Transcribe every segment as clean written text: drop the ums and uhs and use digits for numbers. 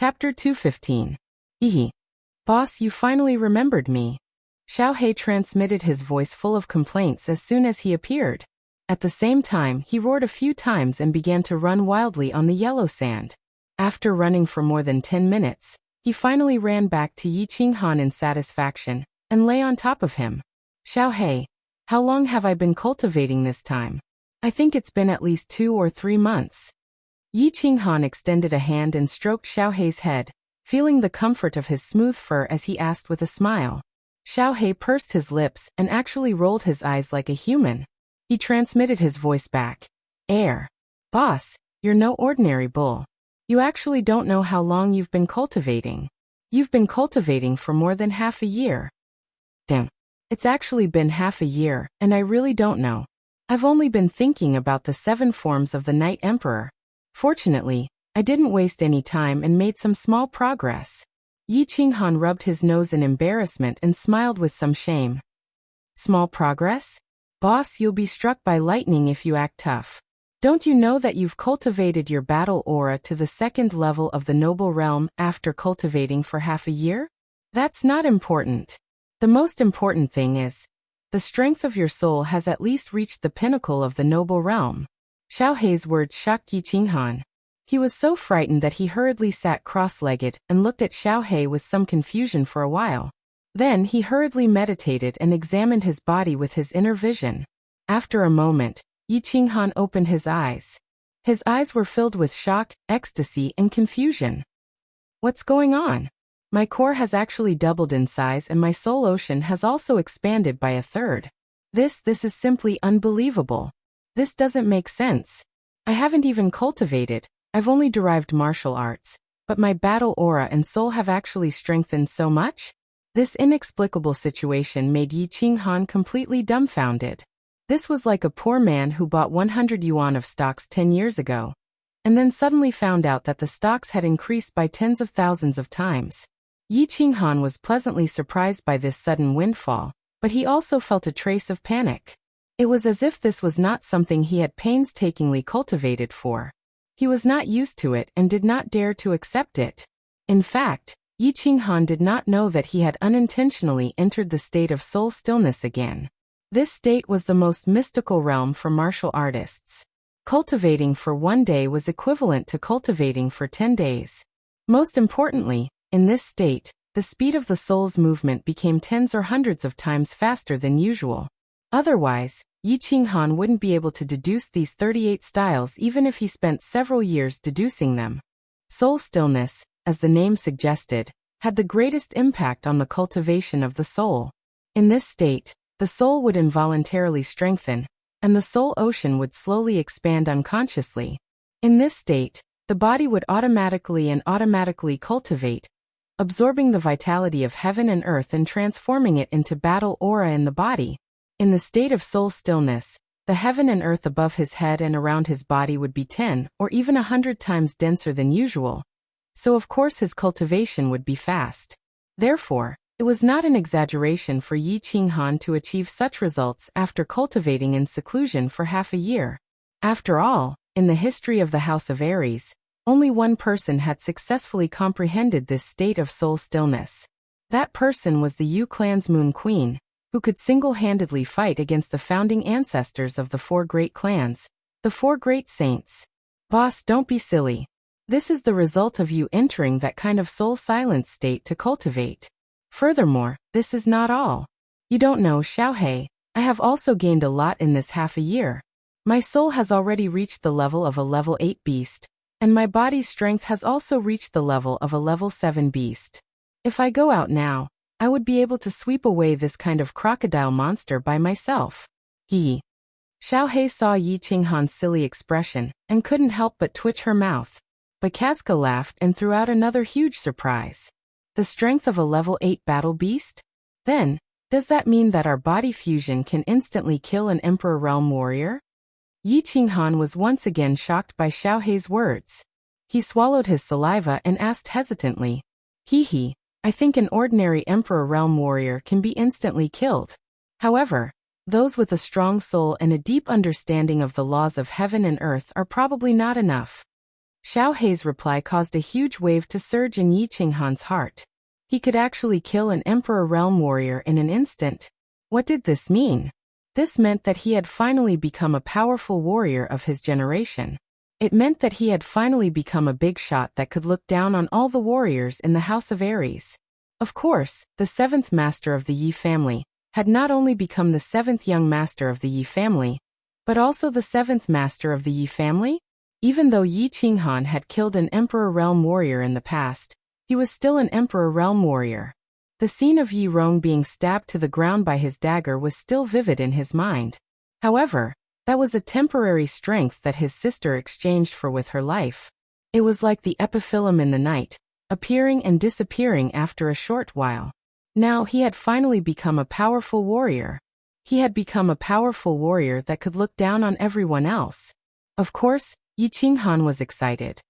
Chapter 215. Hehe. Boss, you finally remembered me. Xiao He transmitted his voice full of complaints as soon as he appeared. At the same time, he roared a few times and began to run wildly on the yellow sand. After running for more than 10 minutes, he finally ran back to Yi Qinghan in satisfaction, and lay on top of him. Xiao He, how long have I been cultivating this time? I think it's been at least 2 or 3 months. Yi Qinghan extended a hand and stroked Xiao He's head, feeling the comfort of his smooth fur as he asked with a smile. Xiao He pursed his lips and actually rolled his eyes like a human. He transmitted his voice back. Boss, you're no ordinary bull. You actually don't know how long you've been cultivating. You've been cultivating for more than half a year. Damn. It's actually been half a year, and I really don't know. I've only been thinking about the 7 forms of the Night Emperor. Fortunately, I didn't waste any time and made some small progress. Yi Qinghan rubbed his nose in embarrassment and smiled with some shame. Small progress? Boss, you'll be struck by lightning if you act tough. Don't you know that you've cultivated your battle aura to the 2nd level of the noble realm after cultivating for half a year? That's not important. The most important thing is, the strength of your soul has at least reached the pinnacle of the noble realm. Xiao He's words shocked Yi Qinghan. He was so frightened that he hurriedly sat cross-legged and looked at Xiao He with some confusion for a while. Then he hurriedly meditated and examined his body with his inner vision. After a moment, Yi Qinghan opened his eyes. His eyes were filled with shock, ecstasy, and confusion. What's going on? My core has actually doubled in size and my soul ocean has also expanded by a 1/3. This is simply unbelievable. This doesn't make sense. I haven't even cultivated, I've only derived martial arts, but my battle aura and soul have actually strengthened so much? This inexplicable situation made Yi Qinghan completely dumbfounded. This was like a poor man who bought 100 yuan of stocks 10 years ago, and then suddenly found out that the stocks had increased by tens of thousands of times. Yi Qinghan was pleasantly surprised by this sudden windfall, but he also felt a trace of panic. It was as if this was not something he had painstakingly cultivated for. He was not used to it and did not dare to accept it. In fact, Yi Qinghan did not know that he had unintentionally entered the state of soul stillness again. This state was the most mystical realm for martial artists. Cultivating for 1 day was equivalent to cultivating for 10 days. Most importantly, in this state, the speed of the soul's movement became tens or hundreds of times faster than usual. Otherwise, Yi Qinghan wouldn't be able to deduce these 38 styles even if he spent several years deducing them. Soul stillness, as the name suggested, had the greatest impact on the cultivation of the soul. In this state, the soul would involuntarily strengthen, and the soul ocean would slowly expand unconsciously. In this state, the body would automatically cultivate, absorbing the vitality of heaven and earth and transforming it into battle aura in the body. In the state of soul stillness, the heaven and earth above his head and around his body would be 10 or even 100 times denser than usual. So of course his cultivation would be fast. Therefore, it was not an exaggeration for Yi Qinghan to achieve such results after cultivating in seclusion for half a year. After all, in the history of the House of Aries, only one person had successfully comprehended this state of soul stillness. That person was the Yu clan's Moon Queen, who could single-handedly fight against the founding ancestors of the 4 great clans, the 4 great saints. Boss, don't be silly. This is the result of you entering that kind of soul silence state to cultivate. Furthermore, this is not all. You don't know, Xiao He, I have also gained a lot in this half a year. My soul has already reached the level of a level 8 beast, and my body's strength has also reached the level of a level 7 beast. If I go out now, I would be able to sweep away this kind of crocodile monster by myself. Xiao He saw Yi Qinghan's silly expression and couldn't help but twitch her mouth. But Casca laughed and threw out another huge surprise. The strength of a level 8 battle beast? Then, does that mean that our body fusion can instantly kill an Emperor Realm warrior? Yi Qinghan was once again shocked by Xiao He's words. He swallowed his saliva and asked hesitantly, I think an ordinary Emperor Realm warrior can be instantly killed. However, those with a strong soul and a deep understanding of the laws of heaven and earth are probably not enough. Xiao Hei's reply caused a huge wave to surge in Yi Qinghan's heart. He could actually kill an Emperor Realm Warrior in an instant. What did this mean? This meant that he had finally become a powerful warrior of his generation. It meant that he had finally become a big shot that could look down on all the warriors in the House of Ares. Of course, the seventh master of the Yi family had not only become the seventh young master of the Yi family, but also the seventh master of the Yi family? Even though Yi Qinghan had killed an Emperor Realm Warrior in the past, he was still an Emperor Realm Warrior. The scene of Yi Rong being stabbed to the ground by his dagger was still vivid in his mind. However, that was a temporary strength that his sister exchanged for with her life. It was like the epiphyllum in the night, appearing and disappearing after a short while. Now he had finally become a powerful warrior. He had become a powerful warrior that could look down on everyone else. Of course, Yi Qinghan was excited.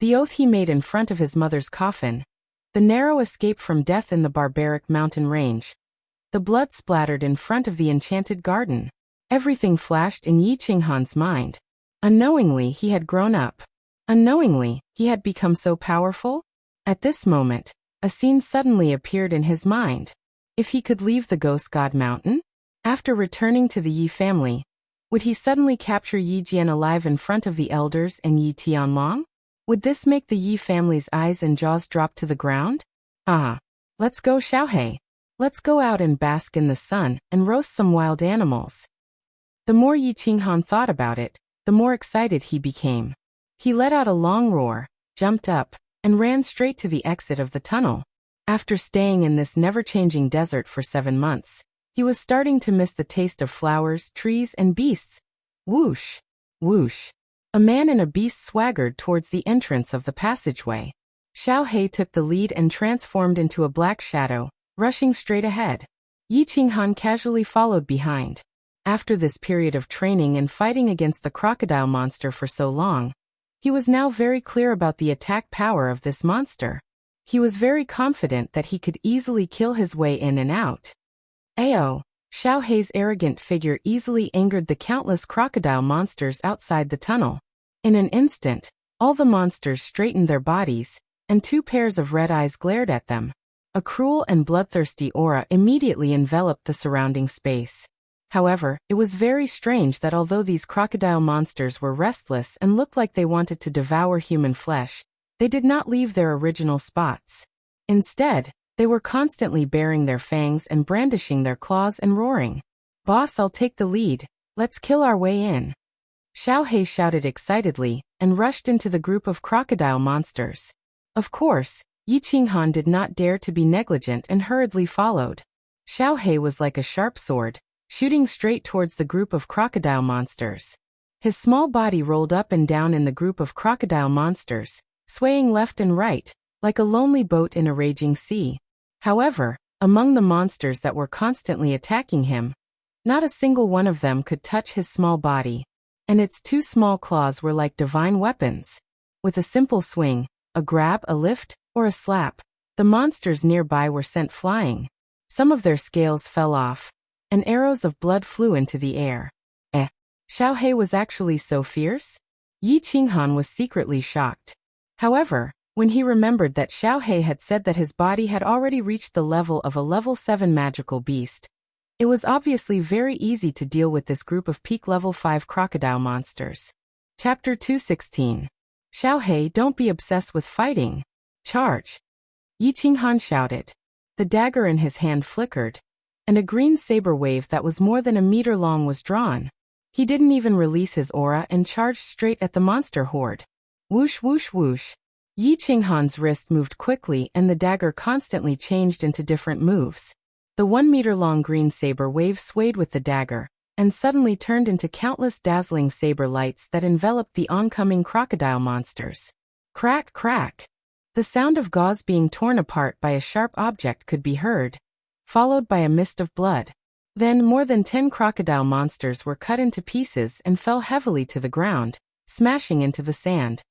The oath he made in front of his mother's coffin, the narrow escape from death in the barbaric mountain range, the blood splattered in front of the enchanted garden. Everything flashed in Yi Qinghan's mind. Unknowingly, he had grown up. Unknowingly, he had become so powerful. At this moment, a scene suddenly appeared in his mind. If he could leave the Ghost God Mountain? After returning to the Yi family, would he suddenly capture Yi Jian alive in front of the elders and Yi Tianlong? Would this make the Yi family's eyes and jaws drop to the ground? Let's go, Xiaohei. Let's go out and bask in the sun and roast some wild animals. The more Yi Qinghan thought about it, the more excited he became. He let out a long roar, jumped up, and ran straight to the exit of the tunnel. After staying in this never-changing desert for 7 months, he was starting to miss the taste of flowers, trees, and beasts. Whoosh! Whoosh! A man and a beast swaggered towards the entrance of the passageway. Xiao Hei took the lead and transformed into a black shadow, rushing straight ahead. Yi Qinghan casually followed behind. After this period of training and fighting against the crocodile monster for so long, he was now very clear about the attack power of this monster. He was very confident that he could easily kill his way in and out. Ayo! Xiao Hei's arrogant figure easily angered the countless crocodile monsters outside the tunnel. In an instant, all the monsters straightened their bodies, and 2 pairs of red eyes glared at them. A cruel and bloodthirsty aura immediately enveloped the surrounding space. However, it was very strange that although these crocodile monsters were restless and looked like they wanted to devour human flesh, they did not leave their original spots. Instead, they were constantly baring their fangs and brandishing their claws and roaring. "Boss, I'll take the lead. Let's kill our way in." Xiao Hei shouted excitedly and rushed into the group of crocodile monsters. Of course, Yi Qinghan did not dare to be negligent and hurriedly followed. Xiao Hei was like a sharp sword, shooting straight towards the group of crocodile monsters. His small body rolled up and down in the group of crocodile monsters, swaying left and right, like a lonely boat in a raging sea. However, among the monsters that were constantly attacking him, not a single one of them could touch his small body, and its 2 small claws were like divine weapons. With a simple swing, a grab, a lift, or a slap, the monsters nearby were sent flying. Some of their scales fell off, and arrows of blood flew into the air. Xiao Hei was actually so fierce? Yi Qinghan was secretly shocked. However, when he remembered that Xiao Hei had said that his body had already reached the level of a level 7 magical beast, it was obviously very easy to deal with this group of peak level 5 crocodile monsters. Chapter 216. Xiao Hei, don't be obsessed with fighting. Charge! Yi Qinghan shouted. The dagger in his hand flickered, and a green saber wave that was more than a meter long was drawn. He didn't even release his aura and charged straight at the monster horde. Whoosh whoosh whoosh. Yi Qinghan's wrist moved quickly and the dagger constantly changed into different moves. The 1-meter-long green saber wave swayed with the dagger, and suddenly turned into countless dazzling saber lights that enveloped the oncoming crocodile monsters. Crack, crack. The sound of gauze being torn apart by a sharp object could be heard, followed by a mist of blood. Then more than 10 crocodile monsters were cut into pieces and fell heavily to the ground, smashing into the sand.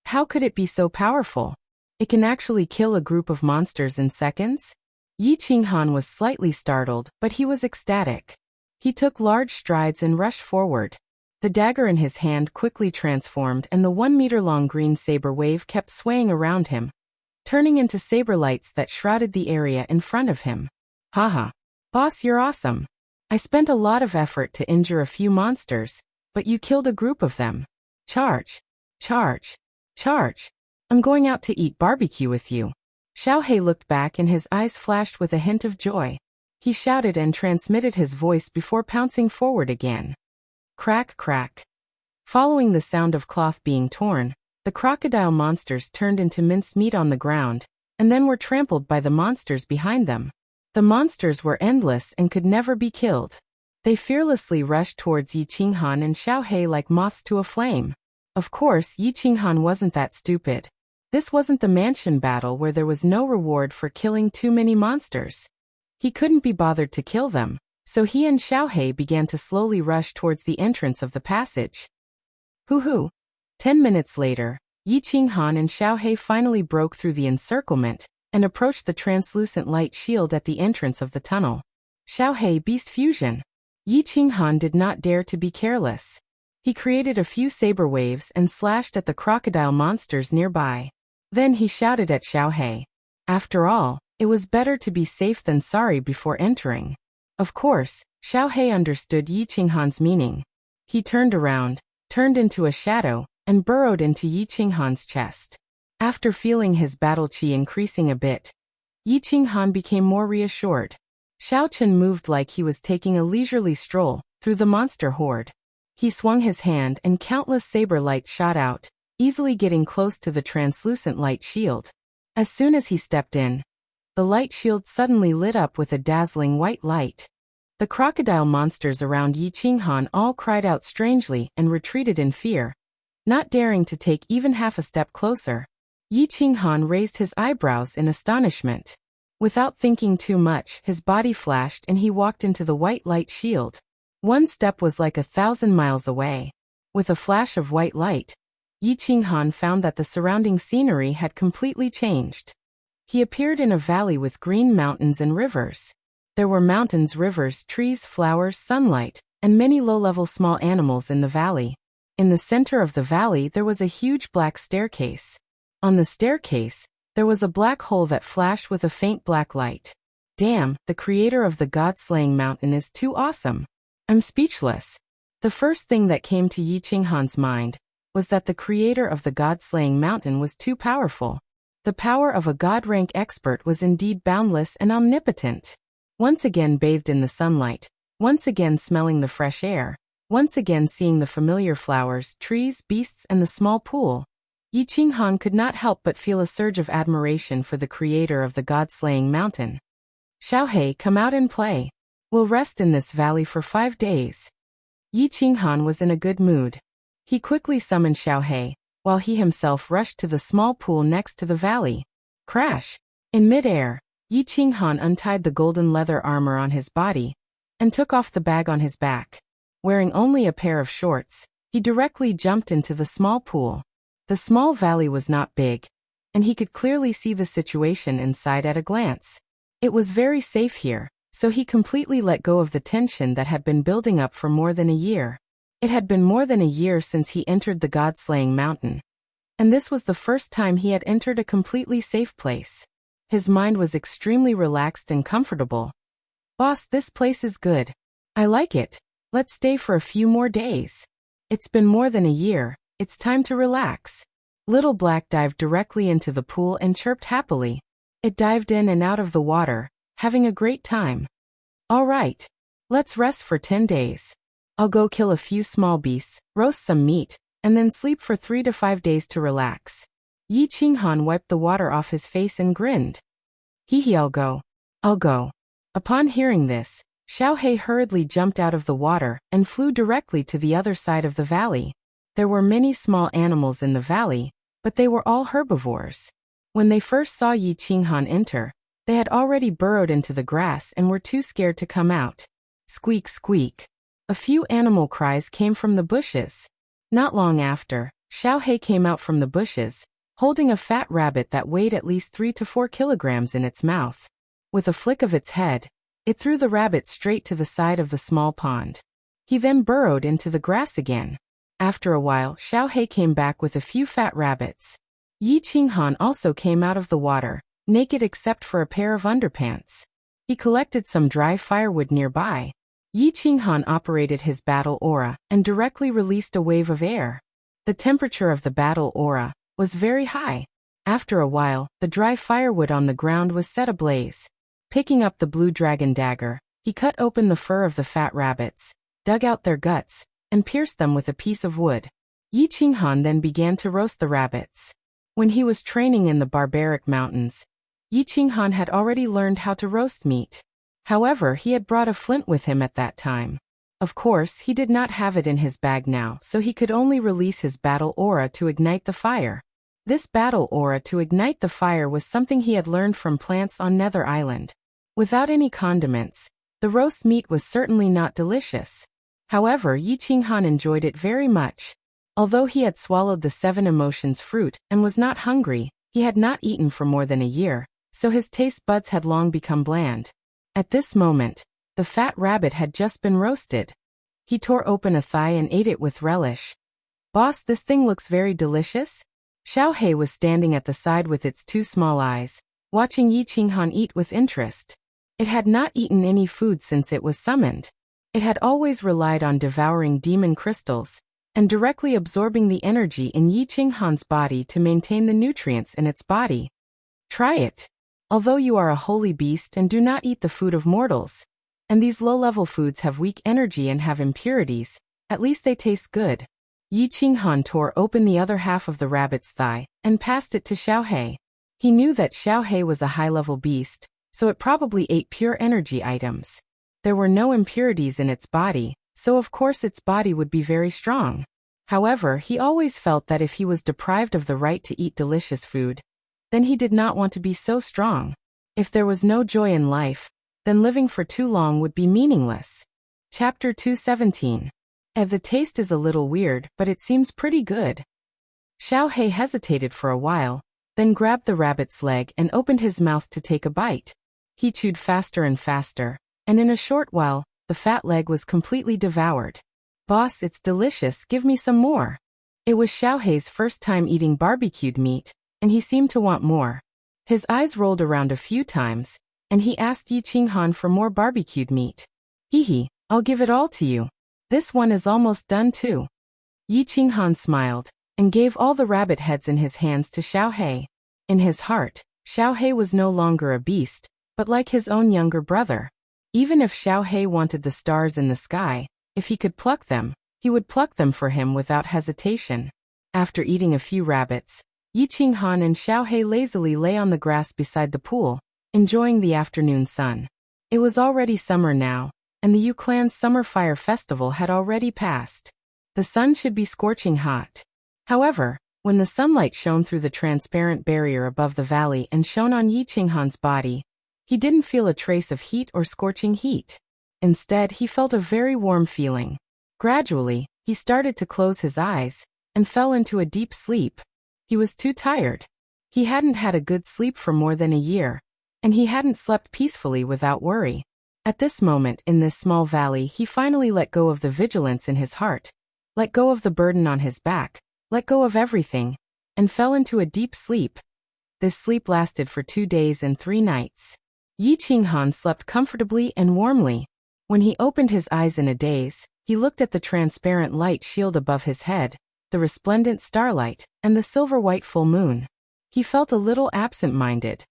How could it be so powerful? It can actually kill a group of monsters in seconds? Yi Qinghan was slightly startled, but he was ecstatic. He took large strides and rushed forward. The dagger in his hand quickly transformed and the 1-meter-long green saber wave kept swaying around him, turning into saber lights that shrouded the area in front of him. Haha. Boss, you're awesome. I spent a lot of effort to injure a few monsters, but you killed a group of them. Charge. Charge. Charge. I'm going out to eat barbecue with you. Xiaohei looked back and his eyes flashed with a hint of joy. He shouted and transmitted his voice before pouncing forward again. Crack, crack. Following the sound of cloth being torn, the crocodile monsters turned into minced meat on the ground, and then were trampled by the monsters behind them. The monsters were endless and could never be killed. They fearlessly rushed towards Yi Qinghan and Xiaohei like moths to a flame. Of course, Yi Qinghan wasn't that stupid. This wasn't the mansion battle where there was no reward for killing too many monsters. He couldn't be bothered to kill them, so he and Xiaohei began to slowly rush towards the entrance of the passage. Hoo-hoo. 10 minutes later, Yi Qinghan and Xiaohei finally broke through the encirclement and approached the translucent light shield at the entrance of the tunnel. Xiaohei Beast Fusion. Yi Qinghan did not dare to be careless. He created a few saber waves and slashed at the crocodile monsters nearby. Then he shouted at Xiaohei. After all, it was better to be safe than sorry before entering. Of course, Xiaohei understood Yi Qinghan's meaning. He turned around, turned into a shadow, and burrowed into Yi Qinghan's chest. After feeling his battle qi increasing a bit, Yi Qinghan became more reassured. Xiao Chen moved like he was taking a leisurely stroll through the monster horde. He swung his hand and countless saber lights shot out, easily getting close to the translucent light shield. As soon as he stepped in, the light shield suddenly lit up with a dazzling white light. The crocodile monsters around Yi Qinghan all cried out strangely and retreated in fear, not daring to take even half a step closer. Yi Qinghan raised his eyebrows in astonishment. Without thinking too much, his body flashed and he walked into the white light shield. One step was like 1,000 miles away. With a flash of white light, Yi Qinghan found that the surrounding scenery had completely changed. He appeared in a valley with green mountains and rivers. There were mountains, rivers, trees, flowers, sunlight, and many low-level small animals in the valley. In the center of the valley there was a huge black staircase. On the staircase, there was a black hole that flashed with a faint black light. Damn, the creator of the god-slaying mountain is too awesome. I'm speechless. The first thing that came to Yi Qinghan's mind was that the creator of the god-slaying mountain was too powerful. The power of a god-rank expert was indeed boundless and omnipotent. Once again bathed in the sunlight, once again smelling the fresh air, once again seeing the familiar flowers, trees, beasts, and the small pool, Yi Qinghan could not help but feel a surge of admiration for the creator of the god-slaying mountain. Xiaohei, come out and play. We'll rest in this valley for 5 days. Yi Qinghan was in a good mood. He quickly summoned Xiaohei, while he himself rushed to the small pool next to the valley. Crash! In mid-air, Yi Qinghan untied the golden leather armor on his body and took off the bag on his back. Wearing only a pair of shorts, he directly jumped into the small pool. The small valley was not big, and he could clearly see the situation inside at a glance. It was very safe here, so he completely let go of the tension that had been building up for more than a year. It had been more than a year since he entered the god-slaying mountain, and this was the first time he had entered a completely safe place. His mind was extremely relaxed and comfortable. Boss, this place is good. I like it. Let's stay for a few more days. It's been more than a year, it's time to relax. Little Black dived directly into the pool and chirped happily. It dived in and out of the water, having a great time. All right. Let's rest for 10 days. I'll go kill a few small beasts, roast some meat, and then sleep for 3 to 5 days to relax. Yi Qinghan wiped the water off his face and grinned. Hee, I'll go. I'll go. Upon hearing this, Xiaohei hurriedly jumped out of the water and flew directly to the other side of the valley. There were many small animals in the valley, but they were all herbivores. When they first saw Yi Qinghan enter, they had already burrowed into the grass and were too scared to come out. Squeak, squeak. A few animal cries came from the bushes. Not long after, Xiaohei came out from the bushes, holding a fat rabbit that weighed at least 3 to 4 kilograms in its mouth. With a flick of its head, it threw the rabbit straight to the side of the small pond. He then burrowed into the grass again. After a while, Xiaohei came back with a few fat rabbits. Yi Qinghan also came out of the water, naked except for a pair of underpants. He collected some dry firewood nearby. Yi Qinghan operated his battle aura and directly released a wave of air. The temperature of the battle aura was very high. After a while, the dry firewood on the ground was set ablaze. Picking up the blue dragon dagger, he cut open the fur of the fat rabbits, dug out their guts, and pierced them with a piece of wood. Yi Qinghan then began to roast the rabbits. When he was training in the barbaric mountains, Yi Qinghan had already learned how to roast meat. However, he had brought a flint with him at that time. Of course, he did not have it in his bag now, so he could only release his battle aura to ignite the fire. This battle aura to ignite the fire was something he had learned from plants on Nether Island. Without any condiments, the roast meat was certainly not delicious. However, Yi Qinghan enjoyed it very much. Although he had swallowed the 7 emotions fruit and was not hungry, he had not eaten for more than a year, so his taste buds had long become bland. At this moment, the fat rabbit had just been roasted. He tore open a thigh and ate it with relish. "Boss, this thing looks very delicious?" Xiaohei was standing at the side with its 2 small eyes, watching Yi Qinghan eat with interest. It had not eaten any food since it was summoned. It had always relied on devouring demon crystals and directly absorbing the energy in Yi Qinghan's body to maintain the nutrients in its body. "Try it. Although you are a holy beast and do not eat the food of mortals, and these low-level foods have weak energy and have impurities, at least they taste good." Yi Qinghan tore open the other half of the rabbit's thigh and passed it to Xiaohei. He knew that Xiaohei was a high-level beast, so it probably ate pure energy items. There were no impurities in its body, so of course its body would be very strong. However, he always felt that if he was deprived of the right to eat delicious food, then he did not want to be so strong. If there was no joy in life, then living for too long would be meaningless. Chapter 217. The taste is a little weird, but it seems pretty good. Xiaohei hesitated for a while, then grabbed the rabbit's leg and opened his mouth to take a bite. He chewed faster and faster, and in a short while, the fat leg was completely devoured. "Boss, it's delicious, give me some more." It was Xiaohei's first time eating barbecued meat, and he seemed to want more. His eyes rolled around a few times, and he asked Yi Qinghan for more barbecued meat. "Hehe, I'll give it all to you. This one is almost done too." Yi Qinghan smiled, and gave all the rabbit heads in his hands to Xiaohei. In his heart, Xiaohei was no longer a beast, but like his own younger brother. Even if Xiaohei wanted the stars in the sky, if he could pluck them, he would pluck them for him without hesitation. After eating a few rabbits, Yi Qinghan and Xiaohei lazily lay on the grass beside the pool, enjoying the afternoon sun. It was already summer now, and the Yu clan's summer fire festival had already passed. The sun should be scorching hot. However, when the sunlight shone through the transparent barrier above the valley and shone on Yi Qinghan's body, he didn't feel a trace of heat or scorching heat. Instead, he felt a very warm feeling. Gradually, he started to close his eyes and fell into a deep sleep. He was too tired. He hadn't had a good sleep for more than a year, and he hadn't slept peacefully without worry. At this moment in this small valley, he finally let go of the vigilance in his heart, let go of the burden on his back, let go of everything, and fell into a deep sleep. This sleep lasted for 2 days and 3 nights. Yi Qinghan slept comfortably and warmly. When he opened his eyes in a daze, he looked at the transparent light shield above his head, the resplendent starlight, and the silver-white full moon. He felt a little absent-minded.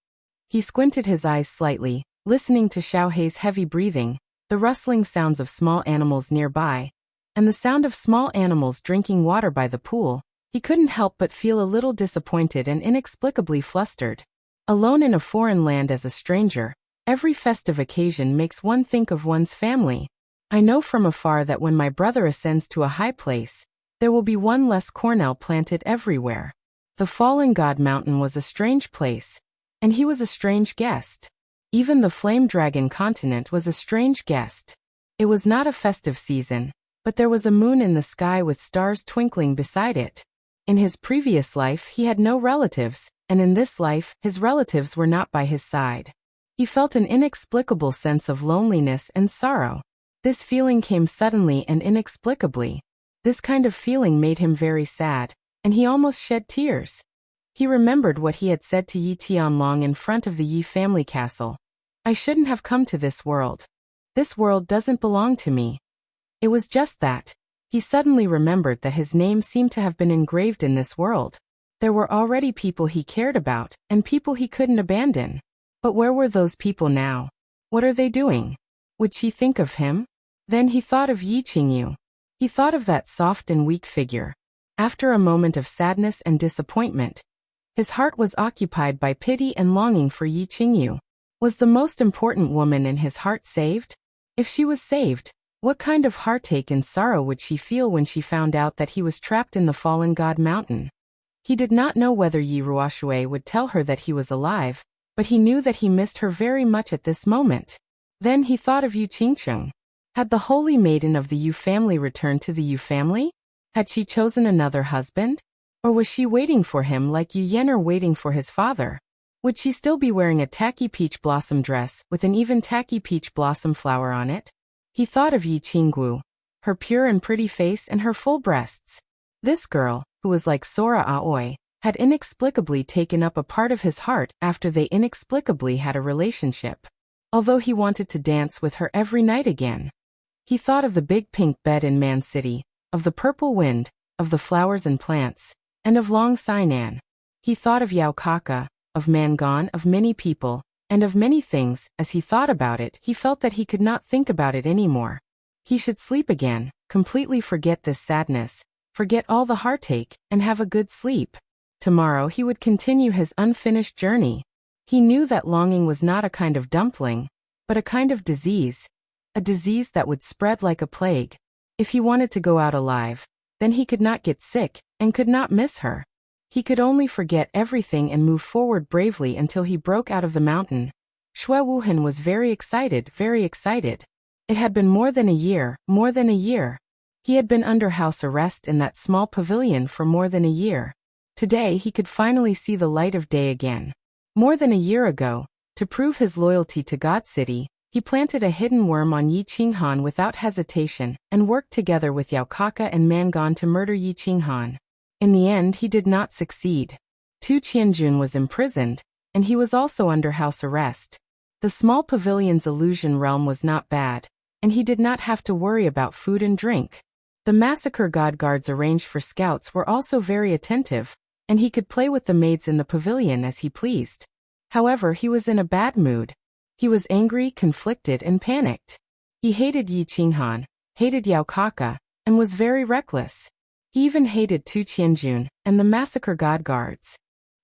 He squinted his eyes slightly, listening to Xiaohei's heavy breathing, the rustling sounds of small animals nearby, and the sound of small animals drinking water by the pool. He couldn't help but feel a little disappointed and inexplicably flustered. Alone in a foreign land as a stranger, every festive occasion makes one think of one's family. I know from afar that when my brother ascends to a high place, there will be one less cornel planted everywhere. The fallen god mountain was a strange place, and he was a strange guest. Even the flame dragon continent was a strange guest. It was not a festive season, but there was a moon in the sky with stars twinkling beside it. In his previous life he had no relatives, and in this life his relatives were not by his side. He felt an inexplicable sense of loneliness and sorrow. This feeling came suddenly and inexplicably. This kind of feeling made him very sad, and he almost shed tears. He remembered what he had said to Yi Tianlong in front of the Yi family castle. I shouldn't have come to this world. This world doesn't belong to me. It was just that. He suddenly remembered that his name seemed to have been engraved in this world. There were already people he cared about, and people he couldn't abandon. But where were those people now? What are they doing? Would she think of him? Then he thought of Yi Qingyu. He thought of that soft and weak figure. After a moment of sadness and disappointment, his heart was occupied by pity and longing for Yi Qingyu. Was the most important woman in his heart saved? If she was saved, what kind of heartache and sorrow would she feel when she found out that he was trapped in the fallen god mountain? He did not know whether Yi Ruoshui would tell her that he was alive, but he knew that he missed her very much at this moment. Then he thought of Yu Qingcheng. Had the holy maiden of the Yu family returned to the Yu family? Had she chosen another husband? Or was she waiting for him like Yu Yen'er waiting for his father? Would she still be wearing a tacky peach blossom dress with an even tacky peach blossom flower on it? He thought of Yi Qinggu, her pure and pretty face and her full breasts. This girl, who was like Sora Aoi, had inexplicably taken up a part of his heart after they inexplicably had a relationship. Although he wanted to dance with her every night again. He thought of the big pink bed in Man City, of the purple wind, of the flowers and plants, and of Long Sainan. He thought of Yao Kaka, of Mangan, of many people, and of many things. As he thought about it, he felt that he could not think about it anymore. He should sleep again, completely forget this sadness, forget all the heartache, and have a good sleep. Tomorrow he would continue his unfinished journey. He knew that longing was not a kind of dumpling, but a kind of disease. A disease that would spread like a plague. If he wanted to go out alive, then he could not get sick, and could not miss her. He could only forget everything and move forward bravely until he broke out of the mountain. Xue Wuhan was very excited, very excited. It had been more than a year, more than a year. He had been under house arrest in that small pavilion for more than a year. Today he could finally see the light of day again. More than a year ago, to prove his loyalty to God City, he planted a hidden worm on Yi Qinghan without hesitation and worked together with Yao Kaka and Mangan to murder Yi Qinghan. In the end he did not succeed. Tu Qianjun was imprisoned, and he was also under house arrest. The small pavilion's illusion realm was not bad, and he did not have to worry about food and drink. The massacre god guards arranged for scouts were also very attentive, and he could play with the maids in the pavilion as he pleased. However, he was in a bad mood. He was angry, conflicted, and panicked. He hated Yi Qinghan, hated Yao Kaka, and was very reckless. He even hated Tu Qianjun and the massacre god guards.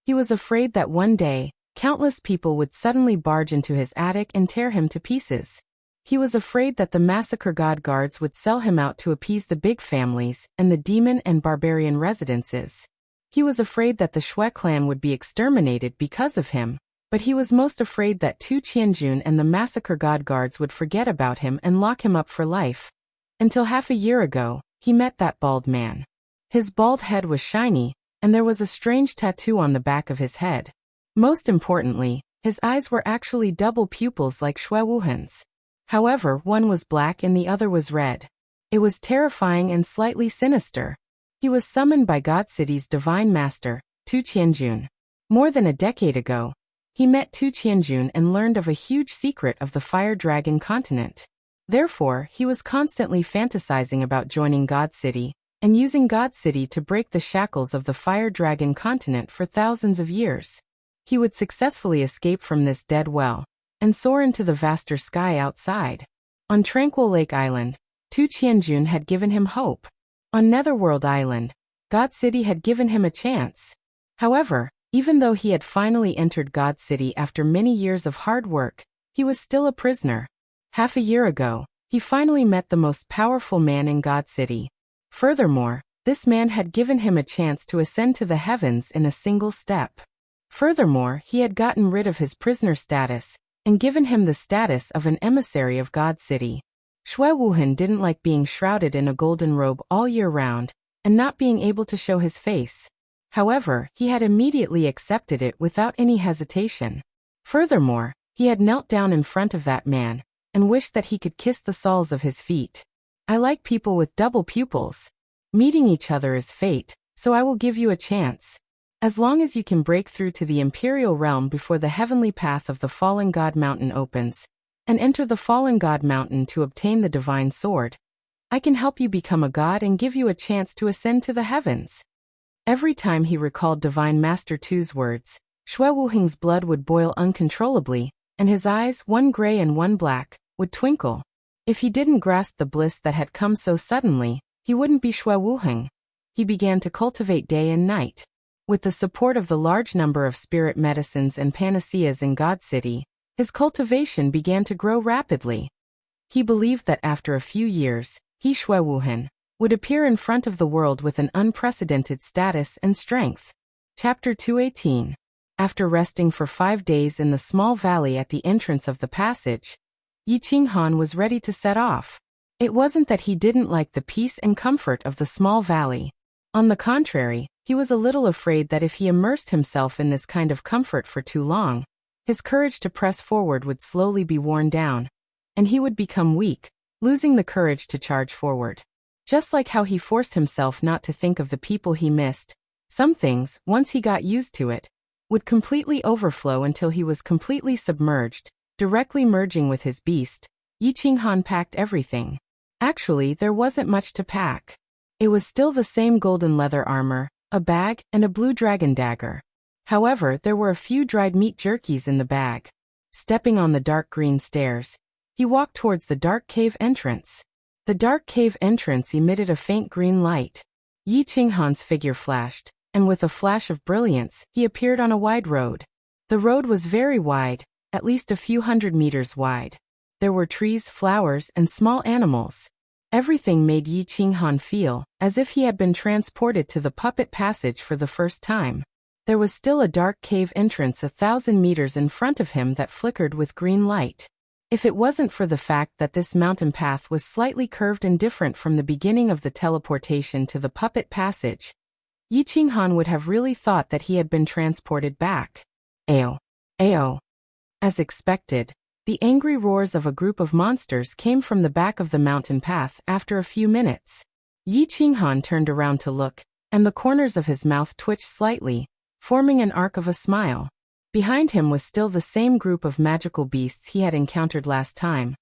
He was afraid that one day, countless people would suddenly barge into his attic and tear him to pieces. He was afraid that the massacre god guards would sell him out to appease the big families and the demon and barbarian residences. He was afraid that the Xue clan would be exterminated because of him, but he was most afraid that Tu Qianjun and the massacre god guards would forget about him and lock him up for life. Until half a year ago, he met that bald man. His bald head was shiny, and there was a strange tattoo on the back of his head. Most importantly, his eyes were actually double pupils like Xue Wuhan's. However, one was black and the other was red. It was terrifying and slightly sinister. He was summoned by God City's divine master, Tu Qianjun. More than a decade ago, he met Tu Qianjun and learned of a huge secret of the Fire Dragon continent. Therefore, he was constantly fantasizing about joining God City, and using God City to break the shackles of the Fire Dragon continent for thousands of years. He would successfully escape from this dead well, and soar into the vaster sky outside. On Tranquil Lake Island, Tu Qianjun had given him hope. On Netherworld Island, God City had given him a chance. However, even though he had finally entered God City after many years of hard work, he was still a prisoner. Half a year ago, he finally met the most powerful man in God City. Furthermore, this man had given him a chance to ascend to the heavens in a single step. Furthermore, he had gotten rid of his prisoner status, and given him the status of an emissary of God City. Xue Wuhan didn't like being shrouded in a golden robe all year round, and not being able to show his face. However, he had immediately accepted it without any hesitation. Furthermore, he had knelt down in front of that man, and wished that he could kiss the soles of his feet. I like people with double pupils. Meeting each other is fate, so I will give you a chance. As long as you can break through to the Imperial Realm before the heavenly path of the Fallen God Mountain opens, and enter the Fallen God Mountain to obtain the Divine Sword, I can help you become a god and give you a chance to ascend to the heavens. Every time he recalled Divine Master Tu's words, Xue Wuheng's blood would boil uncontrollably, and his eyes, one gray and one black, would twinkle. If he didn't grasp the bliss that had come so suddenly, he wouldn't be Xue Wuheng. He began to cultivate day and night. With the support of the large number of spirit medicines and panaceas in God City, his cultivation began to grow rapidly. He believed that after a few years, he, Xue Wuhen, would appear in front of the world with an unprecedented status and strength. Chapter 218. After resting for 5 days in the small valley at the entrance of the passage, Yi Qinghan was ready to set off. It wasn't that he didn't like the peace and comfort of the small valley. On the contrary, he was a little afraid that if he immersed himself in this kind of comfort for too long, his courage to press forward would slowly be worn down, and he would become weak, losing the courage to charge forward. Just like how he forced himself not to think of the people he missed, some things, once he got used to it, would completely overflow until he was completely submerged, directly merging with his beast. Yi Qinghan packed everything. Actually, there wasn't much to pack. It was still the same golden leather armor, a bag, and a blue dragon dagger. However, there were a few dried meat jerkies in the bag. Stepping on the dark green stairs, he walked towards the dark cave entrance. The dark cave entrance emitted a faint green light. Yi Qinghan's figure flashed, and with a flash of brilliance, he appeared on a wide road. The road was very wide, at least a few 100 meters wide. There were trees, flowers, and small animals. Everything made Yi Qinghan feel as if he had been transported to the puppet passage for the first time. There was still a dark cave entrance 1,000 meters in front of him that flickered with green light. If it wasn't for the fact that this mountain path was slightly curved and different from the beginning of the teleportation to the puppet passage, Yi Qinghan would have really thought that he had been transported back. Ayo! Ayo! As expected, the angry roars of a group of monsters came from the back of the mountain path after a few minutes. Yi Qinghan turned around to look, and the corners of his mouth twitched slightly, forming an arc of a smile. Behind him was still the same group of magical beasts he had encountered last time.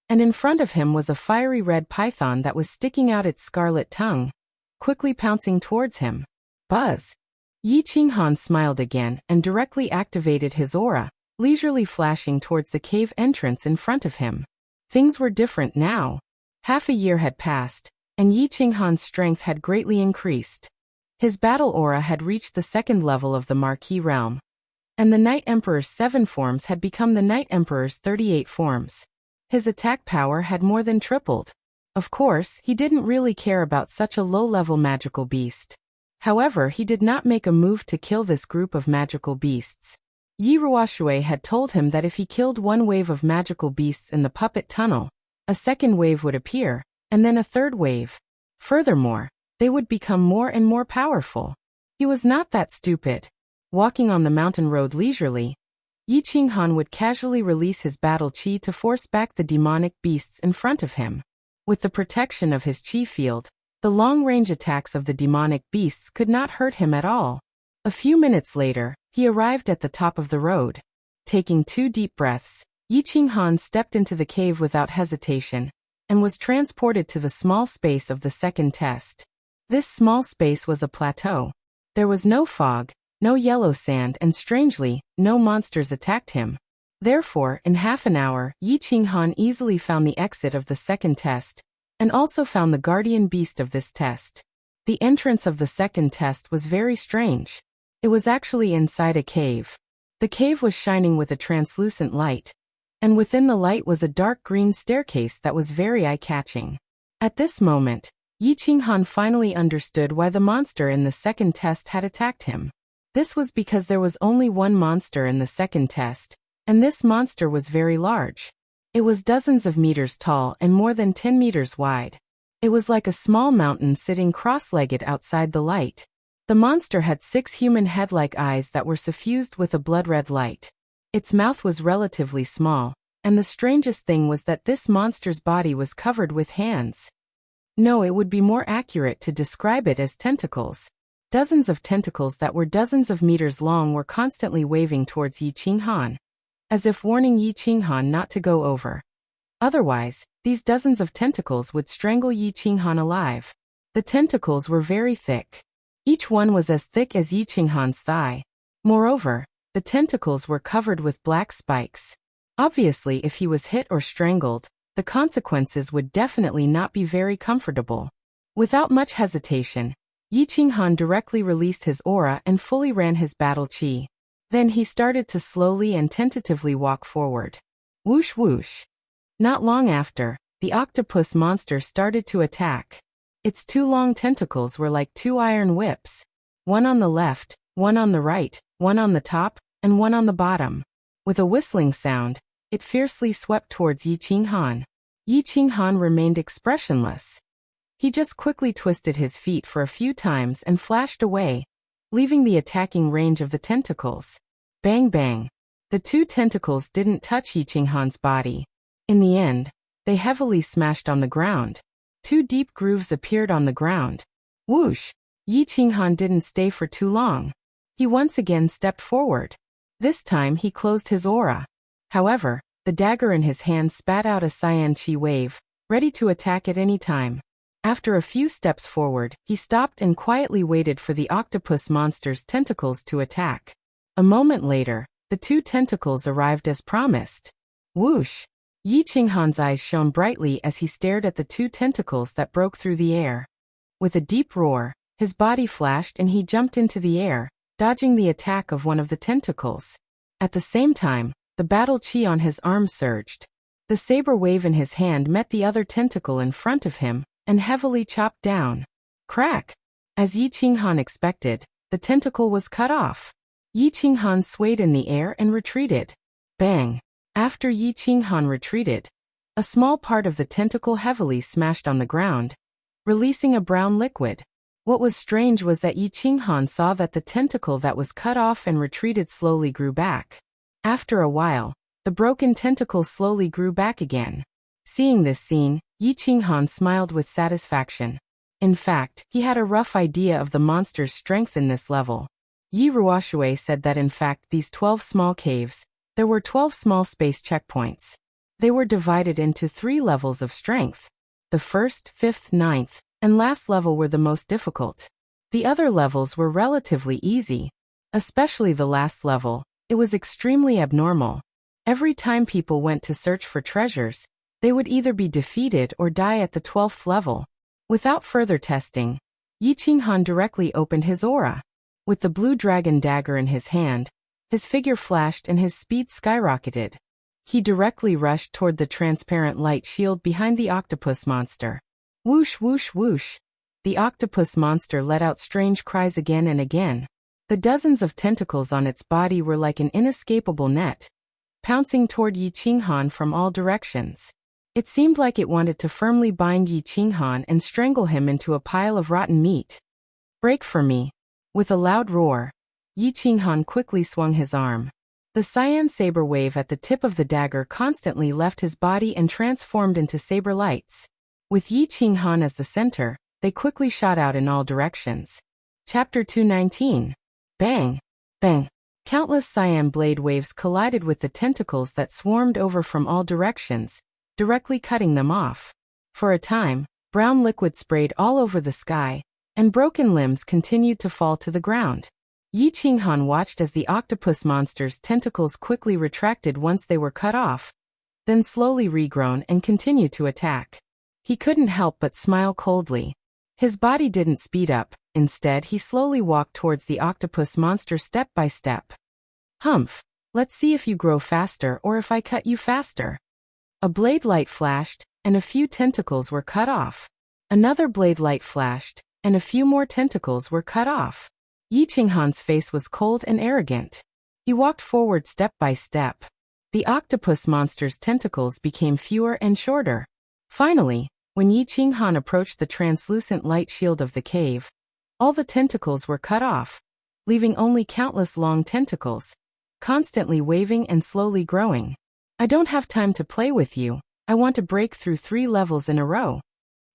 And in front of him was a fiery red python that was sticking out its scarlet tongue, quickly pouncing towards him. Buzz! Yi Qinghan smiled again and directly activated his aura, leisurely flashing towards the cave entrance in front of him. Things were different now. Half a year had passed, and Yi Qinghan's strength had greatly increased. His battle aura had reached the 2nd level of the Marquis realm, and the Night Emperor's 7 forms had become the Night Emperor's 38 forms. His attack power had more than tripled. Of course, he didn't really care about such a low-level magical beast. However, he did not make a move to kill this group of magical beasts. Yi Ruoshui had told him that if he killed one wave of magical beasts in the puppet tunnel, a second wave would appear, and then a third wave. Furthermore, they would become more and more powerful. He was not that stupid. Walking on the mountain road leisurely, Yi Qinghan would casually release his battle chi to force back the demonic beasts in front of him. With the protection of his chi field, the long-range attacks of the demonic beasts could not hurt him at all. A few minutes later, he arrived at the top of the road. Taking 2 deep breaths, Yi Qinghan stepped into the cave without hesitation, and was transported to the small space of the 2nd test. This small space was a plateau. There was no fog, no yellow sand, and strangely, no monsters attacked him. Therefore, in half an hour, Yi Qinghan easily found the exit of the 2nd test, and also found the guardian beast of this test. The entrance of the 2nd test was very strange. It was actually inside a cave. The cave was shining with a translucent light, and within the light was a dark green staircase that was very eye-catching. At this moment, Yi Qinghan finally understood why the monster in the 2nd test had attacked him. This was because there was only one monster in the 2nd test, and this monster was very large. It was dozens of meters tall and more than 10 meters wide. It was like a small mountain sitting cross-legged outside the light. The monster had 6 human head-like eyes that were suffused with a blood-red light. Its mouth was relatively small, And the strangest thing was that this monster's body was covered with hands. No, it would be more accurate to describe it as tentacles. Dozens of tentacles that were dozens of meters long were constantly waving towards Yi Qinghan, as if warning Yi Qinghan not to go over. Otherwise, these dozens of tentacles would strangle Yi Qinghan alive. The tentacles were very thick. Each one was as thick as Yi Qinghan's thigh. Moreover, the tentacles were covered with black spikes. Obviously, if he was hit or strangled, the consequences would definitely not be very comfortable. Without much hesitation, Yi Qinghan directly released his aura and fully ran his battle chi. Then he started to slowly and tentatively walk forward. Whoosh whoosh. Not long after, the octopus monster started to attack. Its two long tentacles were like two iron whips. One on the left, one on the right, one on the top, and one on the bottom. With a whistling sound, it fiercely swept towards Yi Qinghan. Yi Qinghan remained expressionless. He just quickly twisted his feet for a few times and flashed away, leaving the attacking range of the tentacles. Bang bang. The two tentacles didn't touch Yi Qinghan's body. In the end, they heavily smashed on the ground. Two deep grooves appeared on the ground. Whoosh! Yi Qinghan didn't stay for too long. He once again stepped forward. This time he closed his aura. However, the dagger in his hand spat out a cyan chi wave, ready to attack at any time. After a few steps forward, he stopped and quietly waited for the octopus monster's tentacles to attack. A moment later, the two tentacles arrived as promised. Whoosh! Yi Qinghan's eyes shone brightly as he stared at the two tentacles that broke through the air. With a deep roar, his body flashed and he jumped into the air, dodging the attack of one of the tentacles. At the same time, the battle chi on his arm surged. The saber wave in his hand met the other tentacle in front of him, and heavily chopped down. Crack! As Yi Qinghan expected, the tentacle was cut off. Yi Qinghan swayed in the air and retreated. Bang! After Yi Qinghan retreated, a small part of the tentacle heavily smashed on the ground, releasing a brown liquid. What was strange was that Yi Qinghan saw that the tentacle that was cut off and retreated slowly grew back. After a while, the broken tentacle slowly grew back again. Seeing this scene, Yi Qinghan smiled with satisfaction. In fact, he had a rough idea of the monster's strength in this level. Yi Ruoshui said that in fact these 12 small caves, there were 12 small space checkpoints. They were divided into 3 levels of strength. The first, 5th, 9th, and last level were the most difficult. The other levels were relatively easy. Especially the last level, it was extremely abnormal. Every time people went to search for treasures, they would either be defeated or die at the 12th level. Without further testing, Yi Qinghan directly opened his aura. With the blue dragon dagger in his hand, his figure flashed and his speed skyrocketed. He directly rushed toward the transparent light shield behind the octopus monster. Whoosh whoosh whoosh. The octopus monster let out strange cries again and again. The dozens of tentacles on its body were like an inescapable net, pouncing toward Yi Qinghan from all directions. It seemed like it wanted to firmly bind Yi Qinghan and strangle him into a pile of rotten meat. Break for me. With a loud roar, Yi Qinghan quickly swung his arm. The cyan saber wave at the tip of the dagger constantly left his body and transformed into saber lights. With Yi Qinghan as the center, they quickly shot out in all directions. Chapter 219. Bang! Bang! Countless cyan blade waves collided with the tentacles that swarmed over from all directions, directly cutting them off. For a time, brown liquid sprayed all over the sky, and broken limbs continued to fall to the ground. Yi Qinghan watched as the octopus monster's tentacles quickly retracted once they were cut off, then slowly regrown and continued to attack. He couldn't help but smile coldly. His body didn't speed up, instead he slowly walked towards the octopus monster step by step. Humph, let's see if you grow faster or if I cut you faster. A blade light flashed, and a few tentacles were cut off. Another blade light flashed, and a few more tentacles were cut off. Yi Qinghan's face was cold and arrogant. He walked forward step by step. The octopus monster's tentacles became fewer and shorter. Finally, when Yi Qinghan approached the translucent light shield of the cave, all the tentacles were cut off, leaving only countless long tentacles, constantly waving and slowly growing. I don't have time to play with you. I want to break through 3 levels in a row.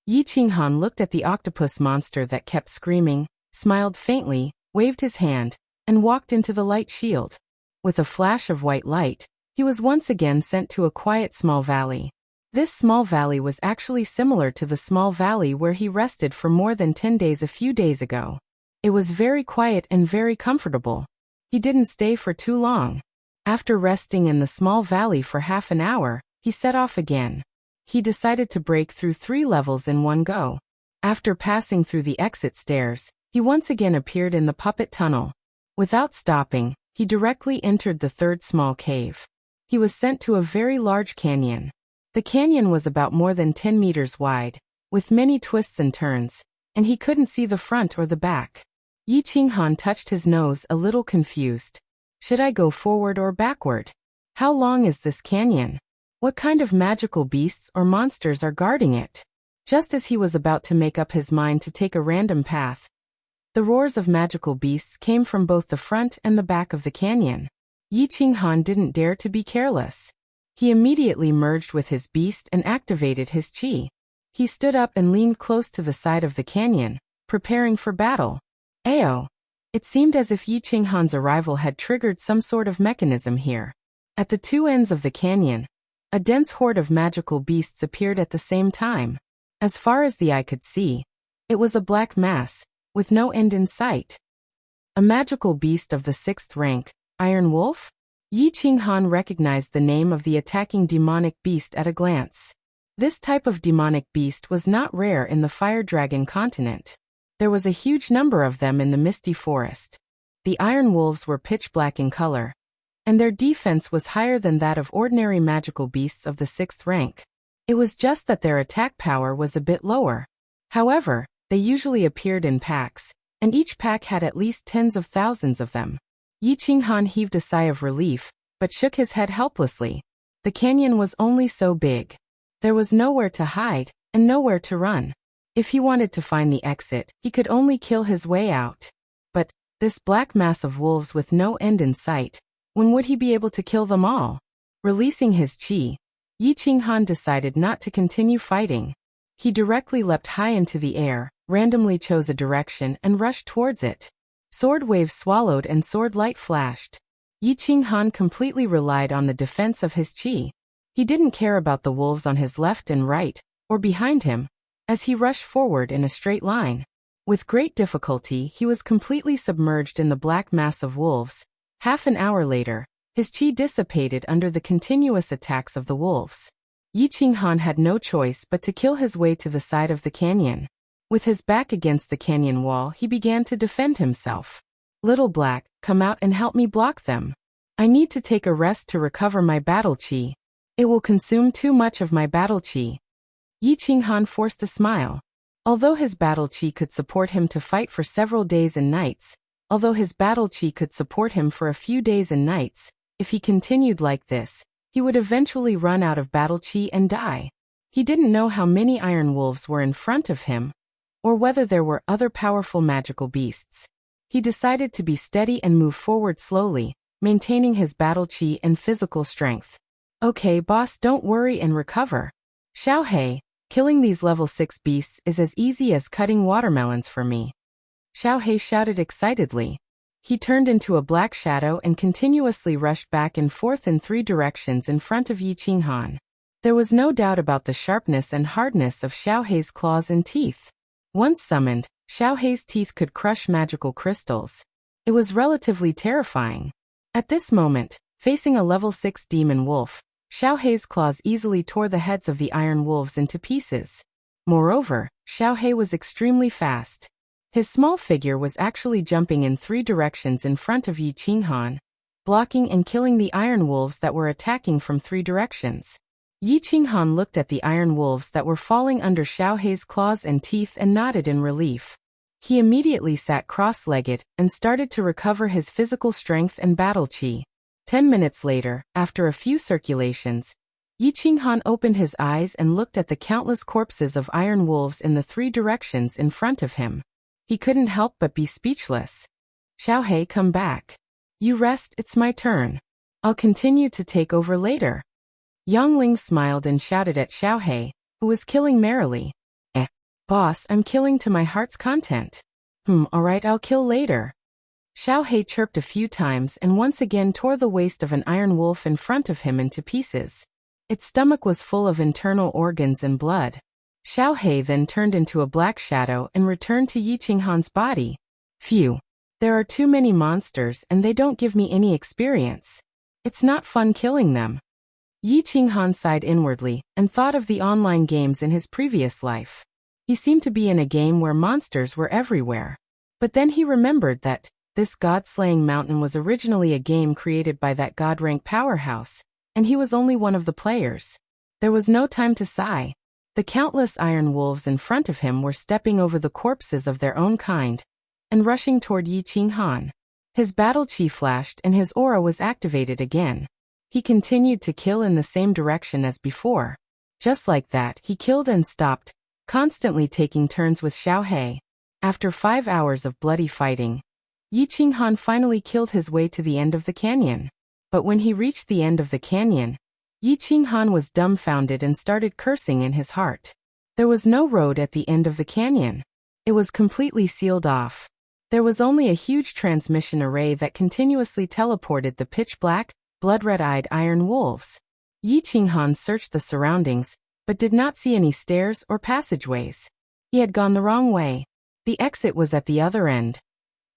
Yi Qinghan looked at the octopus monster that kept screaming, smiled faintly, waved his hand, and walked into the light shield. With a flash of white light, he was once again sent to a quiet small valley. This small valley was actually similar to the small valley where he rested for more than 10 days a few days ago. It was very quiet and very comfortable. He didn't stay for too long. After resting in the small valley for half an hour, he set off again. He decided to break through 3 levels in one go. After passing through the exit stairs, he once again appeared in the puppet tunnel. Without stopping, he directly entered the 3rd small cave. He was sent to a very large canyon. The canyon was about more than 10 meters wide, with many twists and turns, and he couldn't see the front or the back. Yi Qinghan touched his nose, a little confused. Should I go forward or backward? How long is this canyon? What kind of magical beasts or monsters are guarding it? Just as he was about to make up his mind to take a random path, the roars of magical beasts came from both the front and the back of the canyon. Yi Qinghan didn't dare to be careless. He immediately merged with his beast and activated his qi. He stood up and leaned close to the side of the canyon, preparing for battle. Ayo! It seemed as if Yi Qinghan's arrival had triggered some sort of mechanism here. At the 2 ends of the canyon, a dense horde of magical beasts appeared at the same time. As far as the eye could see, it was a black mass, with no end in sight. A magical beast of the 6th rank, Iron Wolf? Yi Qinghan recognized the name of the attacking demonic beast at a glance. This type of demonic beast was not rare in the Fire Dragon continent. There was a huge number of them in the misty forest. The Iron Wolves were pitch black in color, and their defense was higher than that of ordinary magical beasts of the 6th rank. It was just that their attack power was a bit lower. However, they usually appeared in packs, and each pack had at least tens of thousands of them. Yi Qinghan heaved a sigh of relief, but shook his head helplessly. The canyon was only so big. There was nowhere to hide, and nowhere to run. If he wanted to find the exit, he could only kill his way out. But, this black mass of wolves with no end in sight, when would he be able to kill them all? Releasing his qi, Yi Qinghan decided not to continue fighting. He directly leapt high into the air, randomly chose a direction and rushed towards it. Sword waves swallowed and sword light flashed. Yi Qinghan completely relied on the defense of his qi. He didn't care about the wolves on his left and right, or behind him, as he rushed forward in a straight line. With great difficulty, he was completely submerged in the black mass of wolves. Half an hour later, his qi dissipated under the continuous attacks of the wolves. Yi Qinghan had no choice but to kill his way to the side of the canyon. With his back against the canyon wall, he began to defend himself. Little Black, come out and help me block them. I need to take a rest to recover my battle qi. It will consume too much of my battle qi. Yi Qinghan forced a smile. Although his battle qi could support him to fight for several days and nights, if he continued like this, he would eventually run out of battle qi and die. He didn't know how many iron wolves were in front of him, or whether there were other powerful magical beasts. He decided to be steady and move forward slowly, maintaining his battle qi and physical strength. Okay, boss, don't worry and recover. Xiaohei, killing these level 6 beasts is as easy as cutting watermelons for me. Xiaohei shouted excitedly. He turned into a black shadow and continuously rushed back and forth in 3 directions in front of Yi Qinghan. There was no doubt about the sharpness and hardness of Xiaohei's claws and teeth. Once summoned, Xiaohei's teeth could crush magical crystals. It was relatively terrifying. At this moment, facing a level 6 demon wolf, Xiaohei's claws easily tore the heads of the iron wolves into pieces. Moreover, Xiaohei was extremely fast. His small figure was actually jumping in 3 directions in front of Yi Qinghan, blocking and killing the iron wolves that were attacking from 3 directions. Yi Qinghan looked at the iron wolves that were falling under Xiaohei's claws and teeth and nodded in relief. He immediately sat cross-legged and started to recover his physical strength and battle qi. 10 minutes later, after a few circulations, Yi Qinghan opened his eyes and looked at the countless corpses of iron wolves in the 3 directions in front of him. He couldn't help but be speechless. Xiaohei, come back. You rest, it's my turn. I'll continue to take over later. Yang Ling smiled and shouted at Xiaohei, who was killing merrily. Boss, I'm killing to my heart's content. Alright, I'll kill later. Xiaohei chirped a few times and once again tore the waist of an iron wolf in front of him into pieces. Its stomach was full of internal organs and blood. Xiaohei then turned into a black shadow and returned to Yi Qinghan's body. Phew. There are too many monsters and they don't give me any experience. It's not fun killing them. Yi Qinghan sighed inwardly and thought of the online games in his previous life. He seemed to be in a game where monsters were everywhere. But then he remembered that this god-slaying mountain was originally a game created by that god-rank powerhouse, and he was only one of the players. There was no time to sigh. The countless iron wolves in front of him were stepping over the corpses of their own kind and rushing toward Yi Qinghan. His battle chi flashed and his aura was activated again. He continued to kill in the same direction as before. Just like that, he killed and stopped, constantly taking turns with Xiaohei. After 5 hours of bloody fighting, Yi Qinghan finally killed his way to the end of the canyon. But when he reached the end of the canyon, Yi Qinghan was dumbfounded and started cursing in his heart. There was no road at the end of the canyon. It was completely sealed off. There was only a huge transmission array that continuously teleported the pitch-black, blood-red-eyed iron wolves. Yi Qinghan searched the surroundings, but did not see any stairs or passageways. He had gone the wrong way. The exit was at the other end.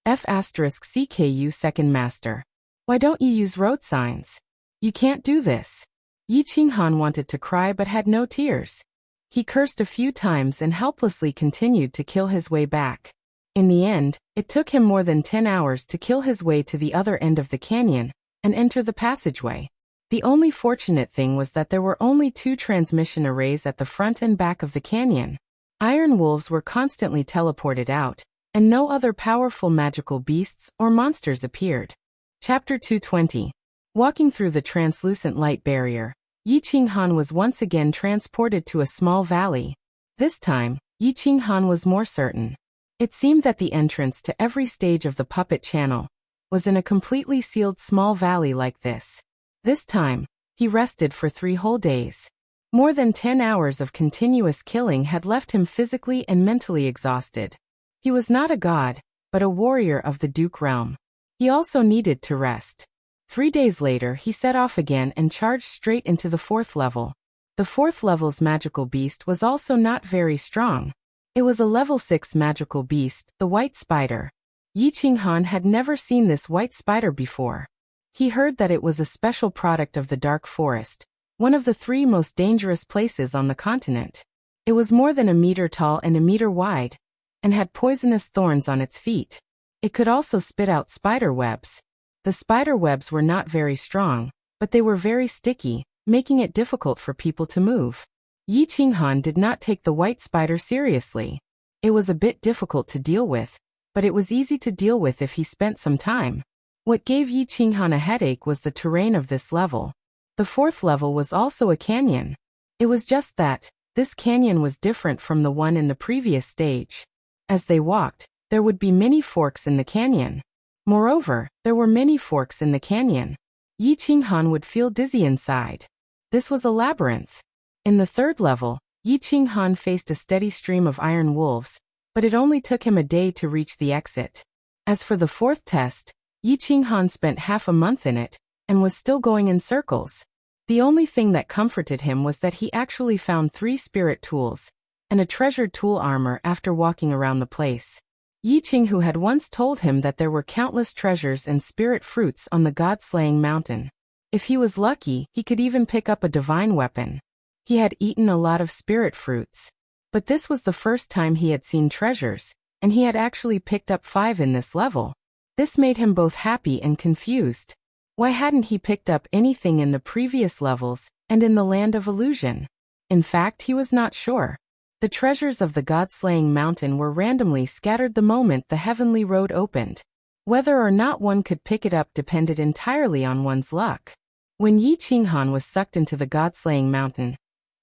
F***CKU Second Master. Why don't you use road signs? You can't do this. Yi Qinghan wanted to cry but had no tears. He cursed a few times and helplessly continued to kill his way back. In the end, it took him more than 10 hours to kill his way to the other end of the canyon and enter the passageway. The only fortunate thing was that there were only 2 transmission arrays at the front and back of the canyon. Iron wolves were constantly teleported out, and no other powerful magical beasts or monsters appeared. Chapter 220. Walking through the translucent light barrier, Yi Qinghan was once again transported to a small valley. This time, Yi Qinghan was more certain. It seemed that the entrance to every stage of the puppet channel was in a completely sealed small valley like this. This time, he rested for 3 whole days. More than 10 hours of continuous killing had left him physically and mentally exhausted. He was not a god, but a warrior of the Duke realm. He also needed to rest. 3 days later, he set off again and charged straight into the 4th level. The 4th level's magical beast was also not very strong. It was a level 6 magical beast, the white spider. Yi Qinghan had never seen this white spider before. He heard that it was a special product of the dark forest, one of the 3 most dangerous places on the continent. It was more than a meter tall and a meter wide, and had poisonous thorns on its feet. It could also spit out spider webs. The spider webs were not very strong, but they were very sticky, making it difficult for people to move. Yi Qinghan did not take the white spider seriously. It was a bit difficult to deal with, but it was easy to deal with if he spent some time. What gave Yi Qinghan a headache was the terrain of this level. The 4th level was also a canyon. It was just that this canyon was different from the one in the previous stage. As they walked, there would be many forks in the canyon. Moreover, there were many forks in the canyon. Yi Qinghan would feel dizzy inside. This was a labyrinth. In the 3rd level, Yi Qinghan faced a steady stream of iron wolves, but it only took him a day to reach the exit. As for the 4th test, Yi Qinghan spent half a month in it, and was still going in circles. The only thing that comforted him was that he actually found 3 spirit tools, and a treasured tool armor after walking around the place. Yi Qinghu had once told him that there were countless treasures and spirit fruits on the god-slaying mountain. If he was lucky, he could even pick up a divine weapon. He had eaten a lot of spirit fruits. But this was the first time he had seen treasures, and he had actually picked up 5 in this level. This made him both happy and confused. Why hadn't he picked up anything in the previous levels and in the land of illusion? In fact, he was not sure. The treasures of the god-slaying mountain were randomly scattered the moment the heavenly road opened. Whether or not one could pick it up depended entirely on one's luck. When Yi Qinghan was sucked into the god-slaying mountain,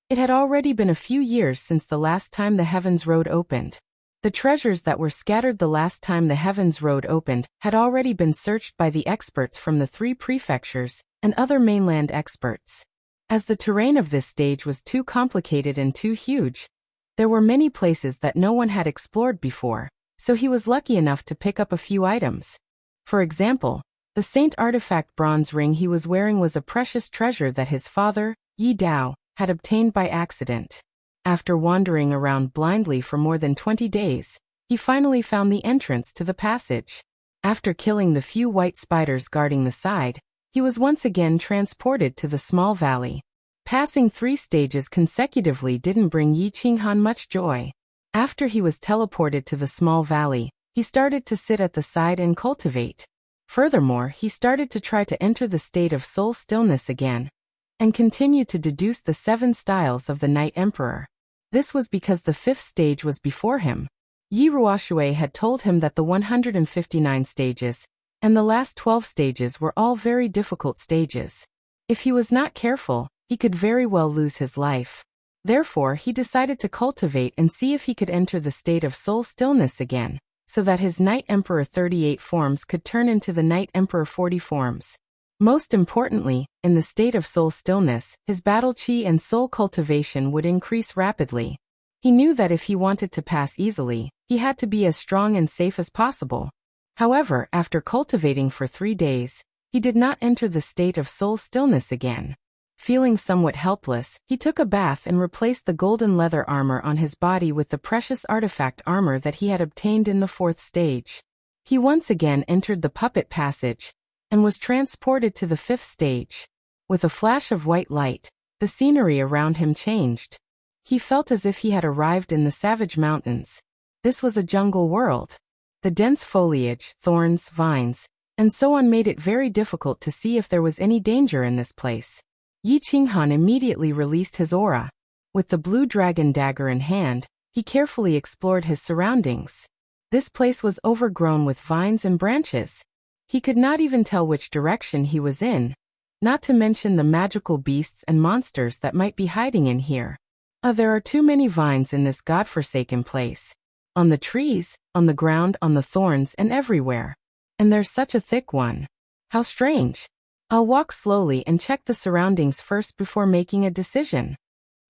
it had already been a few years since the last time the heavens road opened. The treasures that were scattered the last time the heavens road opened had already been searched by the experts from the 3 prefectures and other mainland experts. As the terrain of this stage was too complicated and too huge, there were many places that no one had explored before, so he was lucky enough to pick up a few items. For example, the Saint artifact bronze ring he was wearing was a precious treasure that his father, Yi Dao, had obtained by accident. After wandering around blindly for more than 20 days, he finally found the entrance to the passage. After killing the few white spiders guarding the side, he was once again transported to the small valley. Passing 3 stages consecutively didn't bring Yi Qinghan much joy. After he was teleported to the small valley, he started to sit at the side and cultivate. Furthermore, he started to try to enter the state of soul stillness again, and continued to deduce the 7 styles of the Night Emperor. This was because the 5th stage was before him. Yi Ruoshui had told him that the 159 stages and the last 12 stages were all very difficult stages. If he was not careful, he could very well lose his life. Therefore, he decided to cultivate and see if he could enter the state of soul stillness again, so that his Night Emperor 38 forms could turn into the Night Emperor 40 forms. Most importantly, in the state of soul stillness, his battle chi and soul cultivation would increase rapidly. He knew that if he wanted to pass easily, he had to be as strong and safe as possible. However, after cultivating for 3 days, he did not enter the state of soul stillness again. Feeling somewhat helpless, he took a bath and replaced the golden leather armor on his body with the precious artifact armor that he had obtained in the 4th stage. He once again entered the puppet passage and was transported to the 5th stage. With a flash of white light, the scenery around him changed. He felt as if he had arrived in the Savage Mountains. This was a jungle world. The dense foliage, thorns, vines, and so on made it very difficult to see if there was any danger in this place. Yi Qinghan immediately released his aura. With the blue dragon dagger in hand, he carefully explored his surroundings. This place was overgrown with vines and branches. He could not even tell which direction he was in, not to mention the magical beasts and monsters that might be hiding in here. There are too many vines in this godforsaken place. On the trees, on the ground, on the thorns, and everywhere. And there's such a thick one. How strange. I'll walk slowly and check the surroundings first before making a decision.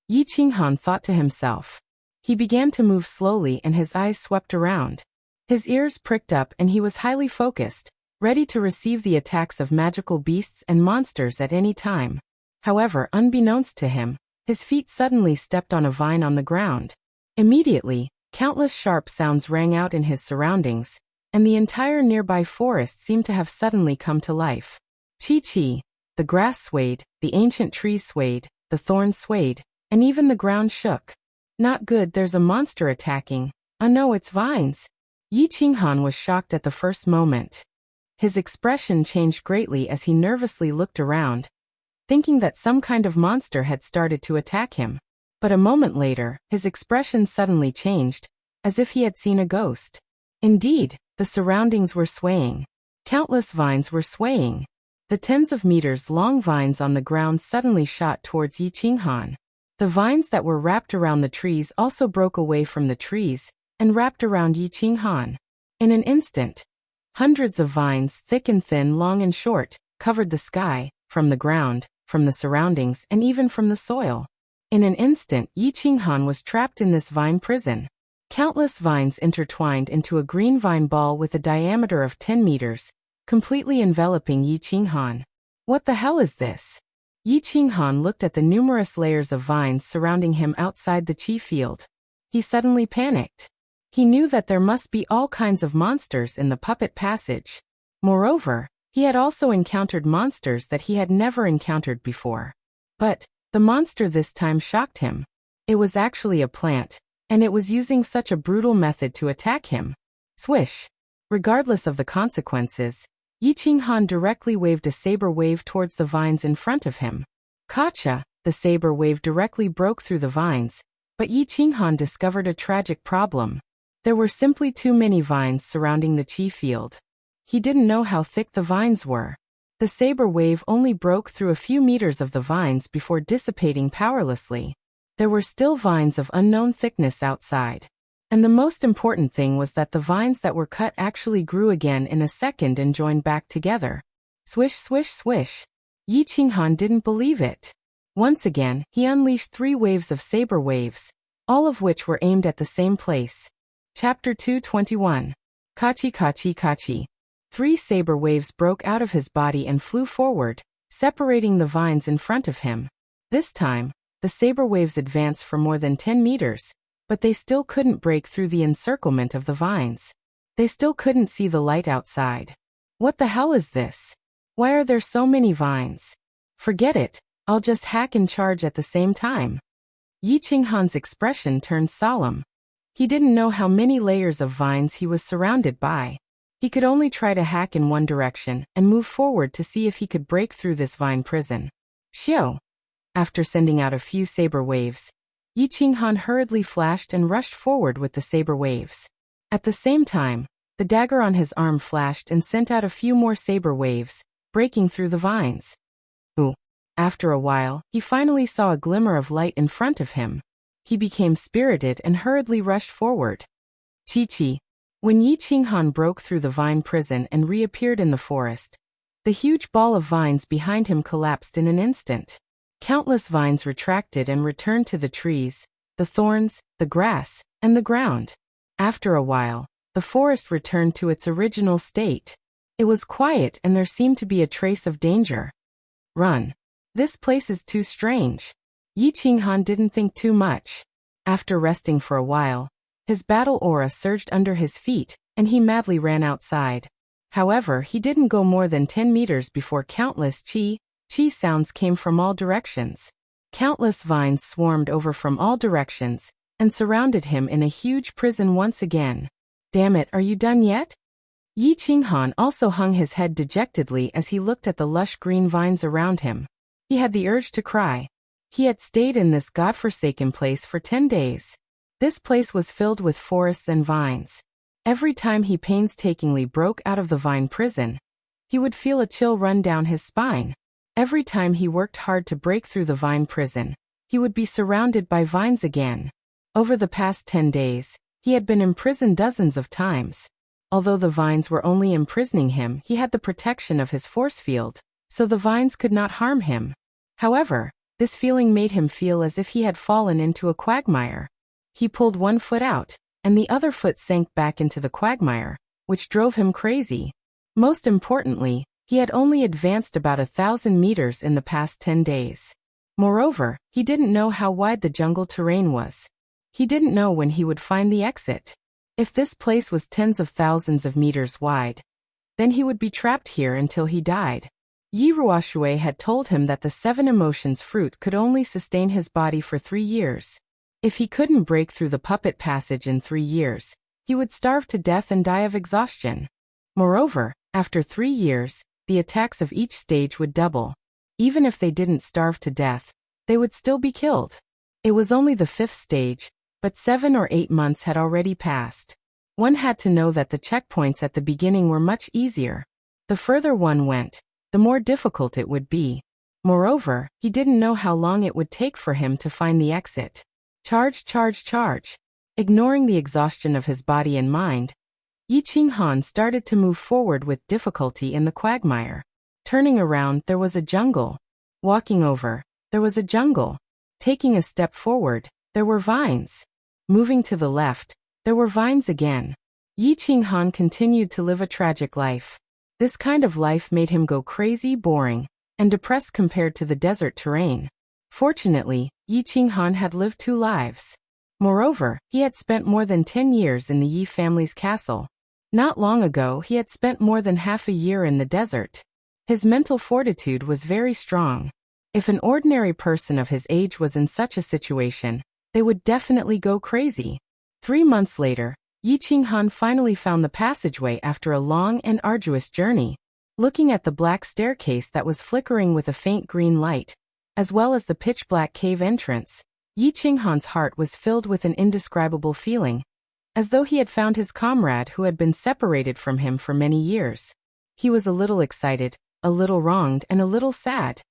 Yi Qinghan thought to himself. He began to move slowly and his eyes swept around. His ears pricked up and he was highly focused, ready to receive the attacks of magical beasts and monsters at any time. However, unbeknownst to him, his feet suddenly stepped on a vine on the ground. Immediately, countless sharp sounds rang out in his surroundings, and the entire nearby forest seemed to have suddenly come to life. Chi-chi, the grass swayed, the ancient trees swayed, the thorns swayed, and even the ground shook. Not good, there's a monster attacking. Oh no, it's vines. Yi Qinghan was shocked at the first moment. His expression changed greatly as he nervously looked around, thinking that some kind of monster had started to attack him. But a moment later, his expression suddenly changed, as if he had seen a ghost. Indeed, the surroundings were swaying. Countless vines were swaying. The tens of meters long vines on the ground suddenly shot towards Yi Qinghan. The vines that were wrapped around the trees also broke away from the trees and wrapped around Yi Qinghan. In an instant, hundreds of vines, thick and thin, long and short, covered the sky, from the ground, from the surroundings, and even from the soil. In an instant, Yi Qinghan was trapped in this vine prison. Countless vines intertwined into a green vine ball with a diameter of 10 meters, completely enveloping Yi Qinghan. What the hell is this? Yi Qinghan looked at the numerous layers of vines surrounding him outside the chi field. He suddenly panicked. He knew that there must be all kinds of monsters in the puppet passage. Moreover, he had also encountered monsters that he had never encountered before. But the monster this time shocked him. It was actually a plant, and it was using such a brutal method to attack him. Swish! Regardless of the consequences, Yi Qinghan directly waved a saber wave towards the vines in front of him. Gotcha! The saber wave directly broke through the vines, but Yi Qinghan discovered a tragic problem. There were simply too many vines surrounding the chi field. He didn't know how thick the vines were. The saber wave only broke through a few meters of the vines before dissipating powerlessly. There were still vines of unknown thickness outside. And the most important thing was that the vines that were cut actually grew again in a second and joined back together. Swish, swish, swish. Yi Qinghan didn't believe it. Once again, he unleashed 3 waves of saber waves, all of which were aimed at the same place. Chapter 221. Kachi Kachi Kachi. 3 saber waves broke out of his body and flew forward, separating the vines in front of him. This time, the saber waves advanced for more than 10 meters, but they still couldn't break through the encirclement of the vines. They still couldn't see the light outside. What the hell is this? Why are there so many vines? Forget it, I'll just hack and charge at the same time. Yi Qinghan's expression turned solemn. He didn't know how many layers of vines he was surrounded by. He could only try to hack in one direction and move forward to see if he could break through this vine prison. Xiao. After sending out a few saber waves, Yi Qinghan hurriedly flashed and rushed forward with the saber waves. At the same time, the dagger on his arm flashed and sent out a few more saber waves, breaking through the vines. Ooh. After a while, he finally saw a glimmer of light in front of him. He became spirited and hurriedly rushed forward. Chi-chi. When Yi Qinghan broke through the vine prison and reappeared in the forest, the huge ball of vines behind him collapsed in an instant. Countless vines retracted and returned to the trees, the thorns, the grass, and the ground. After a while, the forest returned to its original state. It was quiet and there seemed to be a trace of danger. Run. This place is too strange. Yi Qinghan didn't think too much. After resting for a while, his battle aura surged under his feet, and he madly ran outside. However, he didn't go more than 10 meters before countless chi sounds came from all directions. Countless vines swarmed over from all directions, and surrounded him in a huge prison once again. Damn it, are you done yet? Yi Qinghan also hung his head dejectedly as he looked at the lush green vines around him. He had the urge to cry. He had stayed in this godforsaken place for 10 days. This place was filled with forests and vines. Every time he painstakingly broke out of the vine prison, he would feel a chill run down his spine. Every time he worked hard to break through the vine prison, he would be surrounded by vines again. Over the past 10 days, he had been imprisoned dozens of times. Although the vines were only imprisoning him, he had the protection of his force field, so the vines could not harm him. However, this feeling made him feel as if he had fallen into a quagmire. He pulled one foot out, and the other foot sank back into the quagmire, which drove him crazy. Most importantly, he had only advanced about 1,000 meters in the past 10 days. Moreover, he didn't know how wide the jungle terrain was. He didn't know when he would find the exit. If this place was tens of thousands of meters wide, then he would be trapped here until he died. Yi Ruoshui had told him that the 7 emotions fruit could only sustain his body for 3 years. If he couldn't break through the puppet passage in 3 years, he would starve to death and die of exhaustion. Moreover, after 3 years, the attacks of each stage would double. Even if they didn't starve to death, they would still be killed. It was only the 5th stage, but 7 or 8 months had already passed. One had to know that the checkpoints at the beginning were much easier. The further one went, the more difficult it would be. Moreover, he didn't know how long it would take for him to find the exit. Charge, charge, charge. Ignoring the exhaustion of his body and mind, Yi Qinghan started to move forward with difficulty in the quagmire. Turning around, there was a jungle. Walking over, there was a jungle. Taking a step forward, there were vines. Moving to the left, there were vines again. Yi Qinghan continued to live a tragic life. This kind of life made him go crazy, boring, and depressed compared to the desert terrain. Fortunately, Yi Qinghan had lived 2 lives. Moreover, he had spent more than 10 years in the Yi family's castle. Not long ago, he had spent more than half a year in the desert. His mental fortitude was very strong. If an ordinary person of his age was in such a situation, they would definitely go crazy. 3 months later, Yi Qinghan finally found the passageway after a long and arduous journey. Looking at the black staircase that was flickering with a faint green light, as well as the pitch-black cave entrance, Yi Qinghan's heart was filled with an indescribable feeling, as though he had found his comrade who had been separated from him for many years. He was a little excited, a little wronged, and a little sad.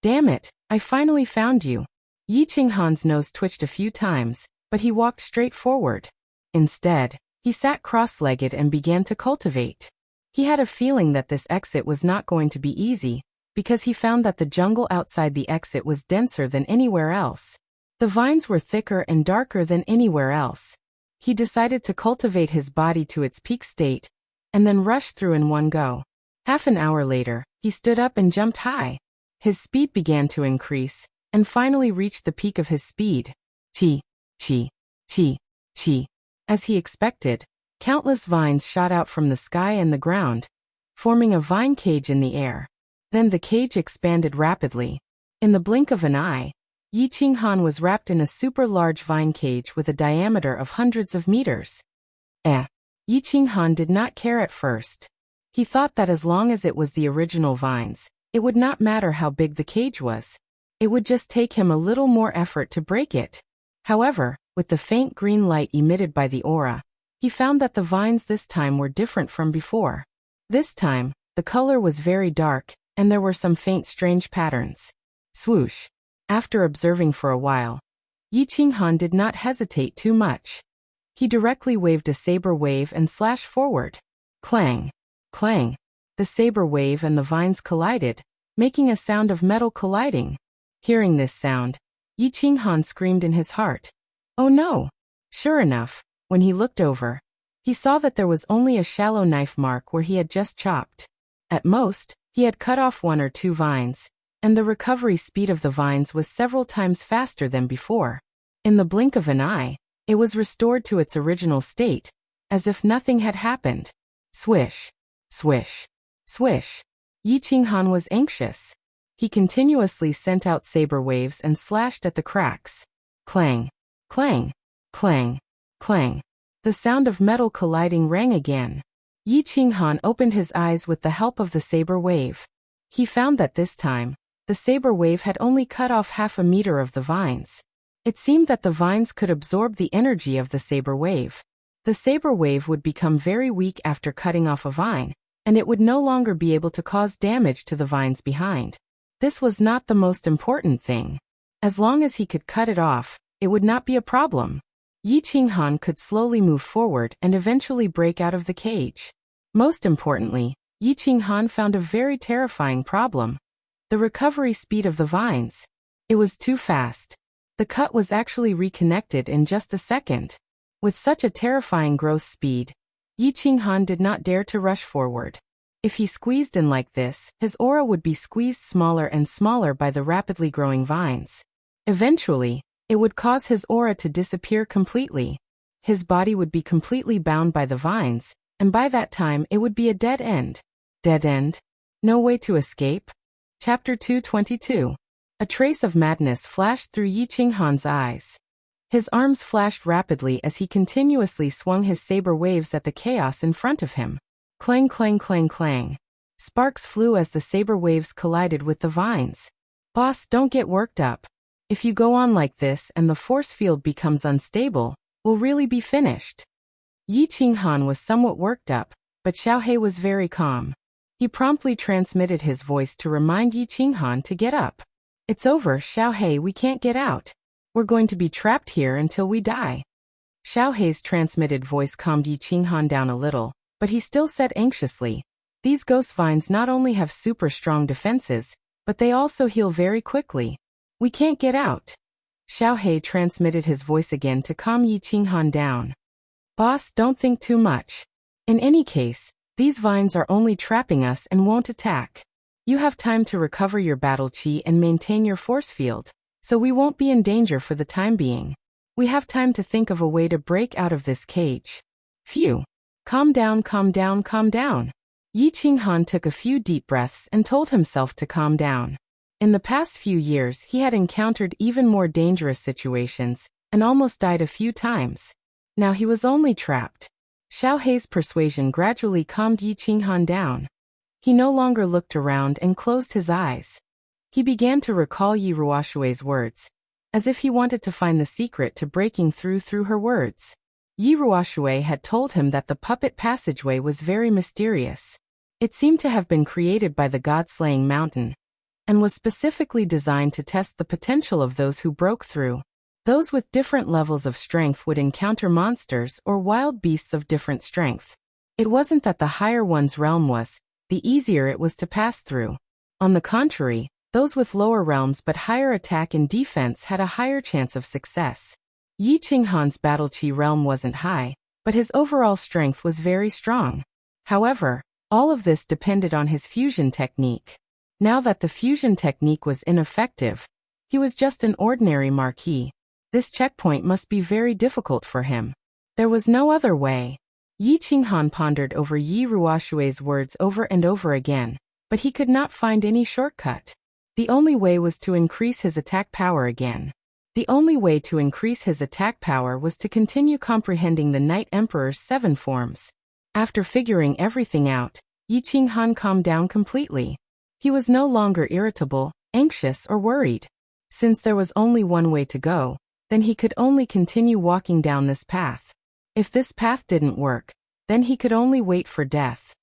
Damn it, I finally found you. Yi Qinghan's nose twitched a few times, but he walked straight forward. Instead, he sat cross-legged and began to cultivate. He had a feeling that this exit was not going to be easy, because he found that the jungle outside the exit was denser than anywhere else. The vines were thicker and darker than anywhere else. He decided to cultivate his body to its peak state, and then rush through in one go. Half an hour later, he stood up and jumped high. His speed began to increase, and finally reached the peak of his speed. Chi, chi, chi, chi. As he expected, countless vines shot out from the sky and the ground, forming a vine cage in the air. Then the cage expanded rapidly. In the blink of an eye, Yi Qinghan was wrapped in a super-large vine cage with a diameter of hundreds of meters. Yi Qinghan did not care at first. He thought that as long as it was the original vines, it would not matter how big the cage was. It would just take him a little more effort to break it. However, with the faint green light emitted by the aura, he found that the vines this time were different from before. This time, the color was very dark, and there were some faint strange patterns. Swoosh. After observing for a while, Yi Qinghan did not hesitate too much. He directly waved a saber wave and slashed forward. Clang. Clang. The saber wave and the vines collided, making a sound of metal colliding. Hearing this sound, Yi Qinghan screamed in his heart. Oh no! Sure enough, when he looked over, he saw that there was only a shallow knife mark where he had just chopped. At most, he had cut off 1 or 2 vines, and the recovery speed of the vines was several times faster than before. In the blink of an eye, it was restored to its original state, as if nothing had happened. Swish, swish, swish. Yi Qinghan was anxious. He continuously sent out saber waves and slashed at the cracks. Clang, clang, clang, clang. The sound of metal colliding rang again. Yi Qinghan opened his eyes with the help of the saber wave. He found that this time, the saber wave had only cut off half a meter of the vines. It seemed that the vines could absorb the energy of the saber wave. The saber wave would become very weak after cutting off a vine, and it would no longer be able to cause damage to the vines behind. This was not the most important thing. As long as he could cut it off, it would not be a problem. Yi Qinghan could slowly move forward and eventually break out of the cage. Most importantly, Yi Qinghan found a very terrifying problem. The recovery speed of the vines. It was too fast. The cut was actually reconnected in just a second. With such a terrifying growth speed, Yi Qinghan did not dare to rush forward. If he squeezed in like this, his aura would be squeezed smaller and smaller by the rapidly growing vines. Eventually, it would cause his aura to disappear completely. His body would be completely bound by the vines, and by that time it would be a dead end. Dead end? No way to escape? Chapter 222. A trace of madness flashed through Yi Qinghan's eyes. His arms flashed rapidly as he continuously swung his saber waves at the chaos in front of him. Clang, clang, clang, clang. Sparks flew as the saber waves collided with the vines. Boss, don't get worked up. If you go on like this and the force field becomes unstable, we'll really be finished. Yi Qinghan was somewhat worked up, but Xiaohei was very calm. He promptly transmitted his voice to remind Yi Qinghan to get up. It's over, Xiaohei, we can't get out. We're going to be trapped here until we die. Xiaohei's transmitted voice calmed Yi Qinghan down a little, but he still said anxiously, these ghost vines not only have super strong defenses, but they also heal very quickly. We can't get out. Xiaohei transmitted his voice again to calm Yi Qinghan down. Boss, don't think too much. In any case, these vines are only trapping us and won't attack. You have time to recover your battle chi and maintain your force field, so we won't be in danger for the time being. We have time to think of a way to break out of this cage. Phew. Calm down, calm down, calm down. Yi Qinghan took a few deep breaths and told himself to calm down. In the past few years he had encountered even more dangerous situations, and almost died a few times. Now he was only trapped. Xiaohei's persuasion gradually calmed Yi Qinghan down. He no longer looked around and closed his eyes. He began to recall Yi Ruoshui's words, as if he wanted to find the secret to breaking through her words. Yi Ruoshui had told him that the puppet passageway was very mysterious. It seemed to have been created by the god-slaying mountain, and was specifically designed to test the potential of those who broke through. Those with different levels of strength would encounter monsters or wild beasts of different strength. It wasn't that the higher one's realm was, the easier it was to pass through. On the contrary, those with lower realms but higher attack and defense had a higher chance of success. Yi Qinghan's battle chi realm wasn't high, but his overall strength was very strong. However, all of this depended on his fusion technique. Now that the fusion technique was ineffective, he was just an ordinary marquis. This checkpoint must be very difficult for him. There was no other way. Yi Qinghan pondered over Yi Ruoshui's words over and over again, but he could not find any shortcut. The only way was to increase his attack power again. The only way to increase his attack power was to continue comprehending the Night Emperor's 7 forms. After figuring everything out, Yi Qinghan calmed down completely. He was no longer irritable, anxious, or worried. Since there was only one way to go, then he could only continue walking down this path. If this path didn't work, then he could only wait for death.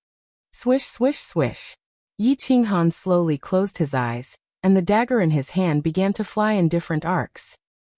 Swish, swish, swish. Yi Qinghan slowly closed his eyes, and the dagger in his hand began to fly in different arcs.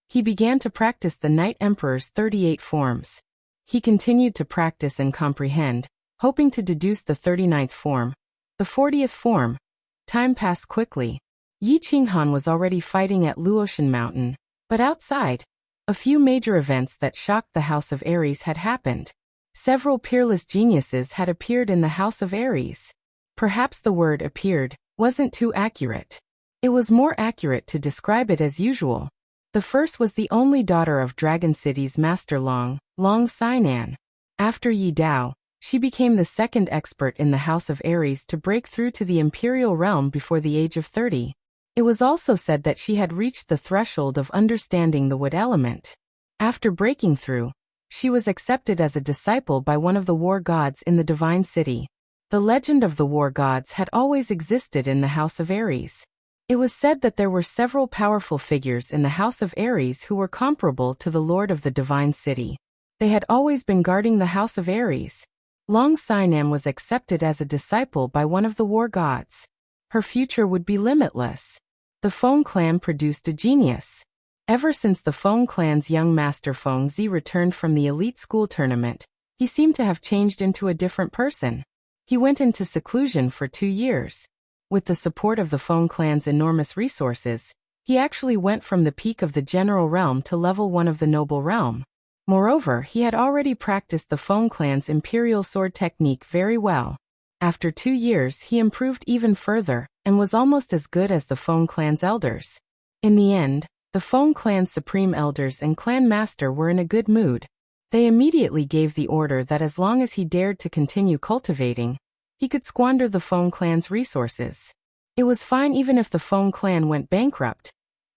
He began to practice the Night Emperor's 38 forms. He continued to practice and comprehend, hoping to deduce the 39th form, the 40th form. Time passed quickly. Yi Qinghan was already fighting at Luotian Mountain, but outside, a few major events that shocked the House of Aries had happened. Several peerless geniuses had appeared in the House of Aries. Perhaps the word appeared wasn't too accurate. It was more accurate to describe it as usual. The first was the only daughter of Dragon City's Master Long Sainan. After Yi Dao, she became the second expert in the House of Aries to break through to the Imperial realm before the age of 30. It was also said that she had reached the threshold of understanding the wood element. After breaking through, she was accepted as a disciple by one of the war gods in the Divine City. The legend of the war gods had always existed in the House of Aries. It was said that there were several powerful figures in the House of Aries who were comparable to the Lord of the Divine City. They had always been guarding the House of Aries. Long Sainan was accepted as a disciple by one of the war gods. Her future would be limitless. The Feng clan produced a genius. Ever since the Feng clan's young master Feng Zi returned from the elite school tournament, he seemed to have changed into a different person. He went into seclusion for 2 years. With the support of the Feng clan's enormous resources, he actually went from the peak of the general realm to level 1 of the noble realm. Moreover, he had already practiced the Feng clan's imperial sword technique very well. After 2 years, he improved even further, and was almost as good as the Feng clan's elders. In the end, the Feng clan's supreme elders and clan master were in a good mood. They immediately gave the order that as long as he dared to continue cultivating, he could squander the Feng clan's resources. It was fine even if the Feng clan went bankrupt.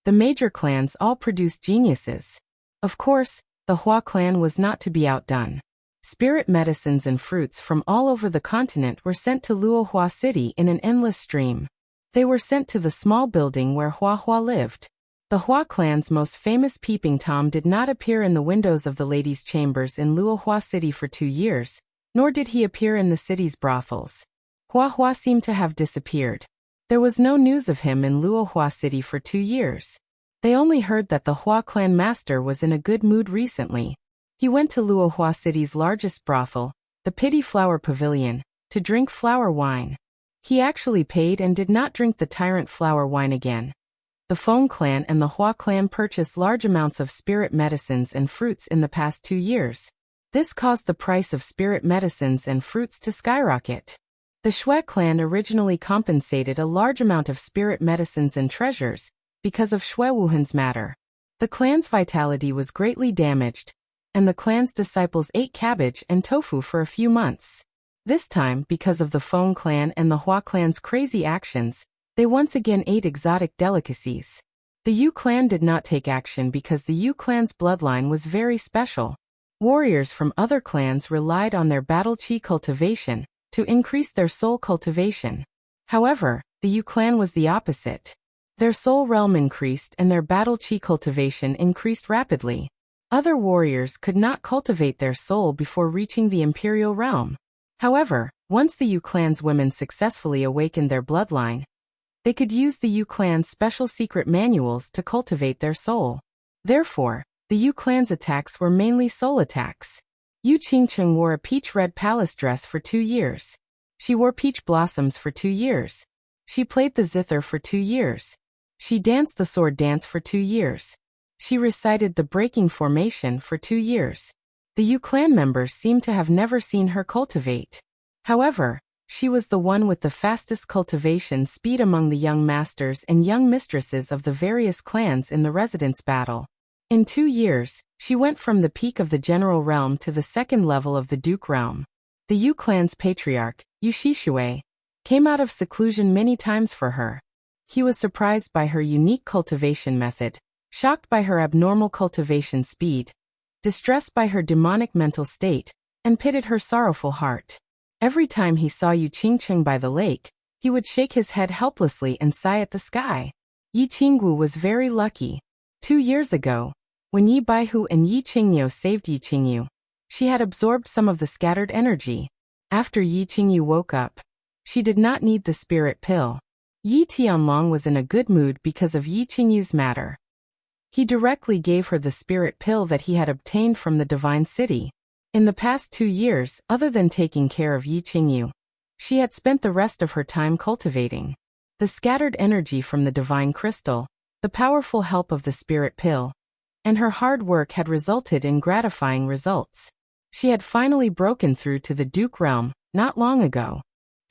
The major clans all produced geniuses. Of course, the Hua clan was not to be outdone. Spirit medicines and fruits from all over the continent were sent to Luohua City in an endless stream. They were sent to the small building where Hua lived. The Hua clan's most famous peeping Tom did not appear in the windows of the ladies' chambers in Luohua City for 2 years, nor did he appear in the city's brothels. Hua seemed to have disappeared. There was no news of him in Luohua City for 2 years. They only heard that the Hua clan master was in a good mood recently. He went to Luohua City's largest brothel, the Pity Flower Pavilion, to drink flower wine. He actually paid and did not drink the tyrant flower wine again. The Feng clan and the Hua clan purchased large amounts of spirit medicines and fruits in the past 2 years. This caused the price of spirit medicines and fruits to skyrocket. The Shui clan originally compensated a large amount of spirit medicines and treasures because of Shui Wuhan's matter. The clan's vitality was greatly damaged, and the clan's disciples ate cabbage and tofu for a few months. This time, because of the Feng clan and the Hua clan's crazy actions, they once again ate exotic delicacies. The Yu clan did not take action because the Yu clan's bloodline was very special. Warriors from other clans relied on their battle chi cultivation to increase their soul cultivation. However, the Yu clan was the opposite. Their soul realm increased and their battle chi cultivation increased rapidly. Other warriors could not cultivate their soul before reaching the imperial realm. However, once the Yu clan's women successfully awakened their bloodline, they could use the Yu clan's special secret manuals to cultivate their soul. Therefore, the Yu clan's attacks were mainly soul attacks. Yu Qingcheng wore a peach red palace dress for 2 years. She wore peach blossoms for 2 years. She played the zither for 2 years. She danced the sword dance for 2 years. She recited the breaking formation for 2 years. The Yu clan members seemed to have never seen her cultivate. However, she was the one with the fastest cultivation speed among the young masters and young mistresses of the various clans in the residence battle. In 2 years, she went from the peak of the general realm to the second level of the duke realm. The Yu clan's patriarch, Yu Shishue, came out of seclusion many times for her. He was surprised by her unique cultivation method, shocked by her abnormal cultivation speed, distressed by her demonic mental state, and pitied her sorrowful heart. Every time he saw Yu Qingcheng by the lake, he would shake his head helplessly and sigh at the sky. Yi Qinggu was very lucky. 2 years ago, when Yi Baihu and Yi Qingyu saved Yi Qingyu, she had absorbed some of the scattered energy. After Yi Qingyu woke up, she did not need the spirit pill. Yi Tianlong was in a good mood because of Yi Qingyu's matter. He directly gave her the spirit pill that he had obtained from the divine city. In the past 2 years, other than taking care of Yi Qingyu, she had spent the rest of her time cultivating the scattered energy from the divine crystal, the powerful help of the spirit pill, and her hard work had resulted in gratifying results. She had finally broken through to the Duke realm, not long ago.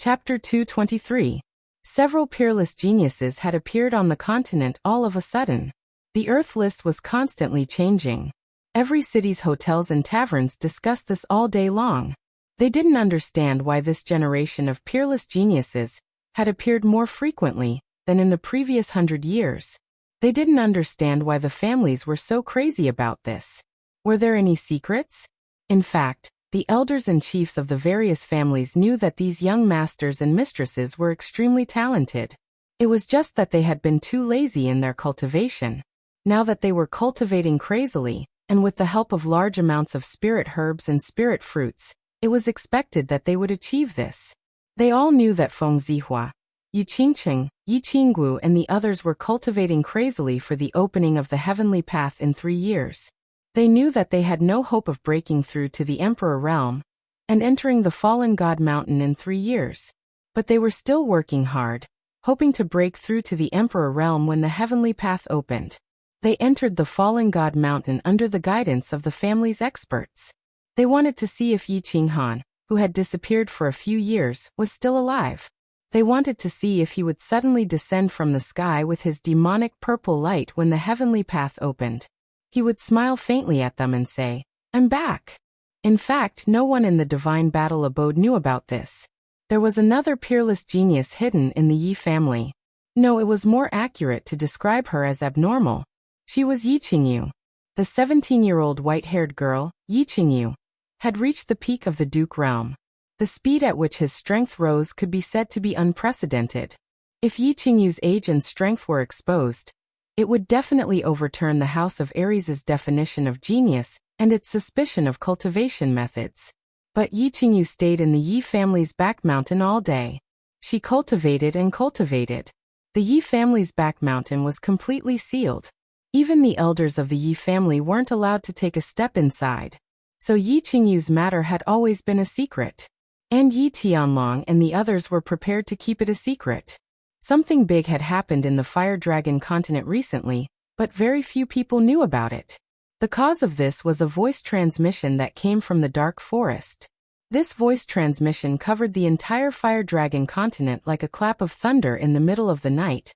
Chapter 223. Several peerless geniuses had appeared on the continent all of a sudden. The Earth list was constantly changing. Every city's hotels and taverns discussed this all day long. They didn't understand why this generation of peerless geniuses had appeared more frequently than in the previous 100 years. They didn't understand why the families were so crazy about this. Were there any secrets? In fact, the elders and chiefs of the various families knew that these young masters and mistresses were extremely talented. It was just that they had been too lazy in their cultivation. Now that they were cultivating crazily, and with the help of large amounts of spirit herbs and spirit fruits, it was expected that they would achieve this. They all knew that Feng Zihua, Yu Qingcheng, Yi Qinggu and the others were cultivating crazily for the opening of the heavenly path in 3 years. They knew that they had no hope of breaking through to the Emperor realm and entering the fallen God mountain in 3 years. But they were still working hard, hoping to break through to the Emperor realm when the heavenly path opened. They entered the fallen God mountain under the guidance of the family's experts. They wanted to see if Yi Qinghan, who had disappeared for a few years, was still alive. They wanted to see if he would suddenly descend from the sky with his demonic purple light when the heavenly path opened. He would smile faintly at them and say, "I'm back." In fact, no one in the divine battle abode knew about this. There was another peerless genius hidden in the Yi family. No, it was more accurate to describe her as abnormal. She was Yi Qingyu. The 17-year-old white-haired girl, Yi Qingyu, had reached the peak of the Duke realm. The speed at which his strength rose could be said to be unprecedented. If Yi Qingyu's age and strength were exposed, it would definitely overturn the House of Aries' definition of genius and its suspicion of cultivation methods. But Yi Qingyu stayed in the Yi family's back mountain all day. She cultivated and cultivated. The Yi family's back mountain was completely sealed. Even the elders of the Yi family weren't allowed to take a step inside. So Yi Qingyu's matter had always been a secret. And Yi Tianlong and the others were prepared to keep it a secret. Something big had happened in the Fire Dragon continent recently, but very few people knew about it. The cause of this was a voice transmission that came from the dark forest. This voice transmission covered the entire Fire Dragon continent like a clap of thunder in the middle of the night,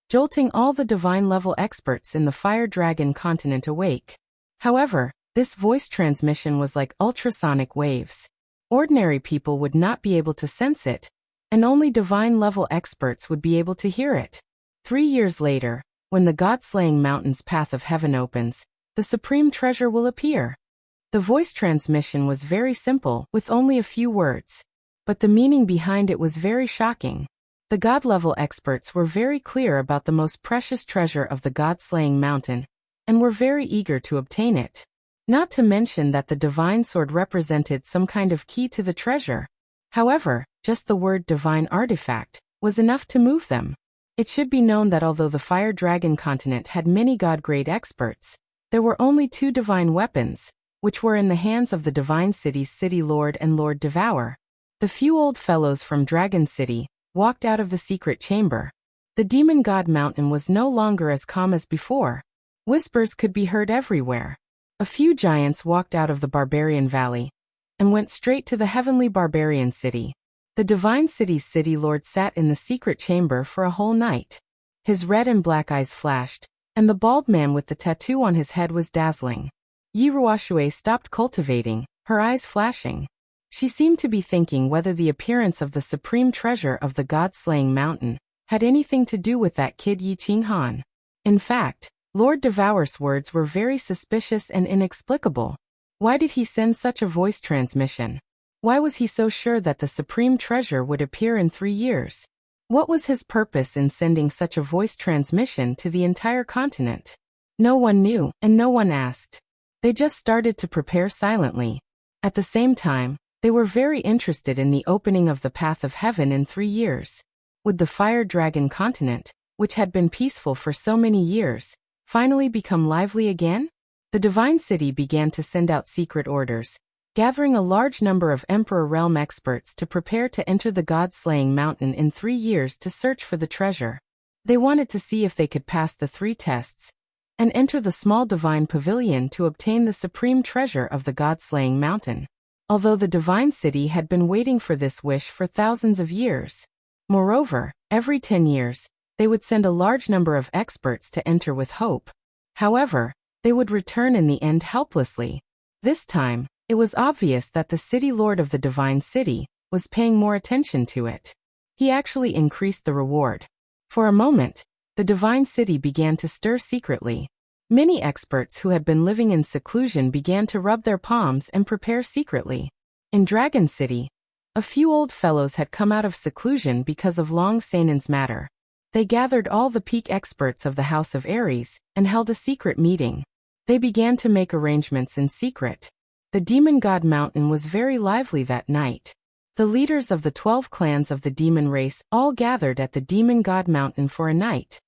jolting all the divine-level experts in the Fire Dragon continent awake. However, this voice transmission was like ultrasonic waves. Ordinary people would not be able to sense it, and only divine-level experts would be able to hear it. 3 years later, when the God-slaying mountain's path of heaven opens, the supreme treasure will appear. The voice transmission was very simple, with only a few words. But the meaning behind it was very shocking. The God-level experts were very clear about the most precious treasure of the God-slaying mountain, and were very eager to obtain it. Not to mention that the divine sword represented some kind of key to the treasure. However, just the word divine artifact was enough to move them. It should be known that although the Fire Dragon continent had many God-grade experts, there were only 2 divine weapons, which were in the hands of the divine city's city lord and Lord Devour. The few old fellows from Dragon City, walked out of the secret chamber. The demon god mountain was no longer as calm as before. Whispers could be heard everywhere. A few giants walked out of the barbarian valley and went straight to the heavenly barbarian city. The divine city's city lord sat in the secret chamber for a whole night. His red and black eyes flashed, and the bald man with the tattoo on his head was dazzling. Yiruashue stopped cultivating, her eyes flashing. She seemed to be thinking whether the appearance of the supreme treasure of the god-slaying mountain had anything to do with that kid Yi Qinghan. In fact, Lord Devour's words were very suspicious and inexplicable. Why did he send such a voice transmission? Why was he so sure that the supreme treasure would appear in 3 years? What was his purpose in sending such a voice transmission to the entire continent? No one knew, and no one asked. They just started to prepare silently. At the same time, they were very interested in the opening of the path of heaven in 3 years. Would the fire dragon continent, which had been peaceful for so many years, finally become lively again? The divine city began to send out secret orders, gathering a large number of Emperor Realm experts to prepare to enter the god-slaying mountain in 3 years to search for the treasure. They wanted to see if they could pass the 3 tests and enter the small divine pavilion to obtain the supreme treasure of the god-slaying mountain. Although the divine city had been waiting for this wish for thousands of years. Moreover, every 10 years, they would send a large number of experts to enter with hope. However, they would return in the end helplessly. This time, it was obvious that the city lord of the divine city was paying more attention to it. He actually increased the reward. For a moment, the divine city began to stir secretly. Many experts who had been living in seclusion began to rub their palms and prepare secretly. In Dragon City, a few old fellows had come out of seclusion because of Long Sanan's matter. They gathered all the peak experts of the House of Ares and held a secret meeting. They began to make arrangements in secret. The demon god mountain was very lively that night. The leaders of the 12 clans of the demon race all gathered at the demon god mountain for a night.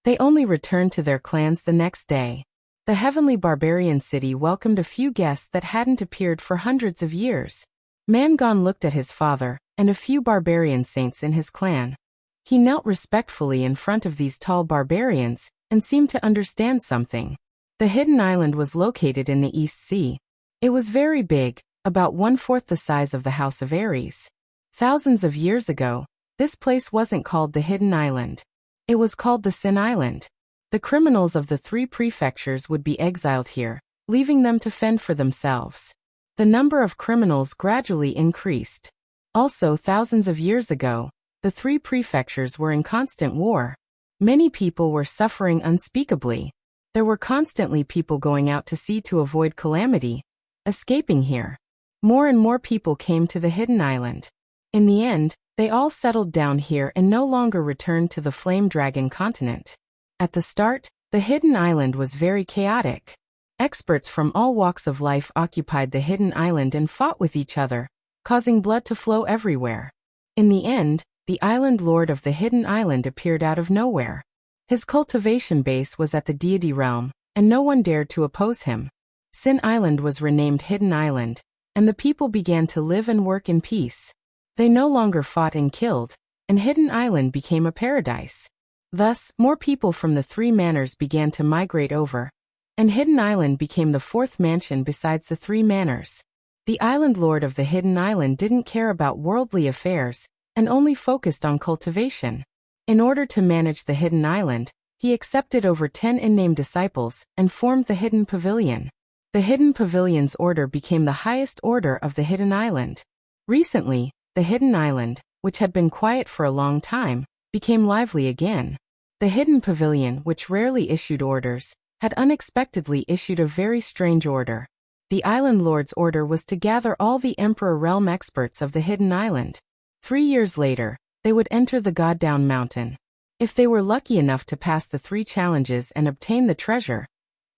They only returned to their clans the next day. The heavenly barbarian city welcomed a few guests that hadn't appeared for hundreds of years. Mangon looked at his father and a few barbarian saints in his clan. He knelt respectfully in front of these tall barbarians and seemed to understand something. The hidden island was located in the East Sea. It was very big, about 1/4 the size of the House of Ares. Thousands of years ago, this place wasn't called the Hidden Island. It was called the Sin Island. The criminals of the 3 prefectures would be exiled here, leaving them to fend for themselves. The number of criminals gradually increased. Also, thousands of years ago, the 3 prefectures were in constant war. Many people were suffering unspeakably. There were constantly people going out to sea to avoid calamity, escaping here. More and more people came to the Hidden Island. In the end, they all settled down here and no longer returned to the Flame Dragon continent. At the start, the Hidden Island was very chaotic. Experts from all walks of life occupied the Hidden Island and fought with each other, causing blood to flow everywhere. In the end, the island lord of the Hidden Island appeared out of nowhere. His cultivation base was at the deity realm, and no one dared to oppose him. Sin Island was renamed Hidden Island, and the people began to live and work in peace. They no longer fought and killed, and Hidden Island became a paradise. Thus, more people from the 3 manors began to migrate over, and Hidden Island became the 4th mansion besides the 3 manors. The island lord of the Hidden Island didn't care about worldly affairs, and only focused on cultivation. In order to manage the Hidden Island, he accepted over 10 unnamed disciples and formed the Hidden Pavilion. The Hidden Pavilion's order became the highest order of the Hidden Island. Recently, the Hidden Island, which had been quiet for a long time, became lively again. The Hidden Pavilion, which rarely issued orders, had unexpectedly issued a very strange order. The Island Lord's order was to gather all the Emperor Realm experts of the Hidden Island. 3 years later, they would enter the God-Down Mountain. If they were lucky enough to pass the 3 challenges and obtain the treasure,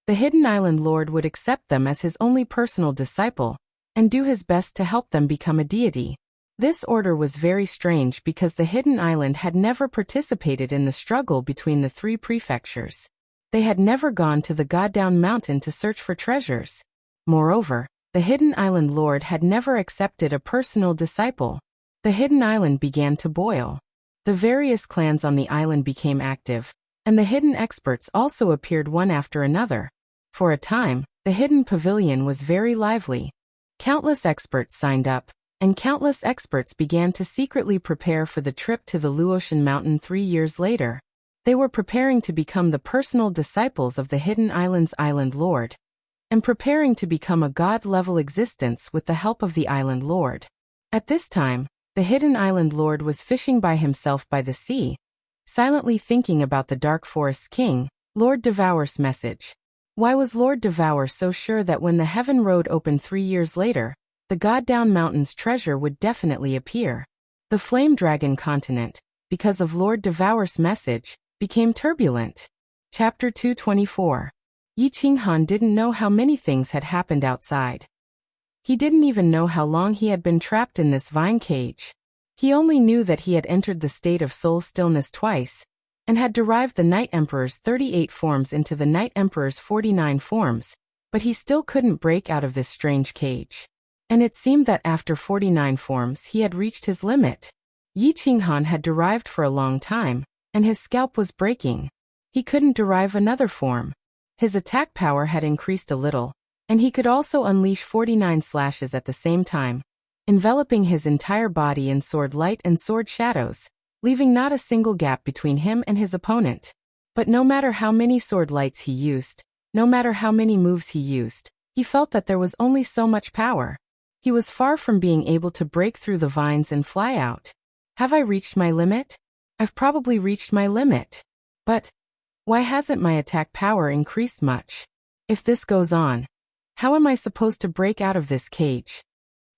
the Hidden Island Lord would accept them as his only personal disciple and do his best to help them become a deity. This order was very strange because the Hidden Island had never participated in the struggle between the 3 prefectures. They had never gone to the God-Down Mountain to search for treasures. Moreover, the Hidden Island Lord had never accepted a personal disciple. The Hidden Island began to boil. The various clans on the island became active, and the hidden experts also appeared one after another. For a time, the hidden pavilion was very lively. Countless experts signed up, and countless experts began to secretly prepare for the trip to the Luotian Mountain 3 years later. They were preparing to become the personal disciples of the Hidden Island's Island Lord, and preparing to become a god-level existence with the help of the Island Lord. At this time, the Hidden Island Lord was fishing by himself by the sea, silently thinking about the Dark Forest's king, Lord Devour's message. Why was Lord Devour so sure that when the Heaven Road opened 3 years later, the God-Down Mountain's treasure would definitely appear? The Flame Dragon continent, because of Lord Devour's message, became turbulent. Chapter 224. Yi Qinghan didn't know how many things had happened outside. He didn't even know how long he had been trapped in this vine cage. He only knew that he had entered the state of soul stillness twice, and had derived the Night Emperor's 38 forms into the Night Emperor's 49 forms, but he still couldn't break out of this strange cage. And it seemed that after 49 forms he had reached his limit. Yi Qinghan had derived for a long time, and his scalp was breaking. He couldn't derive another form. His attack power had increased a little, and he could also unleash 49 slashes at the same time, enveloping his entire body in sword light and sword shadows, leaving not a single gap between him and his opponent. But no matter how many sword lights he used, no matter how many moves he used, he felt that there was only so much power. He was far from being able to break through the vines and fly out. Have I reached my limit? I've probably reached my limit. But why hasn't my attack power increased much? If this goes on, how am I supposed to break out of this cage?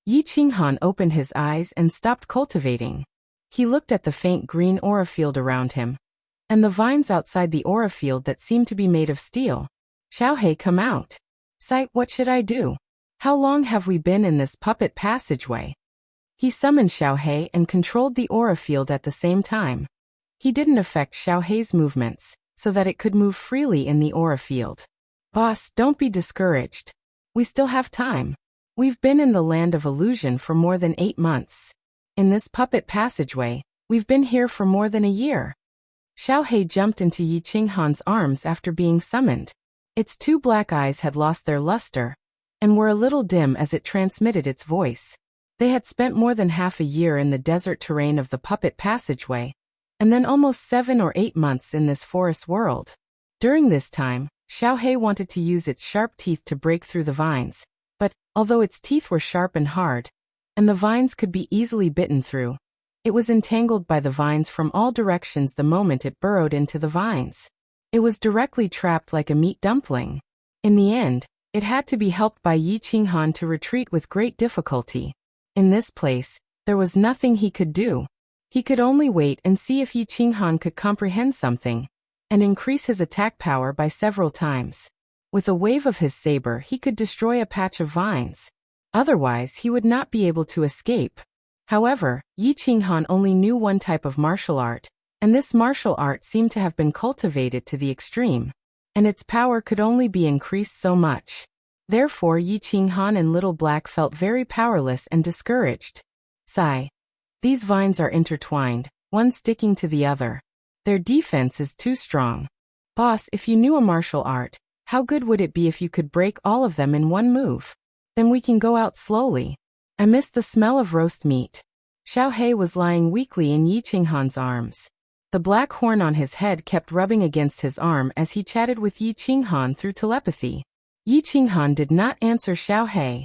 Yi Qinghan opened his eyes and stopped cultivating. He looked at the faint green aura field around him, and the vines outside the aura field that seemed to be made of steel. Xiaohei, come out. Sai, what should I do? How long have we been in this puppet passageway? He summoned Xiaohei and controlled the aura field at the same time. He didn't affect Xiaohei's movements, so that it could move freely in the aura field. Boss, don't be discouraged. We still have time. We've been in the land of illusion for more than 8 months. In this puppet passageway, we've been here for more than a year. Xiaohei jumped into Yi Qinghan's arms after being summoned. Its 2 black eyes had lost their luster, and were a little dim as it transmitted its voice. They had spent more than half a year in the desert terrain of the puppet passageway, and then almost 7 or 8 months in this forest world. During this time, Xiaohei wanted to use its sharp teeth to break through the vines, but, although its teeth were sharp and hard, and the vines could be easily bitten through, it was entangled by the vines from all directions the moment it burrowed into the vines. It was directly trapped like a meat dumpling. In the end, it had to be helped by Yi Qinghan to retreat with great difficulty. In this place, there was nothing he could do. He could only wait and see if Yi Qinghan could comprehend something, and increase his attack power by several times. With a wave of his saber he could destroy a patch of vines. Otherwise he would not be able to escape. However, Yi Qinghan only knew one type of martial art, and this martial art seemed to have been cultivated to the extreme, and its power could only be increased so much. Therefore Yi Qinghan and Little Black felt very powerless and discouraged. Sigh. These vines are intertwined, one sticking to the other. Their defense is too strong. Boss, if you knew a martial art, how good would it be if you could break all of them in one move? Then we can go out slowly. I miss the smell of roast meat. Xiaohei was lying weakly in Yi Qinghan's arms. The black horn on his head kept rubbing against his arm as he chatted with Yi Qinghan through telepathy. Yi Qinghan did not answer Xiaohei.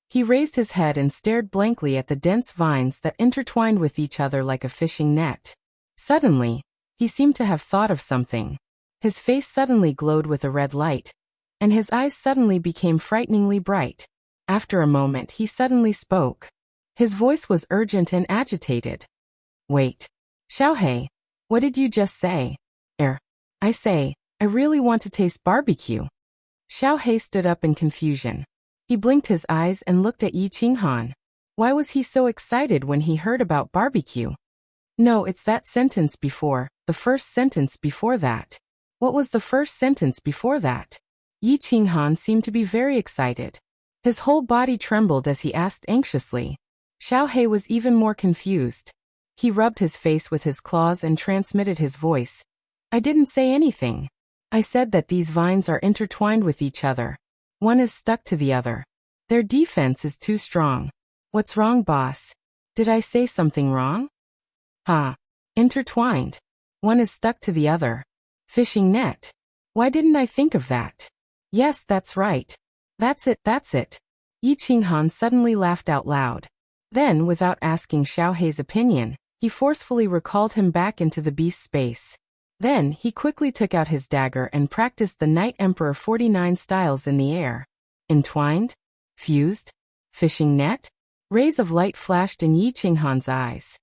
He raised his head and stared blankly at the dense vines that intertwined with each other like a fishing net. Suddenly, he seemed to have thought of something. His face suddenly glowed with a red light, and his eyes suddenly became frighteningly bright. After a moment he suddenly spoke. His voice was urgent and agitated. Wait. Xiaohei, what did you just say? I say, I really want to taste barbecue. Xiaohei stood up in confusion. He blinked his eyes and looked at Yi Qinghan. Why was he so excited when he heard about barbecue? No, it's that sentence before, the first sentence before that. What was the first sentence before that? Yi Qinghan seemed to be very excited. His whole body trembled as he asked anxiously. Xiaohei was even more confused. He rubbed his face with his claws and transmitted his voice. I didn't say anything. I said that these vines are intertwined with each other. One is stuck to the other. Their defense is too strong. What's wrong, boss? Did I say something wrong? Huh. Intertwined. One is stuck to the other. Fishing net. Why didn't I think of that? Yes, that's right. That's it. Yi Qinghan suddenly laughed out loud. Then, without asking Xiaohei's opinion, he forcefully recalled him back into the beast's space. Then, he quickly took out his dagger and practiced the Night Emperor 49 styles in the air. Entwined? Fused? Fishing net? Rays of light flashed in Yi Qinghan's eyes.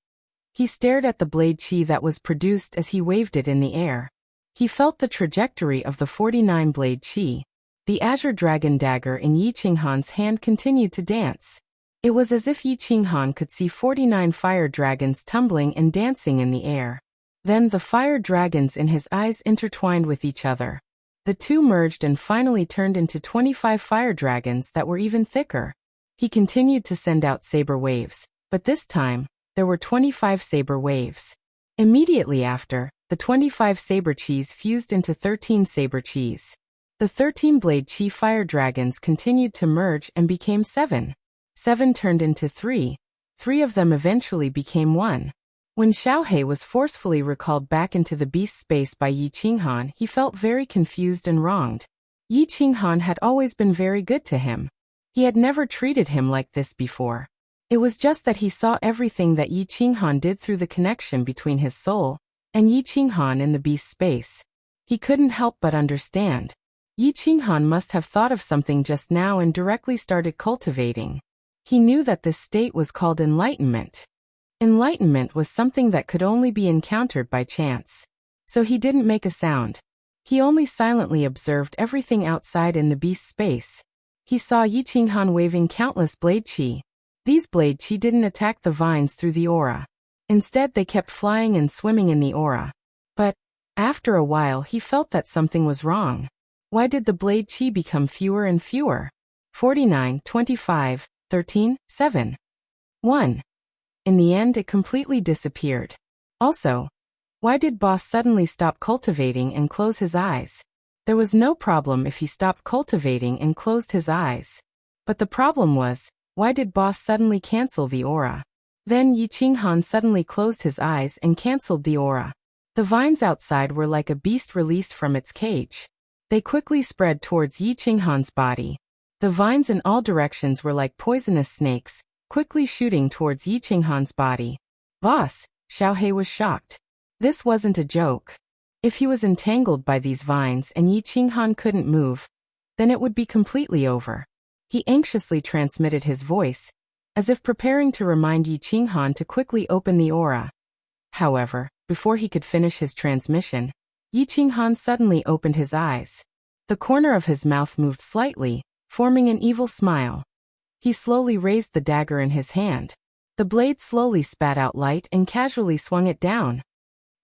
He stared at the blade qi that was produced as he waved it in the air. He felt the trajectory of the 49 blade qi. The azure dragon dagger in Yi Qinghan's hand continued to dance. It was as if Yi Qinghan could see 49 fire dragons tumbling and dancing in the air. Then the fire dragons in his eyes intertwined with each other. The two merged and finally turned into 25 fire dragons that were even thicker. He continued to send out saber waves, but this time, there were 25 saber waves. Immediately after, the 25 saber qis fused into 13 saber qis. The 13-blade qi fire dragons continued to merge and became 7. 7 turned into 3. 3 of them eventually became 1. When Xiaohei was forcefully recalled back into the beast space by Yi Qinghan, he felt very confused and wronged. Yi Qinghan had always been very good to him. He had never treated him like this before. It was just that he saw everything that Yi Qinghan did through the connection between his soul and Yi Qinghan in the beast space. He couldn't help but understand. Yi Qinghan must have thought of something just now and directly started cultivating. He knew that this state was called enlightenment. Enlightenment was something that could only be encountered by chance. So he didn't make a sound. He only silently observed everything outside in the beast space. He saw Yi Qinghan waving countless blade qi. These blade qi didn't attack the vines through the aura. Instead, they kept flying and swimming in the aura. But, after a while, he felt that something was wrong. Why did the blade qi become fewer and fewer? 49, 25, 13, 7. 1. In the end, it completely disappeared. Also, why did boss suddenly stop cultivating and close his eyes? There was no problem if he stopped cultivating and closed his eyes. But the problem was, why did boss suddenly cancel the aura? Then Yi Qinghan suddenly closed his eyes and cancelled the aura. The vines outside were like a beast released from its cage. They quickly spread towards Yi Qinghan's body. The vines in all directions were like poisonous snakes, quickly shooting towards Yi Qinghan's body. Boss, Xiaohei was shocked. This wasn't a joke. If he was entangled by these vines and Yi Qinghan couldn't move, then it would be completely over. He anxiously transmitted his voice, as if preparing to remind Yi Qinghan to quickly open the aura. However, before he could finish his transmission, Yi Qinghan suddenly opened his eyes. The corner of his mouth moved slightly, forming an evil smile. He slowly raised the dagger in his hand. The blade slowly spat out light and casually swung it down.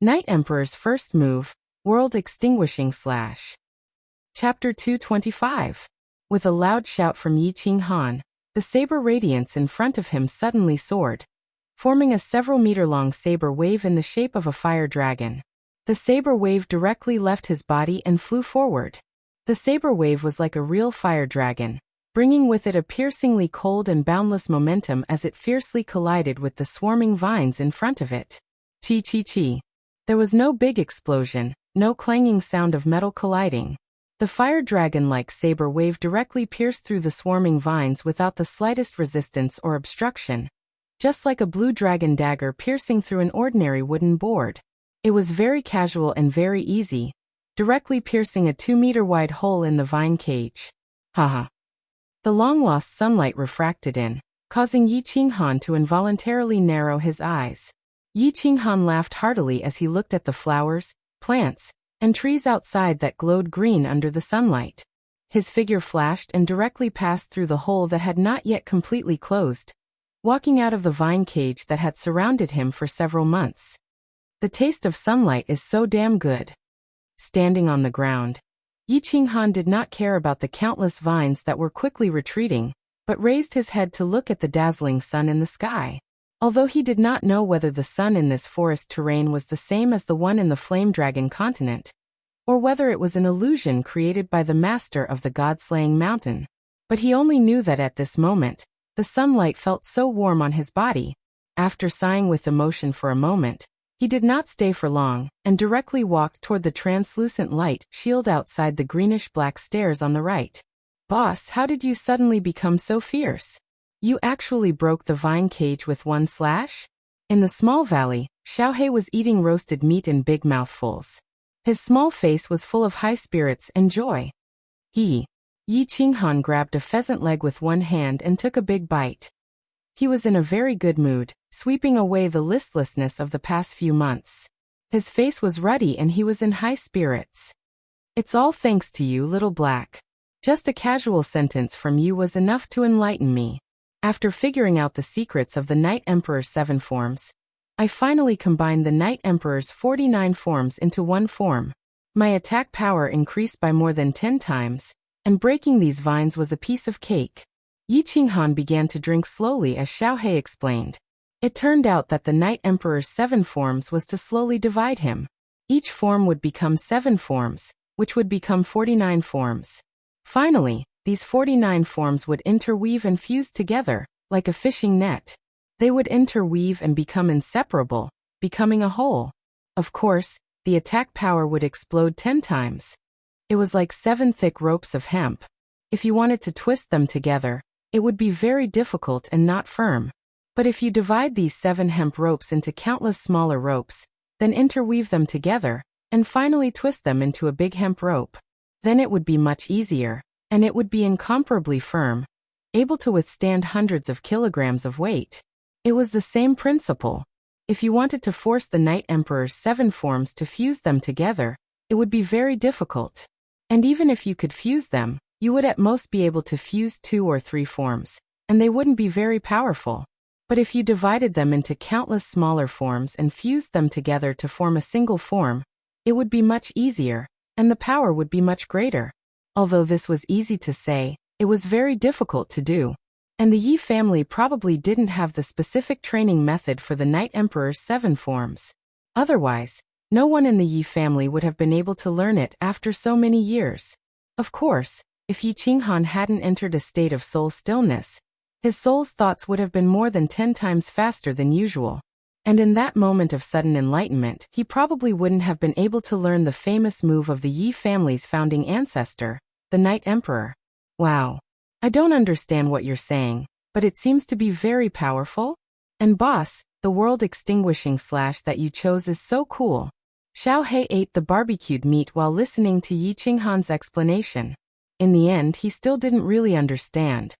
Night Emperor's first move, World Extinguishing Slash. Chapter 225. With a loud shout from Yi Qinghan, the saber radiance in front of him suddenly soared, forming a several-meter-long saber wave in the shape of a fire dragon. The saber wave directly left his body and flew forward. The saber wave was like a real fire dragon, bringing with it a piercingly cold and boundless momentum as it fiercely collided with the swarming vines in front of it. Chi chi chi. There was no big explosion, no clanging sound of metal colliding. The fire dragon-like saber wave directly pierced through the swarming vines without the slightest resistance or obstruction, just like a blue dragon dagger piercing through an ordinary wooden board. It was very casual and very easy, directly piercing a 2-meter-wide hole in the vine cage. Haha. The long-lost sunlight refracted in, causing Yi Qinghan to involuntarily narrow his eyes. Yi Qinghan laughed heartily as he looked at the flowers, plants, and trees outside that glowed green under the sunlight. His figure flashed and directly passed through the hole that had not yet completely closed, walking out of the vine cage that had surrounded him for several months. The taste of sunlight is so damn good. Standing on the ground, Yi Qinghan did not care about the countless vines that were quickly retreating, but raised his head to look at the dazzling sun in the sky. Although he did not know whether the sun in this forest terrain was the same as the one in the Flame Dragon continent, or whether it was an illusion created by the master of the god-slaying mountain. But he only knew that at this moment, the sunlight felt so warm on his body. After sighing with emotion for a moment, he did not stay for long, and directly walked toward the translucent light shield outside the greenish-black stairs on the right. "Boss, how did you suddenly become so fierce? You actually broke the vine cage with one slash?" In the small valley, Xiaohei was eating roasted meat in big mouthfuls. His small face was full of high spirits and joy. Yi Qinghan grabbed a pheasant leg with one hand and took a big bite. He was in a very good mood, sweeping away the listlessness of the past few months. His face was ruddy and he was in high spirits. "It's all thanks to you, little black. Just a casual sentence from you was enough to enlighten me. After figuring out the secrets of the Night Emperor's 7 forms, I finally combined the Night Emperor's 49 forms into one form. My attack power increased by more than 10 times, and breaking these vines was a piece of cake." Yi Qinghan began to drink slowly as Xiaohei explained. It turned out that the Night Emperor's 7 forms was to slowly divide him. Each form would become 7 forms, which would become 49 forms. Finally, these 49 forms would interweave and fuse together, like a fishing net. They would interweave and become inseparable, becoming a whole. Of course, the attack power would explode 10 times. It was like 7 thick ropes of hemp. If you wanted to twist them together, it would be very difficult and not firm. But if you divide these 7 hemp ropes into countless smaller ropes, then interweave them together, and finally twist them into a big hemp rope, then it would be much easier, and it would be incomparably firm, able to withstand hundreds of kilograms of weight. It was the same principle. If you wanted to force the Night Emperor's 7 forms to fuse them together, it would be very difficult. And even if you could fuse them, you would at most be able to fuse 2 or 3 forms, and they wouldn't be very powerful. But if you divided them into countless smaller forms and fused them together to form a single form, it would be much easier, and the power would be much greater. Although this was easy to say, it was very difficult to do. And the Yi family probably didn't have the specific training method for the Night Emperor's 7 forms. Otherwise, no one in the Yi family would have been able to learn it after so many years. Of course, if Yi Qinghan hadn't entered a state of soul stillness, his soul's thoughts would have been more than 10 times faster than usual. And in that moment of sudden enlightenment, he probably wouldn't have been able to learn the famous move of the Yi family's founding ancestor, the Night Emperor. Wow. I don't understand what you're saying, but it seems to be very powerful. And boss, the world extinguishing slash that you chose is so cool. Xiaohei ate the barbecued meat while listening to Yi Qinghan's explanation. In the end, he still didn't really understand.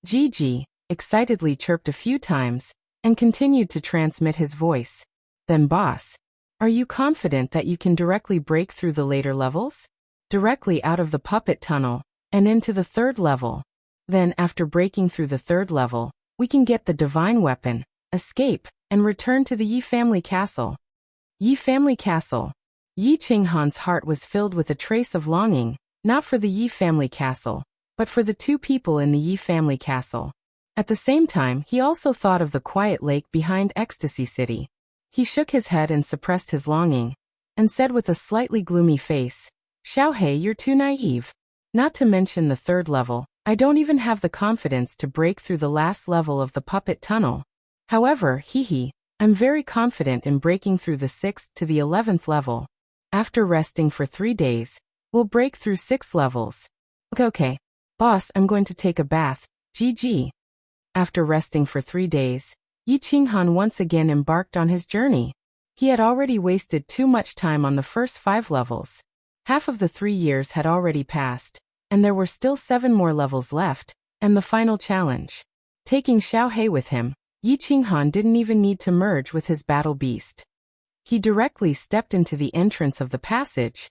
Gigi excitedly chirped a few times, and continued to transmit his voice. "Then boss, are you confident that you can directly break through the later levels? Directly out of the puppet tunnel, and into the 3rd level. Then after breaking through the 3rd level, we can get the divine weapon, escape, and return to the Yi family castle." Yi family castle. Yi Qinghan's heart was filled with a trace of longing, not for the Yi family castle, but for the 2 people in the Yi family castle. At the same time, he also thought of the quiet lake behind Ecstasy City. He shook his head and suppressed his longing, and said with a slightly gloomy face, "Xiaohei, you're too naive. Not to mention the 3rd level, I don't even have the confidence to break through the last level of the puppet tunnel. However, I'm very confident in breaking through the 6th to the 11th level. After resting for 3 days, we'll break through 6 levels. Okay. Boss, I'm going to take a bath, GG." After resting for 3 days, Yi Qinghan once again embarked on his journey. He had already wasted too much time on the first 5 levels. Half of the 3 years had already passed, and there were still 7 more levels left, and the final challenge. Taking Xiaohei with him, Yi Qinghan didn't even need to merge with his battle beast. He directly stepped into the entrance of the passage,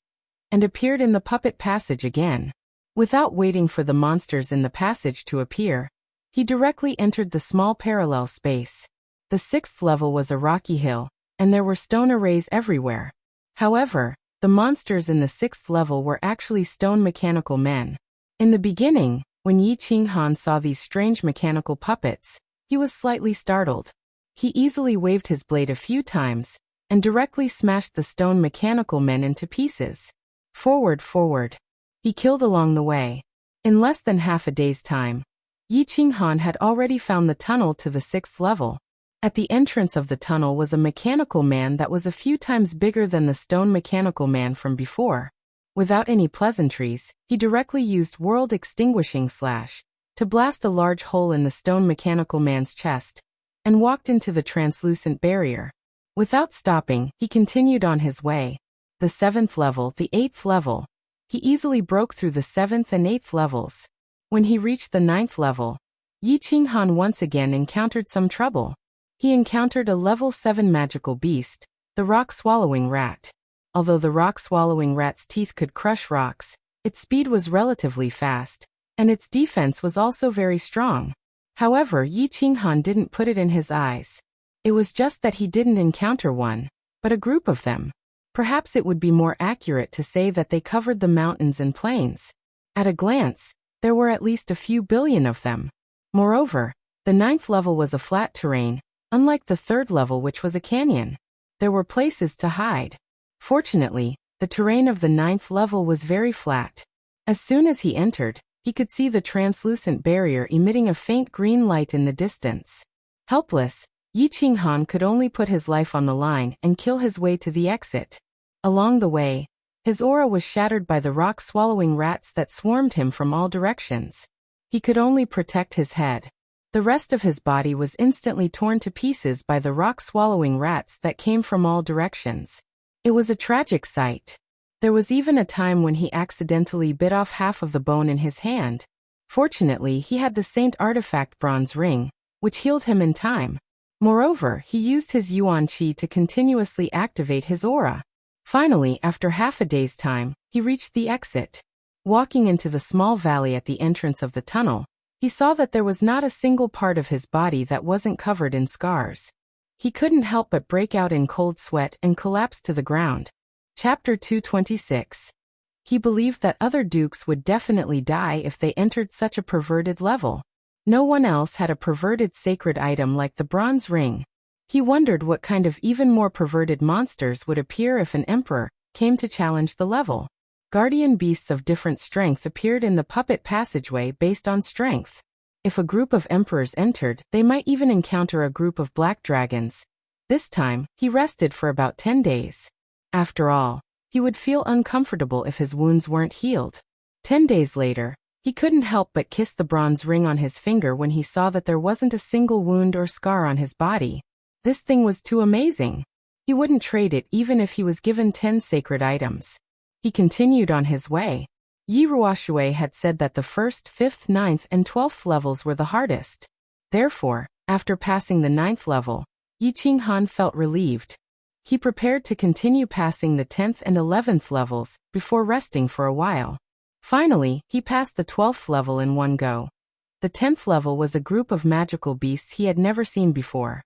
and appeared in the puppet passage again. Without waiting for the monsters in the passage to appear, he directly entered the small parallel space. The 6th level was a rocky hill, and there were stone arrays everywhere. However, the monsters in the 6th level were actually stone mechanical men. In the beginning, when Yi Qinghan saw these strange mechanical puppets, he was slightly startled. He easily waved his blade a few times, and directly smashed the stone mechanical men into pieces. Forward, forward. He killed along the way. In less than half a day's time, Yi Qinghan had already found the tunnel to the 6th level. At the entrance of the tunnel was a mechanical man that was a few times bigger than the stone mechanical man from before. Without any pleasantries, he directly used World Extinguishing Slash to blast a large hole in the stone mechanical man's chest, and walked into the translucent barrier. Without stopping, he continued on his way. The 7th level, the 8th level. He easily broke through the 7th and 8th levels. When he reached the 9th level, Yi Qinghan once again encountered some trouble. He encountered a level 7 magical beast, the rock-swallowing rat. Although the rock-swallowing rat's teeth could crush rocks, its speed was relatively fast, and its defense was also very strong. However, Yi Qinghan didn't put it in his eyes. It was just that he didn't encounter one, but a group of them. Perhaps it would be more accurate to say that they covered the mountains and plains. At a glance, there were at least a few billion of them. Moreover, the 9th level was a flat terrain, unlike the 3rd level, which was a canyon. There were places to hide. Fortunately, the terrain of the 9th level was very flat. As soon as he entered, he could see the translucent barrier emitting a faint green light in the distance. Helpless, Yi Qinghan could only put his life on the line and kill his way to the exit. Along the way, his aura was shattered by the rock-swallowing rats that swarmed him from all directions. He could only protect his head. The rest of his body was instantly torn to pieces by the rock-swallowing rats that came from all directions. It was a tragic sight. There was even a time when he accidentally bit off half of the bone in his hand. Fortunately, he had the Saint Artifact bronze ring, which healed him in time. Moreover, he used his Yuan Qi to continuously activate his aura. Finally, after half a day's time, he reached the exit. Walking into the small valley at the entrance of the tunnel, he saw that there was not a single part of his body that wasn't covered in scars. He couldn't help but break out in cold sweat and collapse to the ground. Chapter 226. He believed that other dukes would definitely die if they entered such a perverted level. No one else had a perverted sacred item like the bronze ring. He wondered what kind of even more perverted monsters would appear if an emperor came to challenge the level. Guardian beasts of different strength appeared in the puppet passageway based on strength. If a group of emperors entered, they might even encounter a group of black dragons. This time, he rested for about 10 days. After all, he would feel uncomfortable if his wounds weren't healed. 10 days later, he couldn't help but kiss the bronze ring on his finger when he saw that there wasn't a single wound or scar on his body. This thing was too amazing. He wouldn't trade it even if he was given 10 sacred items. He continued on his way. Yi Ruoshui had said that the 1st, 5th, 9th, and 12th levels were the hardest. Therefore, after passing the 9th level, Yi Qinghan felt relieved. He prepared to continue passing the 10th and 11th levels before resting for a while. Finally, he passed the 12th level in one go. The 10th level was a group of magical beasts he had never seen before.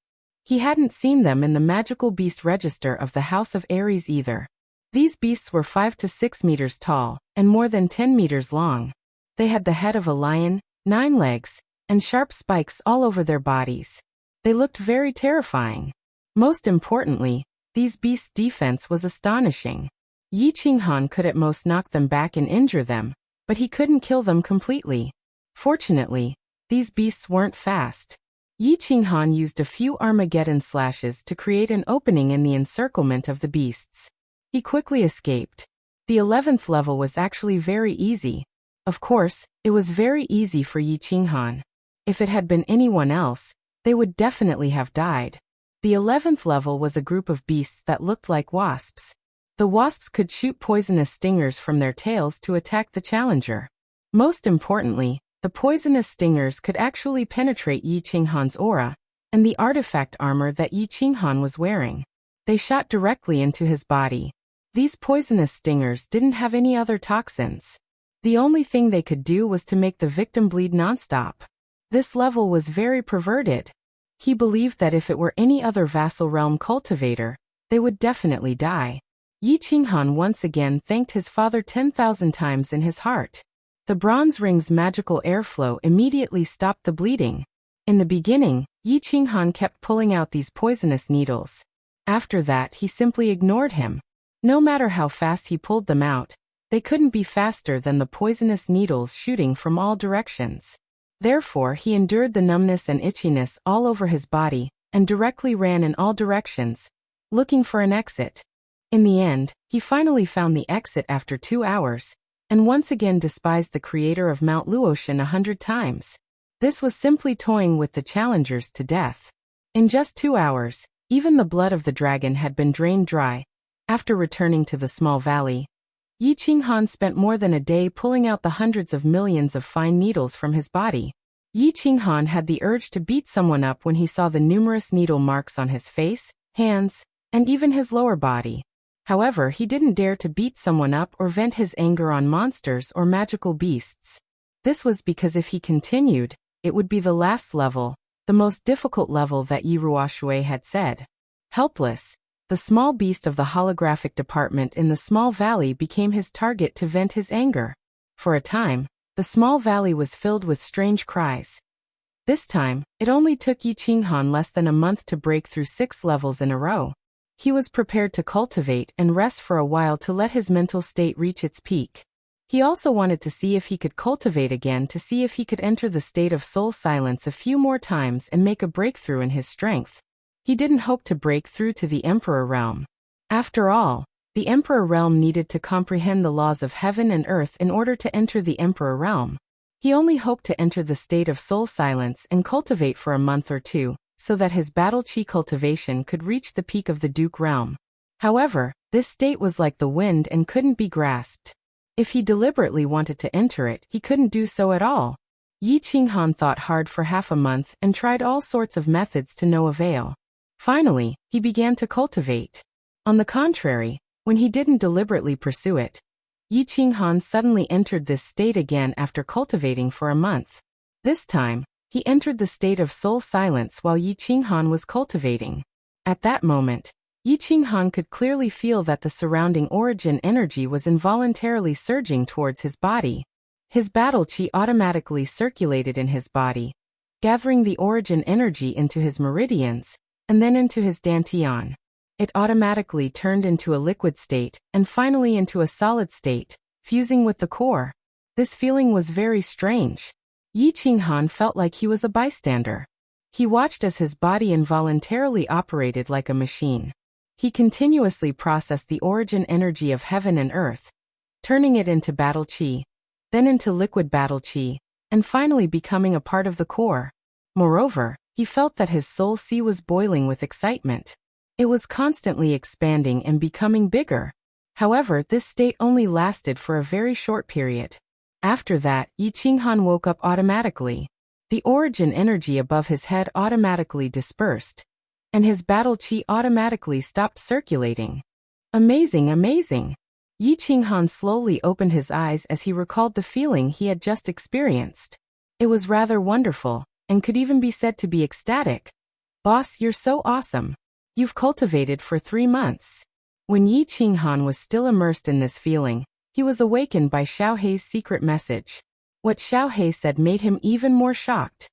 He hadn't seen them in the magical beast register of the House of Ares either. These beasts were 5 to 6 meters tall, and more than 10 meters long. They had the head of a lion, 9 legs, and sharp spikes all over their bodies. They looked very terrifying. Most importantly, these beasts' defense was astonishing. Yi Qinghan could at most knock them back and injure them, but he couldn't kill them completely. Fortunately, these beasts weren't fast. Yi Qinghan used a few Armageddon slashes to create an opening in the encirclement of the beasts. He quickly escaped. The 11th level was actually very easy. Of course, it was very easy for Yi Qinghan. If it had been anyone else, they would definitely have died. The 11th level was a group of beasts that looked like wasps. The wasps could shoot poisonous stingers from their tails to attack the challenger. Most importantly, the poisonous stingers could actually penetrate Yi Qinghan's aura and the artifact armor that Yi Qinghan was wearing. They shot directly into his body. These poisonous stingers didn't have any other toxins. The only thing they could do was to make the victim bleed nonstop. This level was very perverted. He believed that if it were any other vassal realm cultivator, they would definitely die. Yi Qinghan once again thanked his father 10,000 times in his heart. The bronze ring's magical airflow immediately stopped the bleeding. In the beginning, Yi Qinghan kept pulling out these poisonous needles. After that, he simply ignored him. No matter how fast he pulled them out, they couldn't be faster than the poisonous needles shooting from all directions. Therefore, he endured the numbness and itchiness all over his body, and directly ran in all directions, looking for an exit. In the end, he finally found the exit after 2 hours, and once again despised the creator of Mount Luotian 100 times. This was simply toying with the challengers to death. In just 2 hours, even the blood of the dragon had been drained dry. After returning to the small valley, Yi Qinghan spent more than a day pulling out the hundreds of millions of fine needles from his body. Yi Qinghan had the urge to beat someone up when he saw the numerous needle marks on his face, hands, and even his lower body. However, he didn't dare to beat someone up or vent his anger on monsters or magical beasts. This was because if he continued, it would be the last level, the most difficult level that Yi Ruoshui had said. Helpless, the small beast of the holographic department in the small valley became his target to vent his anger. For a time, the small valley was filled with strange cries. This time, it only took Yi Qinghan less than a month to break through 6 levels in a row. He was prepared to cultivate and rest for a while to let his mental state reach its peak. He also wanted to see if he could cultivate again to see if he could enter the state of soul silence a few more times and make a breakthrough in his strength. He didn't hope to break through to the Emperor Realm. After all, the Emperor Realm needed to comprehend the laws of heaven and earth in order to enter the Emperor Realm. He only hoped to enter the state of soul silence and cultivate for a month or 2, so that his battle chi cultivation could reach the peak of the Duke Realm. However, this state was like the wind and couldn't be grasped. If he deliberately wanted to enter it, he couldn't do so at all. Yi Qinghan thought hard for half a month and tried all sorts of methods to no avail. Finally, he began to cultivate. On the contrary, when he didn't deliberately pursue it, Yi Qinghan suddenly entered this state again after cultivating for a month. This time, he entered the state of soul silence while Yi Qinghan was cultivating. At that moment, Yi Qinghan could clearly feel that the surrounding origin energy was involuntarily surging towards his body. His battle chi automatically circulated in his body, gathering the origin energy into his meridians, and then into his dantian. It automatically turned into a liquid state, and finally into a solid state, fusing with the core. This feeling was very strange. Yi Qinghan felt like he was a bystander. He watched as his body involuntarily operated like a machine. He continuously processed the origin energy of heaven and earth, turning it into battle chi, then into liquid battle chi, and finally becoming a part of the core. Moreover, he felt that his soul sea was boiling with excitement. It was constantly expanding and becoming bigger. However, this state only lasted for a very short period. After that, Yi Qinghan woke up automatically. The origin energy above his head automatically dispersed, and his battle chi automatically stopped circulating. Amazing, amazing! Yi Qinghan slowly opened his eyes as he recalled the feeling he had just experienced. It was rather wonderful, and could even be said to be ecstatic. Boss, you're so awesome. You've cultivated for 3 months. When Yi Qinghan was still immersed in this feeling, he was awakened by Xiao Hei's secret message. What Xiao Hei said made him even more shocked.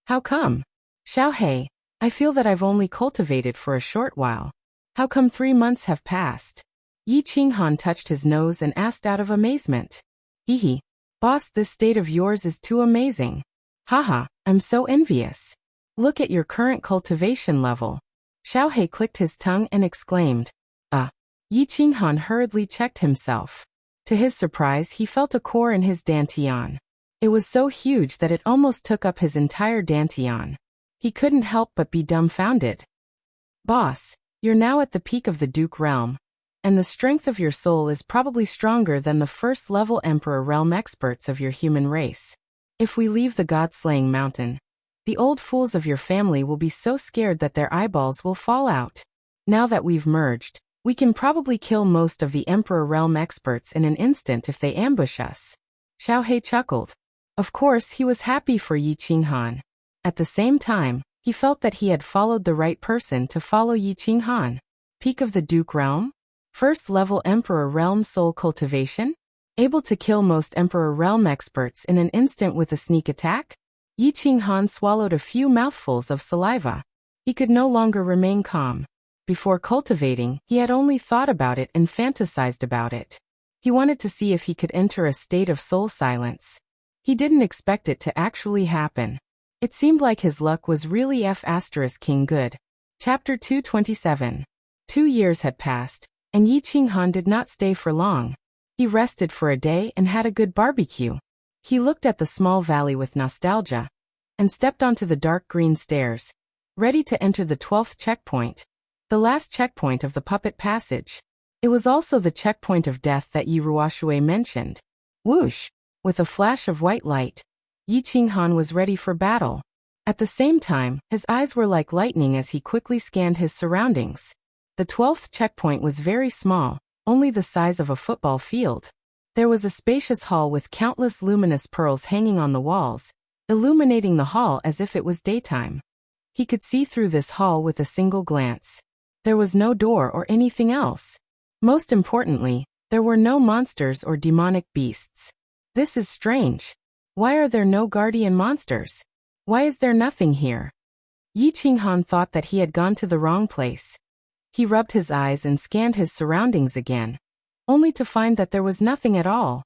How come? Xiao Hei, I feel that I've only cultivated for a short while. How come 3 months have passed? Yi Qinghan touched his nose and asked out of amazement. Hehe. Boss, this state of yours is too amazing. Haha, I'm so envious. Look at your current cultivation level. Xiao Hei clicked his tongue and exclaimed. Yi Qinghan hurriedly checked himself. To his surprise, he felt a core in his dantian. It was so huge that it almost took up his entire dantian. He couldn't help but be dumbfounded. Boss, you're now at the peak of the Duke Realm, and the strength of your soul is probably stronger than the first-level Emperor Realm experts of your human race. If we leave the God-slaying mountain, the old fools of your family will be so scared that their eyeballs will fall out. Now that we've merged, we can probably kill most of the Emperor Realm experts in an instant if they ambush us. Xiao Hei chuckled. Of course, he was happy for Yi Qinghan. At the same time, he felt that he had followed the right person to follow Yi Qinghan. Peak of the Duke Realm? First-level Emperor Realm soul cultivation? Able to kill most Emperor Realm experts in an instant with a sneak attack? Yi Qinghan swallowed a few mouthfuls of saliva. He could no longer remain calm. Before cultivating, he had only thought about it and fantasized about it. He wanted to see if he could enter a state of soul silence. He didn't expect it to actually happen. It seemed like his luck was really King good. Chapter 227. 2 years had passed, and Yi Qinghan did not stay for long. He rested for a day and had a good barbecue. He looked at the small valley with nostalgia, and stepped onto the dark green stairs, ready to enter the 12th checkpoint. The last checkpoint of the puppet passage. It was also the checkpoint of death that Yi Ruoshui mentioned. Whoosh! With a flash of white light, Yi Qinghan was ready for battle. At the same time, his eyes were like lightning as he quickly scanned his surroundings. The 12th checkpoint was very small, only the size of a football field. There was a spacious hall with countless luminous pearls hanging on the walls, illuminating the hall as if it was daytime. He could see through this hall with a single glance. There was no door or anything else. Most importantly, there were no monsters or demonic beasts. This is strange. Why are there no guardian monsters? Why is there nothing here? Yi Qinghan thought that he had gone to the wrong place. He rubbed his eyes and scanned his surroundings again, only to find that there was nothing at all.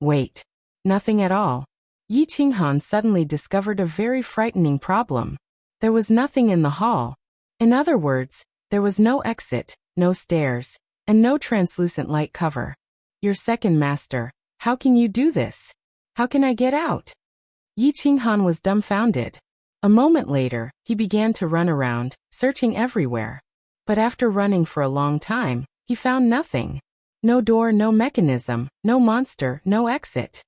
Wait. Nothing at all. Yi Qinghan suddenly discovered a very frightening problem. There was nothing in the hall. In other words, there was no exit, no stairs, and no translucent light cover. Your second master, how can you do this? How can I get out? Yi Qinghan was dumbfounded. A moment later, he began to run around, searching everywhere. But after running for a long time, he found nothing. No door, no mechanism, no monster, no exit.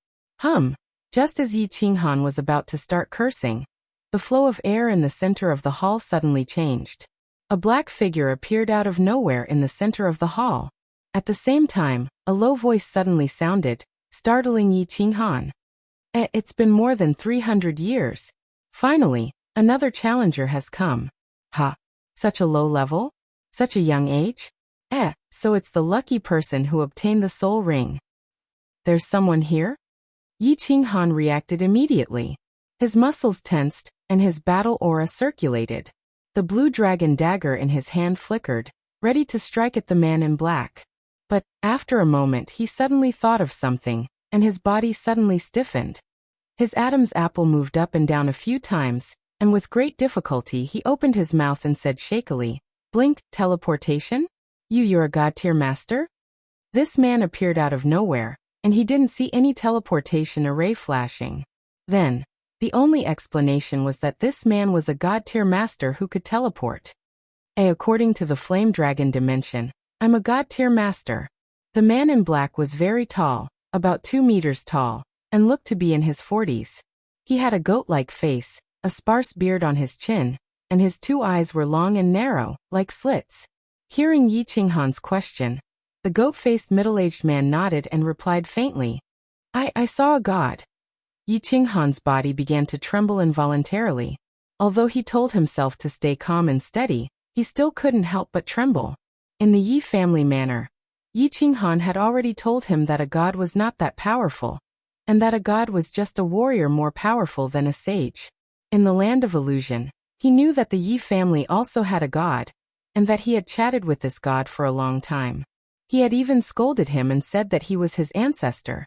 Just as Yi Qinghan was about to start cursing, the flow of air in the center of the hall suddenly changed. A black figure appeared out of nowhere in the center of the hall. At the same time, a low voice suddenly sounded, startling Yi Qinghan. It's been more than 300 years. Finally, another challenger has come. Such a low level? Such a young age? So it's the lucky person who obtained the soul ring. There's someone here? Yi Qinghan reacted immediately. His muscles tensed, and his battle aura circulated. The blue dragon dagger in his hand flickered, ready to strike at the man in black. But, after a moment he suddenly thought of something, and his body suddenly stiffened. His Adam's apple moved up and down a few times, and with great difficulty he opened his mouth and said shakily, "Blink, teleportation? You're a god-tier master?" This man appeared out of nowhere, and he didn't see any teleportation array flashing. Then, the only explanation was that this man was a god-tier master who could teleport. According to the flame dragon dimension, I'm a god-tier master. The man in black was very tall, about 2 meters tall, and looked to be in his 40s. He had a goat-like face, a sparse beard on his chin, and his 2 eyes were long and narrow, like slits. Hearing Yi Qinghan's question, the goat-faced middle-aged man nodded and replied faintly, I saw a god. Yi Qinghan's body began to tremble involuntarily. Although he told himself to stay calm and steady, he still couldn't help but tremble. In the Yi family manner, Yi Qinghan had already told him that a god was not that powerful, and that a god was just a warrior more powerful than a sage. In the land of illusion, he knew that the Yi family also had a god, and that he had chatted with this god for a long time. He had even scolded him and said that he was his ancestor.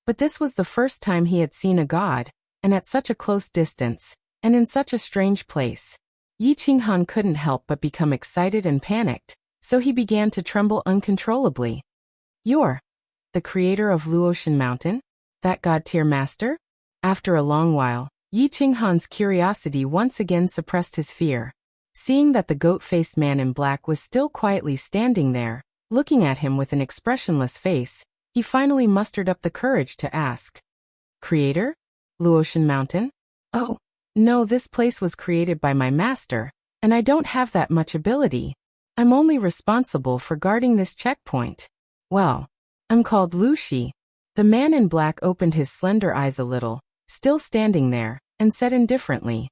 But this was the first time he had seen a god, and at such a close distance, and in such a strange place. Yi Qinghan couldn't help but become excited and panicked, so he began to tremble uncontrollably. You're the creator of Luotian Mountain? That god-tier master? After a long while, Yi Qinghan's curiosity once again suppressed his fear. Seeing that the goat-faced man in black was still quietly standing there, looking at him with an expressionless face, he finally mustered up the courage to ask. Creator? Luotian Mountain? Oh, no, this place was created by my master, and I don't have that much ability. I'm only responsible for guarding this checkpoint. Well, I'm called Lu Shi. The man in black opened his slender eyes a little, still standing there, and said indifferently.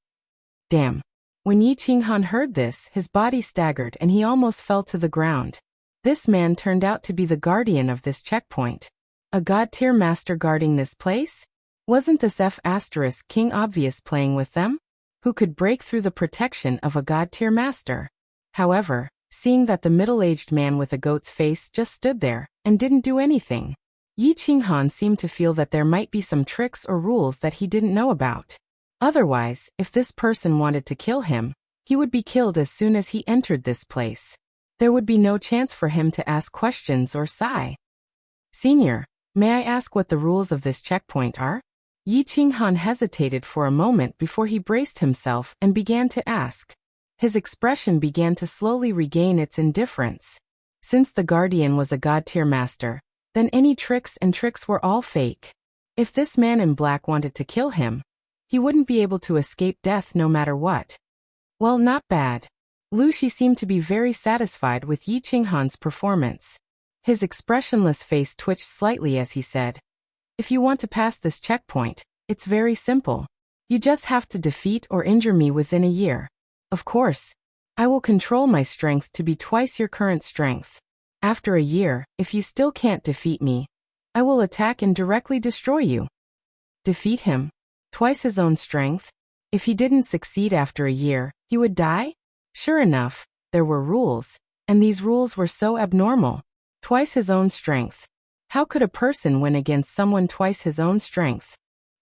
Damn. When Yi Qinghan heard this, his body staggered and he almost fell to the ground. This man turned out to be the guardian of this checkpoint. A god-tier master guarding this place? Wasn't this F** King obvious playing with them? Who could break through the protection of a god-tier master? However, seeing that the middle-aged man with a goat's face just stood there and didn't do anything, Yi Qinghan seemed to feel that there might be some tricks or rules that he didn't know about. Otherwise, if this person wanted to kill him, he would be killed as soon as he entered this place. There would be no chance for him to ask questions or sigh. Senior, may I ask what the rules of this checkpoint are? Yi Qinghan hesitated for a moment before he braced himself and began to ask. His expression began to slowly regain its indifference. Since the Guardian was a god-tier master, then any tricks were all fake. If this man in black wanted to kill him, he wouldn't be able to escape death no matter what. Well, not bad. Lu Shi seemed to be very satisfied with Yi Qinghan's performance. His expressionless face twitched slightly as he said, "If you want to pass this checkpoint, it's very simple. You just have to defeat or injure me within a year. Of course, I will control my strength to be twice your current strength. After a year, if you still can't defeat me, I will attack and directly destroy you." Defeat him? Twice his own strength? If he didn't succeed after a year, he would die? Sure enough, there were rules, and these rules were so abnormal. Twice his own strength. How could a person win against someone twice his own strength?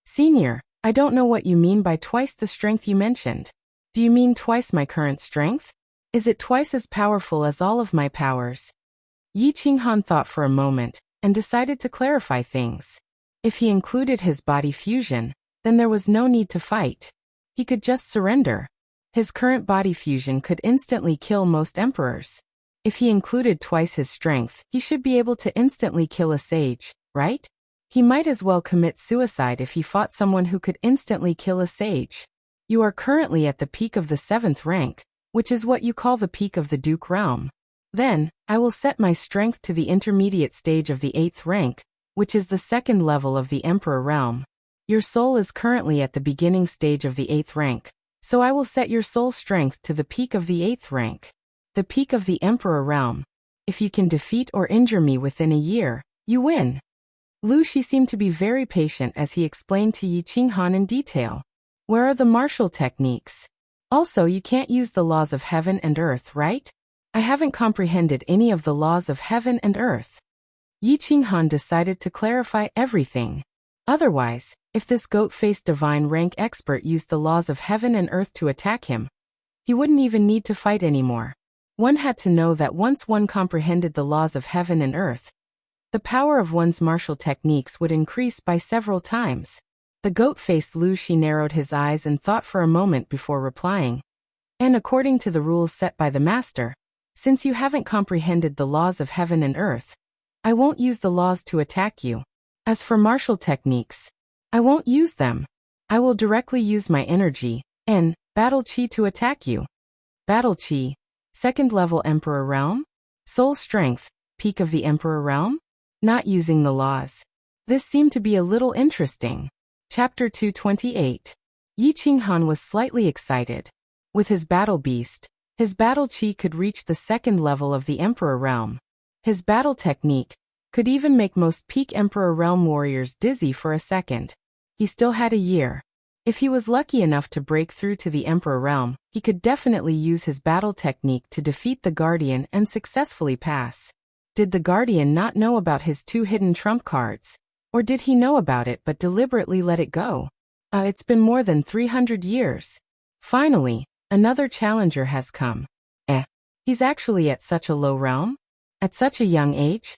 Senior, I don't know what you mean by twice the strength you mentioned. Do you mean twice my current strength? Is it twice as powerful as all of my powers? Yi Qinghan thought for a moment, and decided to clarify things. If he included his body fusion, then there was no need to fight. He could just surrender. His current body fusion could instantly kill most emperors. If he included twice his strength, he should be able to instantly kill a sage, right? He might as well commit suicide if he fought someone who could instantly kill a sage. You are currently at the peak of the 7th rank, which is what you call the peak of the Duke realm. Then, I will set my strength to the intermediate stage of the 8th rank, which is the 2nd level of the Emperor realm. Your soul is currently at the beginning stage of the 8th rank, so I will set your soul strength to the peak of the 8th rank. The peak of the Emperor realm. If you can defeat or injure me within a year, you win. Lu Shi seemed to be very patient as he explained to Yi Qinghan in detail. Where are the martial techniques? Also, you can't use the laws of heaven and earth, right? I haven't comprehended any of the laws of heaven and earth. Yi Qinghan decided to clarify everything. Otherwise, if this goat-faced divine rank expert used the laws of heaven and earth to attack him, he wouldn't even need to fight anymore. One had to know that once one comprehended the laws of heaven and earth, the power of one's martial techniques would increase by several times. The goat-faced Lu Shi narrowed his eyes and thought for a moment before replying. And according to the rules set by the master, since you haven't comprehended the laws of heaven and earth, I won't use the laws to attack you. As for martial techniques, I won't use them. I will directly use my energy, and battle chi to attack you. Battle chi, 2nd level Emperor realm? Soul strength, peak of the Emperor realm? Not using the laws. This seemed to be a little interesting. Chapter 228. Yi Qinghan was slightly excited. With his battle beast, his battle chi could reach the 2nd level of the Emperor realm. His battle technique could even make most peak Emperor realm warriors dizzy for a second. He still had a year. If he was lucky enough to break through to the Emperor realm, he could definitely use his battle technique to defeat the Guardian and successfully pass. Did the Guardian not know about his 2 hidden trump cards? Or did he know about it but deliberately let it go? It's been more than 300 years. Finally, another challenger has come. He's actually at such a low realm? At such a young age?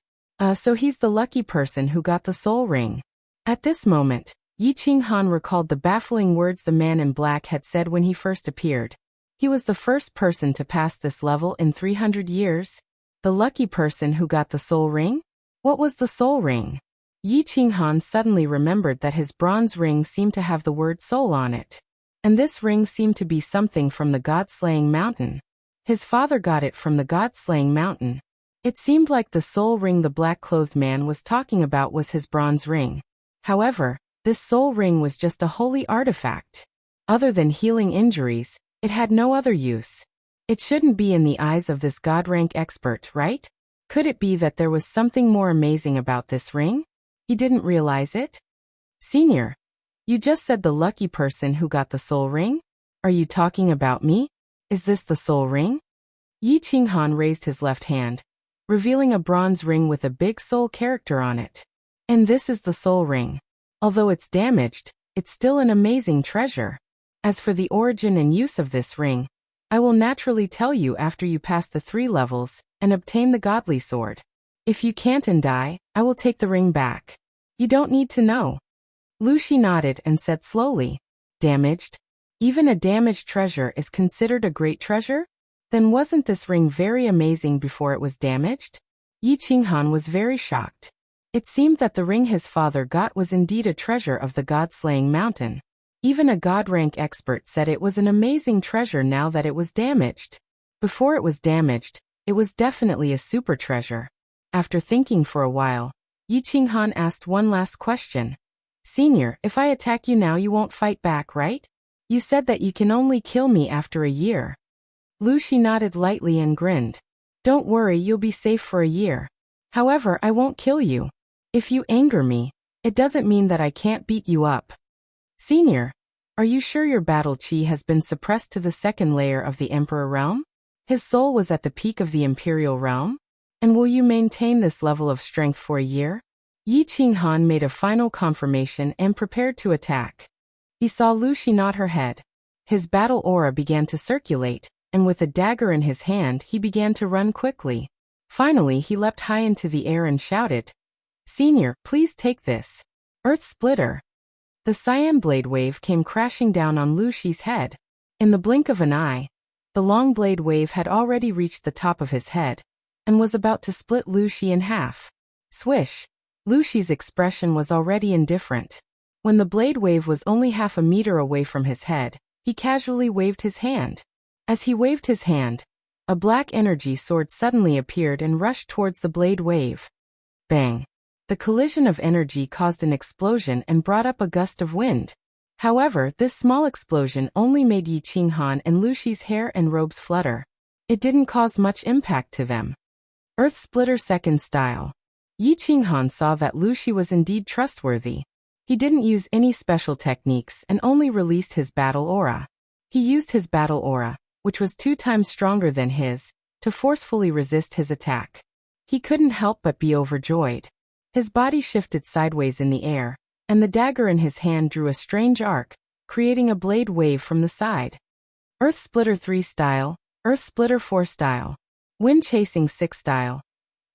So he's the lucky person who got the soul ring. At this moment, Yi Qinghan recalled the baffling words the man in black had said when he first appeared. He was the first person to pass this level in 300 years. The lucky person who got the soul ring? What was the soul ring? Yi Qinghan suddenly remembered that his bronze ring seemed to have the word soul on it. And this ring seemed to be something from the God-slaying mountain. His father got it from the God-slaying mountain. It seemed like the soul ring the black-clothed man was talking about was his bronze ring. However, this soul ring was just a holy artifact. Other than healing injuries, it had no other use. It shouldn't be in the eyes of this god-rank expert, right? Could it be that there was something more amazing about this ring? He didn't realize it? Senior, You just said the lucky person who got the soul ring? Are you talking about me? Is this the soul ring? Yi Qinghan raised his left hand, revealing a bronze ring with a big soul character on it. And this is the soul ring. Although it's damaged, it's still an amazing treasure. As for the origin and use of this ring, I will naturally tell you after you pass the 3 levels and obtain the godly sword. If you can't and die, I will take the ring back. You don't need to know. Lu Shi nodded and said slowly, damaged? Even a damaged treasure is considered a great treasure? Then wasn't this ring very amazing before it was damaged? Yi Qinghan was very shocked. It seemed that the ring his father got was indeed a treasure of the god-slaying mountain. Even a god-rank expert said it was an amazing treasure now that it was damaged. Before it was damaged, it was definitely a super treasure. After thinking for a while, Yi Qinghan asked one last question. Senior, if I attack you now you won't fight back, right? You said that you can only kill me after a year. Lu Shi nodded lightly and grinned. Don't worry, you'll be safe for a year. However, I won't kill you. If you anger me, it doesn't mean that I can't beat you up. Senior, are you sure your battle chi has been suppressed to the 2nd layer of the Emperor realm? His soul was at the peak of the Imperial realm? And will you maintain this level of strength for a year? Yi Qinghan made a final confirmation and prepared to attack. He saw Lu Shi nod her head. His battle aura began to circulate, and with a dagger in his hand he began to run quickly. Finally he leapt high into the air and shouted, Senior, please take this. Earth Splitter. The cyan blade wave came crashing down on Lu Shi's head. In the blink of an eye, the long blade wave had already reached the top of his head, and was about to split Lu Shi in half. Swish! Lu Shi's expression was already indifferent. When the blade wave was only half a meter away from his head, he casually waved his hand. As he waved his hand, a black energy sword suddenly appeared and rushed towards the blade wave. Bang! The collision of energy caused an explosion and brought up a gust of wind. However, this small explosion only made Yi Qinghan and Lu Shi's hair and robes flutter. It didn't cause much impact to them. Earth Splitter 2nd style. Yi Qinghan saw that Lu Shi was indeed trustworthy. He didn't use any special techniques and only released his battle aura. He used his battle aura, which was 2 times stronger than his, to forcefully resist his attack. He couldn't help but be overjoyed. His body shifted sideways in the air, and the dagger in his hand drew a strange arc, creating a blade wave from the side. Earth Splitter 3 style, Earth Splitter 4 style, Wind Chasing 6 style.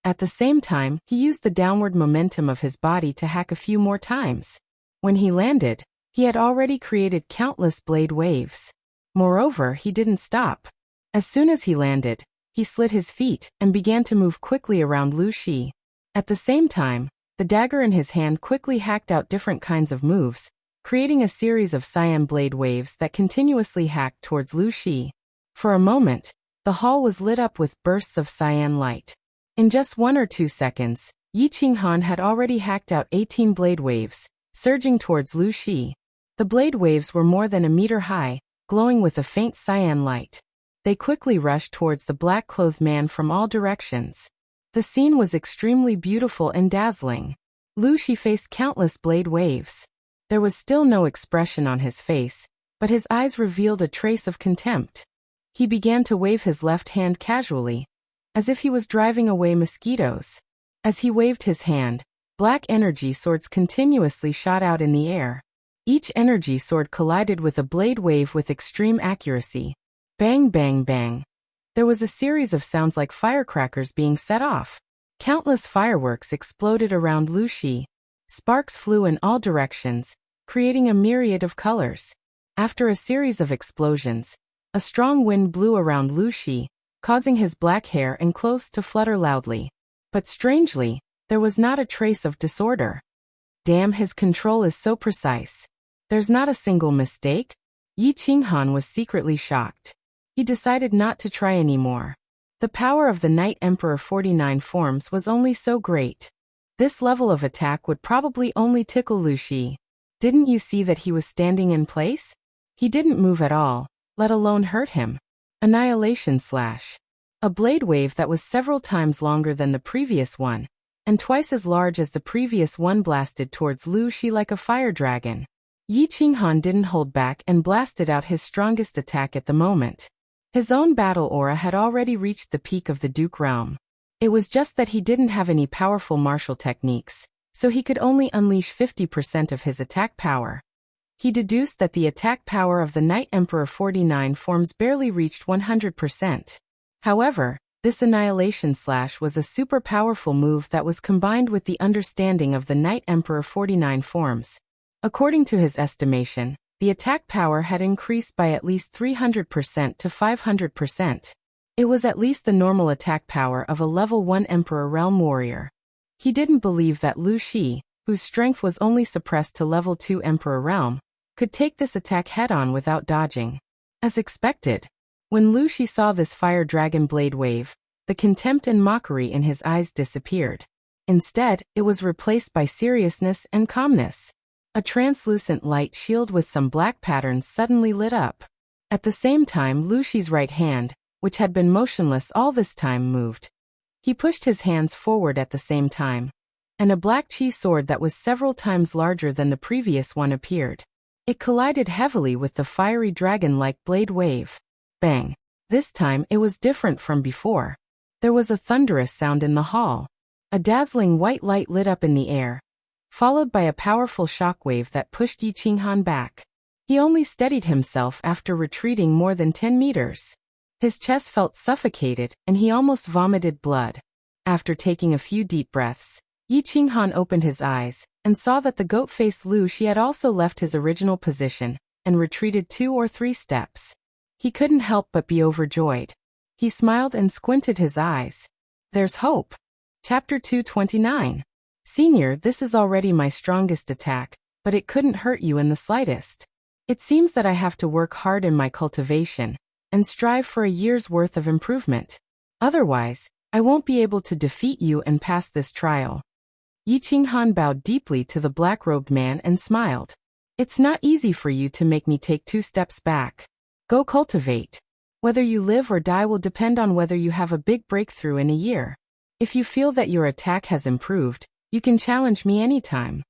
At the same time, he used the downward momentum of his body to hack a few more times. When he landed, he had already created countless blade waves. Moreover, he didn't stop. As soon as he landed, he slid his feet and began to move quickly around Lu Shi. At the same time, the dagger in his hand quickly hacked out different kinds of moves, creating a series of cyan blade waves that continuously hacked towards Lu Shi. For a moment, the hall was lit up with bursts of cyan light. In just 1 or 2 seconds, Yi Qinghan had already hacked out 18 blade waves, surging towards Lu Shi. The blade waves were more than a meter high, glowing with a faint cyan light. They quickly rushed towards the black-clothed man from all directions. The scene was extremely beautiful and dazzling. Lu Shi faced countless blade waves. There was still no expression on his face, but his eyes revealed a trace of contempt. He began to wave his left hand casually, as if he was driving away mosquitoes. As he waved his hand, black energy swords continuously shot out in the air. Each energy sword collided with a blade wave with extreme accuracy. Bang, bang, bang. There was a series of sounds like firecrackers being set off. Countless fireworks exploded around Lu Shi. Sparks flew in all directions, creating a myriad of colors. After a series of explosions, a strong wind blew around Lu Shi, causing his black hair and clothes to flutter loudly. But strangely, there was not a trace of disorder. Damn, his control is so precise. There's not a single mistake? Yi Qinghan was secretly shocked. He decided not to try anymore. The power of the Night Emperor 49 forms was only so great. This level of attack would probably only tickle Lu Shi. Didn't you see that he was standing in place? He didn't move at all, let alone hurt him. Annihilation Slash. A blade wave that was several times longer than the previous one, and twice as large as the previous one blasted towards Lu Shi like a fire dragon. Yi Qinghan didn't hold back and blasted out his strongest attack at the moment. His own battle aura had already reached the peak of the Duke realm. It was just that he didn't have any powerful martial techniques, so he could only unleash 50% of his attack power. He deduced that the attack power of the Night Emperor 49 forms barely reached 100%. However, this annihilation slash was a super powerful move that was combined with the understanding of the Night Emperor 49 forms. According to his estimation, the attack power had increased by at least 300% to 500%. It was at least the normal attack power of a level 1 Emperor Realm warrior. He didn't believe that Lu Shi, whose strength was only suppressed to level 2 Emperor Realm, could take this attack head-on without dodging. As expected, when Lu Shi saw this fire dragon blade wave, the contempt and mockery in his eyes disappeared. Instead, it was replaced by seriousness and calmness. A translucent light shield with some black patterns suddenly lit up. At the same time, Lu Shi's right hand, which had been motionless all this time, moved. He pushed his hands forward at the same time, and a black chi sword that was several times larger than the previous one appeared. It collided heavily with the fiery dragon-like blade wave. Bang! This time it was different from before. There was a thunderous sound in the hall. A dazzling white light lit up in the air, followed by a powerful shockwave that pushed Yi Qinghan back. He only steadied himself after retreating more than 10 meters. His chest felt suffocated, and he almost vomited blood. After taking a few deep breaths, Yi Qinghan opened his eyes, and saw that the goat-faced Lu Shi had also left his original position, and retreated 2 or 3 steps. He couldn't help but be overjoyed. He smiled and squinted his eyes. There's hope. Chapter 229. Senior, this is already my strongest attack, but it couldn't hurt you in the slightest. It seems that I have to work hard in my cultivation, and strive for a year's worth of improvement. Otherwise, I won't be able to defeat you and pass this trial. Yi Qinghan bowed deeply to the black-robed man and smiled. It's not easy for you to make me take 2 steps back. Go cultivate. Whether you live or die will depend on whether you have a big breakthrough in a year. If you feel that your attack has improved, you can challenge me anytime.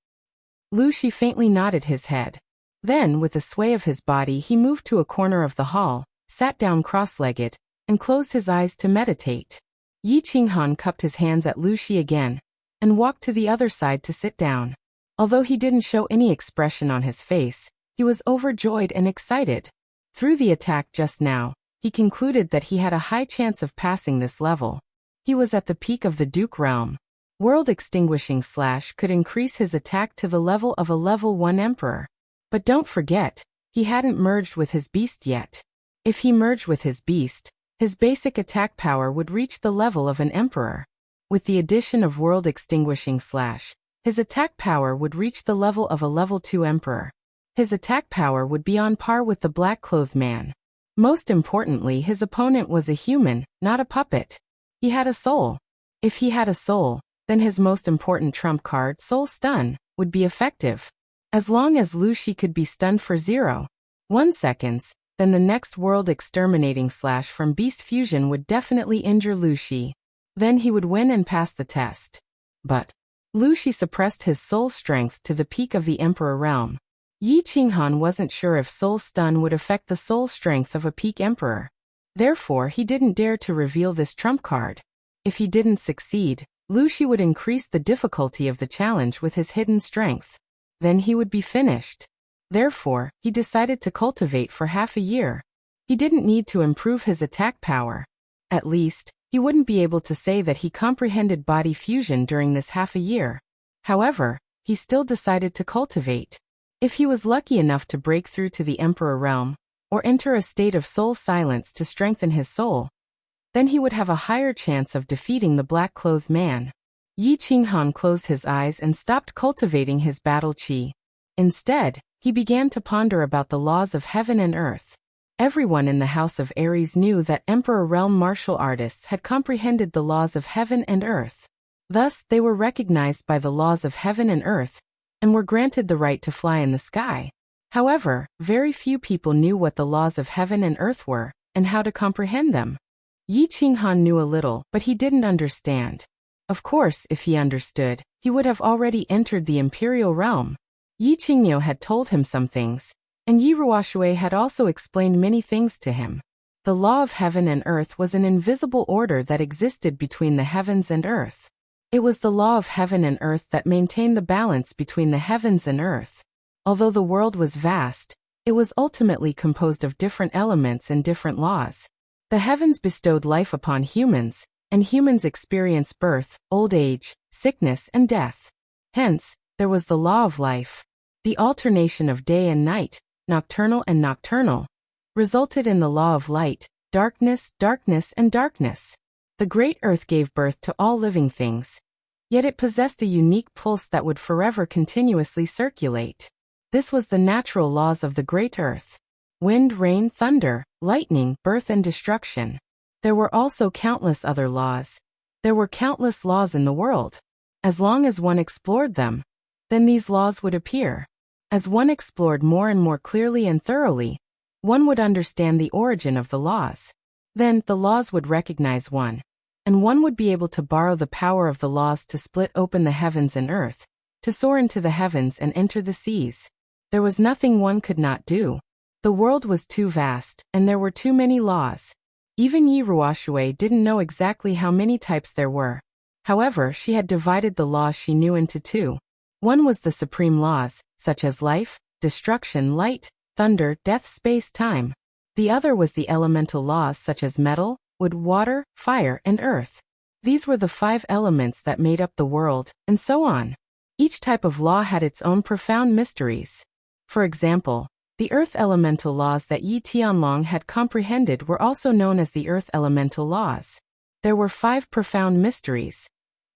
Lu Shi faintly nodded his head. Then, with a sway of his body, he moved to a corner of the hall, sat down cross-legged, and closed his eyes to meditate. Yi Qinghan cupped his hands at Lu Shi again, and walked to the other side to sit down. Although he didn't show any expression on his face, he was overjoyed and excited. Through the attack just now, he concluded that he had a high chance of passing this level. He was at the peak of the Duke realm. World Extinguishing Slash could increase his attack to the level of a level 1 Emperor. But don't forget, he hadn't merged with his beast yet. If he merged with his beast, his basic attack power would reach the level of an Emperor. With the addition of World Extinguishing Slash, his attack power would reach the level of a level 2 Emperor. His attack power would be on par with the black-clothed man. Most importantly, his opponent was a human, not a puppet. He had a soul. If he had a soul, then his most important trump card, Soul Stun, would be effective. As long as Lu Shi could be stunned for 0.1 seconds, then the next World Exterminating Slash from Beast Fusion would definitely injure Lu Shi. Then he would win and pass the test. But Lu Shi suppressed his soul strength to the peak of the Emperor realm. Yi Qinghan wasn't sure if Soul Stun would affect the soul strength of a peak Emperor. Therefore, he didn't dare to reveal this trump card. If he didn't succeed, Lu Shi would increase the difficulty of the challenge with his hidden strength. Then he would be finished. Therefore, he decided to cultivate for half a year. He didn't need to improve his attack power. At least, he wouldn't be able to say that he comprehended body fusion during this half a year. However, he still decided to cultivate. If he was lucky enough to break through to the Emperor realm, or enter a state of soul silence to strengthen his soul, then he would have a higher chance of defeating the black-clothed man. Yi Qinghan closed his eyes and stopped cultivating his battle chi. Instead, he began to ponder about the laws of heaven and earth. Everyone in the House of Aries knew that Emperor Realm martial artists had comprehended the laws of heaven and earth. Thus, they were recognized by the laws of heaven and earth, and were granted the right to fly in the sky. However, very few people knew what the laws of heaven and earth were, and how to comprehend them. Yi Qinghan knew a little, but he didn't understand. Of course, if he understood, he would have already entered the imperial realm. Yi Qingniu had told him some things, and Yi Ruoshui had also explained many things to him. The law of heaven and earth was an invisible order that existed between the heavens and earth. It was the law of heaven and earth that maintained the balance between the heavens and earth. Although the world was vast, it was ultimately composed of different elements and different laws. The heavens bestowed life upon humans, and humans experience birth, old age, sickness, and death. Hence, there was the law of life. The alternation of day and night, nocturnal and nocturnal, resulted in the law of light, darkness, darkness, and darkness. The great earth gave birth to all living things. Yet it possessed a unique pulse that would forever continuously circulate. This was the natural laws of the great earth. Wind, rain, thunder, lightning, birth and destruction. There were also countless other laws. There were countless laws in the world. As long as one explored them, then these laws would appear. As one explored more and more clearly and thoroughly, one would understand the origin of the laws. Then, the laws would recognize one, and one would be able to borrow the power of the laws to split open the heavens and earth, to soar into the heavens and enter the seas. There was nothing one could not do. The world was too vast, and there were too many laws. Even Yi Ruoshui didn't know exactly how many types there were. However, she had divided the laws she knew into two. One was the supreme laws, such as life, destruction, light, thunder, death, space, time. The other was the elemental laws such as metal, wood, water, fire, and earth. These were the 5 elements that made up the world, and so on. Each type of law had its own profound mysteries. For example, the earth elemental laws that Yi Tianlong had comprehended were also known as the earth elemental laws. There were 5 profound mysteries.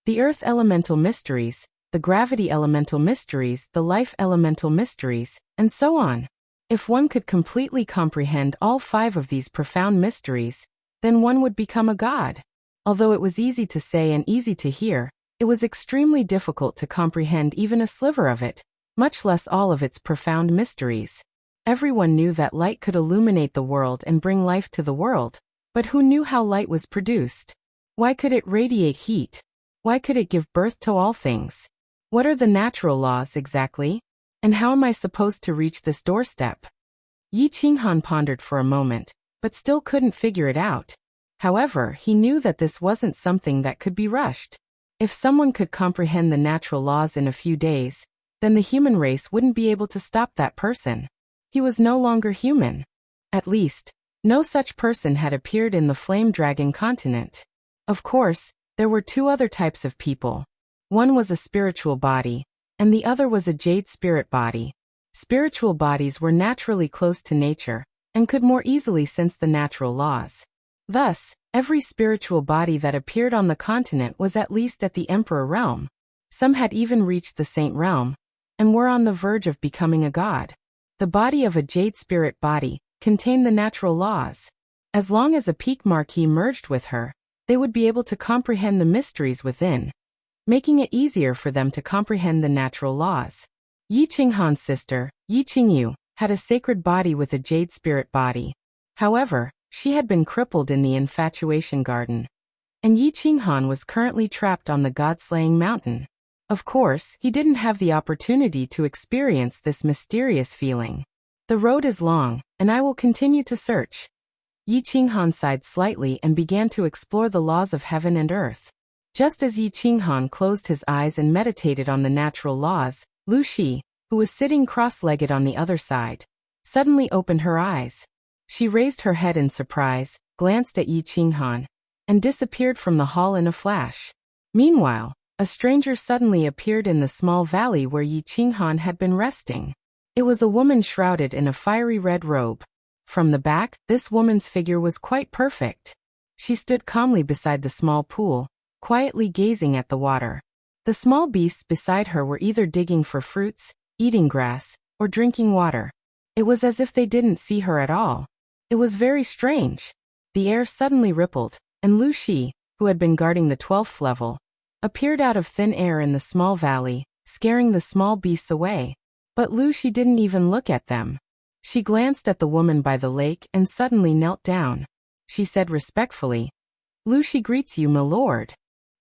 The earth elemental mysteries, the gravity elemental mysteries, the life elemental mysteries, and so on. If one could completely comprehend all 5 of these profound mysteries, then one would become a god. Although it was easy to say and easy to hear, it was extremely difficult to comprehend even a sliver of it, much less all of its profound mysteries. Everyone knew that light could illuminate the world and bring life to the world, but who knew how light was produced? Why could it radiate heat? Why could it give birth to all things? What are the natural laws exactly? And how am I supposed to reach this doorstep? Yi Qinghan pondered for a moment, but still couldn't figure it out. However, he knew that this wasn't something that could be rushed. If someone could comprehend the natural laws in a few days, then the human race wouldn't be able to stop that person. He was no longer human. At least, no such person had appeared in the Flame Dragon continent. Of course, there were 2 other types of people. One was a spiritual body, and the other was a jade spirit body. Spiritual bodies were naturally close to nature, and could more easily sense the natural laws. Thus, every spiritual body that appeared on the continent was at least at the Emperor realm. Some had even reached the Saint realm, and were on the verge of becoming a god. The body of a jade spirit body contained the natural laws. As long as a peak marquis merged with her, they would be able to comprehend the mysteries within, making it easier for them to comprehend the natural laws. Yi Qinghan's sister, Yi Qingyu, had a sacred body with a jade spirit body. However, she had been crippled in the infatuation garden, and Yi Qinghan was currently trapped on the god-slaying mountain. Of course, he didn't have the opportunity to experience this mysterious feeling. The road is long, and I will continue to search. Yi Qinghan sighed slightly and began to explore the laws of heaven and earth. Just as Yi Qinghan closed his eyes and meditated on the natural laws, Lu Shi, who was sitting cross-legged on the other side, suddenly opened her eyes. She raised her head in surprise, glanced at Yi Qinghan, and disappeared from the hall in a flash. Meanwhile, a stranger suddenly appeared in the small valley where Yi Qinghan had been resting. It was a woman shrouded in a fiery red robe. From the back, this woman's figure was quite perfect. She stood calmly beside the small pool, quietly gazing at the water. The small beasts beside her were either digging for fruits, eating grass, or drinking water. It was as if they didn't see her at all. It was very strange. The air suddenly rippled, and Lu Shi, who had been guarding the 12th level, appeared out of thin air in the small valley, scaring the small beasts away. But Lu Shi didn't even look at them. She glanced at the woman by the lake and suddenly knelt down. She said respectfully, "Lu Shi greets you, my lord."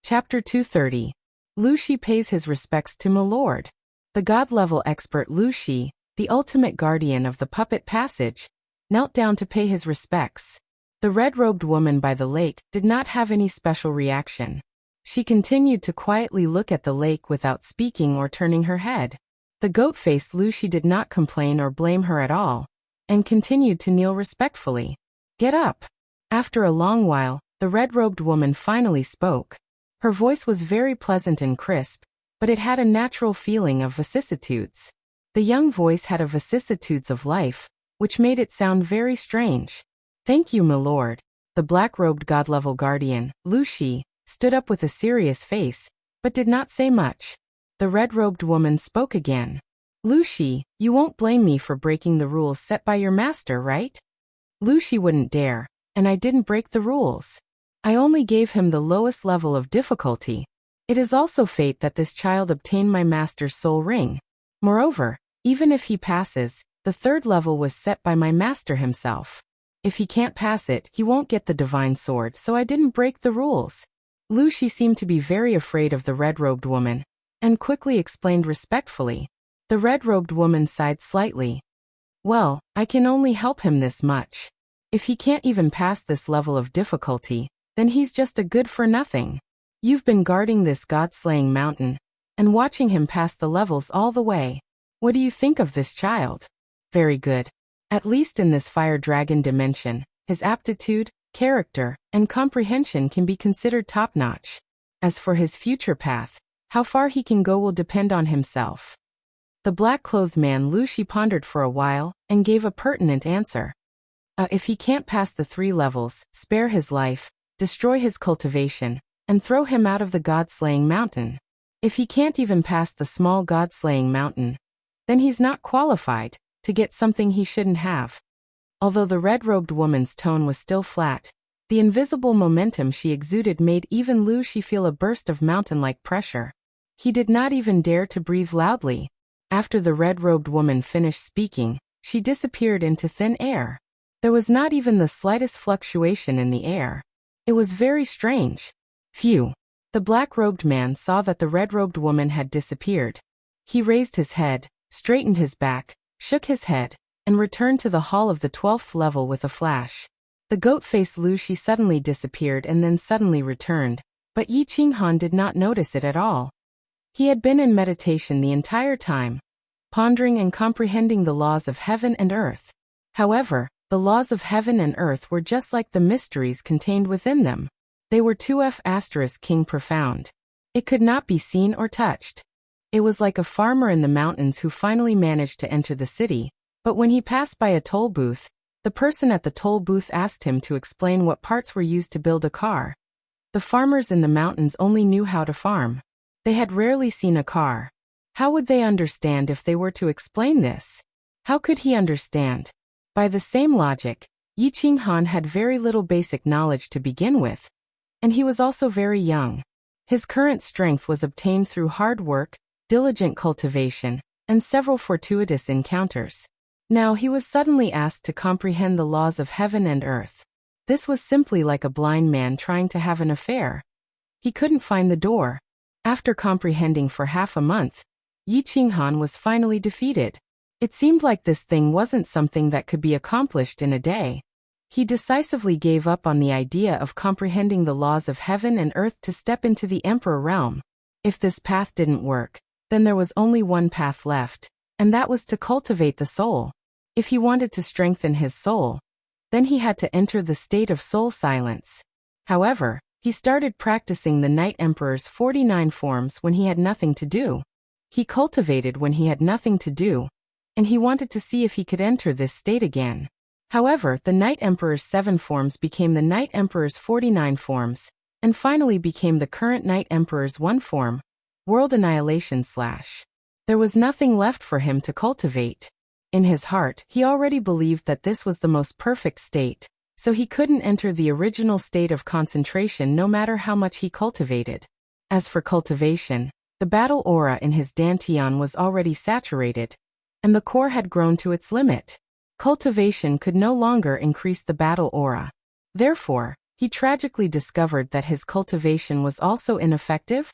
Chapter 230. Lu Shi pays his respects to my lord. The god-level expert Lu Shi, the ultimate guardian of the puppet passage, knelt down to pay his respects. The red-robed woman by the lake did not have any special reaction. She continued to quietly look at the lake without speaking or turning her head. The goat-faced Lu Shi did not complain or blame her at all, and continued to kneel respectfully. "Get up." After a long while, the red-robed woman finally spoke. Her voice was very pleasant and crisp, but it had a natural feeling of vicissitudes. The young voice had a vicissitudes of life, which made it sound very strange. "Thank you, my lord." The black-robed god-level guardian, Lu Shi, stood up with a serious face, but did not say much. The red-robed woman spoke again. "Lu Shi, you won't blame me for breaking the rules set by your master, right?" Lu Shi wouldn't dare, and I didn't break the rules. I only gave him the lowest level of difficulty. It is also fate that this child obtained my master's soul ring. Moreover, even if he passes, the third level was set by my master himself. If he can't pass it, he won't get the divine sword, so I didn't break the rules. Lu Shi seemed to be very afraid of the red-robed woman, and quickly explained respectfully. The red-robed woman sighed slightly. "Well, I can only help him this much. If he can't even pass this level of difficulty, then he's just a good-for-nothing. You've been guarding this god-slaying mountain, and watching him pass the levels all the way. What do you think of this child? Very good. At least in this fire dragon dimension, his aptitude, character, and comprehension can be considered top-notch. As for his future path, how far he can go will depend on himself." The black-clothed man Lu Shi pondered for a while, and gave a pertinent answer. If he can't pass the 3 levels, spare his life, destroy his cultivation, and throw him out of the god-slaying mountain. If he can't even pass the small god-slaying mountain, then he's not qualified to get something he shouldn't have. Although the red-robed woman's tone was still flat, the invisible momentum she exuded made even Lu Shi feel a burst of mountain-like pressure. He did not even dare to breathe loudly. After the red-robed woman finished speaking, she disappeared into thin air. There was not even the slightest fluctuation in the air. It was very strange. Phew. The black-robed man saw that the red-robed woman had disappeared. He raised his head, straightened his back, shook his head, and returned to the hall of the 12th level with a flash. The goat-faced Lu Shi suddenly disappeared and then suddenly returned, but Yi Qinghan did not notice it at all. He had been in meditation the entire time, pondering and comprehending the laws of heaven and earth. However, the laws of heaven and earth were just like the mysteries contained within them. They were 2F** king profound. It could not be seen or touched. It was like a farmer in the mountains who finally managed to enter the city, but when he passed by a toll booth, the person at the toll booth asked him to explain what parts were used to build a car. The farmers in the mountains only knew how to farm. They had rarely seen a car. How would they understand if they were to explain this? How could he understand? By the same logic, Yi Qinghan had very little basic knowledge to begin with, and he was also very young. His current strength was obtained through hard work, diligent cultivation, and several fortuitous encounters. Now he was suddenly asked to comprehend the laws of heaven and earth. This was simply like a blind man trying to have an affair. He couldn't find the door. After comprehending for half a month, Yi Qinghan was finally defeated. It seemed like this thing wasn't something that could be accomplished in a day. He decisively gave up on the idea of comprehending the laws of heaven and earth to step into the Emperor realm. If this path didn't work, then there was only one path left, and that was to cultivate the soul. If he wanted to strengthen his soul, then he had to enter the state of soul silence. However, he started practicing the Night Emperor's 49 forms when he had nothing to do. He cultivated when he had nothing to do, and he wanted to see if he could enter this state again. However, the Night Emperor's 7 forms became the Night Emperor's 49 forms, and finally became the current Night Emperor's 1 form, World Annihilation / There was nothing left for him to cultivate. In his heart, he already believed that this was the most perfect state, so he couldn't enter the original state of concentration no matter how much he cultivated. As for cultivation, the battle aura in his dantian was already saturated, and the core had grown to its limit. Cultivation could no longer increase the battle aura. Therefore, he tragically discovered that his cultivation was also ineffective.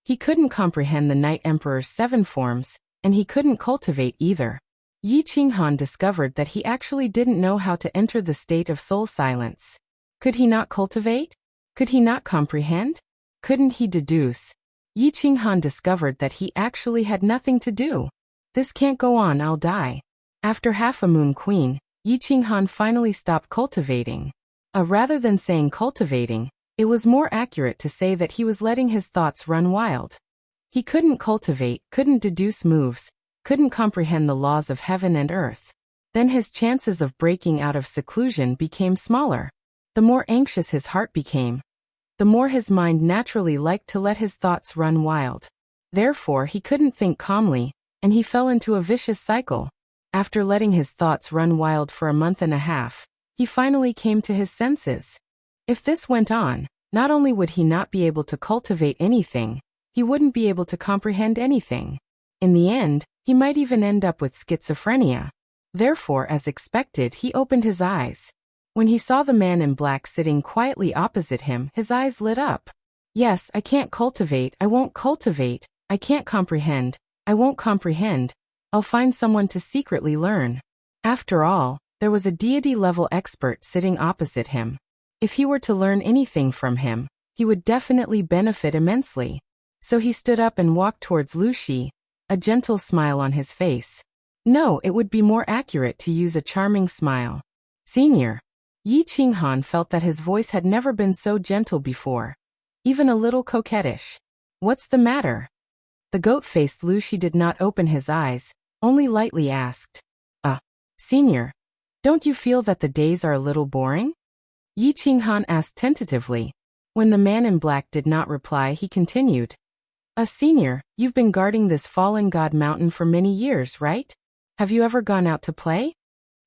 He couldn't comprehend the Night Emperor's 7 forms, and he couldn't cultivate either. Yi Qinghan discovered that he actually didn't know how to enter the state of soul silence. Could he not cultivate? Could he not comprehend? Couldn't he deduce? Yi Qinghan discovered that he actually had nothing to do. This can't go on, I'll die. After half a moon queen, Yi Qinghan finally stopped cultivating. Rather than saying cultivating, it was more accurate to say that he was letting his thoughts run wild. He couldn't cultivate, couldn't deduce moves, couldn't comprehend the laws of heaven and earth. Then his chances of breaking out of seclusion became smaller. The more anxious his heart became, the more his mind naturally liked to let his thoughts run wild. Therefore he couldn't think calmly, and he fell into a vicious cycle. After letting his thoughts run wild for a month and a half, he finally came to his senses. If this went on, not only would he not be able to cultivate anything, he wouldn't be able to comprehend anything. In the end, he might even end up with schizophrenia. Therefore, as expected, he opened his eyes. When he saw the man in black sitting quietly opposite him, his eyes lit up. Yes, I can't cultivate, I won't cultivate, I can't comprehend, I won't comprehend, I'll find someone to secretly learn. After all, there was a deity-level expert sitting opposite him. If he were to learn anything from him, he would definitely benefit immensely. So he stood up and walked towards Lu Shi, a gentle smile on his face. No, it would be more accurate to use a charming smile. Senior. Yi Qinghan felt that his voice had never been so gentle before. Even a little coquettish. What's the matter? The goat-faced Lu Shi did not open his eyes, only lightly asked. Senior. Don't you feel that the days are a little boring? Yi Qinghan asked tentatively. When the man in black did not reply, he continued. Senior, you've been guarding this fallen god mountain for many years, right? Have you ever gone out to play?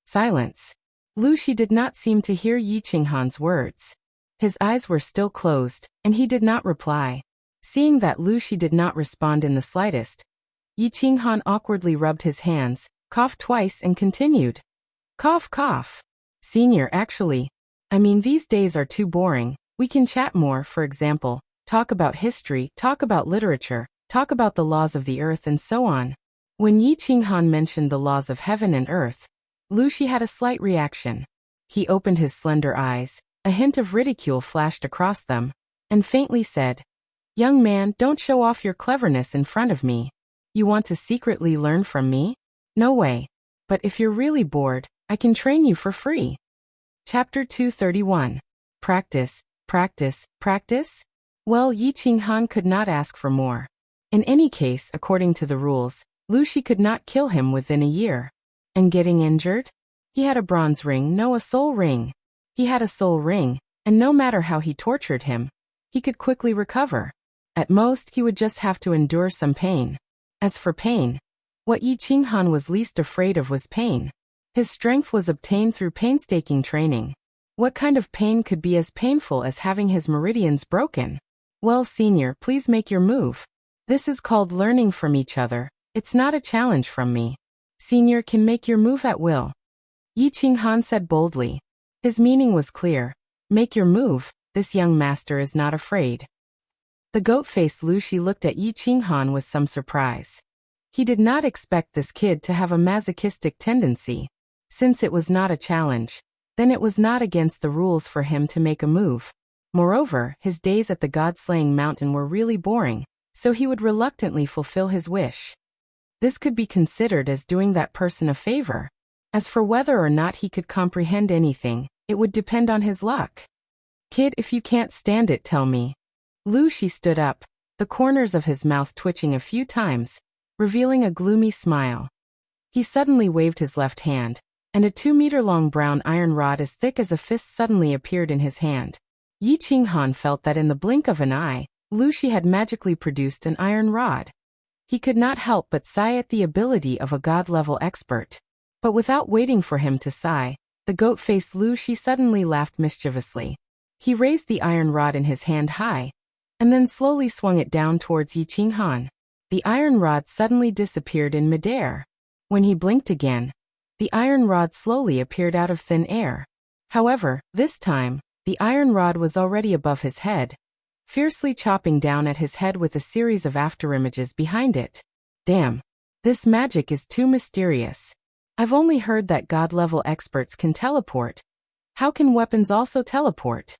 Silence. Lu Shi did not seem to hear Yi Qinghan's words. His eyes were still closed, and he did not reply. Seeing that Lu Shi did not respond in the slightest, Yi Qinghan awkwardly rubbed his hands, coughed twice and continued. Cough, cough. Senior, actually, these days are too boring. We can chat more, for example, talk about history, talk about literature, talk about the laws of the earth and so on. When Yi Qinghan mentioned the laws of heaven and earth, Lu Shi had a slight reaction. He opened his slender eyes, a hint of ridicule flashed across them, and faintly said, Young man, don't show off your cleverness in front of me. You want to secretly learn from me? No way. But if you're really bored, I can train you for free. Chapter 231. Practice, practice, practice? Well, Yi Qinghan could not ask for more. In any case, according to the rules, Lu Shi could not kill him within a year. And getting injured? He had a bronze ring, no, a soul ring. He had a soul ring, and no matter how he tortured him, he could quickly recover. At most, he would just have to endure some pain. As for pain, what Yi Qinghan was least afraid of was pain. His strength was obtained through painstaking training. What kind of pain could be as painful as having his meridians broken? Well, senior, please make your move. This is called learning from each other. It's not a challenge from me. Senior can make your move at will. Yi Qinghan said boldly. His meaning was clear. Make your move, this young master is not afraid. The goat-faced Lu Shi looked at Yi Qinghan with some surprise. He did not expect this kid to have a masochistic tendency. Since it was not a challenge, then it was not against the rules for him to make a move. Moreover, his days at the god-slaying mountain were really boring, so he would reluctantly fulfill his wish. This could be considered as doing that person a favor. As for whether or not he could comprehend anything, it would depend on his luck. Kid, if you can't stand it, tell me. Lu Shi stood up, the corners of his mouth twitching a few times, revealing a gloomy smile. He suddenly waved his left hand, and a 2-meter-long brown iron rod as thick as a fist suddenly appeared in his hand. Yi Qinghan felt that in the blink of an eye, Lu Shi had magically produced an iron rod. He could not help but sigh at the ability of a god-level expert. But without waiting for him to sigh, the goat-faced Lu Shi suddenly laughed mischievously. He raised the iron rod in his hand high, and then slowly swung it down towards Yi Qinghan. The iron rod suddenly disappeared in midair. When he blinked again, the iron rod slowly appeared out of thin air. However, this time, the iron rod was already above his head, fiercely chopping down at his head with a series of afterimages behind it. Damn! This magic is too mysterious. I've only heard that God-level experts can teleport. How can weapons also teleport?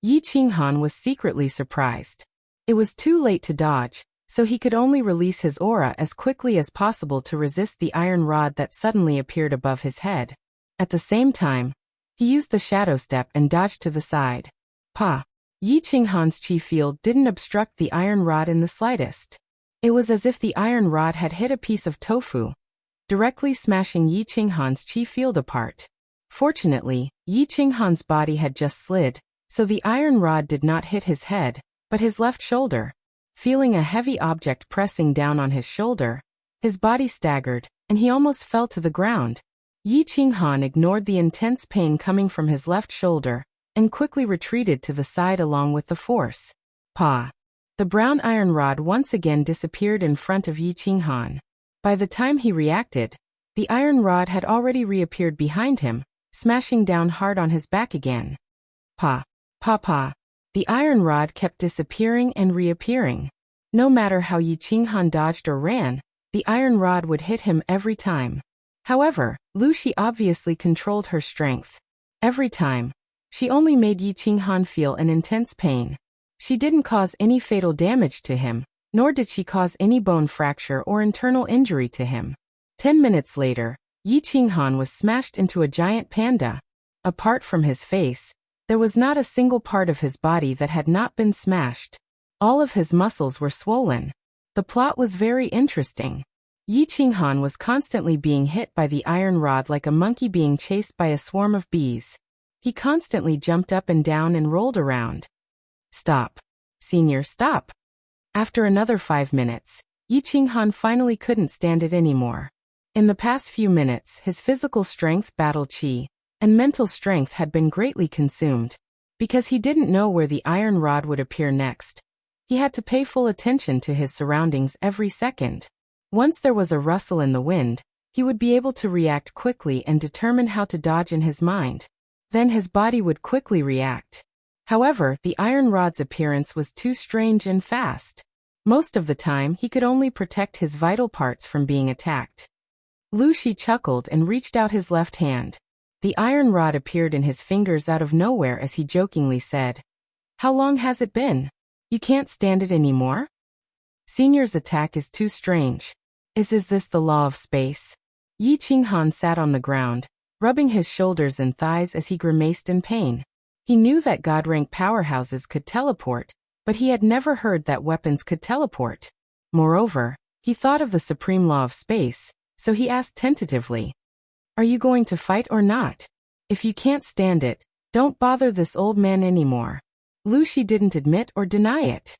Yi Qinghan was secretly surprised. It was too late to dodge, so he could only release his aura as quickly as possible to resist the iron rod that suddenly appeared above his head. At the same time, he used the shadow step and dodged to the side. Pa! Yi Qinghan's chi field didn't obstruct the iron rod in the slightest. It was as if the iron rod had hit a piece of tofu, directly smashing Yi Qinghan's chi field apart. Fortunately, Yi Qinghan's body had just slid, so the iron rod did not hit his head, but his left shoulder. Feeling a heavy object pressing down on his shoulder, his body staggered, and he almost fell to the ground. Yi Qinghan ignored the intense pain coming from his left shoulder, and quickly retreated to the side along with the force. Pa! The brown iron rod once again disappeared in front of Yi Qinghan. By the time he reacted, the iron rod had already reappeared behind him, smashing down hard on his back again. Pa! Pa! The iron rod kept disappearing and reappearing. No matter how Yi Qinghan dodged or ran, the iron rod would hit him every time. However, Lu Shi obviously controlled her strength. Every time, she only made Yi Qinghan feel an intense pain. She didn't cause any fatal damage to him, nor did she cause any bone fracture or internal injury to him. 10 minutes later, Yi Qinghan was smashed into a giant panda. Apart from his face, there was not a single part of his body that had not been smashed. All of his muscles were swollen. The plot was very interesting. Yi Qinghan was constantly being hit by the iron rod like a monkey being chased by a swarm of bees. He constantly jumped up and down and rolled around. Stop. Senior, stop. After another 5 minutes, Yi Qinghan finally couldn't stand it anymore. In the past few minutes, his physical strength, battle chi, and mental strength had been greatly consumed. Because he didn't know where the iron rod would appear next, he had to pay full attention to his surroundings every second. Once there was a rustle in the wind, he would be able to react quickly and determine how to dodge in his mind. Then his body would quickly react. However, the iron rod's appearance was too strange and fast. Most of the time, he could only protect his vital parts from being attacked. Lu Shi chuckled and reached out his left hand. The iron rod appeared in his fingers out of nowhere as he jokingly said, "How long has it been? You can't stand it anymore?" Senior's attack is too strange. Is this the law of space? Yi Qinghan sat on the ground, rubbing his shoulders and thighs as he grimaced in pain. He knew that God-rank powerhouses could teleport, but he had never heard that weapons could teleport. Moreover, he thought of the supreme law of space, so he asked tentatively, "Are you going to fight or not? If you can't stand it, don't bother this old man anymore." Lu Shi didn't admit or deny it.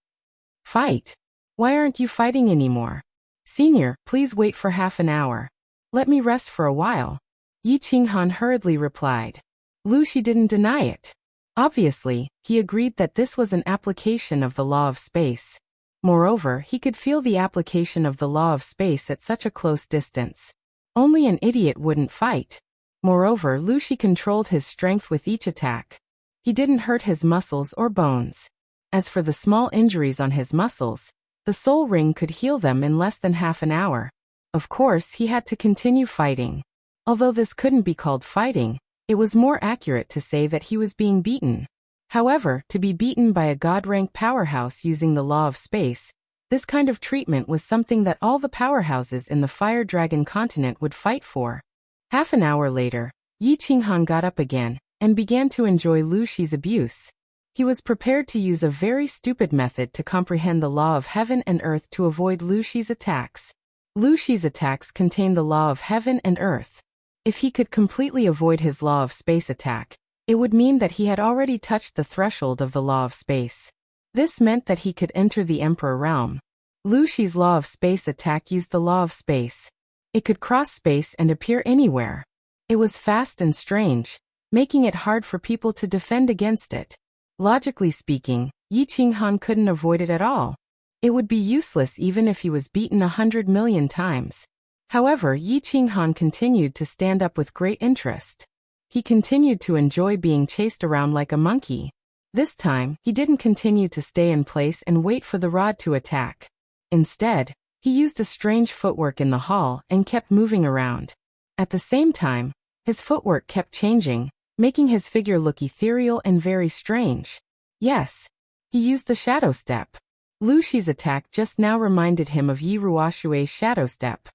"Fight? Why aren't you fighting anymore? Senior, please wait for half an hour. Let me rest for a while," Yi Qinghan hurriedly replied. Lu Shi didn't deny it. Obviously, he agreed that this was an application of the law of space. Moreover, he could feel the application of the law of space at such a close distance. Only an idiot wouldn't fight. Moreover, Lu Shi controlled his strength with each attack. He didn't hurt his muscles or bones. As for the small injuries on his muscles, the soul ring could heal them in less than half an hour. Of course, he had to continue fighting. Although this couldn't be called fighting, it was more accurate to say that he was being beaten. However, to be beaten by a God-rank powerhouse using the law of space, this kind of treatment was something that all the powerhouses in the Fire Dragon continent would fight for. Half an hour later, Yi Qinghan got up again, and began to enjoy Lu Shi's abuse. He was prepared to use a very stupid method to comprehend the law of heaven and earth to avoid Lu Shi's attacks. Lu Shi's attacks contained the law of heaven and earth. If he could completely avoid his law of space attack, it would mean that he had already touched the threshold of the law of space. This meant that he could enter the Emperor realm. Lu Shi's law of space attack used the law of space. It could cross space and appear anywhere. It was fast and strange, making it hard for people to defend against it. Logically speaking, Yi Qinghan couldn't avoid it at all. It would be useless even if he was beaten 100 million times. However, Yi Qinghan continued to stand up with great interest. He continued to enjoy being chased around like a monkey. This time, he didn't continue to stay in place and wait for the rod to attack. Instead, He used a strange footwork in the hall and kept moving around. At the same time, his footwork kept changing, making his figure look ethereal and very strange. Yes, he used the shadow step. Lu Shi's attack just now reminded him of Yi Ruoshui's shadow step.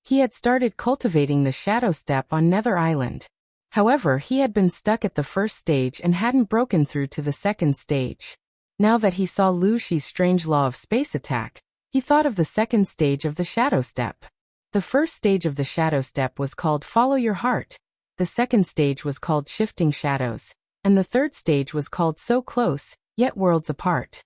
He had started cultivating the shadow step on Nether Island. However, he had been stuck at the first stage and hadn't broken through to the second stage. Now that he saw Lu Shi's strange law of space attack, he thought of the second stage of the shadow step. The first stage of the shadow step was called Follow Your Heart, the second stage was called Shifting Shadows, and the third stage was called So Close, Yet Worlds Apart.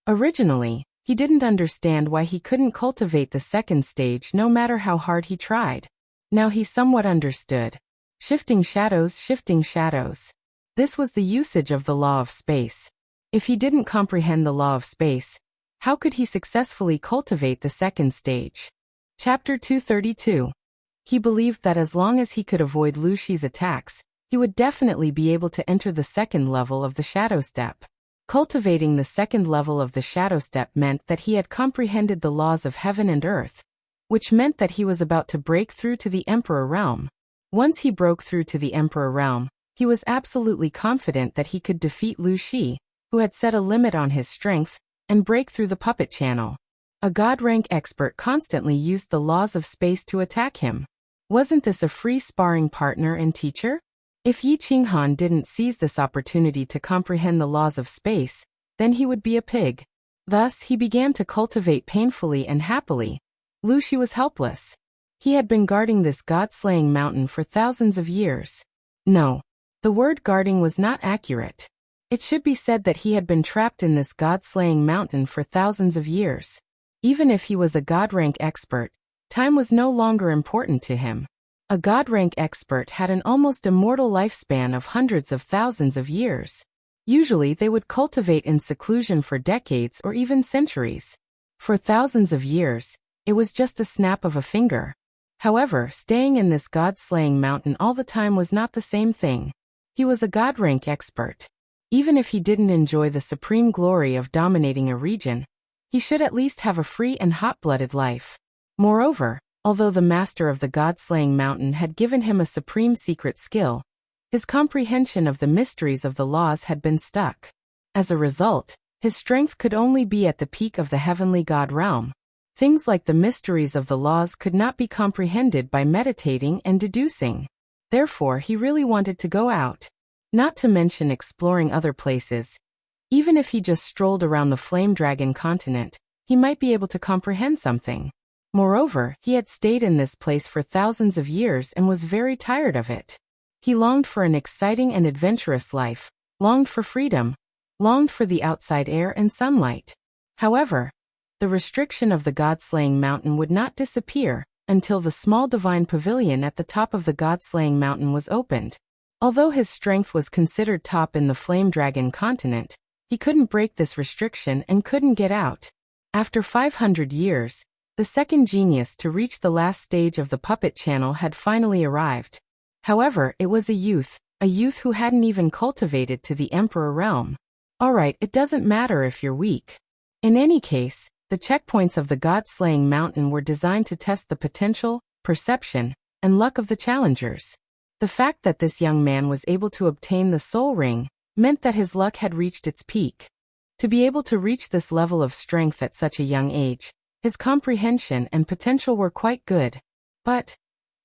Originally, he didn't understand why he couldn't cultivate the second stage no matter how hard he tried. Now he somewhat understood. Shifting shadows, shifting shadows. This was the usage of the law of space. If he didn't comprehend the law of space, how could he successfully cultivate the second stage? Chapter 232. He believed that as long as he could avoid Lu Shi's attacks, he would definitely be able to enter the second level of the shadow step. Cultivating the second level of the shadow step meant that he had comprehended the laws of heaven and earth, which meant that he was about to break through to the Emperor realm. Once he broke through to the Emperor realm, he was absolutely confident that he could defeat Lu Shi, who had set a limit on his strength, and break through the puppet channel. A god-rank expert constantly used the laws of space to attack him. Wasn't this a free sparring partner and teacher? If Yi Qinghan didn't seize this opportunity to comprehend the laws of space, then he would be a pig. Thus, he began to cultivate painfully and happily. Lu Shi was helpless. He had been guarding this god-slaying mountain for thousands of years. No, the word guarding was not accurate. It should be said that he had been trapped in this god-slaying mountain for thousands of years. Even if he was a god-rank expert, time was no longer important to him. A god-rank expert had an almost immortal lifespan of hundreds of thousands of years. Usually they would cultivate in seclusion for decades or even centuries. For thousands of years, it was just a snap of a finger. However, staying in this god-slaying mountain all the time was not the same thing. He was a god-rank expert. Even if he didn't enjoy the supreme glory of dominating a region, he should at least have a free and hot-blooded life. Moreover, although the master of the god-slaying mountain had given him a supreme secret skill, his comprehension of the mysteries of the laws had been stuck. As a result, his strength could only be at the peak of the heavenly god realm. Things like the mysteries of the laws could not be comprehended by meditating and deducing. Therefore, he really wanted to go out. Not to mention exploring other places. Even if he just strolled around the Flame Dragon continent, he might be able to comprehend something. Moreover, he had stayed in this place for thousands of years and was very tired of it. He longed for an exciting and adventurous life, longed for freedom, longed for the outside air and sunlight. However, the restriction of the god-slaying mountain would not disappear until the small divine pavilion at the top of the god-slaying mountain was opened. Although his strength was considered top in the Flame Dragon continent, he couldn't break this restriction and couldn't get out. After 500 years, the second genius to reach the last stage of the puppet channel had finally arrived. However, it was a youth who hadn't even cultivated to the Emperor realm. Alright, it doesn't matter if you're weak. In any case, the checkpoints of the god-slaying mountain were designed to test the potential, perception, and luck of the challengers. The fact that this young man was able to obtain the soul ring meant that his luck had reached its peak. To be able to reach this level of strength at such a young age, his comprehension and potential were quite good. But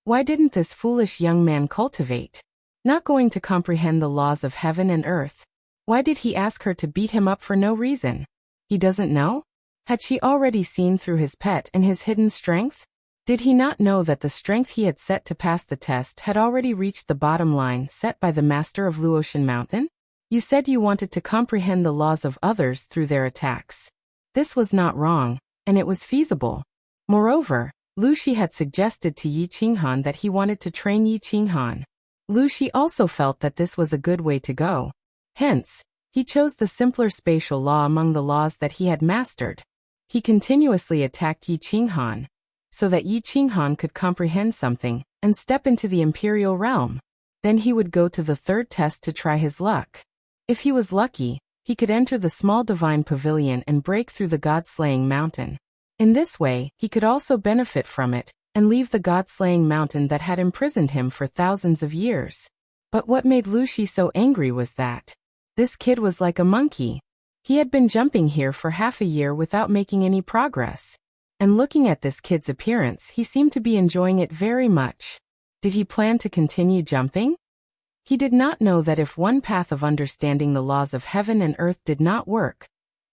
why didn't this foolish young man cultivate? Not going to comprehend the laws of heaven and earth. Why did he ask her to beat him up for no reason? He doesn't know? Had she already seen through his pet and his hidden strength? Did he not know that the strength he had set to pass the test had already reached the bottom line set by the master of Luotian Mountain? You said you wanted to comprehend the laws of others through their attacks. This was not wrong, and it was feasible. Moreover, Lu Shi had suggested to Yi Qinghan that he wanted to train Yi Qinghan. Lu Shi also felt that this was a good way to go. Hence, he chose the simpler spatial law among the laws that he had mastered. He continuously attacked Yi Qinghan, so that Yi Qinghan could comprehend something and step into the imperial realm. Then he would go to the third test to try his luck. If he was lucky, he could enter the small divine pavilion and break through the god-slaying mountain. In this way, he could also benefit from it, and leave the god-slaying mountain that had imprisoned him for thousands of years. But what made Lu Shi so angry was that this kid was like a monkey. He had been jumping here for half a year without making any progress. And looking at this kid's appearance, he seemed to be enjoying it very much. Did he plan to continue jumping? He did not know that if one path of understanding the laws of heaven and earth did not work,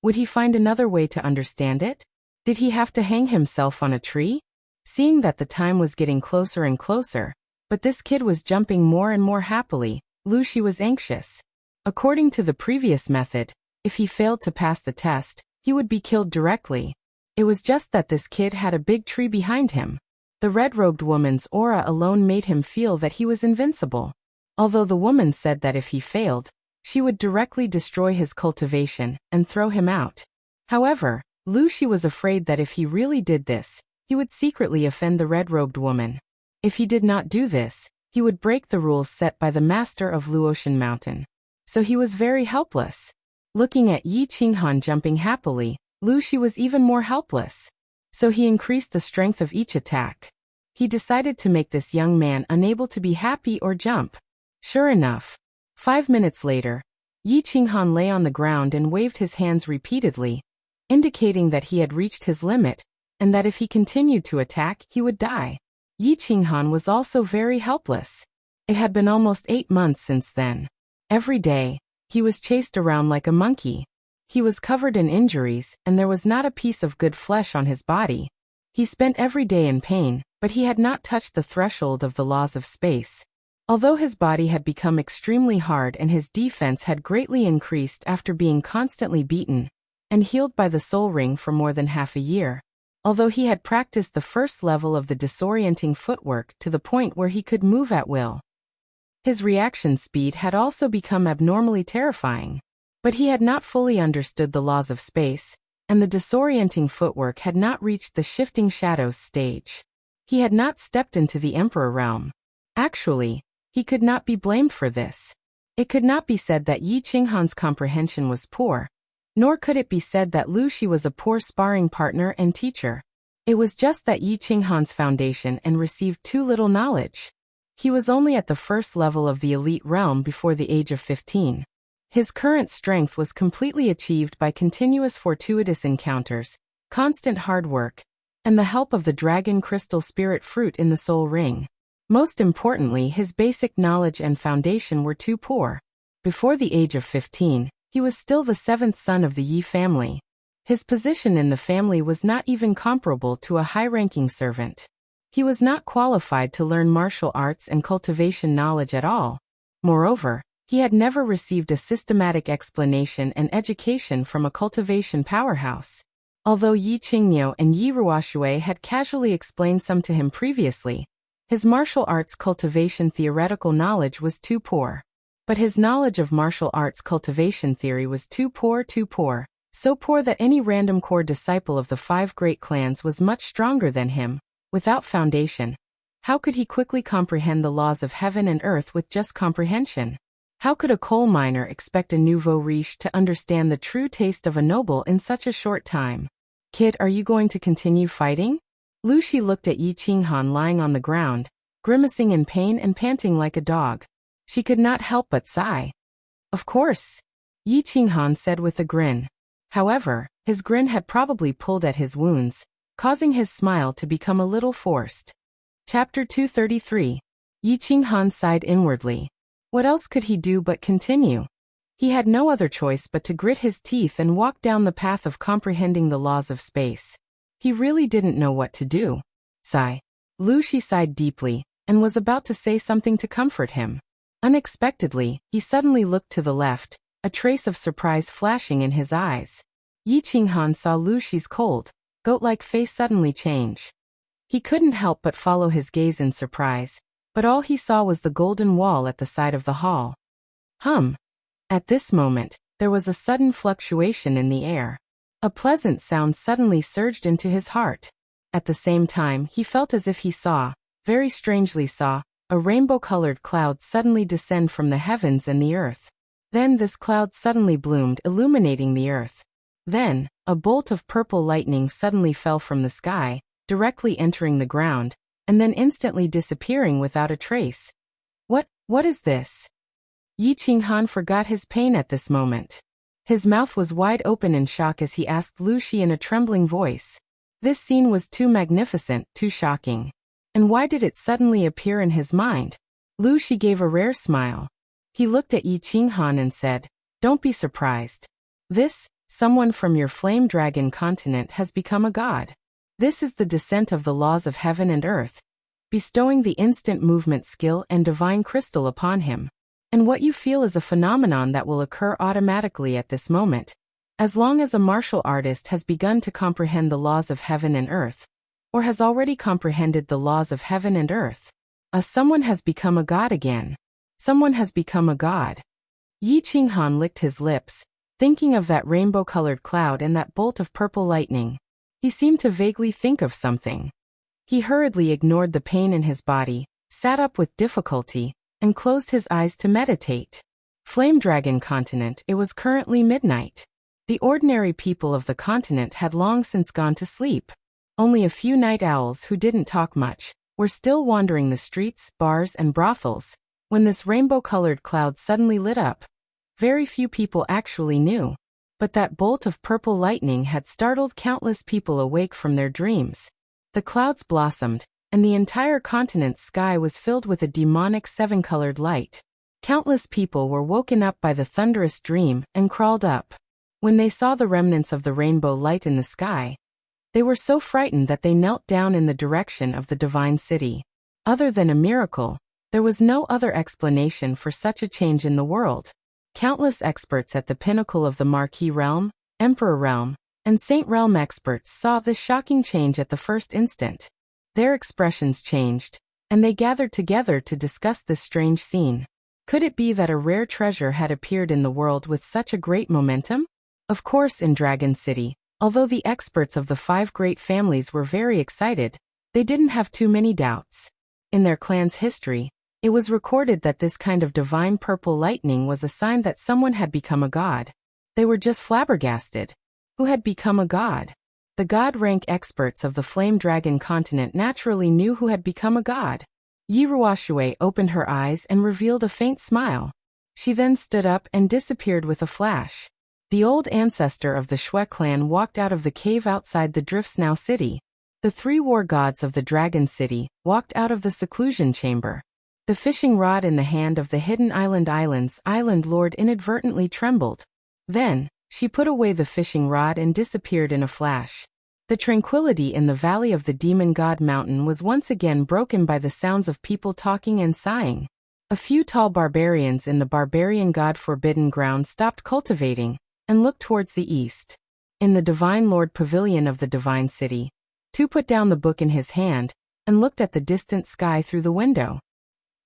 would he find another way to understand it? Did he have to hang himself on a tree? Seeing that the time was getting closer and closer, but this kid was jumping more and more happily, Lu Shi was anxious. According to the previous method, if he failed to pass the test, he would be killed directly. It was just that this kid had a big tree behind him. The red-robed woman's aura alone made him feel that he was invincible. Although the woman said that if he failed, she would directly destroy his cultivation and throw him out. However, Lu Shi was afraid that if he really did this, he would secretly offend the red-robed woman. If he did not do this, he would break the rules set by the master of Luotian Mountain. So he was very helpless. Looking at Yi Qinghan jumping happily, Lu Shi was even more helpless. So he increased the strength of each attack. He decided to make this young man unable to be happy or jump. Sure enough, 5 minutes later, Yi Qinghan lay on the ground and waved his hands repeatedly, indicating that he had reached his limit, and that if he continued to attack, he would die. Yi Qinghan was also very helpless. It had been almost 8 months since then. Every day, he was chased around like a monkey. He was covered in injuries, and there was not a piece of good flesh on his body. He spent every day in pain, but he had not touched the threshold of the laws of space. Although his body had become extremely hard and his defense had greatly increased after being constantly beaten and healed by the soul ring for more than half a year. Although he had practiced the first level of the disorienting footwork to the point where he could move at will, his reaction speed had also become abnormally terrifying. But he had not fully understood the laws of space, and the disorienting footwork had not reached the shifting shadows stage. He had not stepped into the Emperor realm. Actually, he could not be blamed for this. It could not be said that Yi Qinghan's comprehension was poor, nor could it be said that Lu Shi was a poor sparring partner and teacher. It was just that Yi Qinghan's foundation and received too little knowledge. He was only at the first level of the elite realm before the age of 15. His current strength was completely achieved by continuous fortuitous encounters, constant hard work, and the help of the dragon crystal spirit fruit in the soul ring. Most importantly, his basic knowledge and foundation were too poor. Before the age of 15, he was still the 7th son of the Yi family. His position in the family was not even comparable to a high-ranking servant. He was not qualified to learn martial arts and cultivation knowledge at all. Moreover, he had never received a systematic explanation and education from a cultivation powerhouse. Although Yi Qingniu and Yi Ruoshui had casually explained some to him previously, his martial arts cultivation theoretical knowledge was too poor. But his knowledge of martial arts cultivation theory was too poor, so poor that any random core disciple of the 5 great clans was much stronger than him. Without foundation, how could he quickly comprehend the laws of heaven and earth with just comprehension? How could a coal miner expect a nouveau riche to understand the true taste of a noble in such a short time? Kid, are you going to continue fighting? Lu Shi looked at Yi Qinghan lying on the ground, grimacing in pain and panting like a dog. She could not help but sigh. Of course, Yi Qinghan said with a grin. However, his grin had probably pulled at his wounds, causing his smile to become a little forced. Chapter 233. Yi Qinghan sighed inwardly. What else could he do but continue? He had no other choice but to grit his teeth and walk down the path of comprehending the laws of space. He really didn't know what to do. Sigh. Lu Shi sighed deeply, and was about to say something to comfort him. Unexpectedly, he suddenly looked to the left, a trace of surprise flashing in his eyes. Yi Qinghan saw Lu Shi's cold, goat-like face suddenly change. He couldn't help but follow his gaze in surprise, but all he saw was the golden wall at the side of the hall. At this moment, there was a sudden fluctuation in the air. A pleasant sound suddenly surged into his heart. At the same time, he felt as if he saw, very strangely saw, a rainbow-colored cloud suddenly descend from the heavens and the earth. Then this cloud suddenly bloomed, illuminating the earth. Then, a bolt of purple lightning suddenly fell from the sky, directly entering the ground, and then instantly disappearing without a trace. What is this? Yi Qinghan forgot his pain at this moment. His mouth was wide open in shock as he asked Lu Shi in a trembling voice. This scene was too magnificent, too shocking. And why did it suddenly appear in his mind? Lu Shi gave a rare smile. He looked at Yi Qinghan and said, "Don't be surprised. Someone from your flame dragon continent has become a god. This is the descent of the laws of heaven and earth, bestowing the instant movement skill and divine crystal upon him. And what you feel is a phenomenon that will occur automatically at this moment, as long as a martial artist has begun to comprehend the laws of heaven and earth, or has already comprehended the laws of heaven and earth. Someone has become a god again. Someone has become a god." Yi Qinghan licked his lips, thinking of that rainbow-colored cloud and that bolt of purple lightning. He seemed to vaguely think of something. He hurriedly ignored the pain in his body, sat up with difficulty, and closed his eyes to meditate. Flame Dragon Continent. It was currently midnight. The ordinary people of the continent had long since gone to sleep. Only a few night owls who didn't talk much were still wandering the streets, bars, and brothels, when this rainbow-colored cloud suddenly lit up. Very few people actually knew, but that bolt of purple lightning had startled countless people awake from their dreams. The clouds blossomed, and the entire continent's sky was filled with a demonic seven-colored light. Countless people were woken up by the thunderous dream and crawled up. When they saw the remnants of the rainbow light in the sky, they were so frightened that they knelt down in the direction of the divine city. Other than a miracle, there was no other explanation for such a change in the world. Countless experts at the pinnacle of the Marquis realm, Emperor realm, and Saint realm experts saw this shocking change at the first instant. Their expressions changed, and they gathered together to discuss this strange scene. Could it be that a rare treasure had appeared in the world with such a great momentum? Of course, in Dragon City, although the experts of the 5 great families were very excited, they didn't have too many doubts. In their clan's history, it was recorded that this kind of divine purple lightning was a sign that someone had become a god. They were just flabbergasted. Who had become a god? The god-rank experts of the Flame Dragon Continent naturally knew who had become a god. Yi Ruoshui opened her eyes and revealed a faint smile. She then stood up and disappeared with a flash. The old ancestor of the Shui clan walked out of the cave outside the Driftsnow city. The 3 war gods of the Dragon City walked out of the seclusion chamber. The fishing rod in the hand of the hidden island's island lord inadvertently trembled. Then, she put away the fishing rod and disappeared in a flash. The tranquility in the valley of the Demon God Mountain was once again broken by the sounds of people talking and sighing. A few tall barbarians in the barbarian god Forbidden Ground stopped cultivating and looked towards the east. In the Divine Lord Pavilion of the Divine City, Tu put down the book in his hand and looked at the distant sky through the window.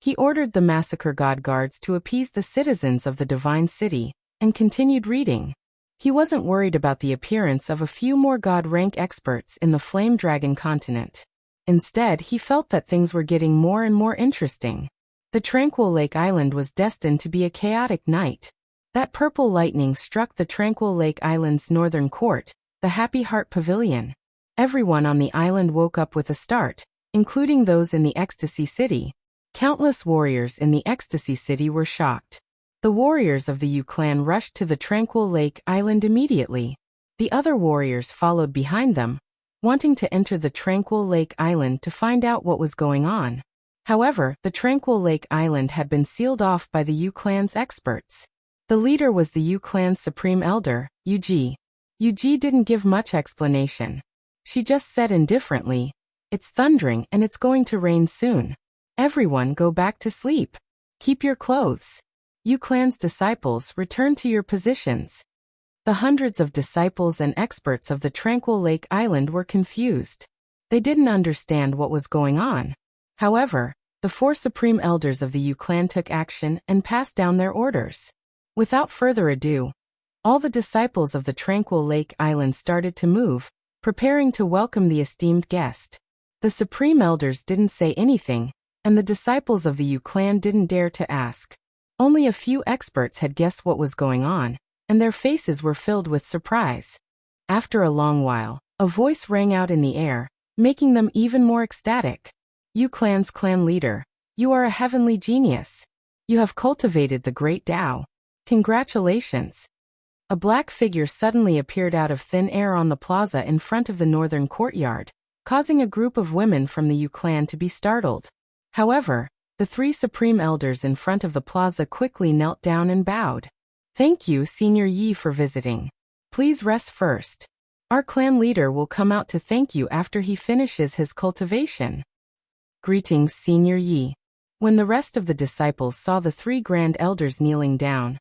He ordered the massacre god guards to appease the citizens of the Divine City and continued reading. He wasn't worried about the appearance of a few more god-rank experts in the Flame Dragon Continent. Instead, he felt that things were getting more and more interesting. The Tranquil Lake Island was destined to be a chaotic night. That purple lightning struck the Tranquil Lake Island's northern court, the Happy Heart Pavilion. Everyone on the island woke up with a start, including those in the Ecstasy City. Countless warriors in the Ecstasy City were shocked. The warriors of the Yu clan rushed to the Tranquil Lake Island immediately. The other warriors followed behind them, wanting to enter the Tranquil Lake Island to find out what was going on. However, the Tranquil Lake Island had been sealed off by the Yu clan's experts. The leader was the Yu clan's supreme elder, Yuji. Yuji didn't give much explanation. She just said indifferently, "It's thundering and it's going to rain soon. Everyone go back to sleep. Keep your clothes. Yu clan's disciples, return to your positions." The hundreds of disciples and experts of the Tranquil Lake Island were confused. They didn't understand what was going on. However, the 4 supreme elders of the Yu clan took action and passed down their orders. Without further ado, all the disciples of the Tranquil Lake Island started to move, preparing to welcome the esteemed guest. The supreme elders didn't say anything, and the disciples of the Yu clan didn't dare to ask. Only a few experts had guessed what was going on, and their faces were filled with surprise. After a long while, a voice rang out in the air, making them even more ecstatic. You Clan's clan leader, you are a heavenly genius. You have cultivated the great Tao. Congratulations. A black figure suddenly appeared out of thin air on the plaza in front of the northern courtyard, causing a group of women from the Yu clan to be startled. However, the three supreme elders in front of the plaza quickly knelt down and bowed. Thank you, Senior Yi, for visiting. Please rest first. Our clan leader will come out to thank you after he finishes his cultivation. Greetings, Senior Yi. When the rest of the disciples saw the three grand elders kneeling down,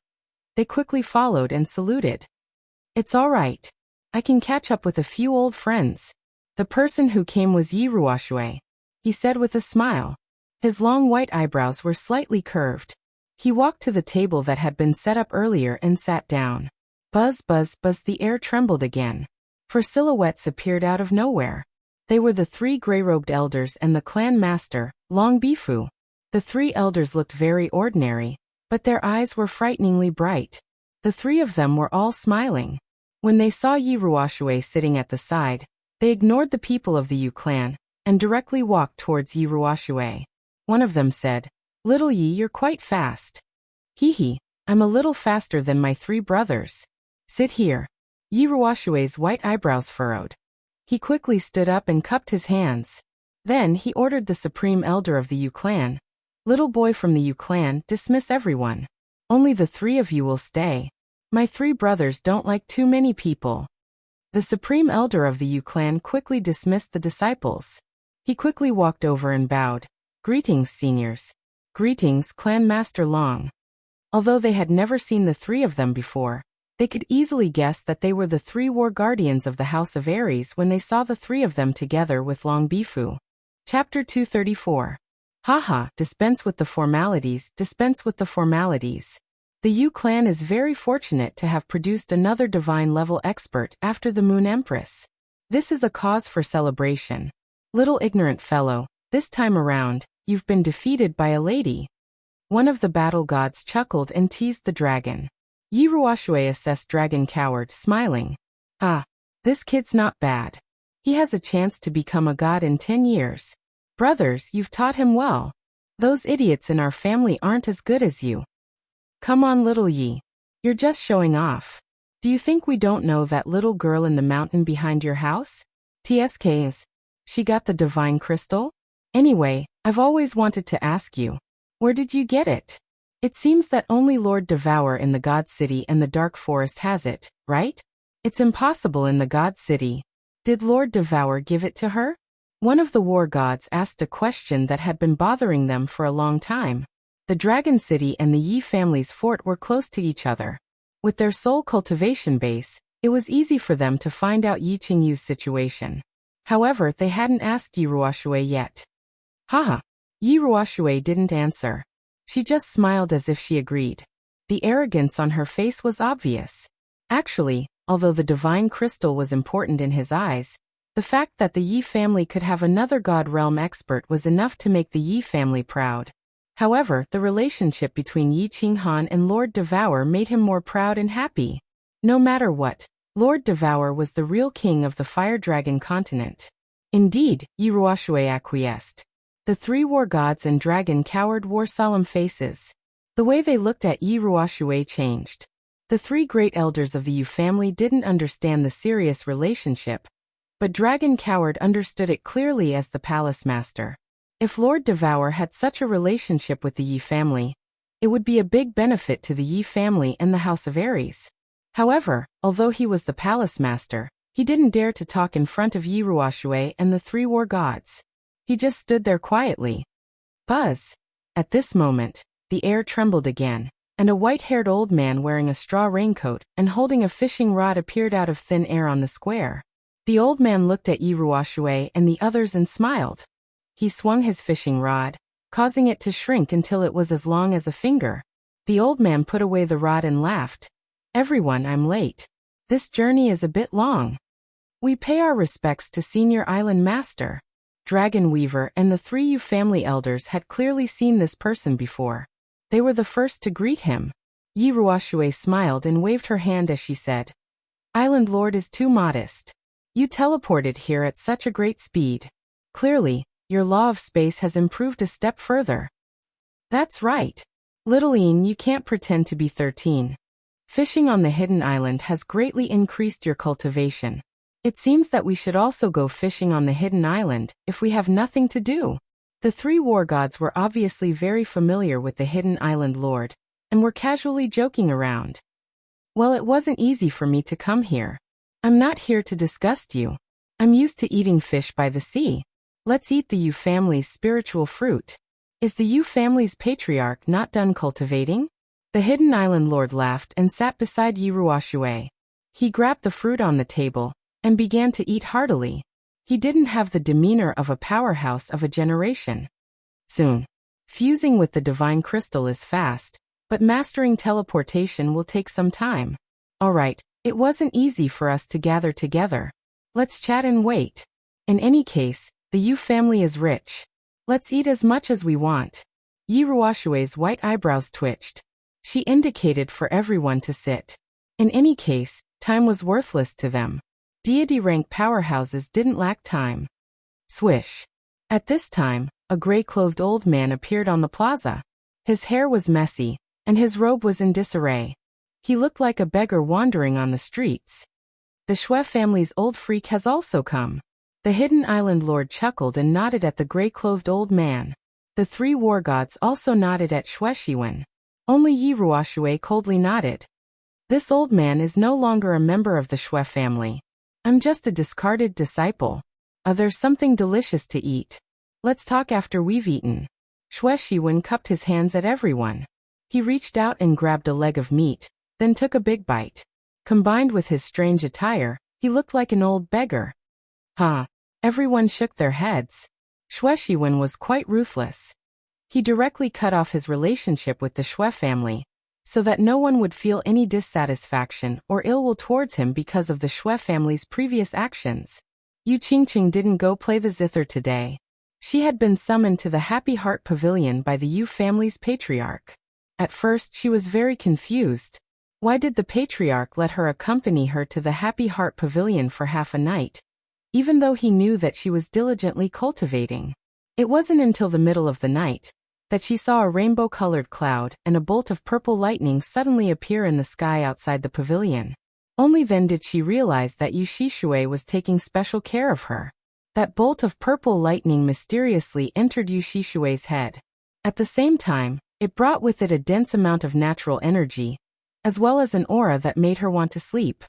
they quickly followed and saluted. It's all right. I can catch up with a few old friends. The person who came was Yi Ruoshui, he said with a smile. His long white eyebrows were slightly curved. He walked to the table that had been set up earlier and sat down. Buzz, buzz, buzz, the air trembled again. For silhouettes appeared out of nowhere. They were the three gray-robed elders and the clan master, Long Bifu. The three elders looked very ordinary, but their eyes were frighteningly bright. The three of them were all smiling. When they saw Yi Ruoshui sitting at the side, they ignored the people of the Yu clan and directly walked towards Yi Ruoshui. One of them said, Little Yi, you're quite fast. Hee, I'm a little faster than my three brothers. Sit here. Yi Ruoshui's white eyebrows furrowed. He quickly stood up and cupped his hands. Then he ordered the supreme elder of the Yu clan, Little boy from the Yu clan, dismiss everyone. Only the three of you will stay. My three brothers don't like too many people. The supreme elder of the Yu clan quickly dismissed the disciples. He quickly walked over and bowed. Greetings, seniors. Greetings, Clan Master Long. Although they had never seen the three of them before, they could easily guess that they were the three war guardians of the House of Aries when they saw the three of them together with Long Bifu. Chapter 234. Haha, dispense with the formalities, dispense with the formalities. The Yu clan is very fortunate to have produced another divine-level expert after the Moon Empress. This is a cause for celebration. Little ignorant fellow, this time around, you've been defeated by a lady. One of the battle gods chuckled and teased the dragon. Yi Ruoshui assessed Dragon Coward, smiling. Ah, this kid's not bad. He has a chance to become a god in 10 years. Brothers, you've taught him well. Those idiots in our family aren't as good as you. Come on, little Yi. You're just showing off. Do you think we don't know that little girl in the mountain behind your house? TSKs. She got the divine crystal? Anyway, I've always wanted to ask you. Where did you get it? It seems that only Lord Devour in the God City and the Dark Forest has it, right? It's impossible in the God City. Did Lord Devour give it to her? One of the war gods asked a question that had been bothering them for a long time. The Dragon City and the Yi family's fort were close to each other. With their soul cultivation base, it was easy for them to find out Yi Qingyu's situation. However, they hadn't asked Yi Ruoshui yet. Haha. Yi Ruoshui didn't answer. She just smiled as if she agreed. The arrogance on her face was obvious. Actually, although the divine crystal was important in his eyes, the fact that the Yi family could have another god realm expert was enough to make the Yi family proud. However, the relationship between Yi Qinghan and Lord Devour made him more proud and happy. No matter what, Lord Devour was the real king of the Fire Dragon continent. Indeed, Yi Ruoshui acquiesced. The three war gods and Dragon Coward wore solemn faces. The way they looked at Yi Ruoshui changed. The three great elders of the Yu family didn't understand the serious relationship, but Dragon Coward understood it clearly as the palace master. If Lord Devour had such a relationship with the Yi family, it would be a big benefit to the Yi family and the House of Aries. However, although he was the palace master, he didn't dare to talk in front of Yi Ruoshui and the three war gods. He just stood there quietly. Buzz! At this moment, the air trembled again, and a white-haired old man wearing a straw raincoat and holding a fishing rod appeared out of thin air on the square. The old man looked at Yi Ruoshui and the others and smiled. He swung his fishing rod, causing it to shrink until it was as long as a finger. The old man put away the rod and laughed. Everyone, I'm late. This journey is a bit long. We pay our respects to Senior Island Master. Dragon Weaver and the three Yu family elders had clearly seen this person before. They were the first to greet him. Yi Ruoshui smiled and waved her hand as she said, Island Lord is too modest. You teleported here at such a great speed. Clearly, your law of space has improved a step further. That's right. Little Ian, you can't pretend to be 13. Fishing on the hidden island has greatly increased your cultivation. It seems that we should also go fishing on the hidden island, if we have nothing to do. The three war gods were obviously very familiar with the hidden island lord, and were casually joking around. Well, it wasn't easy for me to come here. I'm not here to disgust you. I'm used to eating fish by the sea. Let's eat the Yu family's spiritual fruit. Is the Yu family's patriarch not done cultivating? The hidden island lord laughed and sat beside Yi Ruoshui. He grabbed the fruit on the table and began to eat heartily. He didn't have the demeanor of a powerhouse of a generation. Soon. Fusing with the divine crystal is fast, but mastering teleportation will take some time. Alright, it wasn't easy for us to gather together. Let's chat and wait. In any case, the Yu family is rich. Let's eat as much as we want. Yi Ruoshui's white eyebrows twitched. She indicated for everyone to sit. In any case, time was worthless to them. Deity-rank powerhouses didn't lack time. Swish. At this time, a gray-clothed old man appeared on the plaza. His hair was messy, and his robe was in disarray. He looked like a beggar wandering on the streets. The Shui family's old freak has also come. The hidden island lord chuckled and nodded at the gray-clothed old man. The three war gods also nodded at Shui Shiwen. Only Yi Ruoshui coldly nodded. This old man is no longer a member of the Shui family. I'm just a discarded disciple. There's something delicious to eat. Let's talk after we've eaten. Shui Shiwen cupped his hands at everyone. He reached out and grabbed a leg of meat, then took a big bite. Combined with his strange attire, he looked like an old beggar. Huh. Everyone shook their heads. Shui Shiwen was quite ruthless. He directly cut off his relationship with the Shui family, so that no one would feel any dissatisfaction or ill will towards him because of the Shui family's previous actions. Yu Qingqing didn't go play the zither today. She had been summoned to the Happy Heart Pavilion by the Yu family's patriarch. At first she was very confused. Why did the patriarch let her accompany her to the Happy Heart Pavilion for half a night, even though he knew that she was diligently cultivating? It wasn't until the middle of the night that she saw a rainbow-colored cloud and a bolt of purple lightning suddenly appear in the sky outside the pavilion. Only then did she realize that Yu Shishui was taking special care of her. That bolt of purple lightning mysteriously entered Yu Shishui's head. At the same time, it brought with it a dense amount of natural energy, as well as an aura that made her want to sleep.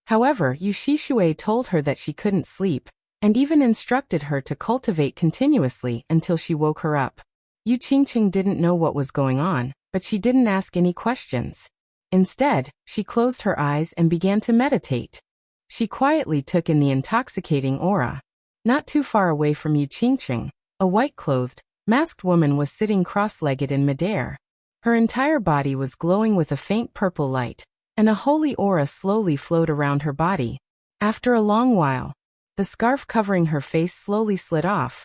However, Yu Shishui told her that she couldn't sleep, and even instructed her to cultivate continuously until she woke her up. Yu Qingqing didn't know what was going on, but she didn't ask any questions. Instead, she closed her eyes and began to meditate. She quietly took in the intoxicating aura. Not too far away from Yu Qingqing, a white-clothed, masked woman was sitting cross-legged in midair. Her entire body was glowing with a faint purple light, and a holy aura slowly flowed around her body. After a long while, the scarf covering her face slowly slid off,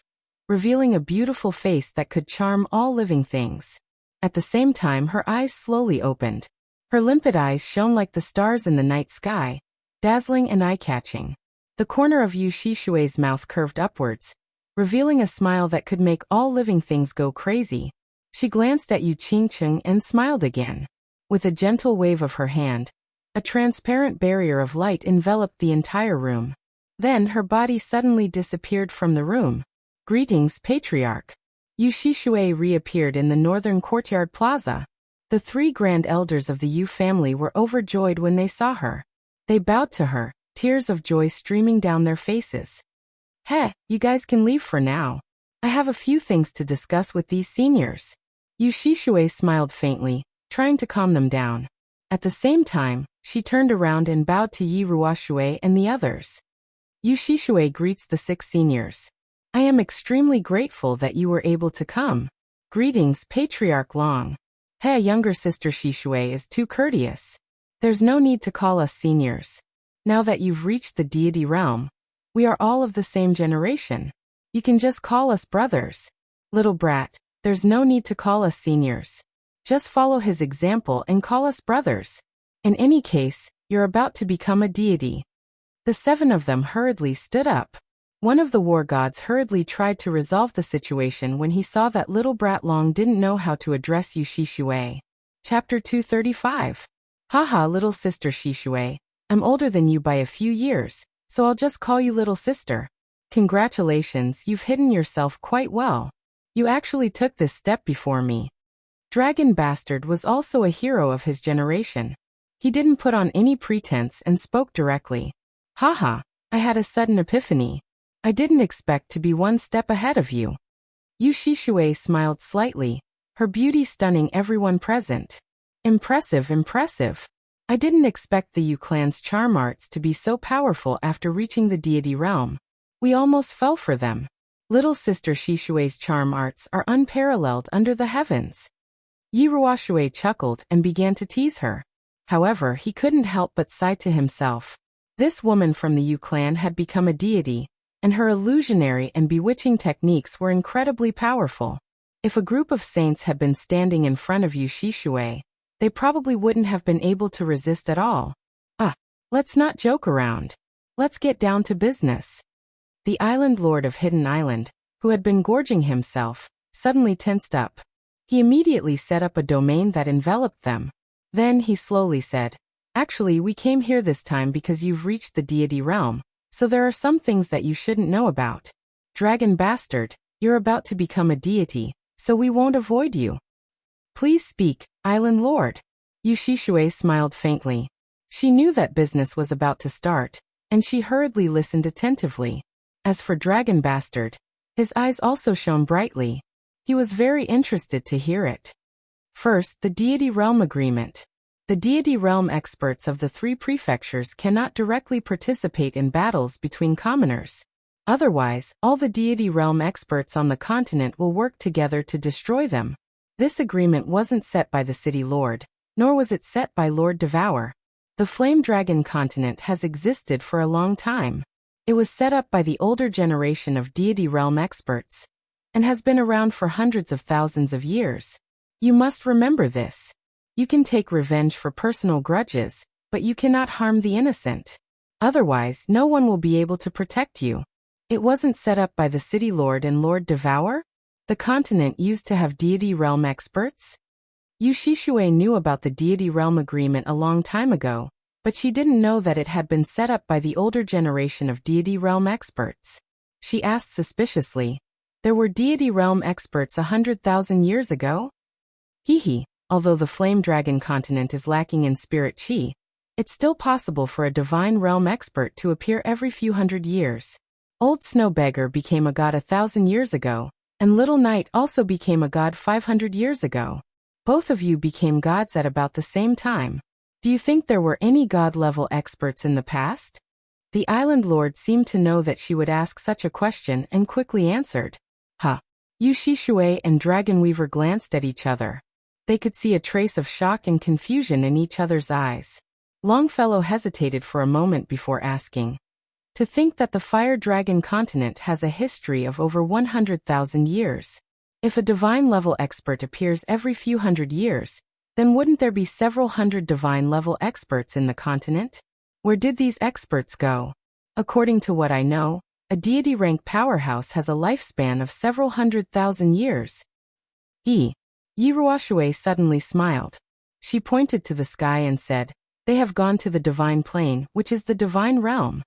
revealing a beautiful face that could charm all living things. At the same time, her eyes slowly opened. Her limpid eyes shone like the stars in the night sky, dazzling and eye-catching. The corner of Yu Shishui's mouth curved upwards, revealing a smile that could make all living things go crazy. She glanced at Yu Qingqing and smiled again. With a gentle wave of her hand, a transparent barrier of light enveloped the entire room. Then her body suddenly disappeared from the room. Greetings, Patriarch. Yu Shishui reappeared in the northern courtyard plaza. The three grand elders of the Yu family were overjoyed when they saw her. They bowed to her, tears of joy streaming down their faces. Heh, you guys can leave for now. I have a few things to discuss with these seniors. Yu Shishui smiled faintly, trying to calm them down. At the same time, she turned around and bowed to Yi Ruoshui and the others. Yu Shishui greets the 6 seniors. I am extremely grateful that you were able to come. Greetings, Patriarch Long. Hey, younger sister Shishui is too courteous. There's no need to call us seniors. Now that you've reached the deity realm, we are all of the same generation. You can just call us brothers. Little brat, there's no need to call us seniors. Just follow his example and call us brothers. In any case, you're about to become a deity. The 7 of them hurriedly stood up. One of the war gods hurriedly tried to resolve the situation when he saw that little brat Long didn't know how to address you Shishui. Chapter 235. Haha, little sister Shishui. I'm older than you by a few years, so I'll just call you little sister. Congratulations, you've hidden yourself quite well. You actually took this step before me. Dragon Bastard was also a hero of his generation. He didn't put on any pretense and spoke directly. Haha, I had a sudden epiphany. I didn't expect to be one step ahead of you. Yu Shishui smiled slightly, her beauty stunning everyone present. Impressive, impressive. I didn't expect the Yu clan's charm arts to be so powerful after reaching the deity realm. We almost fell for them. Little sister Shishui's charm arts are unparalleled under the heavens. Yi Ruoshui chuckled and began to tease her. However, he couldn't help but sigh to himself. This woman from the Yu clan had become a deity, and her illusionary and bewitching techniques were incredibly powerful. If a group of saints had been standing in front of Yu Shishui, they probably wouldn't have been able to resist at all. Let's not joke around. Let's get down to business. The island lord of Hidden Island, who had been gorging himself, suddenly tensed up. He immediately set up a domain that enveloped them. Then he slowly said, Actually, we came here this time because you've reached the deity realm, so there are some things that you shouldn't know about. Dragon Bastard, you're about to become a deity, so we won't avoid you. Please speak, Island Lord. Yu Shishui smiled faintly. She knew that business was about to start, and she hurriedly listened attentively. As for Dragon Bastard, his eyes also shone brightly. He was very interested to hear it. First, the Deity Realm Agreement. The Deity Realm experts of the 3 prefectures cannot directly participate in battles between commoners. Otherwise, all the Deity Realm experts on the continent will work together to destroy them. This agreement wasn't set by the City Lord, nor was it set by Lord Devour. The Flame Dragon continent has existed for a long time. It was set up by the older generation of Deity Realm experts, and has been around for hundreds of thousands of years. You must remember this. You can take revenge for personal grudges, but you cannot harm the innocent. Otherwise, no one will be able to protect you. It wasn't set up by the City Lord and Lord Devour? The continent used to have Deity Realm experts? Yu Shishui knew about the Deity Realm Agreement a long time ago, but she didn't know that it had been set up by the older generation of Deity Realm experts. She asked suspiciously, There were Deity Realm experts 100,000 years ago? Although the Flame Dragon continent is lacking in spirit chi, it's still possible for a Divine Realm expert to appear every few hundred years. Old Snow Beggar became a god 1,000 years ago, and Little Knight also became a god 500 years ago. Both of you became gods at about the same time. Do you think there were any god-level experts in the past? The Island Lord seemed to know that she would ask such a question and quickly answered. Yu Shishui and Dragon Weaver glanced at each other. They could see a trace of shock and confusion in each other's eyes. Longfellow hesitated for a moment before asking. To think that the Fire Dragon continent has a history of over 100,000 years. If a divine-level expert appears every few hundred years, then wouldn't there be several hundred divine-level experts in the continent? Where did these experts go? According to what I know, a deity-rank powerhouse has a lifespan of several 100,000 years. Yi Ruoshui suddenly smiled. She pointed to the sky and said, They have gone to the divine plane, which is the divine realm.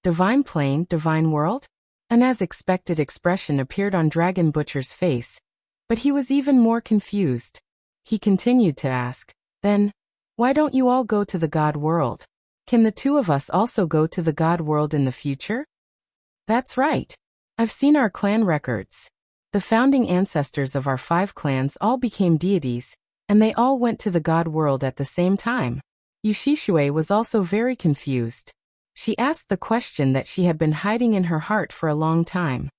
Divine plane, divine world? An as-expected expression appeared on Dragon Butcher's face, but he was even more confused. He continued to ask, Then, why don't you all go to the God world? Can the 2 of us also go to the God world in the future? That's right. I've seen our clan records. The founding ancestors of our 5 clans all became deities, and they all went to the God world at the same time. Yu Shishui was also very confused. She asked the question that she had been hiding in her heart for a long time.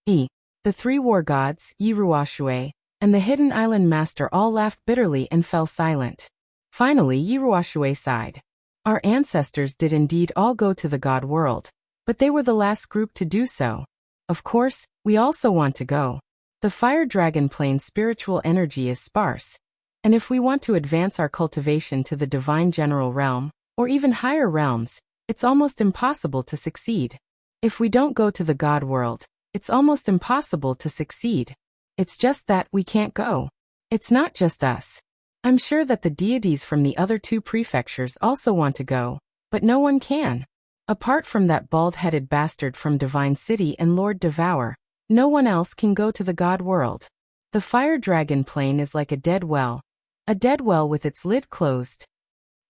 The 3 war gods, Yi Ruoshui, and the Hidden Island Master all laughed bitterly and fell silent. Finally, Yi Ruoshui sighed. Our ancestors did indeed all go to the God world, but they were the last group to do so. Of course, we also want to go. The Fire Dragon plane's spiritual energy is sparse, and if we want to advance our cultivation to the Divine General Realm, or even higher realms, it's almost impossible to succeed. If we don't go to the God world, it's almost impossible to succeed. It's just that we can't go. It's not just us. I'm sure that the deities from the other two prefectures also want to go, but no one can. Apart from that bald-headed bastard from Divine City and Lord Devour, no one else can go to the God world. The fire dragon plane is like a dead well with its lid closed.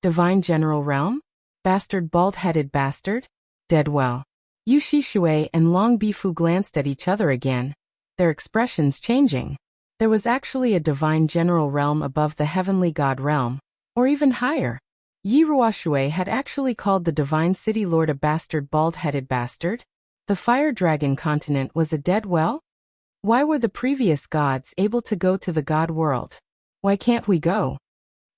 Divine General Realm? Bastard bald-headed bastard? Dead well. Yu Shishui and Long Bifu glanced at each other again, their expressions changing. There was actually a divine general realm above the heavenly god realm, or even higher. Yi Ruoshui had actually called the divine city lord a bastard bald-headed bastard? The fire dragon continent was a dead well? Why were the previous gods able to go to the god world? Why can't we go?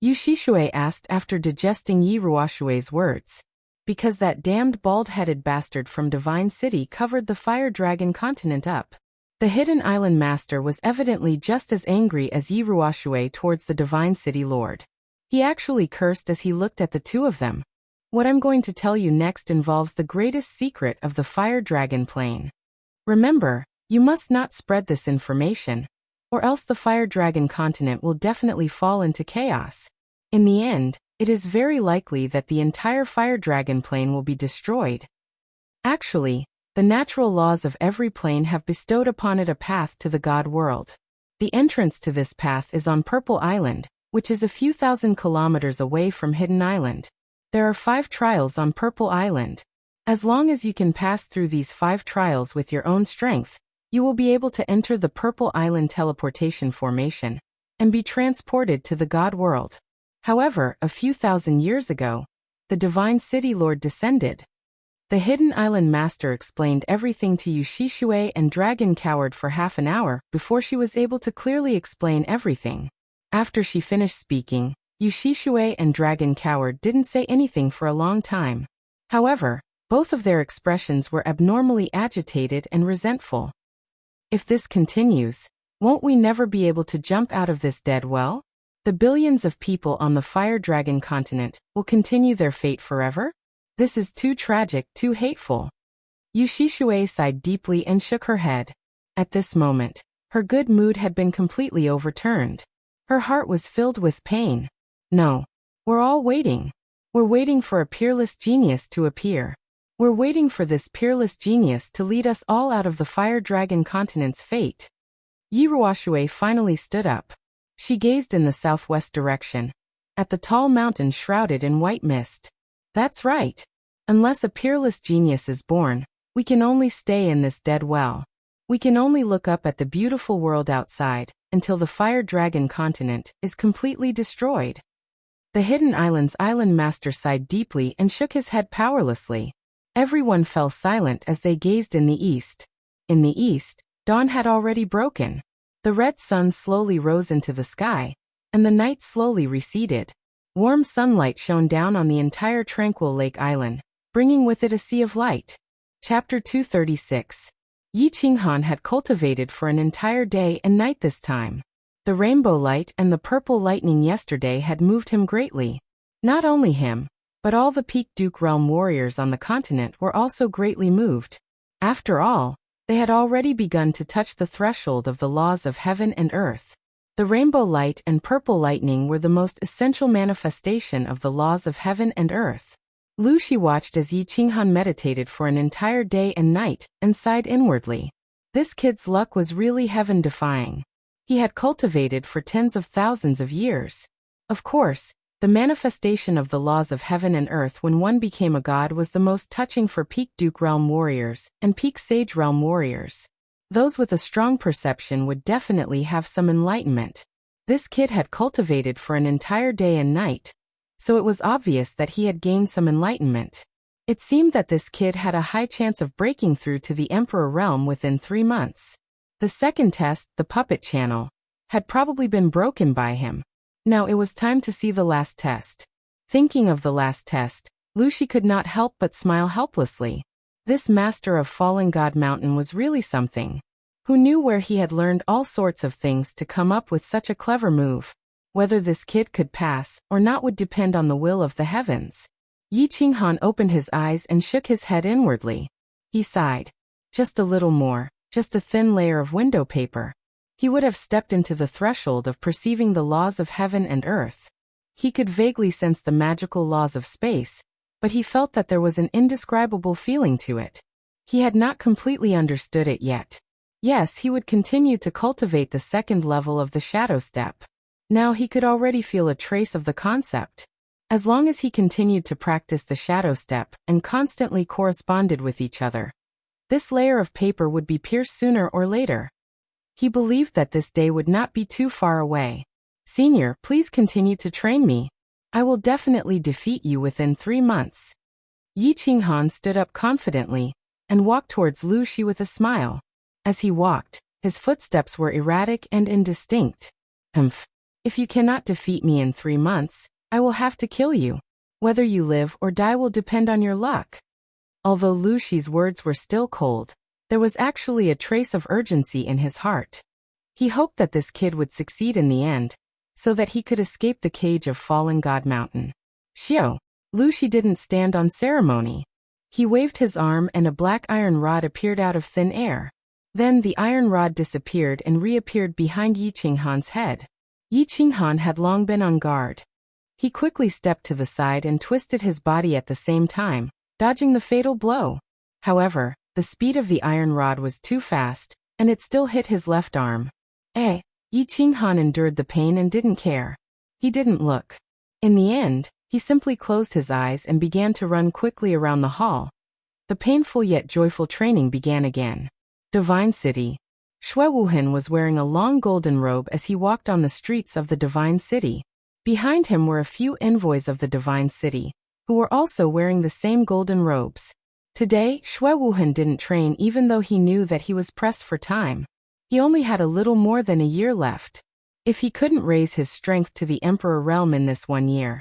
Yu Shishui asked after digesting Yi Ruoshui's words. Because that damned bald-headed bastard from Divine City covered the fire dragon continent up. The Hidden Island Master was evidently just as angry as Yi Ruoshui towards the Divine City Lord. He actually cursed as he looked at the two of them. What I'm going to tell you next involves the greatest secret of the fire dragon plane. Remember, you must not spread this information, or else the fire dragon continent will definitely fall into chaos. In the end, it is very likely that the entire fire dragon plane will be destroyed. Actually, the natural laws of every plane have bestowed upon it a path to the God world. The entrance to this path is on Purple Island, which is a few thousand kilometers away from Hidden Island. There are 5 trials on Purple Island. As long as you can pass through these 5 trials with your own strength, you will be able to enter the Purple Island teleportation formation and be transported to the God world. However, a few thousand years ago, the Divine City Lord descended. The Hidden Island Master explained everything to Yu Shishui and Dragon cowered for half an hour before she was able to clearly explain everything. After she finished speaking, Yu Shishui and Dragon cowered didn't say anything for a long time. However, both of their expressions were abnormally agitated and resentful. If this continues, won't we never be able to jump out of this dead well? The billions of people on the Fire Dragon continent will continue their fate forever? This is too tragic, too hateful. Yu Shishui sighed deeply and shook her head. At this moment, her good mood had been completely overturned. Her heart was filled with pain. No. We're all waiting. We're waiting for a peerless genius to appear. We're waiting for this peerless genius to lead us all out of the Fire Dragon continent's fate. Yi Ruoshui finally stood up. She gazed in the southwest direction, at the tall mountain shrouded in white mist. That's right. Unless a peerless genius is born, we can only stay in this dead well. We can only look up at the beautiful world outside until the Fire Dragon continent is completely destroyed. The Hidden Island's Island Master sighed deeply and shook his head powerlessly. Everyone fell silent as they gazed in the east. In the east, dawn had already broken. The red sun slowly rose into the sky, and the night slowly receded. Warm sunlight shone down on the entire tranquil Lake Island, bringing with it a sea of light. Chapter 236. Yi Qinghan had cultivated for an entire day and night this time. The rainbow light and the purple lightning yesterday had moved him greatly. Not only him, but all the Peak Duke Realm warriors on the continent were also greatly moved. After all, they had already begun to touch the threshold of the laws of heaven and earth. The rainbow light and purple lightning were the most essential manifestation of the laws of heaven and earth. Lu Shi watched as Yi Qinghan meditated for an entire day and night and sighed inwardly. This kid's luck was really heaven-defying. He had cultivated for tens of thousands of years. Of course, the manifestation of the laws of heaven and earth when one became a god was the most touching for Peak Duke Realm warriors and Peak Sage Realm warriors. Those with a strong perception would definitely have some enlightenment. This kid had cultivated for an entire day and night, so it was obvious that he had gained some enlightenment. It seemed that this kid had a high chance of breaking through to the Emperor Realm within 3 months. The second test, the Puppet Channel, had probably been broken by him. Now it was time to see the last test. Thinking of the last test, Lu Shi could not help but smile helplessly. This master of Fallen God Mountain was really something. Who knew where he had learned all sorts of things to come up with such a clever move? Whether this kid could pass or not would depend on the will of the heavens. Yi Qinghan opened his eyes and shook his head inwardly. He sighed. Just a little more, just a thin layer of window paper. He would have stepped into the threshold of perceiving the laws of heaven and earth. He could vaguely sense the magical laws of space, but he felt that there was an indescribable feeling to it. He had not completely understood it yet. Yes, he would continue to cultivate the second level of the shadow step. Now he could already feel a trace of the concept. As long as he continued to practice the shadow step and constantly corresponded with each other, this layer of paper would be pierced sooner or later. He believed that this day would not be too far away. Senior, please continue to train me. I will definitely defeat you within 3 months. Yi Qinghan stood up confidently and walked towards Lu Shi with a smile. As he walked, his footsteps were erratic and indistinct. If you cannot defeat me in 3 months, I will have to kill you. Whether you live or die will depend on your luck. Although Lu Shi's words were still cold, there was actually a trace of urgency in his heart. He hoped that this kid would succeed in the end, so that he could escape the cage of Fallen God Mountain. Xiao. Lu Shi didn't stand on ceremony. He waved his arm and a black iron rod appeared out of thin air. Then the iron rod disappeared and reappeared behind Yi Qinghan's head. Yi Qinghan had long been on guard. He quickly stepped to the side and twisted his body at the same time, dodging the fatal blow. However, the speed of the iron rod was too fast, and it still hit his left arm. Yi Qinghan endured the pain and didn't care. He didn't look. In the end, he simply closed his eyes and began to run quickly around the hall. The painful yet joyful training began again. Divine City. Xue Wuhan was wearing a long golden robe as he walked on the streets of the Divine City. Behind him were a few envoys of the Divine City, who were also wearing the same golden robes. Today, Xue Wuhan didn't train even though he knew that he was pressed for time. He only had a little more than a year left. If he couldn't raise his strength to the Emperor realm in this 1 year,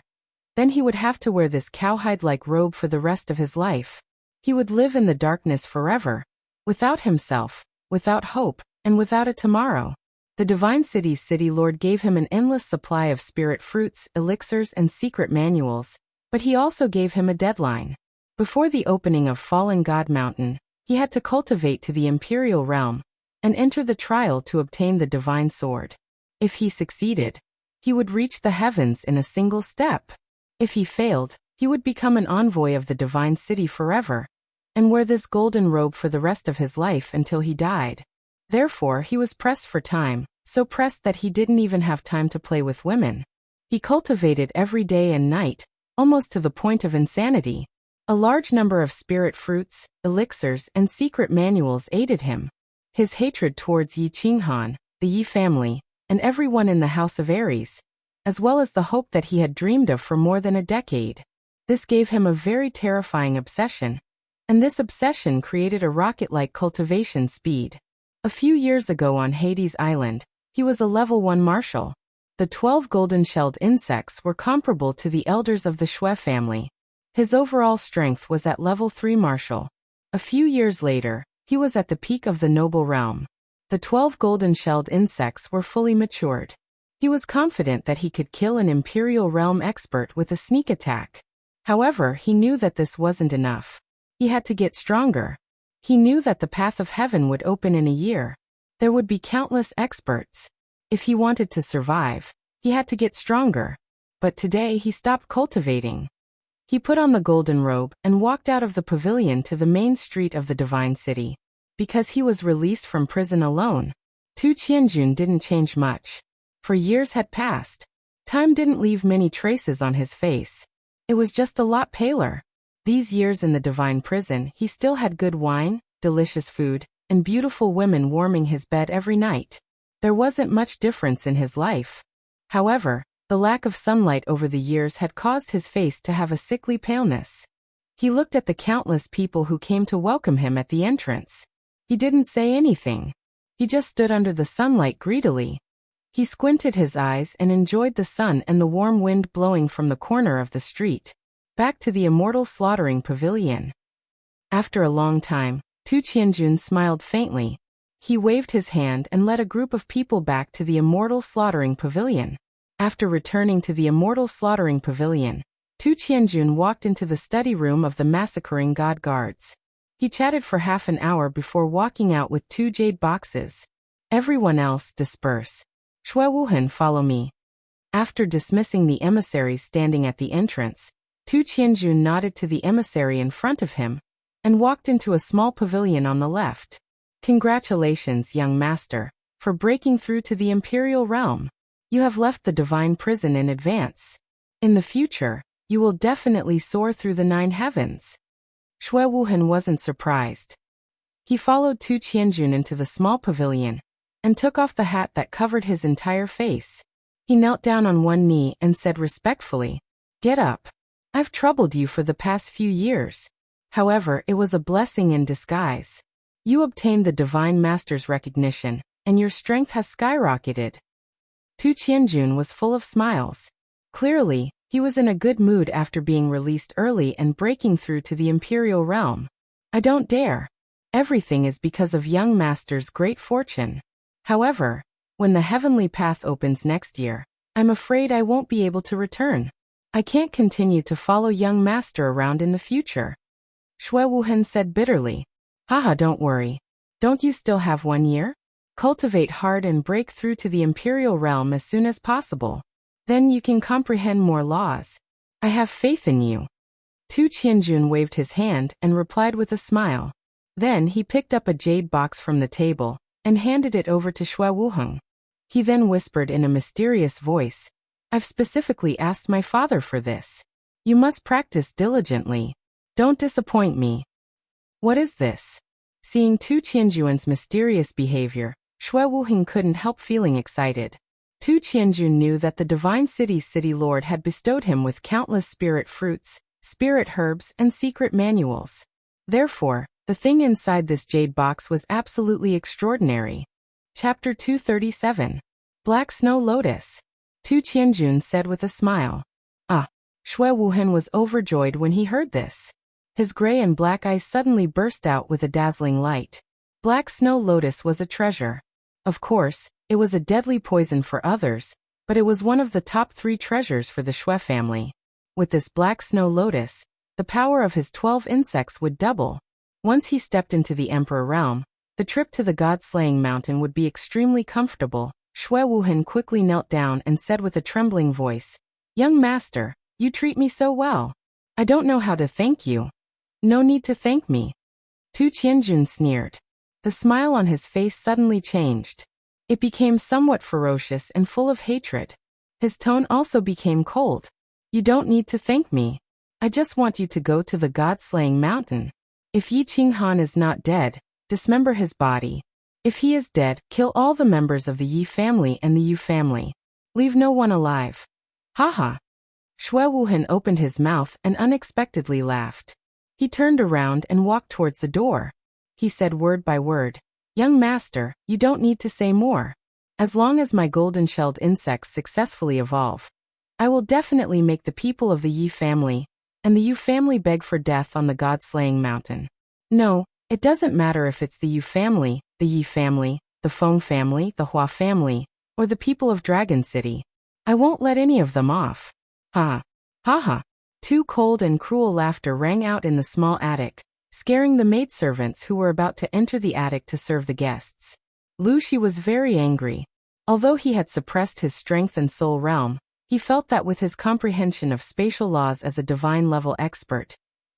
then he would have to wear this cowhide-like robe for the rest of his life. He would live in the darkness forever, without himself, without hope, and without a tomorrow. The Divine City's city lord gave him an endless supply of spirit fruits, elixirs, and secret manuals, but he also gave him a deadline. Before the opening of Fallen God Mountain, he had to cultivate to the Imperial realm and enter the trial to obtain the Divine Sword. If he succeeded, he would reach the heavens in a single step. If he failed, he would become an envoy of the Divine City forever, and wear this golden robe for the rest of his life until he died. Therefore, he was pressed for time, so pressed that he didn't even have time to play with women. He cultivated every day and night, almost to the point of insanity. A large number of spirit fruits, elixirs, and secret manuals aided him. His hatred towards Yi Qinghan, the Yi family, and everyone in the House of Aries, as well as the hope that he had dreamed of for more than a decade. This gave him a very terrifying obsession, and this obsession created a rocket-like cultivation speed. A few years ago on Hades Island, he was a level 1 marshal. The 12 golden-shelled insects were comparable to the elders of the Xue family. His overall strength was at level 3 marshal. A few years later, he was at the peak of the noble realm. The 12 golden-shelled insects were fully matured. He was confident that he could kill an Imperial Realm expert with a sneak attack. However, he knew that this wasn't enough. He had to get stronger. He knew that the path of heaven would open in a year. There would be countless experts. If he wanted to survive, he had to get stronger. But today he stopped cultivating. He put on the golden robe and walked out of the pavilion to the main street of the Divine City. Because he was released from prison alone, Tu Qianjun didn't change much. For years had passed. Time didn't leave many traces on his face. It was just a lot paler. These years in the divine prison, he still had good wine, delicious food, and beautiful women warming his bed every night. There wasn't much difference in his life. However, the lack of sunlight over the years had caused his face to have a sickly paleness. He looked at the countless people who came to welcome him at the entrance. He didn't say anything. He just stood under the sunlight greedily. He squinted his eyes and enjoyed the sun and the warm wind blowing from the corner of the street. Back to the immortal slaughtering pavilion. After a long time, Tu Qianjun smiled faintly. He waved his hand and led a group of people back to the immortal slaughtering pavilion. After returning to the immortal slaughtering pavilion, Tu Qianjun walked into the study room of the massacring god guards. He chatted for half an hour before walking out with 2 jade boxes. Everyone else, disperse. Shui Wuhan, follow me. After dismissing the emissaries standing at the entrance, Tu Qianjun nodded to the emissary in front of him and walked into a small pavilion on the left. Congratulations, young master, for breaking through to the imperial realm. You have left the divine prison in advance. In the future, you will definitely soar through the 9 heavens. Shui Wuhan wasn't surprised. He followed Tu Qianjun into the small pavilion and took off the hat that covered his entire face. He knelt down on one knee and said respectfully, "Get up. I've troubled you for the past few years. However, it was a blessing in disguise. You obtained the Divine Master's recognition, and your strength has skyrocketed." Tu Qianjun was full of smiles. Clearly, he was in a good mood after being released early and breaking through to the imperial realm. "I don't dare. Everything is because of young master's great fortune. However, when the heavenly path opens next year, I'm afraid I won't be able to return. I can't continue to follow young master around in the future." Shui Wuhan said bitterly. "Haha, don't worry. Don't you still have 1 year? Cultivate hard and break through to the imperial realm as soon as possible. Then you can comprehend more laws. I have faith in you." Tu Qianjun waved his hand and replied with a smile. Then he picked up a jade box from the table and handed it over to Shui Wuhan. He then whispered in a mysterious voice, "I've specifically asked my father for this. You must practice diligently. Don't disappoint me." "What is this?" Seeing Tu Qianjun's mysterious behavior, Shui Wuhan couldn't help feeling excited. Tu Qianjun knew that the Divine City's city lord had bestowed him with countless spirit fruits, spirit herbs, and secret manuals. Therefore, the thing inside this jade box was absolutely extraordinary. Chapter 237. Black Snow Lotus. Tu Qianjun said with a smile. Ah! Shui Wuhan was overjoyed when he heard this. His gray and black eyes suddenly burst out with a dazzling light. Black Snow Lotus was a treasure. Of course, it was a deadly poison for others, but it was one of the top 3 treasures for the Shui family. With this Black Snow Lotus, the power of his 12 insects would double. Once he stepped into the Emperor realm, the trip to the God-slaying mountain would be extremely comfortable. Shui Wuhan quickly knelt down and said with a trembling voice, "Young master, you treat me so well. I don't know how to thank you." "No need to thank me." Tu Qianjun sneered. The smile on his face suddenly changed. It became somewhat ferocious and full of hatred. His tone also became cold. "You don't need to thank me. I just want you to go to the God-slaying mountain. If Yi Qinghan is not dead, dismember his body. If he is dead, kill all the members of the Yi family and the Yu family. Leave no one alive." Haha. Shui Wuhan opened his mouth and unexpectedly laughed. He turned around and walked towards the door. He said word by word, "Young master, you don't need to say more. As long as my golden-shelled insects successfully evolve, I will definitely make the people of the Yi family and the Yu family beg for death on the God-slaying mountain. No, it doesn't matter if it's the Yu family, the Yi family, the Feng family, the Hua family, or the people of Dragon City. I won't let any of them off." Ha! Ha ha! Two cold and cruel laughter rang out in the small attic, scaring the maidservants who were about to enter the attic to serve the guests. Lu Shi was very angry. Although he had suppressed his strength and soul realm, he felt that with his comprehension of spatial laws as a divine-level expert,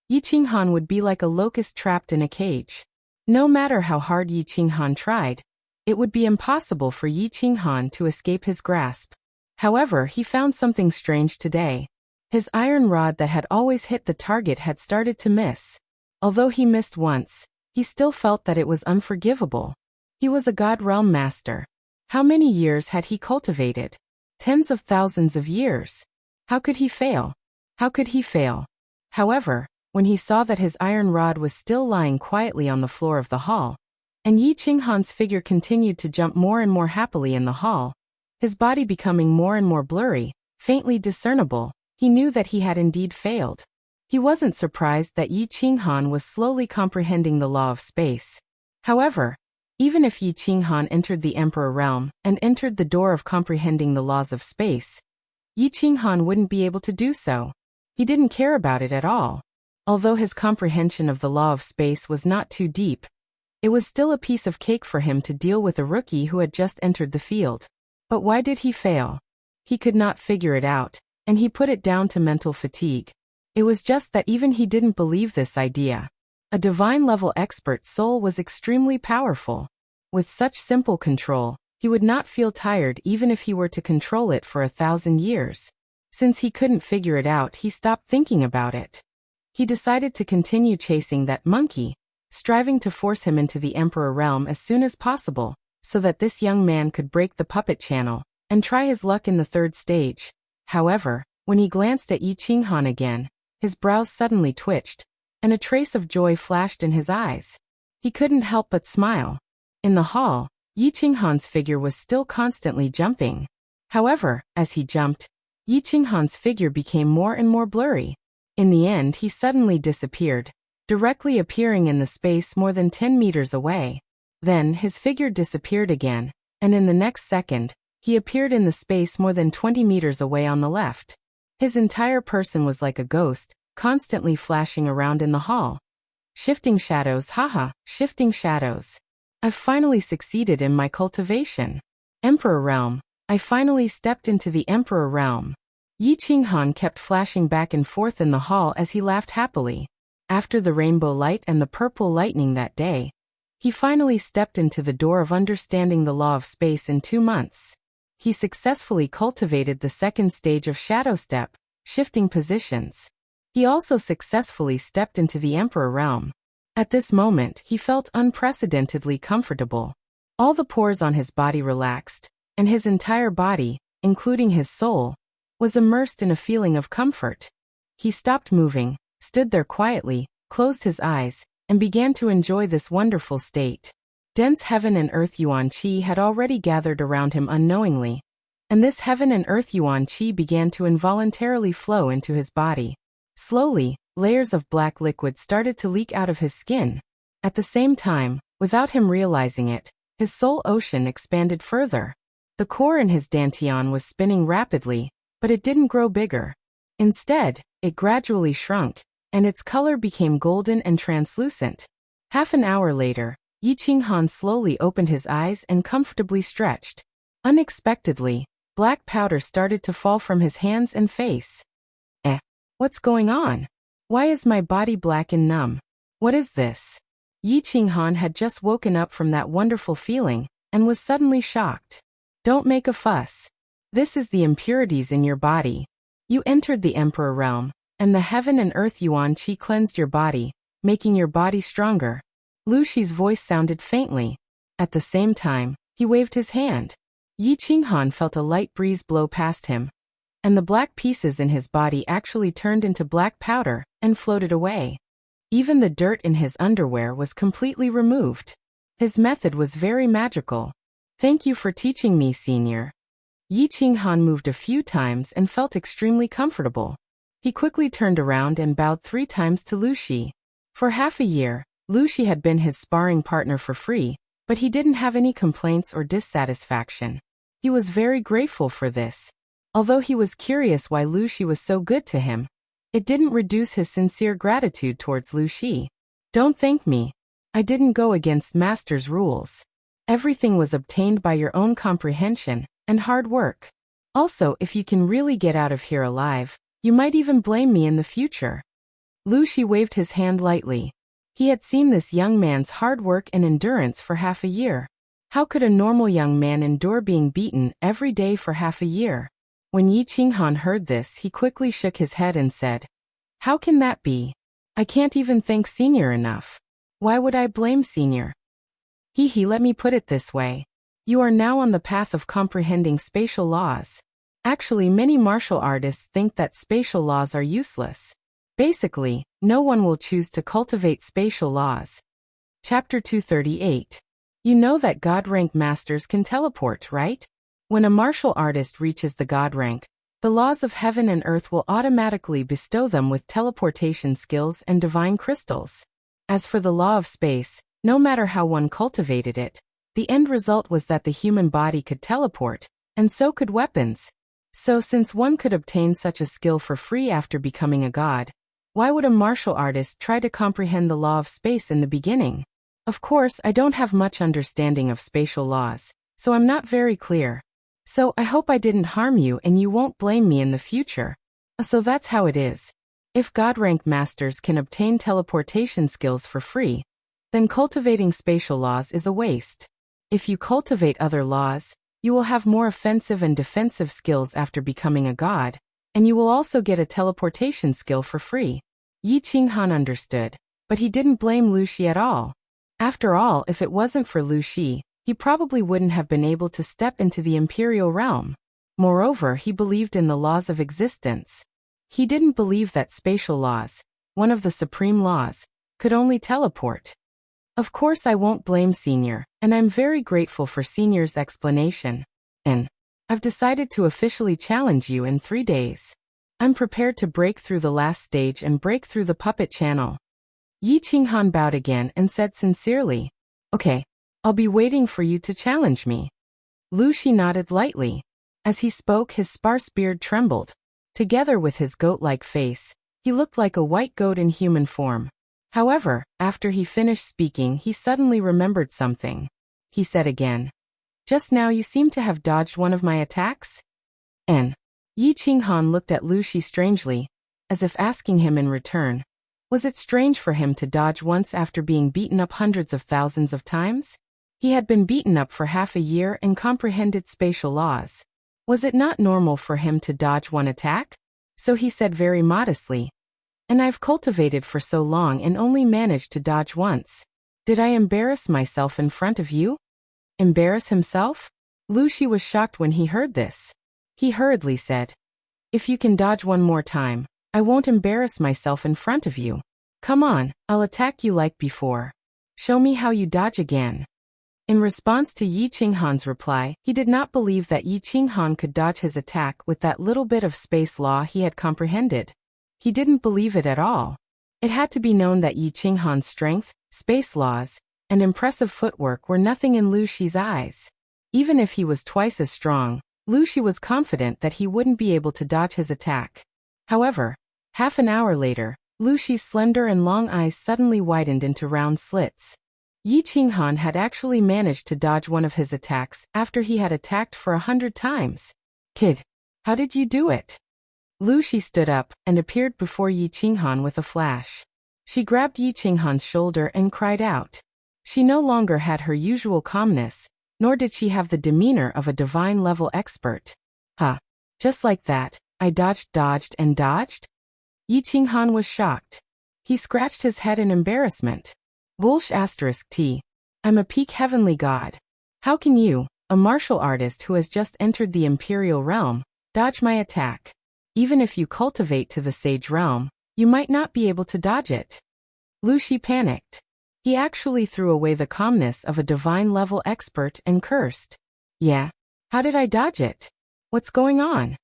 Yi Qinghan would be like a locust trapped in a cage. No matter how hard Yi Qinghan tried, it would be impossible for Yi Qinghan to escape his grasp. However, he found something strange today. His iron rod that had always hit the target had started to miss. Although he missed once, he still felt that it was unforgivable. He was a God Realm Master. How many years had he cultivated? Tens of thousands of years. How could he fail? How could he fail? However, when he saw that his iron rod was still lying quietly on the floor of the hall, and Yi Qinghan's figure continued to jump more and more happily in the hall, his body becoming more and more blurry, faintly discernible, he knew that he had indeed failed. He wasn't surprised that Yi Qinghan was slowly comprehending the law of space. However, even if Yi Qinghan entered the Emperor realm and entered the door of comprehending the laws of space, Yi Qinghan wouldn't be able to do so. He didn't care about it at all. Although his comprehension of the law of space was not too deep, it was still a piece of cake for him to deal with a rookie who had just entered the field. But why did he fail? He could not figure it out, and he put it down to mental fatigue. It was just that even he didn't believe this idea. A divine-level expert soul was extremely powerful. With such simple control, he would not feel tired even if he were to control it for 1,000 years. Since he couldn't figure it out, he stopped thinking about it. He decided to continue chasing that monkey, striving to force him into the Emperor realm as soon as possible, so that this young man could break the puppet channel and try his luck in the third stage. However, when he glanced at Yi Qinghan again, his brows suddenly twitched, and a trace of joy flashed in his eyes. He couldn't help but smile. In the hall, Yi Qinghan's figure was still constantly jumping. However, as he jumped, Yi Qinghan's figure became more and more blurry. In the end, he suddenly disappeared, directly appearing in the space more than 10 meters away. Then, his figure disappeared again, and in the next second, he appeared in the space more than 20 meters away on the left. His entire person was like a ghost, constantly flashing around in the hall. Shifting shadows, haha, shifting shadows. I've finally succeeded in my cultivation. Emperor realm. I finally stepped into the Emperor realm. Yi Qinghan kept flashing back and forth in the hall as he laughed happily. After the rainbow light and the purple lightning that day, he finally stepped into the door of understanding the law of space in 2 months. He successfully cultivated the second stage of shadow step, shifting positions. He also successfully stepped into the Emperor realm. At this moment, he felt unprecedentedly comfortable. All the pores on his body relaxed, and his entire body, including his soul, was immersed in a feeling of comfort. He stopped moving, stood there quietly, closed his eyes, and began to enjoy this wonderful state. Dense heaven and earth yuan qi had already gathered around him unknowingly, and this heaven and earth yuan qi began to involuntarily flow into his body. Slowly, layers of black liquid started to leak out of his skin. At the same time, without him realizing it, his soul ocean expanded further. The core in his dantian was spinning rapidly, but it didn't grow bigger. Instead, it gradually shrunk, and its color became golden and translucent. Half an hour later, Yi Qinghan slowly opened his eyes and comfortably stretched. Unexpectedly, black powder started to fall from his hands and face. What's going on? Why is my body black and numb? What is this? Yi Qinghan had just woken up from that wonderful feeling, and was suddenly shocked. Don't make a fuss. This is the impurities in your body. You entered the Emperor realm, and the heaven and earth yuan qi cleansed your body, making your body stronger. Lu Shi's voice sounded faintly. At the same time, he waved his hand. Yi Qinghan felt a light breeze blow past him, and the black pieces in his body actually turned into black powder and floated away. Even the dirt in his underwear was completely removed. His method was very magical. Thank you for teaching me, senior. Yi Qinghan moved a few times and felt extremely comfortable. He quickly turned around and bowed 3 times to Lu Shi. For half a year, Lu Shi had been his sparring partner for free, but he didn't have any complaints or dissatisfaction. He was very grateful for this. Although he was curious why Lu Shi was so good to him, it didn't reduce his sincere gratitude towards Lu Shi. Don't thank me. I didn't go against Master's rules. Everything was obtained by your own comprehension and hard work. Also, if you can really get out of here alive, you might even blame me in the future. Lu Shi waved his hand lightly. He had seen this young man's hard work and endurance for half a year. How could a normal young man endure being beaten every day for half a year? When Yi Qinghan heard this, he quickly shook his head and said, "How can that be? I can't even thank Senior enough. Why would I blame Senior? Let me put it this way. You are now on the path of comprehending spatial laws. Actually, many martial artists think that spatial laws are useless. Basically, no one will choose to cultivate spatial laws." Chapter 238. You know that God rank masters can teleport, right? When a martial artist reaches the God rank, the laws of heaven and earth will automatically bestow them with teleportation skills and divine crystals. As for the law of space, no matter how one cultivated it, the end result was that the human body could teleport, and so could weapons. So since one could obtain such a skill for free after becoming a god, why would a martial artist try to comprehend the law of space in the beginning? Of course, I don't have much understanding of spatial laws, so I'm not very clear. So I hope I didn't harm you and you won't blame me in the future. So that's how it is. If god rank masters can obtain teleportation skills for free, then cultivating spatial laws is a waste. If you cultivate other laws, you will have more offensive and defensive skills after becoming a god, and you will also get a teleportation skill for free. Yi Qinghan understood, but he didn't blame Lu Shi at all. After all, if it wasn't for Lu Shi, he probably wouldn't have been able to step into the imperial realm. Moreover, he believed in the laws of existence. He didn't believe that spatial laws, one of the supreme laws, could only teleport. Of course I won't blame Senior, and I'm very grateful for Senior's explanation. And I've decided to officially challenge you in 3 days. I'm prepared to break through the last stage and break through the puppet channel. Yi Qinghan bowed again and said sincerely, "Okay, I'll be waiting for you to challenge me." Lu Shi nodded lightly. As he spoke, his sparse beard trembled. Together with his goat-like face, he looked like a white goat in human form. However, after he finished speaking, he suddenly remembered something. He said again, "Just now you seem to have dodged one of my attacks?" And Yi Qinghan looked at Lu Shi strangely, as if asking him in return, was it strange for him to dodge once after being beaten up hundreds of thousands of times? He had been beaten up for half a year and comprehended spatial laws. Was it not normal for him to dodge one attack? So he said very modestly, "And I've cultivated for so long and only managed to dodge once. Did I embarrass myself in front of you?" Embarrass himself? Lu Shi was shocked when he heard this. He hurriedly said, "If you can dodge one more time, I won't embarrass myself in front of you. Come on, I'll attack you like before. Show me how you dodge again." In response to Yi Qinghan's reply, he did not believe that Yi Qinghan could dodge his attack with that little bit of space law he had comprehended. He didn't believe it at all. It had to be known that Yi Qinghan's strength, space laws, and impressive footwork were nothing in Lu Shi's eyes. Even if he was twice as strong, Lu Shi was confident that he wouldn't be able to dodge his attack. However, half an hour later, Lu Shi's slender and long eyes suddenly widened into round slits. Yi Qinghan had actually managed to dodge one of his attacks after he had attacked for 100 times. "Kid, how did you do it?" Lu Shi stood up and appeared before Yi Qinghan with a flash. She grabbed Yi Qinghan's shoulder and cried out. She no longer had her usual calmness, nor did she have the demeanor of a divine-level expert. "Huh. Just like that, I dodged and dodged?" Yi Qinghan was shocked. He scratched his head in embarrassment. *T. I'm a peak heavenly god. How can you, a martial artist who has just entered the imperial realm, dodge my attack? Even if you cultivate to the sage realm, you might not be able to dodge it." Lu Shi panicked. He actually threw away the calmness of a divine-level expert and cursed. "Yeah? How did I dodge it? What's going on?"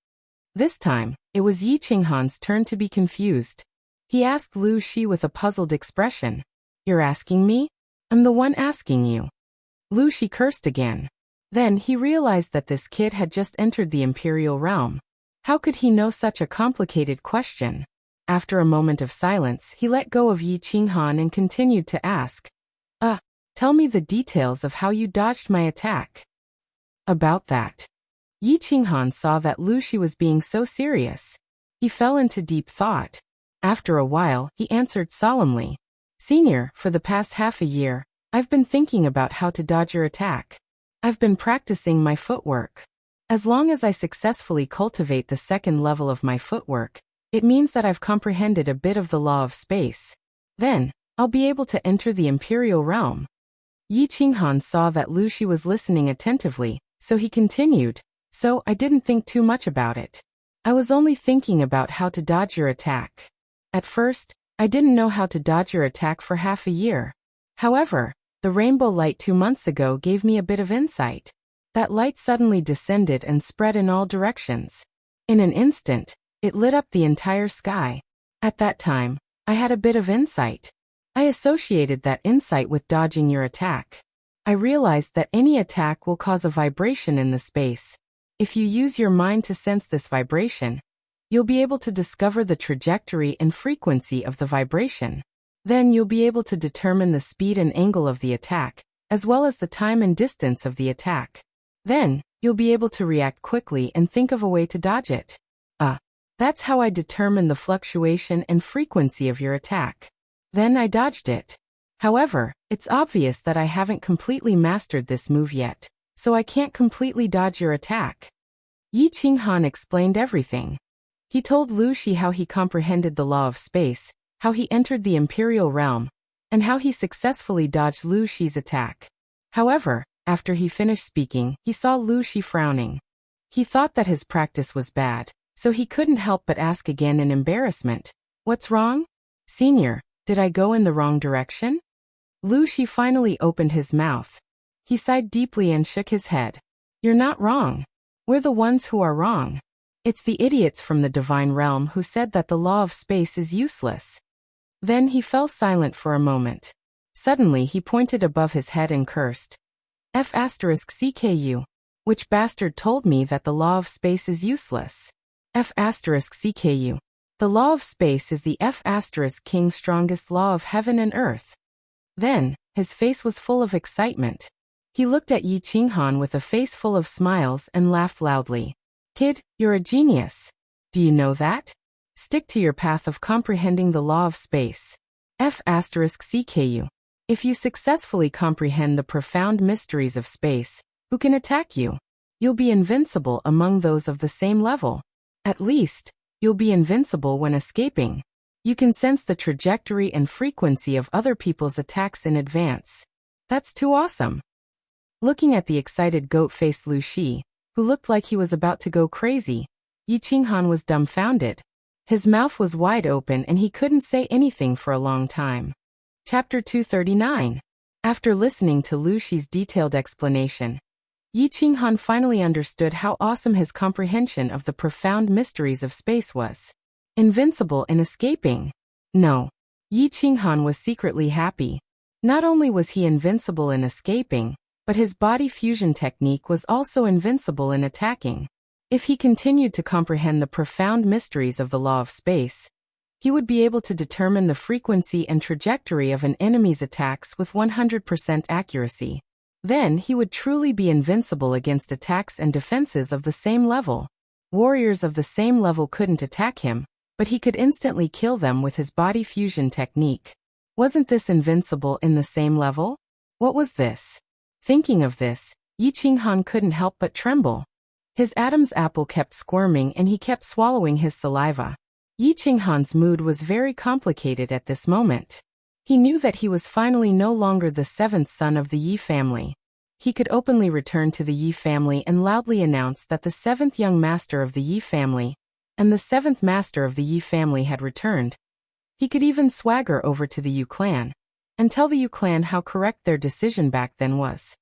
This time, it was Yi Qinghan's turn to be confused. He asked Lu Shi with a puzzled expression. "You're asking me? I'm the one asking you." Lu Shi cursed again. Then he realized that this kid had just entered the imperial realm. How could he know such a complicated question? After a moment of silence, he let go of Yi Qinghan and continued to ask, Tell me the details of how you dodged my attack." "About that." Yi Qinghan saw that Lu Shi was being so serious. He fell into deep thought. After a while, he answered solemnly, "Senior, for the past half a year, I've been thinking about how to dodge your attack. I've been practicing my footwork. As long as I successfully cultivate the second level of my footwork, it means that I've comprehended a bit of the law of space. Then, I'll be able to enter the imperial realm." Yi Qinghan saw that Lu Shi was listening attentively, so he continued, "So I didn't think too much about it. I was only thinking about how to dodge your attack. At first, I didn't know how to dodge your attack for half a year. However, the rainbow light 2 months ago gave me a bit of insight. That light suddenly descended and spread in all directions. In an instant, it lit up the entire sky. At that time, I had a bit of insight. I associated that insight with dodging your attack. I realized that any attack will cause a vibration in the space. If you use your mind to sense this vibration, you'll be able to discover the trajectory and frequency of the vibration. Then you'll be able to determine the speed and angle of the attack, as well as the time and distance of the attack. Then, you'll be able to react quickly and think of a way to dodge it. That's how I determine the fluctuation and frequency of your attack. Then I dodged it. However, it's obvious that I haven't completely mastered this move yet, so I can't completely dodge your attack. Yi Qinghan explained everything. He told Lu Shi how he comprehended the law of space, how he entered the Imperial realm, and how he successfully dodged Lu Shi's attack. However, after he finished speaking, he saw Lu Shi frowning. He thought that his practice was bad, so he couldn't help but ask again in embarrassment, "What's wrong? Senior, did I go in the wrong direction?" Lu Shi finally opened his mouth. He sighed deeply and shook his head. "You're not wrong. We're the ones who are wrong. It's the idiots from the divine realm who said that the law of space is useless." Then he fell silent for a moment. Suddenly he pointed above his head and cursed. F***CKU. Which bastard told me that the law of space is useless? F***CKU. The law of space is the F***King's strongest law of heaven and earth. Then, his face was full of excitement. He looked at Yi Qinghan with a face full of smiles and laughed loudly. "Kid, you're a genius. Do you know that? Stick to your path of comprehending the law of space. F***CKU. If you successfully comprehend the profound mysteries of space, who can attack you? You'll be invincible among those of the same level. At least, you'll be invincible when escaping. You can sense the trajectory and frequency of other people's attacks in advance. That's too awesome." Looking at the excited goat-faced Lu Shi, who looked like he was about to go crazy, Yi Qinghan was dumbfounded. His mouth was wide open and he couldn't say anything for a long time. Chapter 239. After listening to Lu Shi's detailed explanation, Yi Qinghan finally understood how awesome his comprehension of the profound mysteries of space was. Invincible in escaping. No. Yi Qinghan was secretly happy. Not only was he invincible in escaping, but his body fusion technique was also invincible in attacking. If he continued to comprehend the profound mysteries of the law of space, he would be able to determine the frequency and trajectory of an enemy's attacks with 100% accuracy. Then he would truly be invincible against attacks and defenses of the same level. Warriors of the same level couldn't attack him, but he could instantly kill them with his body fusion technique. Wasn't this invincible in the same level? What was this? Thinking of this, Yi Qinghan couldn't help but tremble. His Adam's apple kept squirming and he kept swallowing his saliva. Yi Qinghan's mood was very complicated at this moment. He knew that he was finally no longer the seventh son of the Yi family. He could openly return to the Yi family and loudly announce that the seventh young master of the Yi family and the seventh master of the Yi family had returned. He could even swagger over to the Yu clan and tell the Yu clan how correct their decision back then was.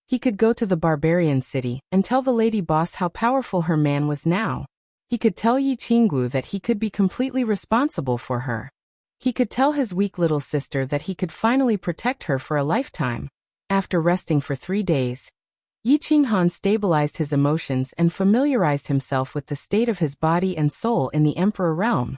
He could go to the barbarian city and tell the lady boss how powerful her man was now. He could tell Yi Qinggu that he could be completely responsible for her. He could tell his weak little sister that he could finally protect her for a lifetime. After resting for 3 days, Yi Qinghan stabilized his emotions and familiarized himself with the state of his body and soul in the Emperor realm.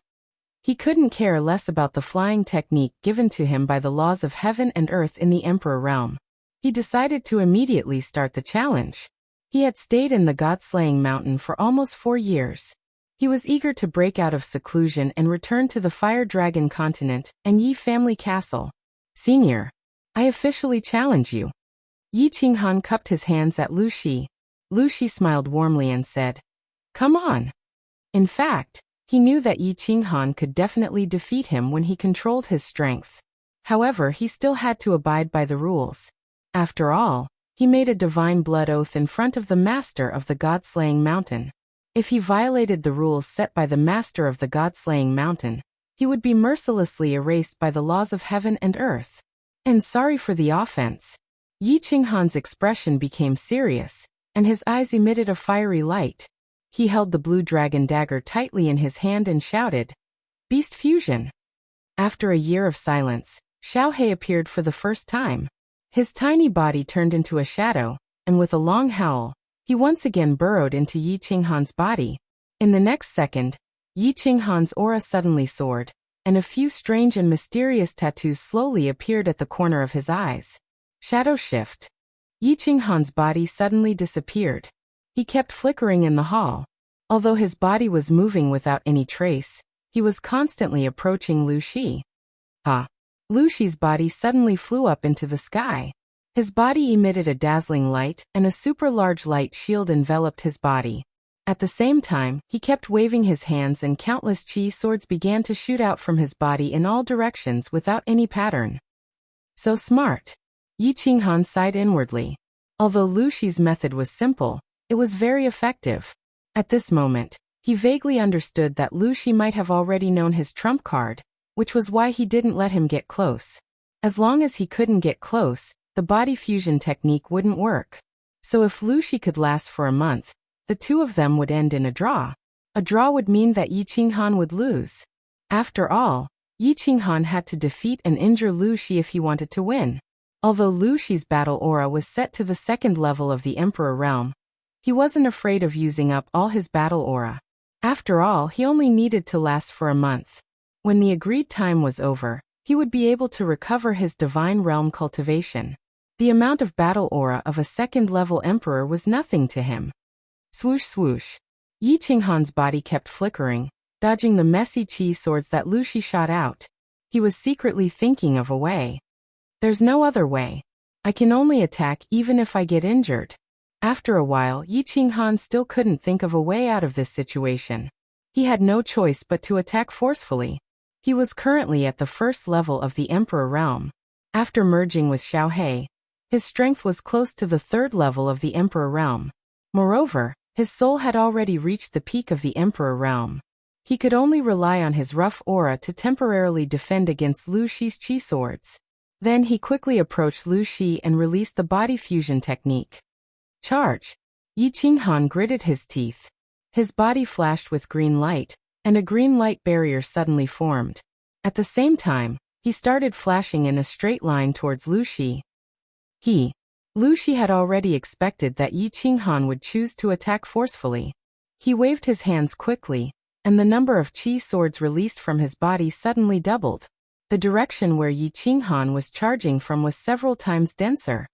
He couldn't care less about the flying technique given to him by the laws of heaven and earth in the Emperor realm. He decided to immediately start the challenge. He had stayed in the God-slaying mountain for almost 4 years. He was eager to break out of seclusion and return to the Fire Dragon continent and Yi family castle. "Senior, I officially challenge you." Yi Qinghan cupped his hands at Lu Shi. Lu Shi smiled warmly and said, "Come on." In fact, he knew that Yi Qinghan could definitely defeat him when he controlled his strength. However, he still had to abide by the rules. After all, he made a divine blood oath in front of the master of the God-slaying mountain. If he violated the rules set by the master of the God-slaying mountain, he would be mercilessly erased by the laws of heaven and earth. And sorry for the offense. Yi Qinghan's expression became serious, and his eyes emitted a fiery light. He held the blue dragon dagger tightly in his hand and shouted, "Beast fusion!" After a year of silence, Xiao He appeared for the first time. His tiny body turned into a shadow, and with a long howl, He once again burrowed into Yi Qinghan's body. In the next second, Yi Qinghan's aura suddenly soared, and a few strange and mysterious tattoos slowly appeared at the corner of his eyes. Shadow shift. Yi Qinghan's body suddenly disappeared. He kept flickering in the hall. Although his body was moving without any trace, he was constantly approaching Lu Shi. Lu Shi's body suddenly flew up into the sky. His body emitted a dazzling light, and a super-large light shield enveloped his body. At the same time, he kept waving his hands and countless chi swords began to shoot out from his body in all directions without any pattern. So smart. Yi Qinghan sighed inwardly. Although Lu Shi's method was simple, it was very effective. At this moment, he vaguely understood that Lu Shi might have already known his trump card, which was why he didn't let him get close. As long as he couldn't get close, the body fusion technique wouldn't work. So if Lu Shi could last for a month, the two of them would end in a draw. A draw would mean that Yi Qinghan would lose. After all, Yi Qinghan had to defeat and injure Lu Shi if he wanted to win. Although Lu Shi's battle aura was set to the second level of the Emperor realm, he wasn't afraid of using up all his battle aura. After all, he only needed to last for a month. When the agreed time was over, he would be able to recover his divine realm cultivation. The amount of battle aura of a second-level emperor was nothing to him. Swoosh swoosh. Yi Qinghan's body kept flickering, dodging the messy chi swords that Lu Shi shot out. He was secretly thinking of a way. There's no other way. I can only attack even if I get injured. After a while, Yi Qinghan still couldn't think of a way out of this situation. He had no choice but to attack forcefully. He was currently at the first level of the Emperor realm. After merging with Xiaohe, his strength was close to the third level of the Emperor realm. Moreover, his soul had already reached the peak of the Emperor realm. He could only rely on his rough aura to temporarily defend against Lu Shi's chi swords. Then he quickly approached Lu Shi and released the body fusion technique. Charge! Yi Qinghan gritted his teeth. His body flashed with green light, and a green light barrier suddenly formed. At the same time, he started flashing in a straight line towards Lu Shi. Lu Shi had already expected that Yi Qinghan would choose to attack forcefully. He waved his hands quickly, and the number of chi swords released from his body suddenly doubled. The direction where Yi Qinghan was charging from was several times denser.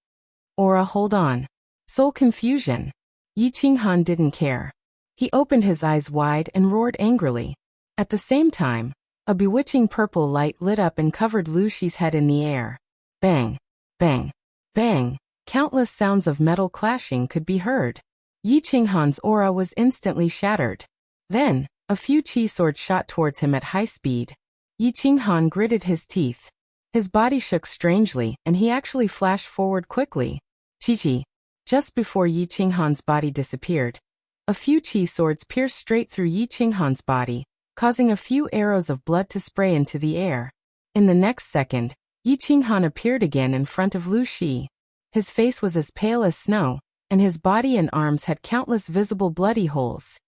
Aura, hold on. Soul confusion. Yi Qinghan didn't care. He opened his eyes wide and roared angrily. At the same time, a bewitching purple light lit up and covered Lu Shi's head in the air. Bang! Bang! Bang! Countless sounds of metal clashing could be heard. Yi Qinghan's aura was instantly shattered. Then, a few chi swords shot towards him at high speed. Yi Qinghan gritted his teeth. His body shook strangely, and he actually flashed forward quickly. Chi. Just before Yi Qinghan's body disappeared, a few chi swords pierced straight through Yi Qinghan's body, causing a few arrows of blood to spray into the air. In the next second, Yi Qinghan appeared again in front of Lu Shi. His face was as pale as snow, and his body and arms had countless visible bloody holes.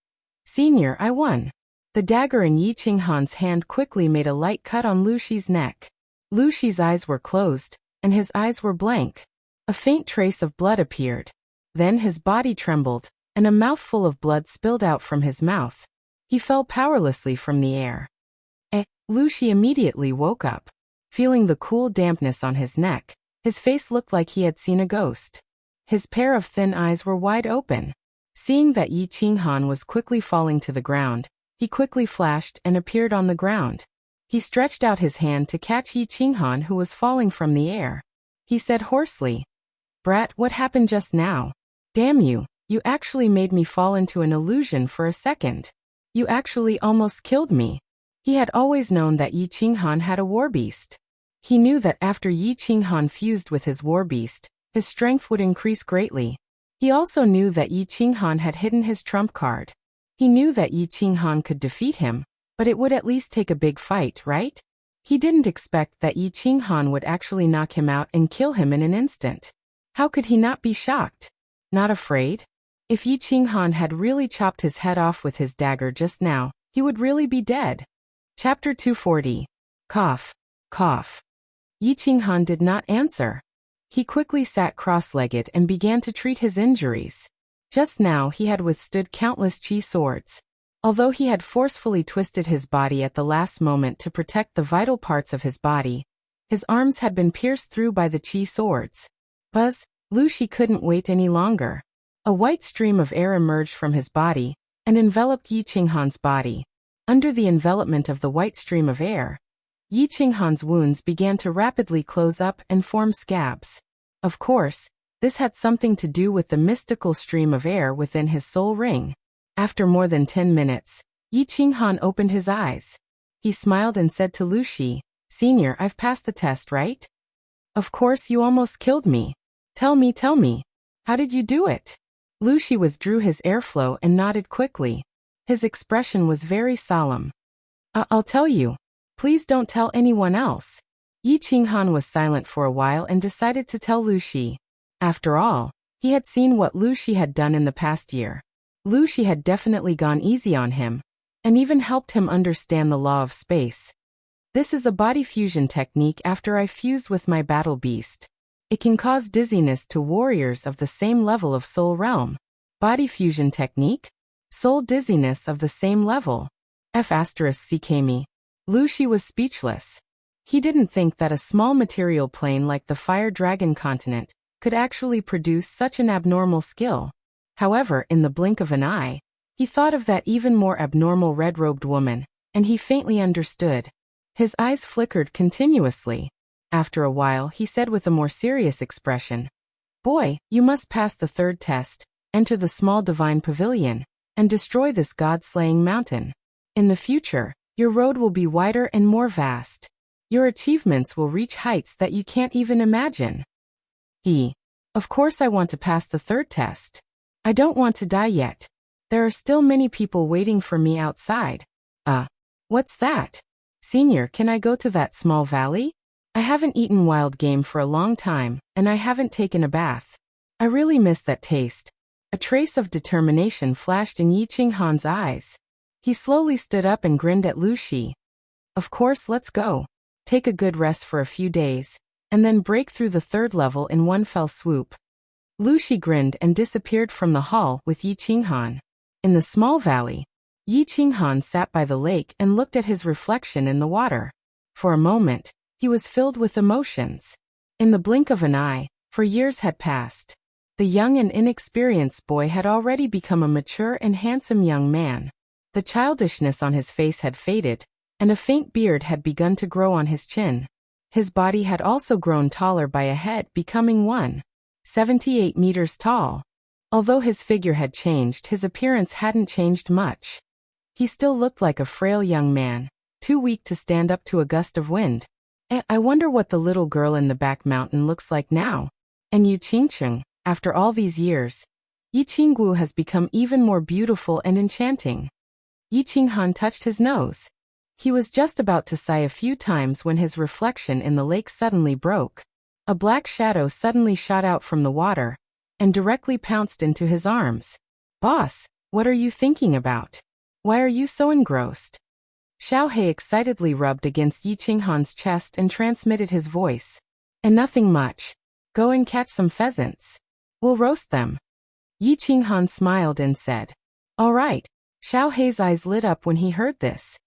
Senior, I won. The dagger in Yi Qinghan's hand quickly made a light cut on Lu Shi's neck. Lu Shi's eyes were closed, and his eyes were blank. A faint trace of blood appeared. Then his body trembled, and a mouthful of blood spilled out from his mouth. He fell powerlessly from the air. Lu Shi immediately woke up. Feeling the cool dampness on his neck, his face looked like he had seen a ghost. His pair of thin eyes were wide open. Seeing that Yi Qinghan was quickly falling to the ground, he quickly flashed and appeared on the ground. He stretched out his hand to catch Yi Qinghan, who was falling from the air. He said hoarsely, "Brat, what happened just now? Damn you, you actually made me fall into an illusion for a second. You actually almost killed me." He had always known that Yi Qinghan had a war beast. He knew that after Yi Qinghan fused with his war beast, his strength would increase greatly. He also knew that Yi Qinghan had hidden his trump card. He knew that Yi Qinghan could defeat him, but it would at least take a big fight, right? He didn't expect that Yi Qinghan would actually knock him out and kill him in an instant. How could he not be shocked? Not afraid? If Yi Qinghan had really chopped his head off with his dagger just now, he would really be dead. Chapter 240. Cough. Cough. Yi Qinghan did not answer. He quickly sat cross-legged and began to treat his injuries. Just now he had withstood countless qi swords. Although he had forcefully twisted his body at the last moment to protect the vital parts of his body, his arms had been pierced through by the qi swords. Buzz, Lu Shi couldn't wait any longer. A white stream of air emerged from his body and enveloped Yi Qinghan's body. Under the envelopment of the white stream of air, Yi Qinghan's wounds began to rapidly close up and form scabs. Of course, this had something to do with the mystical stream of air within his soul ring. After more than 10 minutes, Yi Qinghan opened his eyes. He smiled and said to Lu Shi, "Senior, I've passed the test, right? Of course you almost killed me. Tell me, how did you do it?" Lu Shi withdrew his airflow and nodded quickly. His expression was very solemn. I'll tell you. Please don't tell anyone else." Yi Qinghan was silent for a while and decided to tell Lu Shi. After all, he had seen what Lu Shi had done in the past year. Lu Shi had definitely gone easy on him, and even helped him understand the law of space. "This is a body fusion technique after I fused with my battle beast. It can cause dizziness to warriors of the same level of soul realm." Body fusion technique? Soul dizziness of the same level. *CKME. Lu Shi was speechless. He didn't think that a small material plane like the Fire Dragon continent could actually produce such an abnormal skill. However, in the blink of an eye, he thought of that even more abnormal red-robed woman, and he faintly understood. His eyes flickered continuously. After a while, he said with a more serious expression, "Boy, you must pass the third test, enter the small divine pavilion, and destroy this god-slaying mountain. In the future, your road will be wider and more vast. Your achievements will reach heights that you can't even imagine." Of course I want to pass the third test. I don't want to die yet. There are still many people waiting for me outside. What's that? Senior, can I go to that small valley? I haven't eaten wild game for a long time, and I haven't taken a bath. I really miss that taste. A trace of determination flashed in Yi Qinghan's eyes. He slowly stood up and grinned at Lu Shi. "Of course, let's go. Take a good rest for a few days, and then break through the third level in one fell swoop." Lu Shi grinned and disappeared from the hall with Yi Qinghan. In the small valley, Yi Qinghan sat by the lake and looked at his reflection in the water. For a moment, he was filled with emotions. In the blink of an eye, for years had passed. The young and inexperienced boy had already become a mature and handsome young man. The childishness on his face had faded, and a faint beard had begun to grow on his chin. His body had also grown taller by a head, becoming 1.78 meters tall. Although his figure had changed, his appearance hadn't changed much. He still looked like a frail young man, too weak to stand up to a gust of wind. I wonder what the little girl in the back mountain looks like now. And Yu Qingcheng, after all these years, Yi Qinggu has become even more beautiful and enchanting. Yi Qinghan touched his nose. He was just about to sigh a few times when his reflection in the lake suddenly broke. A black shadow suddenly shot out from the water and directly pounced into his arms. "Boss, what are you thinking about? Why are you so engrossed?" Xiaohei excitedly rubbed against Yi Qinghan's chest and transmitted his voice. "And nothing much. Go and catch some pheasants. We'll roast them." Yi Qinghan smiled and said, "All right." Xiaohei's eyes lit up when he heard this.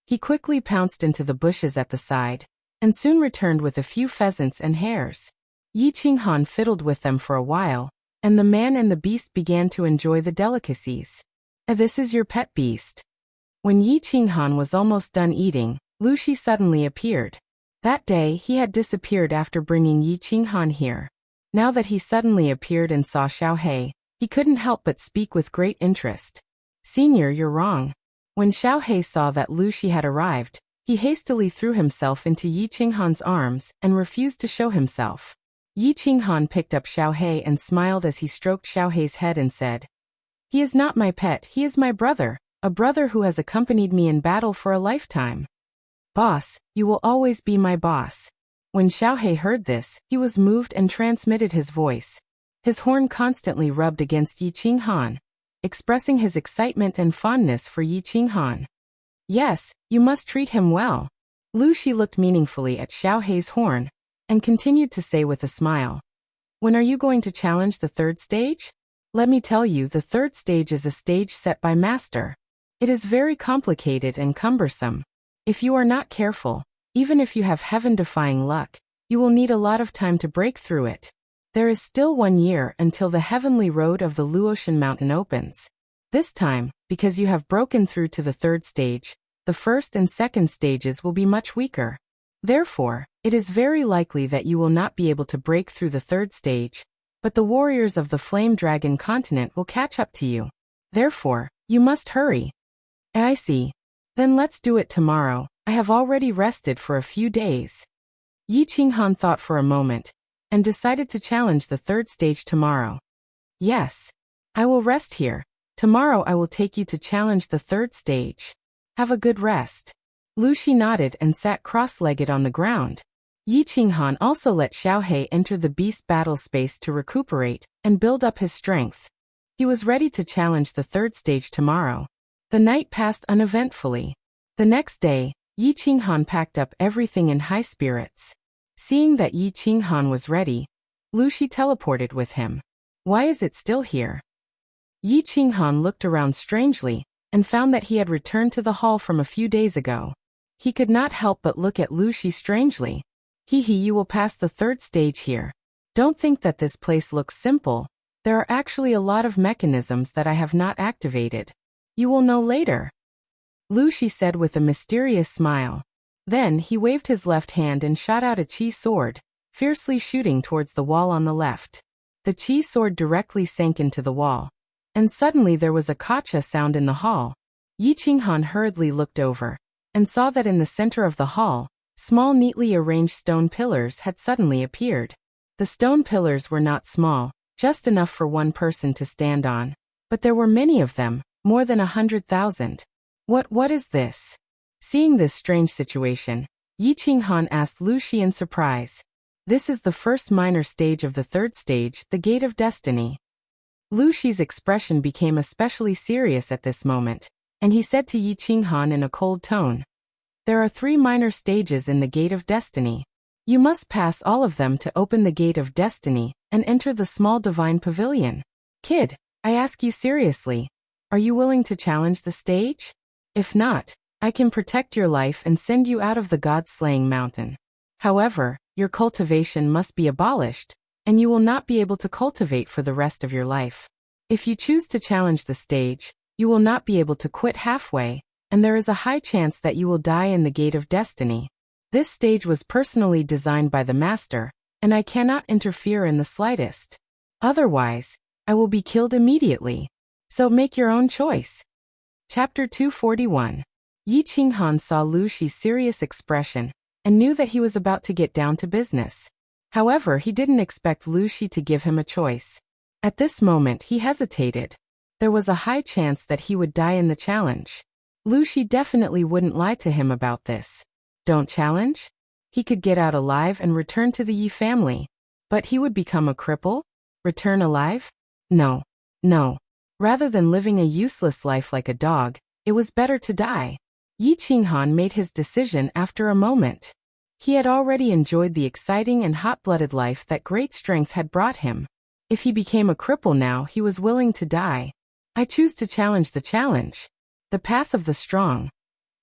He quickly pounced into the bushes at the side, and soon returned with a few pheasants and hares. Yi Qinghan fiddled with them for a while, and the man and the beast began to enjoy the delicacies. "This is your pet beast." When Yi Qinghan was almost done eating, Lu Shi suddenly appeared. That day he had disappeared after bringing Yi Qinghan here. Now that he suddenly appeared and saw Xiaohei, he couldn't help but speak with great interest. "Senior, you're wrong." When Xiaohei saw that Lu Shi had arrived, he hastily threw himself into Yi Qinghan's arms and refused to show himself. Yi Qinghan picked up Xiaohei and smiled as he stroked Xiaohei's head and said, "He is not my pet, he is my brother, a brother who has accompanied me in battle for a lifetime. Boss, you will always be my boss." When Xiaohei heard this, he was moved and transmitted his voice. His horn constantly rubbed against Yi Qinghan, expressing his excitement and fondness for Yi Qinghan. "Yes, you must treat him well." Lu Shi looked meaningfully at Xiaohei's horn, and continued to say with a smile, "When are you going to challenge the third stage?" Let me tell you, the third stage is a stage set by Master. It is very complicated and cumbersome. If you are not careful, even if you have heaven-defying luck, you will need a lot of time to break through it. There is still 1 year until the heavenly road of the Luotian mountain opens. This time, because you have broken through to the third stage, the first and second stages will be much weaker. Therefore, it is very likely that you will not be able to break through the third stage, but the warriors of the Flame Dragon continent will catch up to you. Therefore, you must hurry. I see. Then let's do it tomorrow. I have already rested for a few days. Yi Qinghan thought for a moment, and decided to challenge the third stage tomorrow. Yes. I will rest here. Tomorrow I will take you to challenge the third stage. Have a good rest. Lu Shi nodded and sat cross-legged on the ground. Yi Qinghan also let Xiaohe enter the beast battle space to recuperate and build up his strength. He was ready to challenge the third stage tomorrow. The night passed uneventfully. The next day, Yi Qinghan packed up everything in high spirits. Seeing that Yi Qinghan was ready, Lu Shi teleported with him. Why is it still here? Yi Qinghan looked around strangely and found that he had returned to the hall from a few days ago. He could not help but look at Lu Shi strangely. You will pass the third stage here. Don't think that this place looks simple. There are actually a lot of mechanisms that I have not activated. You will know later. Lu Shi said with a mysterious smile. Then he waved his left hand and shot out a qi sword, fiercely shooting towards the wall on the left. The qi sword directly sank into the wall. And suddenly there was a kacha sound in the hall. Yi Qinghan hurriedly looked over, and saw that in the center of the hall, small neatly arranged stone pillars had suddenly appeared. The stone pillars were not small, just enough for one person to stand on. But there were many of them, more than 100,000. What is this? Seeing this strange situation, Yi Qinghan asked Lu Shi in surprise. This is the first minor stage of the third stage, the Gate of Destiny. Lu Shi's expression became especially serious at this moment, and he said to Yi Qinghan in a cold tone, "There are 3 minor stages in the Gate of Destiny. You must pass all of them to open the Gate of Destiny and enter the small divine pavilion. Kid, I ask you seriously, are you willing to challenge the stage? If not, I can protect your life and send you out of the god-slaying mountain. However, your cultivation must be abolished, and you will not be able to cultivate for the rest of your life. If you choose to challenge the stage, you will not be able to quit halfway, and there is a high chance that you will die in the Gate of Destiny. This stage was personally designed by the Master, and I cannot interfere in the slightest. Otherwise, I will be killed immediately. So make your own choice." Chapter 241. Yi Qinghan saw Lu Shi's serious expression and knew that he was about to get down to business. However, he didn't expect Lu Shi to give him a choice. At this moment he hesitated. There was a high chance that he would die in the challenge. Lu Shi definitely wouldn't lie to him about this. Don't challenge? He could get out alive and return to the Yi family. But he would become a cripple? Return alive? No. No. Rather than living a useless life like a dog, it was better to die. Yi Qinghan made his decision after a moment. He had already enjoyed the exciting and hot-blooded life that great strength had brought him. If he became a cripple now, he was willing to die. I choose to challenge the challenge. The path of the strong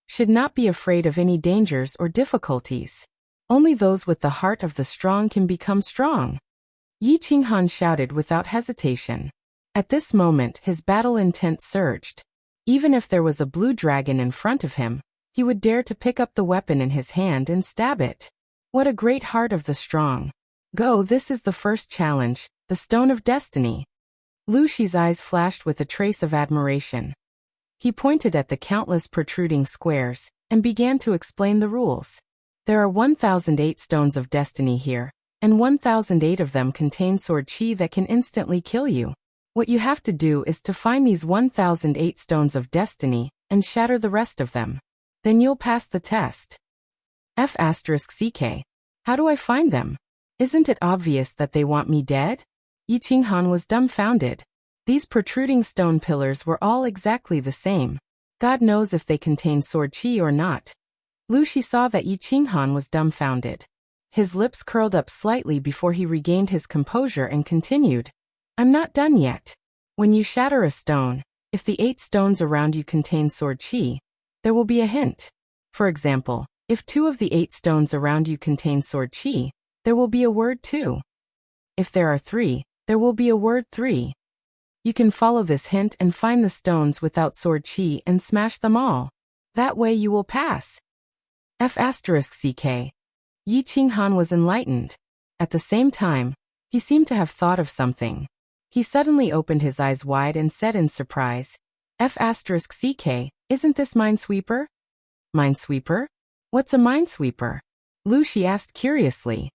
should not be afraid of any dangers or difficulties. Only those with the heart of the strong can become strong. Yi Qinghan shouted without hesitation. At this moment his battle intent surged. Even if there was a blue dragon in front of him, he would dare to pick up the weapon in his hand and stab it. What a great heart of the strong. Go, this is the first challenge, the Stone of Destiny. Lu Shi's eyes flashed with a trace of admiration. He pointed at the countless protruding squares and began to explain the rules. There are 1008 stones of destiny here, and 1008 of them contain sword chi that can instantly kill you. What you have to do is to find these 1008 stones of destiny and shatter the rest of them. Then you'll pass the test. F***CK. How do I find them? Isn't it obvious that they want me dead? Yi Qinghan was dumbfounded. These protruding stone pillars were all exactly the same. God knows if they contain sword chi or not. Lu Shi saw that Yi Qinghan was dumbfounded. His lips curled up slightly before he regained his composure and continued. I'm not done yet. When you shatter a stone, if the 8 stones around you contain sword chi, there will be a hint. For example, if 2 of the 8 stones around you contain sword chi, there will be a word 2. If there are 3, there will be a word 3. You can follow this hint and find the stones without sword chi and smash them all. That way you will pass. F***ck. Yi Qinghan was enlightened. At the same time, he seemed to have thought of something. He suddenly opened his eyes wide and said in surprise, F***ck, isn't this Minesweeper? Minesweeper? What's a Minesweeper? Lu Shi asked curiously.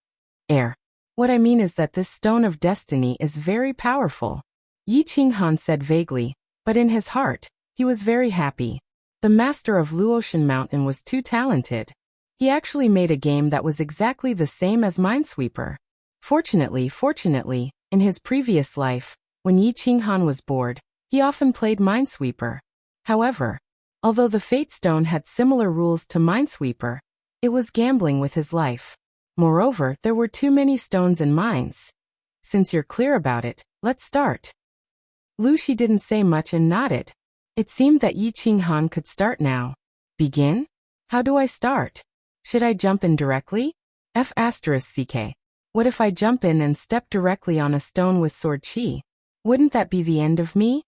What I mean is that this stone of destiny is very powerful. Yi Qinghan said vaguely, but in his heart, he was very happy. The master of Luotian Mountain was too talented. He actually made a game that was exactly the same as Minesweeper. Fortunately, in his previous life, when Yi Qinghan was bored, he often played Minesweeper. However, although the Fate Stone had similar rules to Minesweeper, it was gambling with his life. Moreover, there were too many stones in mines. Since you're clear about it, let's start. Lu Shi didn't say much and nodded. It seemed that Yi Qinghan could start now. Begin? How do I start? Should I jump in directly? F***ck. What if I jump in and step directly on a stone with sword chi? Wouldn't that be the end of me?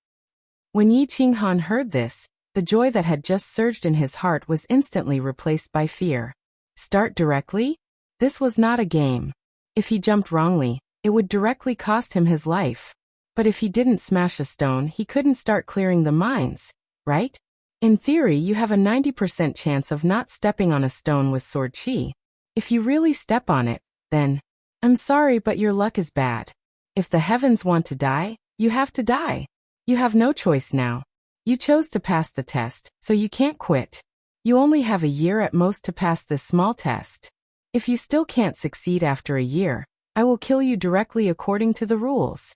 When Yi Qinghan heard this, the joy that had just surged in his heart was instantly replaced by fear. Start directly? This was not a game. If he jumped wrongly, it would directly cost him his life. But if he didn't smash a stone, he couldn't start clearing the mines, right? In theory, you have a 90% chance of not stepping on a stone with sword chi. If you really step on it, then, I'm sorry, but your luck is bad. If the heavens want to die, you have to die. You have no choice now. You chose to pass the test, so you can't quit. You only have a year at most to pass this small test. If you still can't succeed after a year, I will kill you directly according to the rules.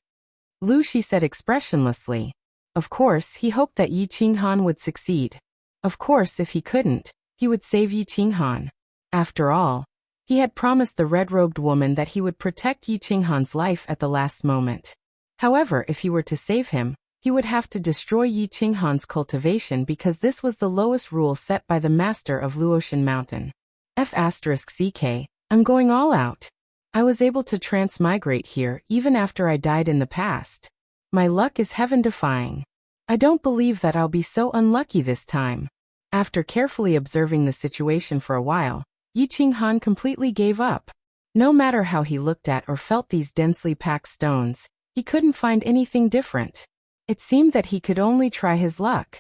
Lu Shi said expressionlessly. Of course, he hoped that Yi Qinghan would succeed. Of course, if he couldn't, he would save Yi Qinghan. After all, he had promised the red-robed woman that he would protect Yi Qinghan's life at the last moment. However, if he were to save him, he would have to destroy Yi Qinghan's cultivation because this was the lowest rule set by the master of Luotian Mountain. F***ck, I'm going all out. I was able to transmigrate here even after I died in the past. My luck is heaven-defying. I don't believe that I'll be so unlucky this time. After carefully observing the situation for a while, Yi Qinghan completely gave up. No matter how he looked at or felt these densely packed stones, he couldn't find anything different. It seemed that he could only try his luck.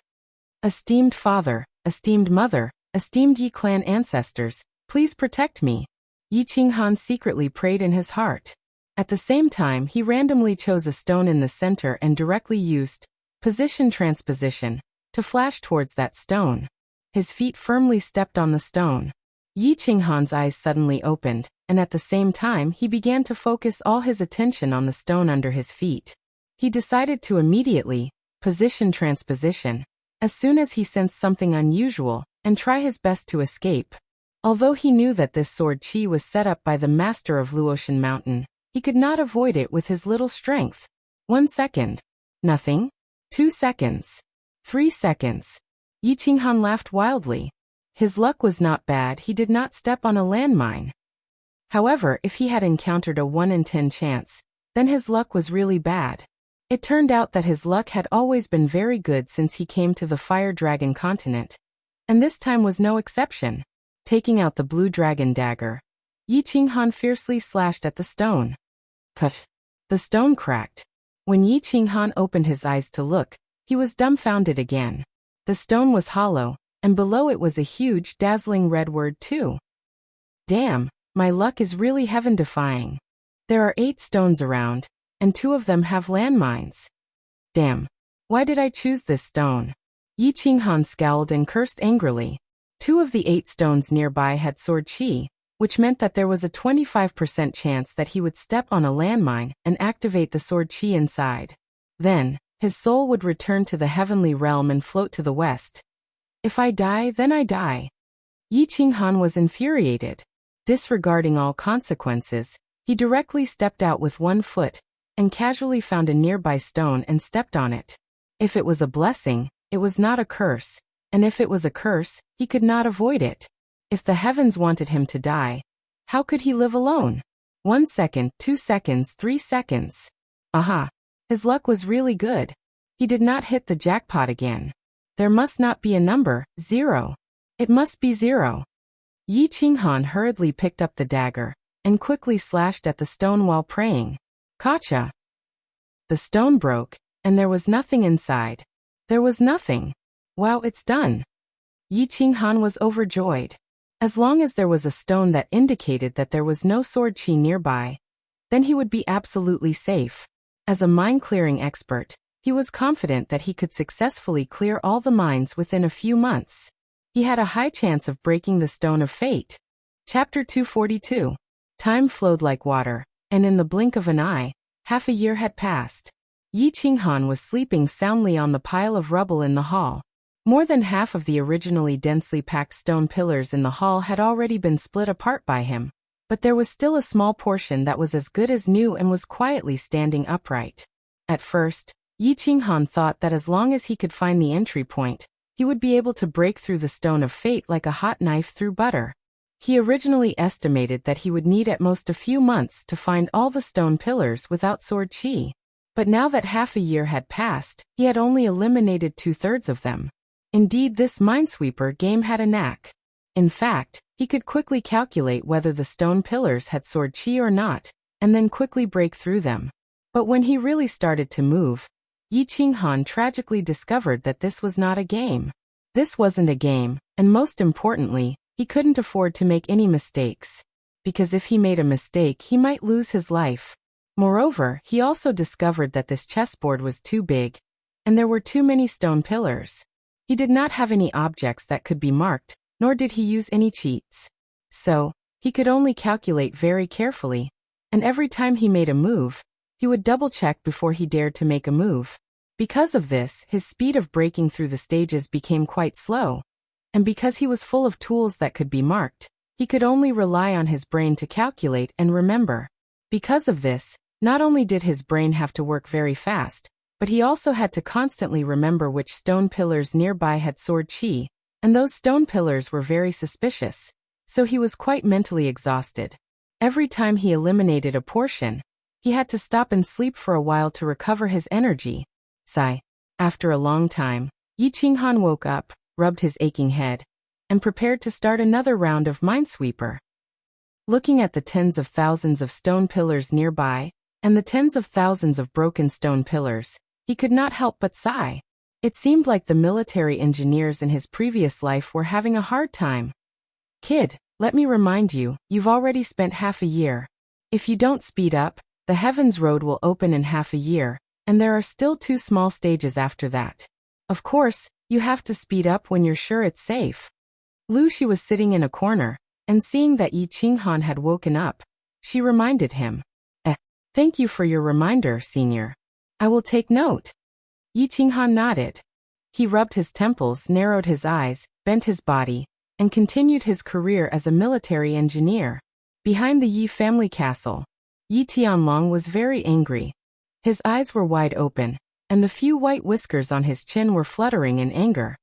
Esteemed father, esteemed mother, esteemed Yi clan ancestors, please protect me. Yi Qinghan secretly prayed in his heart. At the same time, he randomly chose a stone in the center and directly used position transposition to flash towards that stone. His feet firmly stepped on the stone. Yi Qinghan's eyes suddenly opened, and at the same time he began to focus all his attention on the stone under his feet. He decided to immediately position transposition as soon as he sensed something unusual and try his best to escape. Although he knew that this sword chi was set up by the master of Luotian Mountain, he could not avoid it with his little strength. 1 second. Nothing. 2 seconds. 3 seconds. Yi Qinghan laughed wildly. His luck was not bad, he did not step on a landmine. However, if he had encountered a 1 in 10 chance, then his luck was really bad. It turned out that his luck had always been very good since he came to the Fire Dragon continent, and this time was no exception. Taking out the blue dragon dagger, Yi Qinghan fiercely slashed at the stone. Cut. The stone cracked. When Yi Qinghan opened his eyes to look, he was dumbfounded again. The stone was hollow, and below it was a huge, dazzling red word too. Damn, my luck is really heaven-defying. There are 8 stones around, and 2 of them have landmines. Damn, why did I choose this stone? Yi Qinghan scowled and cursed angrily. 2 of the 8 stones nearby had sword chi, which meant that there was a 25% chance that he would step on a landmine and activate the sword chi inside. Then, his soul would return to the heavenly realm and float to the west. If I die, then I die. Yi Qinghan was infuriated. Disregarding all consequences, he directly stepped out with 1 foot and casually found a nearby stone and stepped on it. If it was a blessing, it was not a curse, and if it was a curse, he could not avoid it. If the heavens wanted him to die, how could he live alone? 1 second, 2 seconds, 3 seconds. Aha! His luck was really good. He did not hit the jackpot again. There must not be a number, 0. It must be 0. Yi Qinghan hurriedly picked up the dagger and quickly slashed at the stone while praying. Gotcha! The stone broke, and there was nothing inside. There was nothing. Wow, it's done. Yi Qinghan was overjoyed. As long as there was a stone that indicated that there was no sword chi nearby, then he would be absolutely safe. As a mine-clearing expert, he was confident that he could successfully clear all the mines within a few months. He had a high chance of breaking the Stone of Fate. Chapter 242. Time flowed like water, and in the blink of an eye, half a year had passed. Yi Qinghan was sleeping soundly on the pile of rubble in the hall. More than half of the originally densely packed stone pillars in the hall had already been split apart by him, but there was still a small portion that was as good as new and was quietly standing upright. At first, Yi Qinghan thought that as long as he could find the entry point, he would be able to break through the Stone of Fate like a hot knife through butter. He originally estimated that he would need at most a few months to find all the stone pillars without sword chi. But now that half a year had passed, he had only eliminated 2/3 of them. Indeed, this minesweeper game had a knack. In fact, he could quickly calculate whether the stone pillars had sword chi or not, and then quickly break through them. But when he really started to move, Yi Qinghan tragically discovered that this was not a game. This wasn't a game, and most importantly, he couldn't afford to make any mistakes. Because if he made a mistake, he might lose his life. Moreover, he also discovered that this chessboard was too big, and there were too many stone pillars. He did not have any objects that could be marked, nor did he use any cheats. So, he could only calculate very carefully, and every time he made a move, he would double-check before he dared to make a move. Because of this, his speed of breaking through the stages became quite slow. And because he was full of tools that could be marked, he could only rely on his brain to calculate and remember. Because of this, not only did his brain have to work very fast, but he also had to constantly remember which stone pillars nearby had sword chi, and those stone pillars were very suspicious, so he was quite mentally exhausted. Every time he eliminated a portion, he had to stop and sleep for a while to recover his energy. Sigh. After a long time, Yi Qinghan woke up, rubbed his aching head, and prepared to start another round of Minesweeper. Looking at the tens of thousands of stone pillars nearby, and the tens of thousands of broken stone pillars, he could not help but sigh. It seemed like the military engineers in his previous life were having a hard time. Kid, let me remind you, you've already spent half a year. If you don't speed up, the Heavens Road will open in half a year, and there are still 2 small stages after that. Of course, you have to speed up when you're sure it's safe. Lu Shi was sitting in a corner, and seeing that Yi Qinghan had woken up, she reminded him. Thank you for your reminder, senior. I will take note. Yi Qinghan nodded. He rubbed his temples, narrowed his eyes, bent his body, and continued his career as a military engineer. Behind the Yi family castle, Yi Tianlong was very angry. His eyes were wide open, and the few white whiskers on his chin were fluttering in anger.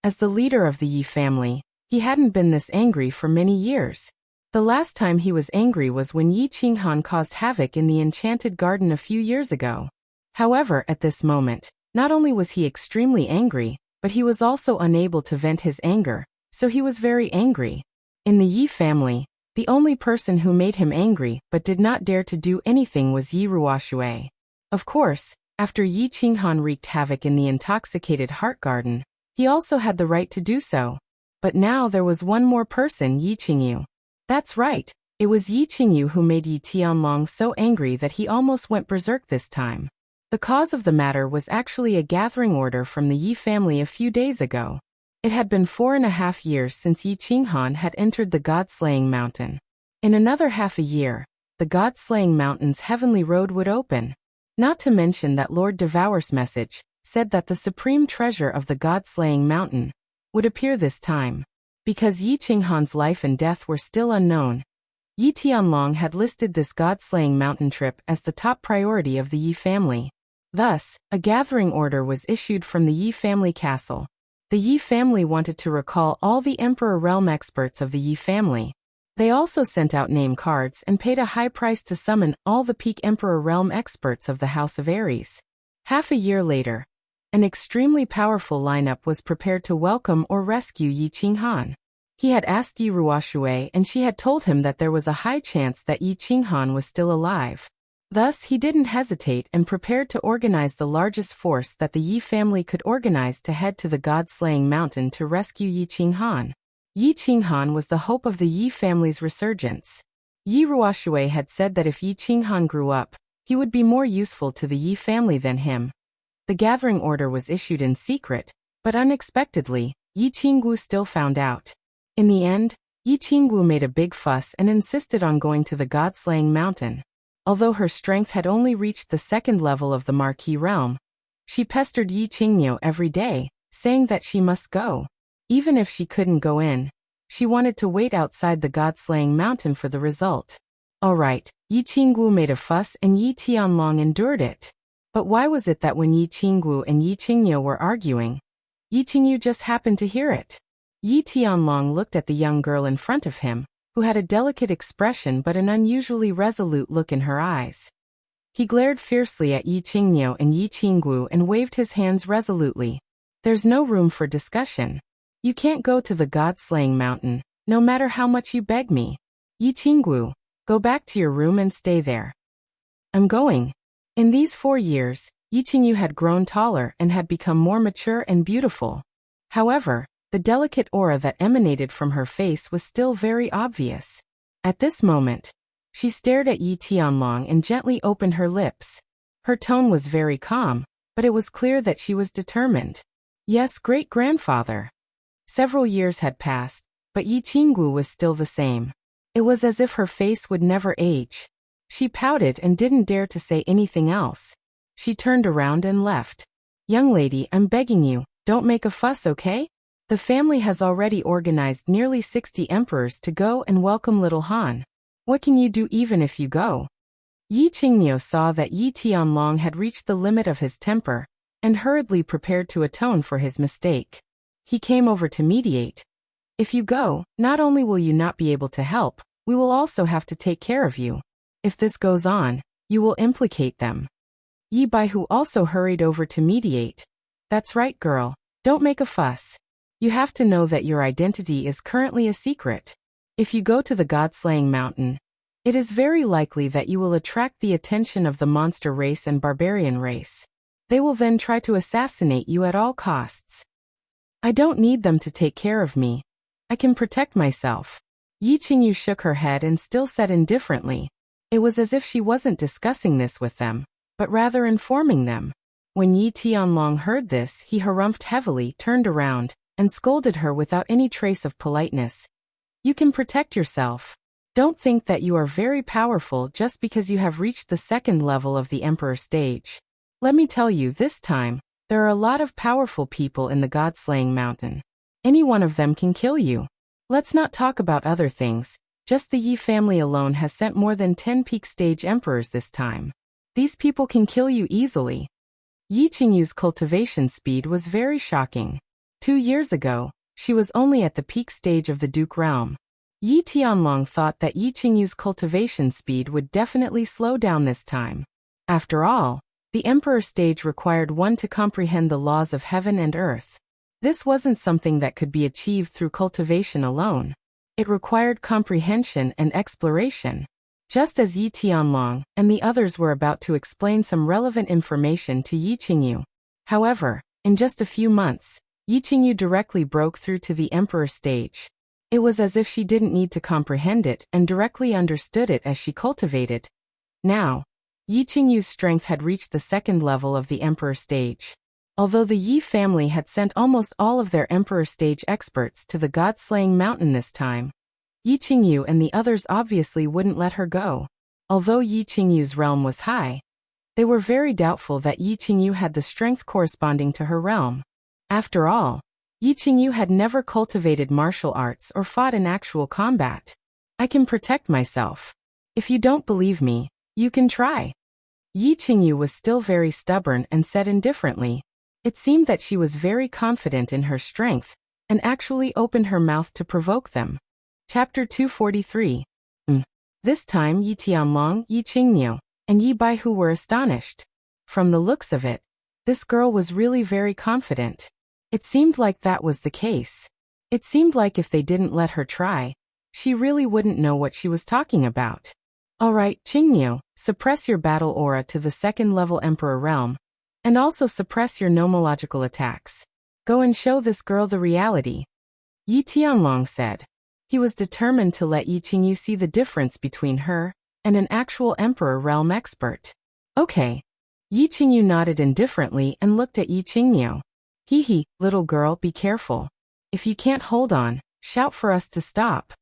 As the leader of the Yi family, he hadn't been this angry for many years. The last time he was angry was when Yi Qinghan caused havoc in the enchanted garden a few years ago. However, at this moment, not only was he extremely angry, but he was also unable to vent his anger, so he was very angry. In the Yi family, the only person who made him angry but did not dare to do anything was Yi Ruoshui. Of course, after Yi Qinghan wreaked havoc in the intoxicated heart garden, he also had the right to do so. But now there was one more person, Yi Qingyu. That's right, it was Yi Qingyu who made Yi Tianlong so angry that he almost went berserk this time. The cause of the matter was actually a gathering order from the Yi family a few days ago. It had been 4.5 years since Yi Qinghan had entered the God-slaying mountain. In another half a year, the God-slaying mountain's heavenly road would open. Not to mention that Lord Devour's message said that the supreme treasure of the God-slaying mountain would appear this time. Because Yi Qinghan's life and death were still unknown, Yi Tianlong had listed this god-slaying mountain trip as the top priority of the Yi family. Thus, a gathering order was issued from the Yi family castle. The Yi family wanted to recall all the Emperor Realm experts of the Yi family. They also sent out name cards and paid a high price to summon all the peak Emperor Realm experts of the House of Aries. Half a year later, an extremely powerful lineup was prepared to welcome or rescue Yi Qinghan. He had asked Yi Ruoshui and she had told him that there was a high chance that Yi Qinghan was still alive. Thus, he didn't hesitate and prepared to organize the largest force that the Yi family could organize to head to the god-slaying mountain to rescue Yi Qinghan. Yi Qinghan was the hope of the Yi family's resurgence. Yi Ruoshui had said that if Yi Qinghan grew up, he would be more useful to the Yi family than him. The gathering order was issued in secret, but unexpectedly, Yi Qinggu still found out. In the end, Yi Qinggu made a big fuss and insisted on going to the god-slaying mountain. Although her strength had only reached the second level of the Marquis realm, she pestered Yi Qingniu every day, saying that she must go. Even if she couldn't go in, she wanted to wait outside the god-slaying mountain for the result. Alright, Yi Qinggu made a fuss and Yi Tianlong endured it. But why was it that when Yi Qinggu and Yi Qingniu were arguing, Yi Qingniu just happened to hear it? Yi Tianlong looked at the young girl in front of him, who had a delicate expression but an unusually resolute look in her eyes. He glared fiercely at Yi Qingniu and Yi Qinggu and waved his hands resolutely. There's no room for discussion. You can't go to the god-slaying mountain, no matter how much you beg me. Yi Qinggu, go back to your room and stay there. I'm going. In these 4 years, Yi Qingyu had grown taller and had become more mature and beautiful. However, the delicate aura that emanated from her face was still very obvious. At this moment, she stared at Yi Tianlong and gently opened her lips. Her tone was very calm, but it was clear that she was determined. Yes, great-grandfather. Several years had passed, but Yi Qinggu was still the same. It was as if her face would never age. She pouted and didn't dare to say anything else. She turned around and left. Young lady, I'm begging you, don't make a fuss, okay? The family has already organized nearly 60 emperors to go and welcome little Han. What can you do even if you go? Yi Qingniu saw that Yi Tianlong had reached the limit of his temper, and hurriedly prepared to atone for his mistake. He came over to mediate. If you go, not only will you not be able to help, we will also have to take care of you. If this goes on, you will implicate them. Yi Baihu also hurried over to mediate. That's right, girl. Don't make a fuss. You have to know that your identity is currently a secret. If you go to the god-slaying mountain, it is very likely that you will attract the attention of the monster race and barbarian race. They will then try to assassinate you at all costs. I don't need them to take care of me. I can protect myself. Yi Qingyu shook her head and still said indifferently. It was as if she wasn't discussing this with them, but rather informing them. When Yi Tianlong heard this, he harumphed heavily, turned around, and scolded her without any trace of politeness. You can protect yourself. Don't think that you are very powerful just because you have reached the second level of the Emperor stage. Let me tell you, this time, there are a lot of powerful people in the god-slaying mountain. Any one of them can kill you. Let's not talk about other things, just the Yi family alone has sent more than 10 peak stage emperors this time. These people can kill you easily. Yi Qingyu's cultivation speed was very shocking. 2 years ago, she was only at the peak stage of the Duke realm. Yi Tianlong thought that Yi Qingyu's cultivation speed would definitely slow down this time. After all, the Emperor stage required one to comprehend the laws of heaven and earth. This wasn't something that could be achieved through cultivation alone. It required comprehension and exploration. Just as Yi Tianlong and the others were about to explain some relevant information to Yi Qingyu. However, in just a few months, Yi Qingyu directly broke through to the Emperor stage. It was as if she didn't need to comprehend it and directly understood it as she cultivated. Now, Yi Qingyu's strength had reached the second level of the Emperor stage. Although the Yi family had sent almost all of their Emperor stage experts to the god-slaying mountain this time, Yi Qingyu and the others obviously wouldn't let her go. Although Yi Qingyu's realm was high, they were very doubtful that Yi Qingyu had the strength corresponding to her realm. After all, Yi Qingyu had never cultivated martial arts or fought in actual combat. I can protect myself. If you don't believe me, you can try. Yi Qingyu was still very stubborn and said indifferently. It seemed that she was very confident in her strength, and actually opened her mouth to provoke them. Chapter 243. This time Yi Tianlong, Yi Qingyu, and Yi Baihu were astonished. From the looks of it, this girl was really very confident. It seemed like that was the case. It seemed like if they didn't let her try, she really wouldn't know what she was talking about. Alright, Qingyu, suppress your battle aura to the second-level Emperor realm, and also suppress your nomological attacks. Go and show this girl the reality. Yi Tianlong said. He was determined to let Yi Qingyu see the difference between her and an actual Emperor realm expert. Okay. Yi Qingyu nodded indifferently and looked at Yi Qingyu. Hee, little girl, be careful. If you can't hold on, shout for us to stop.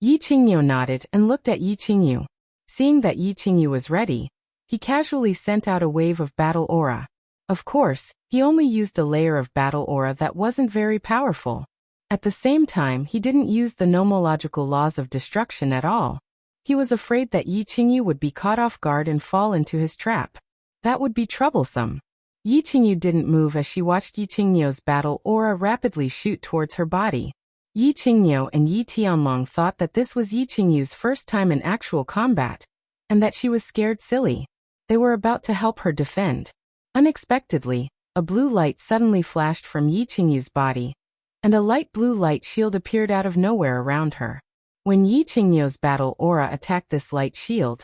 Yi Qingyu nodded and looked at Yi Qingyu. Seeing that Yi Qingyu was ready, he casually sent out a wave of battle aura. Of course, he only used a layer of battle aura that wasn't very powerful. At the same time, he didn't use the nomological laws of destruction at all. He was afraid that Yi Qingyu would be caught off guard and fall into his trap. That would be troublesome. Yi Qingyu didn't move as she watched Yi Qingyu's battle aura rapidly shoot towards her body. Yi Qingyu and Yi Tianlong thought that this was Yi Qingyu's first time in actual combat, and that she was scared silly. They were about to help her defend. Unexpectedly, a blue light suddenly flashed from Yi Qingyu's body, and a light blue light shield appeared out of nowhere around her. When Yi Qingyu's battle aura attacked this light shield,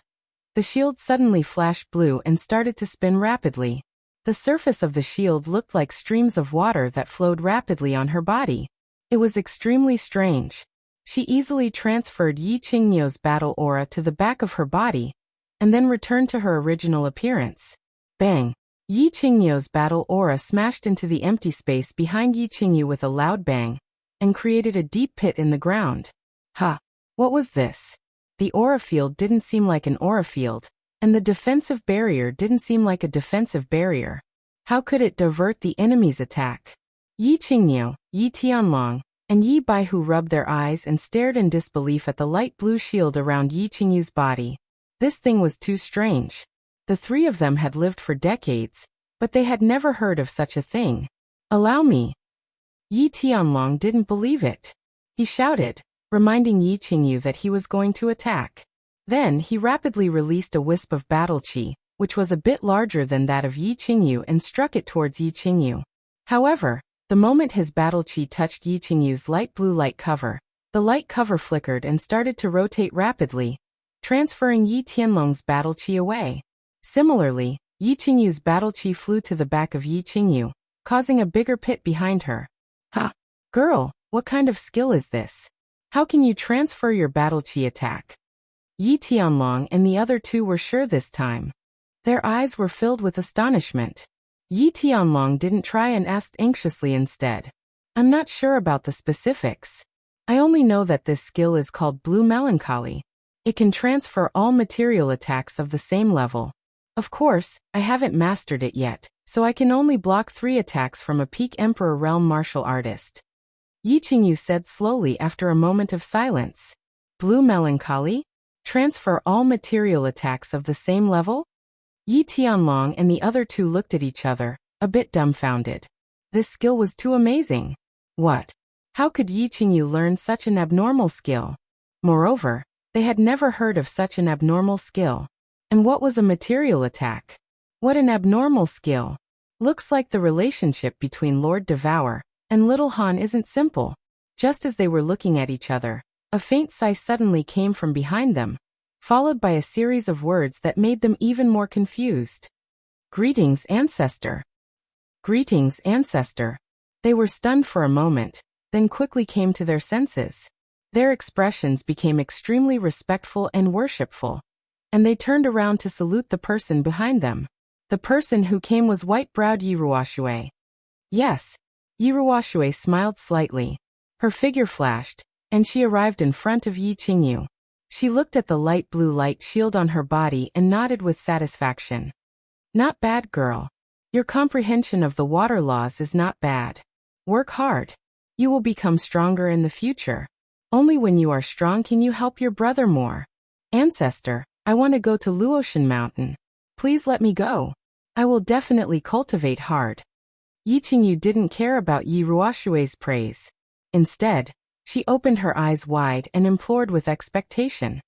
the shield suddenly flashed blue and started to spin rapidly. The surface of the shield looked like streams of water that flowed rapidly on her body. It was extremely strange. She easily transferred Yi Qingyu's battle aura to the back of her body, and then returned to her original appearance. Bang! Yi Qingyu's battle aura smashed into the empty space behind Yi Qingyu with a loud bang, and created a deep pit in the ground. Ha! What was this? The aura field didn't seem like an aura field, and the defensive barrier didn't seem like a defensive barrier. How could it divert the enemy's attack? Yi Qingyu, Yi Tianlong, and Yi Baihu rubbed their eyes and stared in disbelief at the light blue shield around Yi Qingyu's body. This thing was too strange. The three of them had lived for decades, but they had never heard of such a thing. Allow me. Yi Tianlong didn't believe it. He shouted, reminding Yi Qingyu that he was going to attack. Then he rapidly released a wisp of battle chi, which was a bit larger than that of Yi Qingyu, and struck it towards Yi Qingyu. However, the moment his battle chi touched Yi Qingyu's light blue light cover, the light cover flickered and started to rotate rapidly, transferring Yi Tianlong's battle chi away. Similarly, Yi Qingyu's battle chi flew to the back of Yi Qingyu, causing a bigger pit behind her. Ha! Girl, what kind of skill is this? How can you transfer your battle chi attack? Yi Tianlong and the other two were sure this time. Their eyes were filled with astonishment. Yi Tianlong didn't try and asked anxiously instead. I'm not sure about the specifics. I only know that this skill is called Blue Melancholy. It can transfer all material attacks of the same level. Of course, I haven't mastered it yet, so I can only block 3 attacks from a peak Emperor Realm martial artist. Yi Qingyu said slowly after a moment of silence. Blue Melancholy? Transfer all material attacks of the same level? Yi Tianlong and the other two looked at each other, a bit dumbfounded. This skill was too amazing. What? How could Yi Qingyu learn such an abnormal skill? Moreover, they had never heard of such an abnormal skill. And what was a material attack? What an abnormal skill. Looks like the relationship between Lord Devour and Little Han isn't simple. Just as they were looking at each other, a faint sigh suddenly came from behind them, followed by a series of words that made them even more confused. Greetings, Ancestor. Greetings, Ancestor. They were stunned for a moment, then quickly came to their senses. Their expressions became extremely respectful and worshipful, and they turned around to salute the person behind them. The person who came was white-browed Yiruoshui. Yes, Yiruoshui smiled slightly. Her figure flashed, and she arrived in front of Yi Qingyu. She looked at the light blue light shield on her body and nodded with satisfaction. Not bad, girl. Your comprehension of the water laws is not bad. Work hard. You will become stronger in the future. Only when you are strong can you help your brother more. Ancestor, I want to go to Luotian Mountain. Please let me go. I will definitely cultivate hard. Yi Qingyu didn't care about Yi Ruoshui's praise. Instead, she opened her eyes wide and implored with expectation.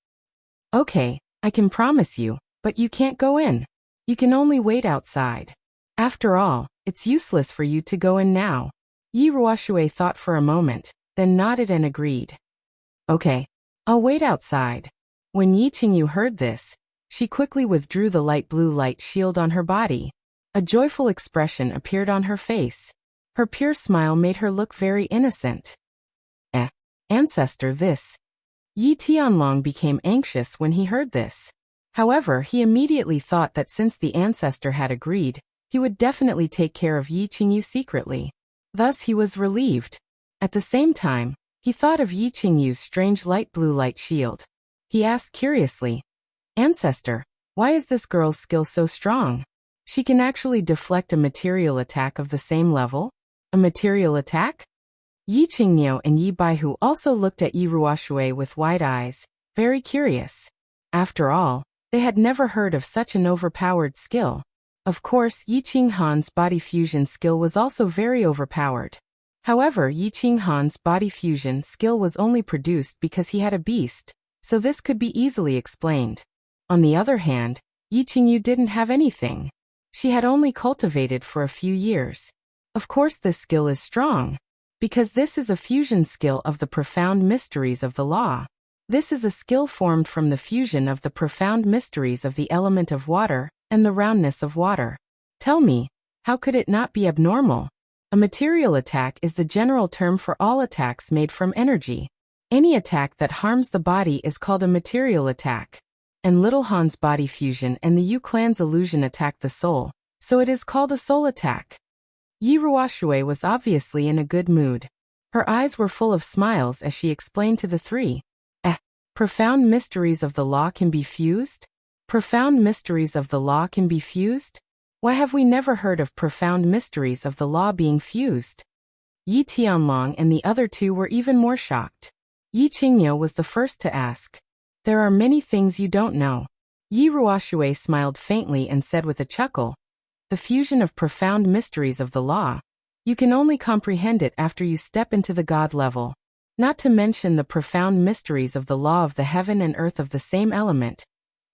Okay, I can promise you, but you can't go in. You can only wait outside. After all, it's useless for you to go in now. Yi Ruoshui thought for a moment, then nodded and agreed. Okay, I'll wait outside. When Yi Qingyu heard this, she quickly withdrew the light blue light shield on her body. A joyful expression appeared on her face. Her pure smile made her look very innocent. Ancestor, this. Yi Tianlong became anxious when he heard this. However, he immediately thought that since the ancestor had agreed, he would definitely take care of Yi Qingyu secretly. Thus he was relieved. At the same time, he thought of Yi Qingyu's strange light blue light shield. He asked curiously, Ancestor, why is this girl's skill so strong? She can actually deflect a material attack of the same level? A material attack? Yi Qingniu and Yi Baihu also looked at Yi Ruoshui with wide eyes, very curious. After all, they had never heard of such an overpowered skill. Of course, Yi Qinghan's body fusion skill was also very overpowered. However, Yi Qinghan's body fusion skill was only produced because he had a beast, so this could be easily explained. On the other hand, Yi Qingyu didn't have anything. She had only cultivated for a few years. Of course this skill is strong, because this is a fusion skill of the profound mysteries of the law. This is a skill formed from the fusion of the profound mysteries of the element of water and the roundness of water. Tell me, how could it not be abnormal? A material attack is the general term for all attacks made from energy. Any attack that harms the body is called a material attack. And Little Han's body fusion and the Yu clan's illusion attack the soul, so it is called a soul attack. Yi Ruoshui was obviously in a good mood. Her eyes were full of smiles as she explained to the three. Profound mysteries of the law can be fused? Profound mysteries of the law can be fused? Why have we never heard of profound mysteries of the law being fused? Yi Tianlong and the other two were even more shocked. Yi Qingniu was the first to ask. There are many things you don't know. Yi Ruoshui smiled faintly and said with a chuckle, the fusion of profound mysteries of the law. You can only comprehend it after you step into the God level. Not to mention the profound mysteries of the law of the heaven and earth of the same element.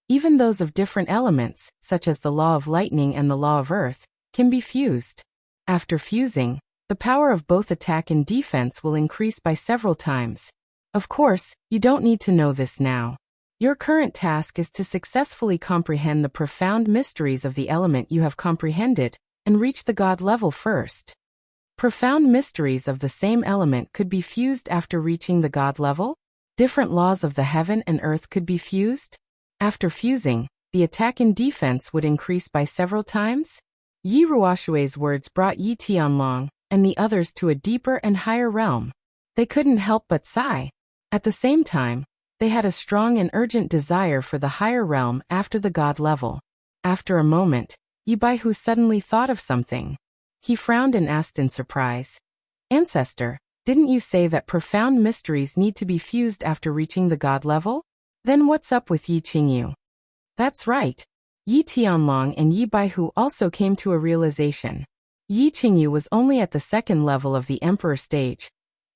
Even those of different elements, such as the law of lightning and the law of earth, can be fused. After fusing, the power of both attack and defense will increase by several times. Of course, you don't need to know this now. Your current task is to successfully comprehend the profound mysteries of the element you have comprehended, and reach the God level first. Profound mysteries of the same element could be fused after reaching the God level? Different laws of the heaven and earth could be fused? After fusing, the attack and defense would increase by several times? Yi Ruoshui's words brought Yi Tianlong and the others to a deeper and higher realm. They couldn't help but sigh. At the same time, they had a strong and urgent desire for the higher realm after the God level. After a moment, Yi Baihu suddenly thought of something. He frowned and asked in surprise, Ancestor, didn't you say that profound mysteries need to be fused after reaching the God level? Then what's up with Yi Qingyu? That's right. Yi Tianlong and Yi Baihu also came to a realization. Yi Qingyu was only at the second level of the Emperor stage,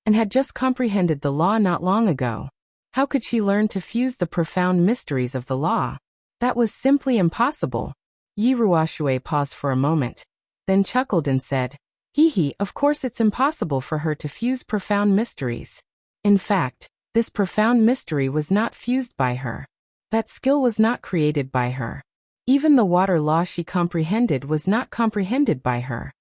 and had just comprehended the law not long ago. How could she learn to fuse the profound mysteries of the law? That was simply impossible. Yi Ruoshui paused for a moment, then chuckled and said, of course it's impossible for her to fuse profound mysteries. In fact, this profound mystery was not fused by her. That skill was not created by her. Even the water law she comprehended was not comprehended by her.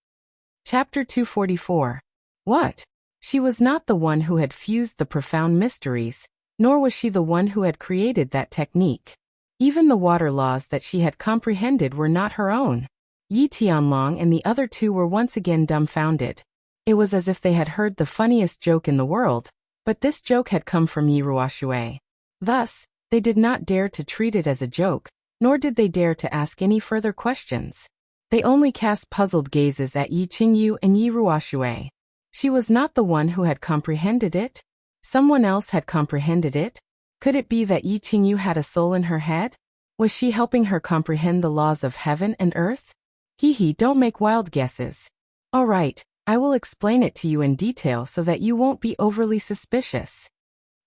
Chapter 244. What? She was not the one who had fused the profound mysteries, nor was she the one who had created that technique. Even the water laws that she had comprehended were not her own. Yi Tianlong and the other two were once again dumbfounded. It was as if they had heard the funniest joke in the world, but this joke had come from Yi Ruoshui. Thus, they did not dare to treat it as a joke, nor did they dare to ask any further questions. They only cast puzzled gazes at Yi Qingyu and Yi Ruoshui. She was not the one who had comprehended it? Someone else had comprehended it? Could it be that Yi Qingyu had a soul in her head? Was she helping her comprehend the laws of heaven and earth? Don't make wild guesses. All right, I will explain it to you in detail so that you won't be overly suspicious.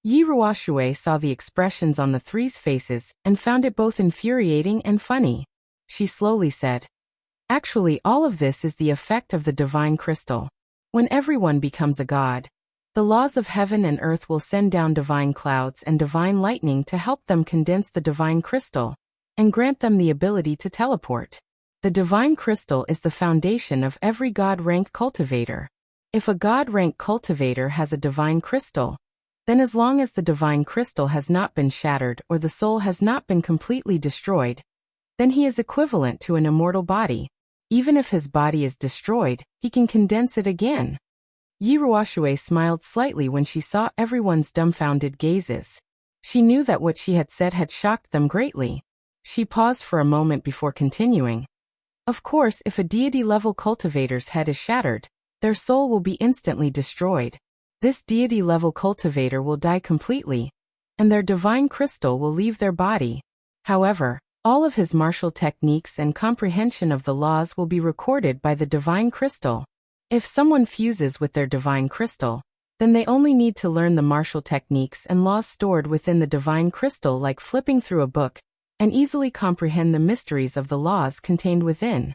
Yi Ruoshui saw the expressions on the three's faces and found it both infuriating and funny. She slowly said, "Actually, all of this is the effect of the divine crystal. When everyone becomes a god, the laws of heaven and earth will send down divine clouds and divine lightning to help them condense the divine crystal and grant them the ability to teleport. The divine crystal is the foundation of every god-rank cultivator. If a god-rank cultivator has a divine crystal, then as long as the divine crystal has not been shattered or the soul has not been completely destroyed, then he is equivalent to an immortal body. Even if his body is destroyed, he can condense it again." Yi Ruoshui smiled slightly when she saw everyone's dumbfounded gazes. She knew that what she had said had shocked them greatly. She paused for a moment before continuing. "Of course, if a deity-level cultivator's head is shattered, their soul will be instantly destroyed. This deity-level cultivator will die completely, and their divine crystal will leave their body. However, all of his martial techniques and comprehension of the laws will be recorded by the divine crystal. If someone fuses with their divine crystal, then they only need to learn the martial techniques and laws stored within the divine crystal, like flipping through a book, and easily comprehend the mysteries of the laws contained within.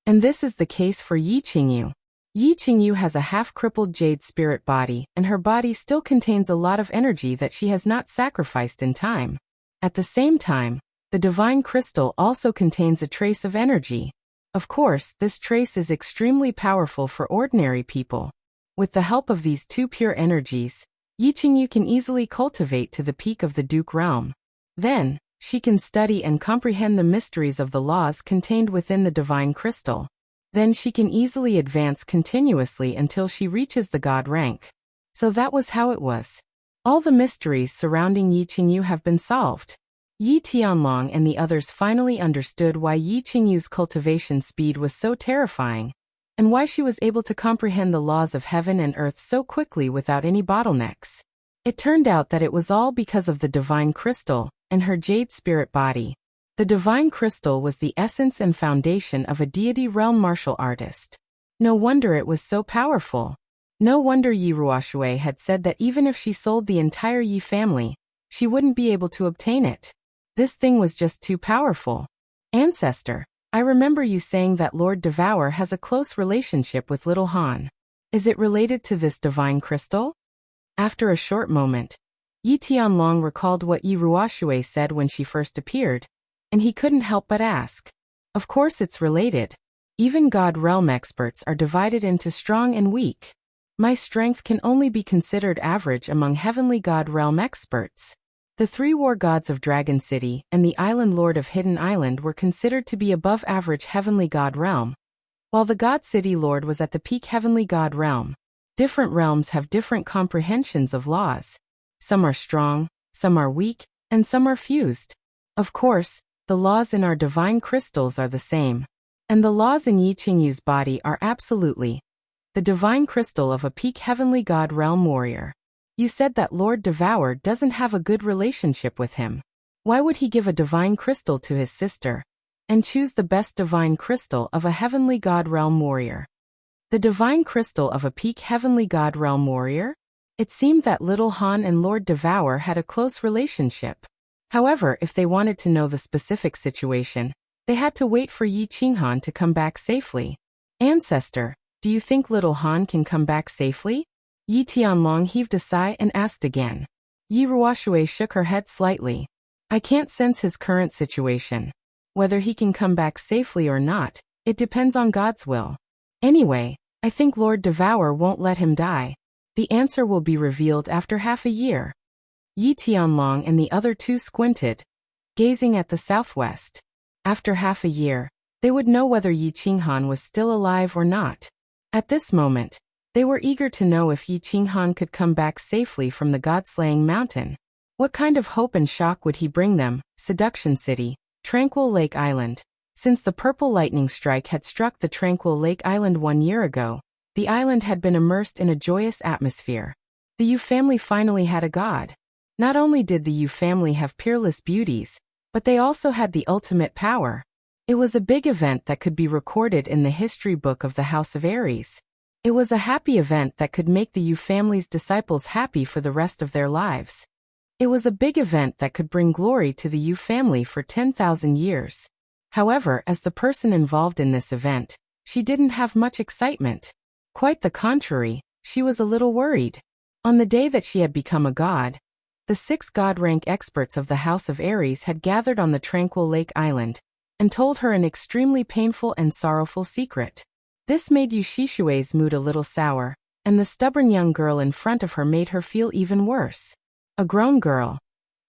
And this is the case for Yi Qingyu. Yi Qingyu has a half-crippled jade spirit body, and her body still contains a lot of energy that she has not sacrificed in time. At the same time, the divine crystal also contains a trace of energy. Of course, this trace is extremely powerful for ordinary people. With the help of these two pure energies, Yi Qingyu can easily cultivate to the peak of the Duke realm. Then, she can study and comprehend the mysteries of the laws contained within the divine crystal. Then she can easily advance continuously until she reaches the god rank. So that was how it was. All the mysteries surrounding Yi Qingyu have been solved. Yi Tianlong and the others finally understood why Yi Qingyu's cultivation speed was so terrifying, and why she was able to comprehend the laws of heaven and earth so quickly without any bottlenecks. It turned out that it was all because of the divine crystal and her jade spirit body. The divine crystal was the essence and foundation of a deity realm martial artist. No wonder it was so powerful. No wonder Yi Ruoshui had said that even if she sold the entire Yi family, she wouldn't be able to obtain it. This thing was just too powerful. Ancestor, I remember you saying that Lord Devour has a close relationship with Little Han. Is it related to this divine crystal? After a short moment, Yi Tianlong recalled what Yi Ruoshui said when she first appeared, and he couldn't help but ask. Of course it's related. Even God realm experts are divided into strong and weak. My strength can only be considered average among heavenly God realm experts. The three war gods of Dragon City and the island lord of Hidden Island were considered to be above average heavenly god realm, while the God City lord was at the peak heavenly god realm. Different realms have different comprehensions of laws. Some are strong, some are weak, and some are fused. Of course, the laws in our divine crystals are the same. And the laws in Yi Qingyu's body are absolutely the divine crystal of a peak heavenly god realm warrior. You said that Lord Devour doesn't have a good relationship with him. Why would he give a divine crystal to his sister and choose the best divine crystal of a heavenly god realm warrior? The divine crystal of a peak heavenly god realm warrior? It seemed that Little Han and Lord Devour had a close relationship. However, if they wanted to know the specific situation, they had to wait for Yi Qinghan to come back safely. Ancestor, do you think Little Han can come back safely? Yi Tianlong heaved a sigh and asked again. Yi Ruoshui shook her head slightly. I can't sense his current situation. Whether he can come back safely or not, it depends on God's will. Anyway, I think Lord Devour won't let him die. The answer will be revealed after half a year. Yi Tianlong and the other two squinted, gazing at the southwest. After half a year, they would know whether Yi Qinghan was still alive or not. At this moment, they were eager to know if Yi Qinghan could come back safely from the God-slaying mountain. What kind of hope and shock would he bring them? Seduction City, Tranquil Lake Island. Since the purple lightning strike had struck the Tranquil Lake Island 1 year ago, the island had been immersed in a joyous atmosphere. The Yu family finally had a god. Not only did the Yu family have peerless beauties, but they also had the ultimate power. It was a big event that could be recorded in the history book of the House of Aries. It was a happy event that could make the Yu family's disciples happy for the rest of their lives. It was a big event that could bring glory to the Yu family for 10,000 years. However, as the person involved in this event, she didn't have much excitement. Quite the contrary, she was a little worried. On the day that she had become a god, the 6 god-rank experts of the House of Aries had gathered on the tranquil lake island and told her an extremely painful and sorrowful secret. This made Yu Shishue's mood a little sour, and the stubborn young girl in front of her made her feel even worse. A grown girl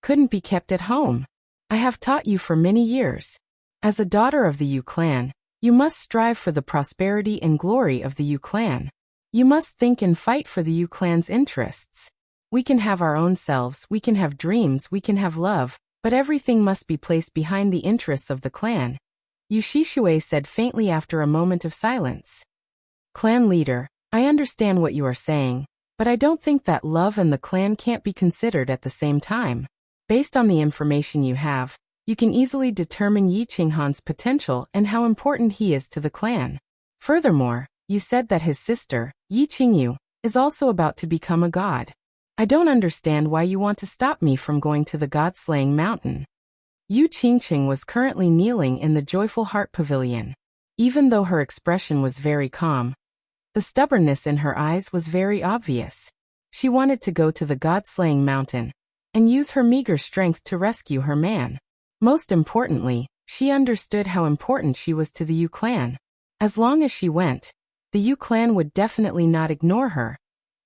couldn't be kept at home. I have taught you for many years. As a daughter of the Yu clan, you must strive for the prosperity and glory of the Yu clan. You must think and fight for the Yu clan's interests. We can have our own selves, we can have dreams, we can have love, but everything must be placed behind the interests of the clan, Yu Shishue said faintly after a moment of silence. Clan leader, I understand what you are saying, but I don't think that love and the clan can't be considered at the same time. Based on the information you have, you can easily determine Yi Qinghan's potential and how important he is to the clan. Furthermore, you said that his sister, Yi Qingyu, is also about to become a god. I don't understand why you want to stop me from going to the god-slaying mountain. Yu Qingqing was currently kneeling in the Joyful Heart Pavilion. Even though her expression was very calm, the stubbornness in her eyes was very obvious. She wanted to go to the god-slaying mountain and use her meager strength to rescue her man. Most importantly, she understood how important she was to the Yu clan. As long as she went, the Yu clan would definitely not ignore her,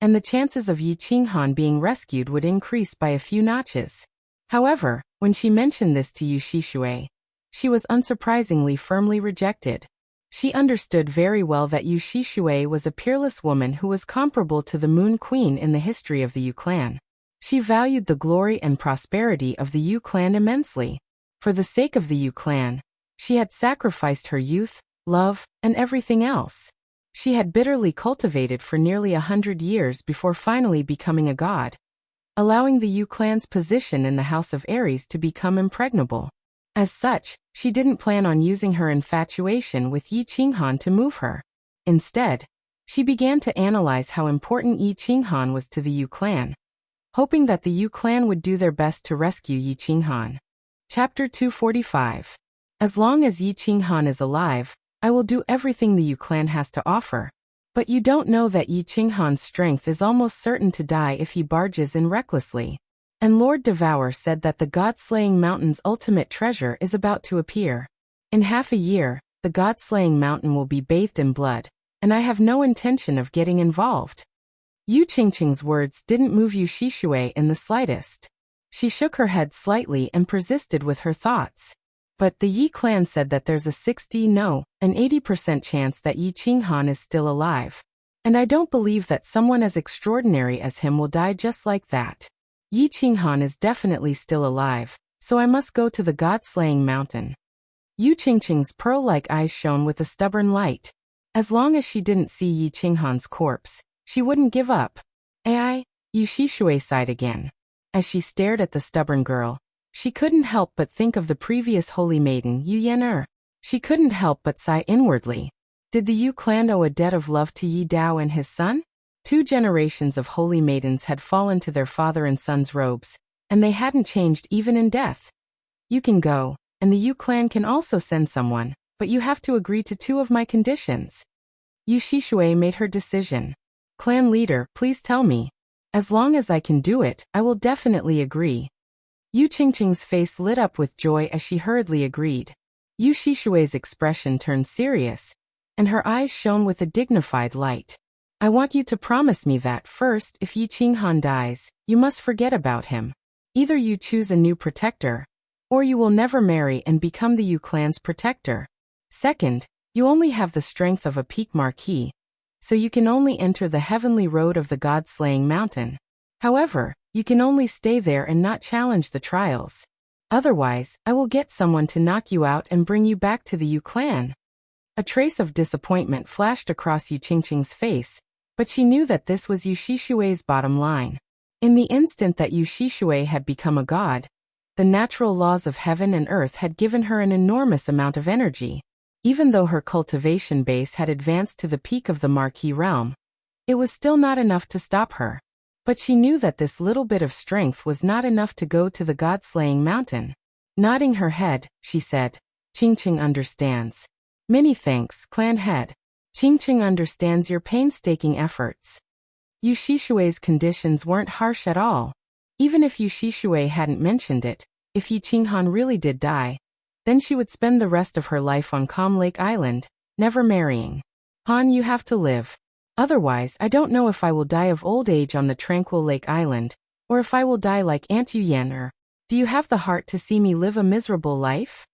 and the chances of Yi Qinghan being rescued would increase by a few notches. However, when she mentioned this to Yu Shishue, she was unsurprisingly firmly rejected. She understood very well that Yu Shishue was a peerless woman who was comparable to the Moon Queen in the history of the Yu clan. She valued the glory and prosperity of the Yu clan immensely. For the sake of the Yu clan, she had sacrificed her youth, love, and everything else. She had bitterly cultivated for nearly 100 years before finally becoming a god, allowing the Yu clan's position in the House of Aries to become impregnable. As such, she didn't plan on using her infatuation with Yi Qinghan to move her. Instead, she began to analyze how important Yi Qinghan was to the Yu clan, hoping that the Yu clan would do their best to rescue Yi Qinghan. Chapter 245. As long as Yi Qinghan is alive, I will do everything the Yu clan has to offer. But you don't know that Yi Qinghan's strength is almost certain to die if he barges in recklessly. And Lord Devour said that the God-slaying mountain's ultimate treasure is about to appear. In half a year, the God-slaying mountain will be bathed in blood, and I have no intention of getting involved. Yu Qingqing's words didn't move Yu Shishue in the slightest. She shook her head slightly and persisted with her thoughts. But the Yi clan said that there's an 80% chance that Yi Qinghan is still alive. And I don't believe that someone as extraordinary as him will die just like that. Yi Qinghan is definitely still alive, so I must go to the God-slaying mountain. Yu Qingqing's pearl-like eyes shone with a stubborn light. As long as she didn't see Yi Qinghan's corpse, she wouldn't give up. Yu Shishue sighed again. As she stared at the stubborn girl, she couldn't help but think of the previous holy maiden, Yu Yan'er. She couldn't help but sigh inwardly. Did the Yu clan owe a debt of love to Yi Dao and his son? 2 generations of holy maidens had fallen to their father and son's robes, and they hadn't changed even in death. You can go, and the Yu clan can also send someone, but you have to agree to 2 of my conditions. Yu Shishue made her decision. Clan leader, please tell me. As long as I can do it, I will definitely agree. Yu Qingqing's face lit up with joy as she hurriedly agreed. Yu Shishue's expression turned serious, and her eyes shone with a dignified light. I want you to promise me that first, if Yi Qinghan dies, you must forget about him. Either you choose a new protector, or you will never marry and become the Yu clan's protector. Second, you only have the strength of a peak marquis, so you can only enter the heavenly road of the God-slaying mountain. However, you can only stay there and not challenge the trials. Otherwise, I will get someone to knock you out and bring you back to the Yu clan. A trace of disappointment flashed across Yu Qingqing's face, But she knew that this was Yu Shishue's bottom line. In the instant that Yu Shishue had become a god, the natural laws of heaven and earth had given her an enormous amount of energy. Even though her cultivation base had advanced to the peak of the Marquis realm, it was still not enough to stop her. But she knew that this little bit of strength was not enough to go to the god-slaying mountain. Nodding her head, she said, "Qingqing understands. Many thanks, clan head. Qingqing understands your painstaking efforts." Yu Shishue's conditions weren't harsh at all. Even if Yu Shishue hadn't mentioned it, if Yi Qinghan really did die, then she would spend the rest of her life on Calm Lake Island, never marrying. "Han, you have to live. Otherwise, I don't know if I will die of old age on the tranquil Lake Island, or if I will die like Aunt Yuyan, or do you have the heart to see me live a miserable life?"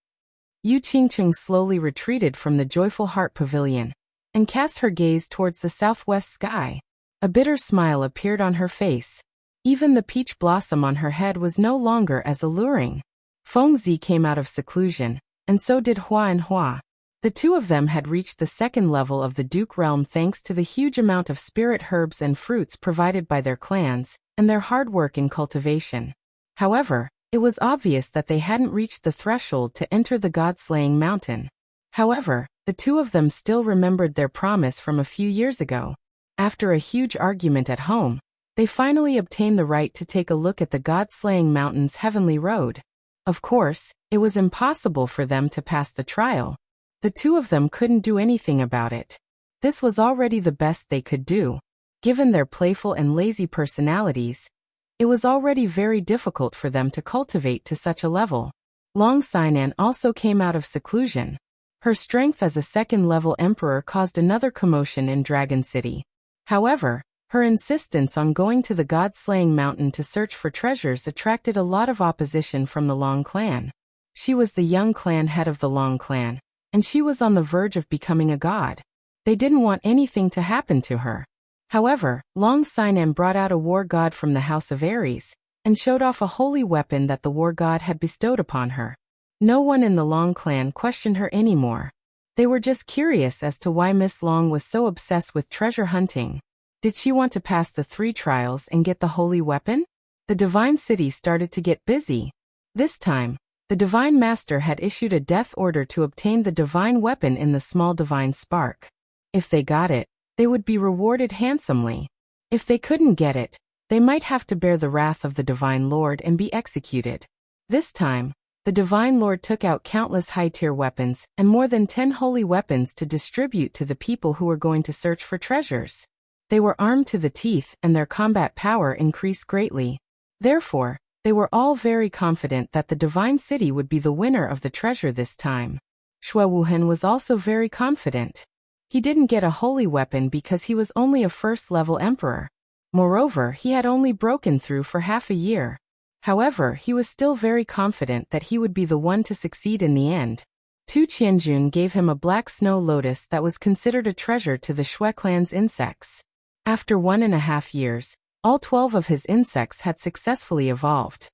Yu Qingqing slowly retreated from the Joyful Heart Pavilion and cast her gaze towards the southwest sky. A bitter smile appeared on her face. Even the peach blossom on her head was no longer as alluring. Fengzi came out of seclusion, and so did Hua and Hua. The two of them had reached the second level of the Duke realm thanks to the huge amount of spirit herbs and fruits provided by their clans, and their hard work in cultivation. However, it was obvious that they hadn't reached the threshold to enter the god-slaying mountain. However, the two of them still remembered their promise from a few years ago. After a huge argument at home, they finally obtained the right to take a look at the god-slaying mountain's heavenly road. Of course, it was impossible for them to pass the trial. The two of them couldn't do anything about it. This was already the best they could do. Given their playful and lazy personalities, it was already very difficult for them to cultivate to such a level. Long Sinan also came out of seclusion. Her strength as a second-level emperor caused another commotion in Dragon City. However, her insistence on going to the god-slaying mountain to search for treasures attracted a lot of opposition from the Long clan. She was the young clan head of the Long clan, and she was on the verge of becoming a god. They didn't want anything to happen to her. However, Long Sinan brought out a war god from the House of Ares, and showed off a holy weapon that the war god had bestowed upon her. No one in the Long clan questioned her anymore. They were just curious as to why Miss Long was so obsessed with treasure hunting. Did she want to pass the 3 trials and get the holy weapon? The Divine City started to get busy. This time, the Divine Master had issued a death order to obtain the divine weapon in the small divine spark. If they got it, they would be rewarded handsomely. If they couldn't get it, they might have to bear the wrath of the Divine Lord and be executed. This time, the Divine Lord took out countless high-tier weapons and more than 10 holy weapons to distribute to the people who were going to search for treasures. They were armed to the teeth and their combat power increased greatly. Therefore, they were all very confident that the Divine City would be the winner of the treasure this time. Xue Wuhan was also very confident. He didn't get a holy weapon because he was only a first-level emperor. Moreover, he had only broken through for half a year. However, he was still very confident that he would be the one to succeed in the end. Tu Qianjun gave him a black snow lotus that was considered a treasure to the Xue clan's insects. After 1.5 years, all 12 of his insects had successfully evolved.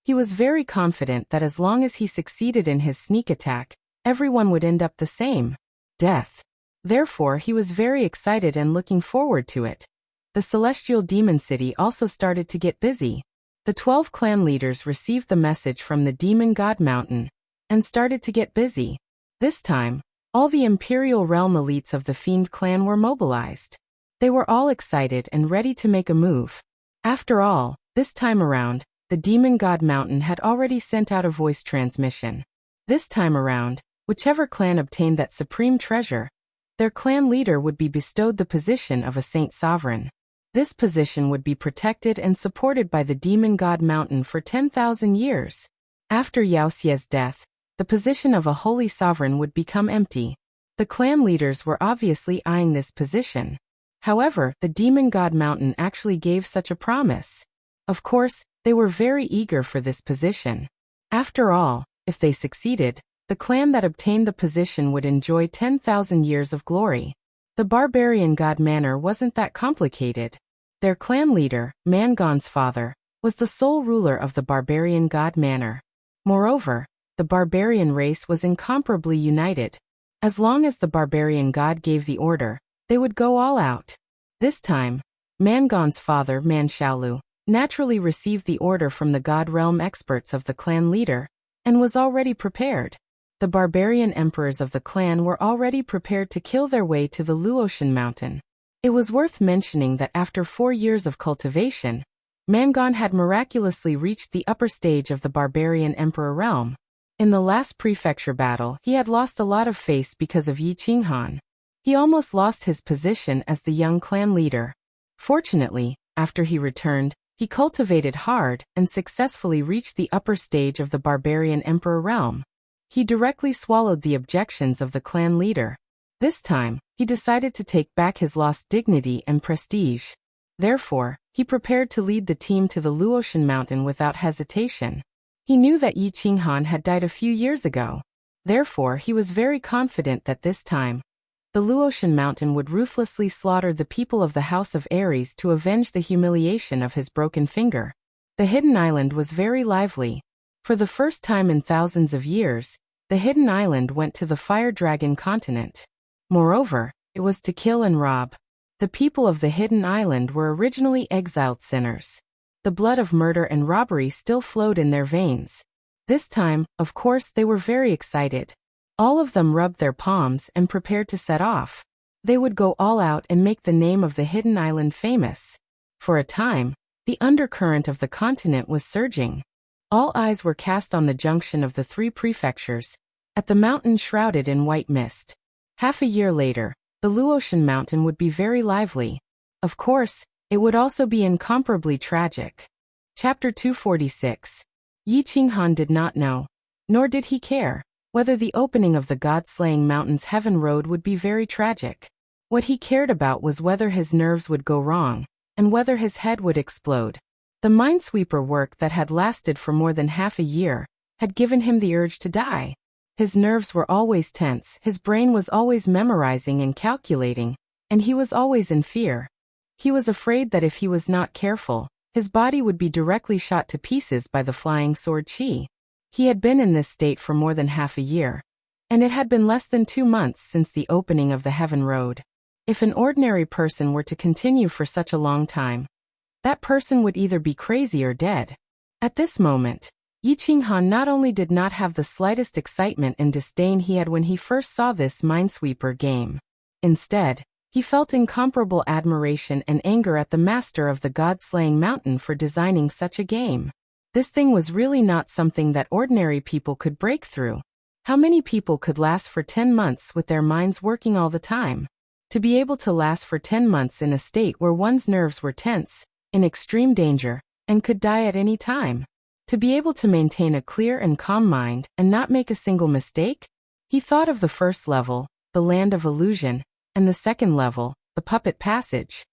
He was very confident that as long as he succeeded in his sneak attack, everyone would end up the same: death. Therefore, he was very excited and looking forward to it. The Celestial Demon City also started to get busy. The 12 clan leaders received the message from the Demon God Mountain and started to get busy. This time, all the Imperial Realm elites of the Fiend clan were mobilized. They were all excited and ready to make a move. After all, this time around, the Demon God Mountain had already sent out a voice transmission. This time around, whichever clan obtained that supreme treasure, their clan leader would be bestowed the position of a Saint Sovereign. This position would be protected and supported by the Demon God Mountain for 10,000 years. After Yao Xie's death, the position of a Holy Sovereign would become empty. The clan leaders were obviously eyeing this position. However, the Demon God Mountain actually gave such a promise. Of course, they were very eager for this position. After all, if they succeeded, the clan that obtained the position would enjoy 10,000 years of glory. The Barbarian God Manor wasn't that complicated. Their clan leader, Mangon's father, was the sole ruler of the Barbarian God Manor. Moreover, the barbarian race was incomparably united. As long as the Barbarian God gave the order, they would go all out. This time, Mangon's father, Manshaolu, naturally received the order from the God Realm experts of the clan leader, and was already prepared. The barbarian emperors of the clan were already prepared to kill their way to the Luotian mountain. It was worth mentioning that after 4 years of cultivation, Mangon had miraculously reached the upper stage of the barbarian emperor realm. In the last prefecture battle, he had lost a lot of face because of Yi Qinghan. He almost lost his position as the young clan leader. Fortunately, after he returned, he cultivated hard and successfully reached the upper stage of the barbarian emperor realm. He directly swallowed the objections of the clan leader. This time, he decided to take back his lost dignity and prestige. Therefore, he prepared to lead the team to the Luotian mountain without hesitation. He knew that Yi Qinghan had died a few years ago. Therefore, he was very confident that this time, the Luotian mountain would ruthlessly slaughter the people of the House of Ares to avenge the humiliation of his broken finger. The hidden island was very lively. For the first time in thousands of years, the hidden island went to the Fire Dragon continent. Moreover, it was to kill and rob. The people of the hidden island were originally exiled sinners. The blood of murder and robbery still flowed in their veins. This time, of course, they were very excited. All of them rubbed their palms and prepared to set off. They would go all out and make the name of the hidden island famous. For a time, the undercurrent of the continent was surging. All eyes were cast on the junction of the 3 prefectures, at the mountain shrouded in white mist. Half a year later, the Luotian mountain would be very lively. Of course, it would also be incomparably tragic. Chapter 246. Yi Qinghan did not know, nor did he care, whether the opening of the God-slaying mountain's heaven road would be very tragic. What he cared about was whether his nerves would go wrong, and whether his head would explode. The minesweeper work that had lasted for more than half a year had given him the urge to die. His nerves were always tense, his brain was always memorizing and calculating, and he was always in fear. He was afraid that if he was not careful, his body would be directly shot to pieces by the flying sword Qi. He had been in this state for more than half a year, and it had been less than 2 months since the opening of the heaven road. If an ordinary person were to continue for such a long time, that person would either be crazy or dead. At this moment, Yi Qinghan not only did not have the slightest excitement and disdain he had when he first saw this minesweeper game. Instead, he felt incomparable admiration and anger at the master of the God-slaying mountain for designing such a game. This thing was really not something that ordinary people could break through. How many people could last for 10 months with their minds working all the time? To be able to last for 10 months in a state where one's nerves were tense, in extreme danger, and could die at any time. To be able to maintain a clear and calm mind and not make a single mistake? He thought of the first level, the land of illusion, and the second level, the puppet passage.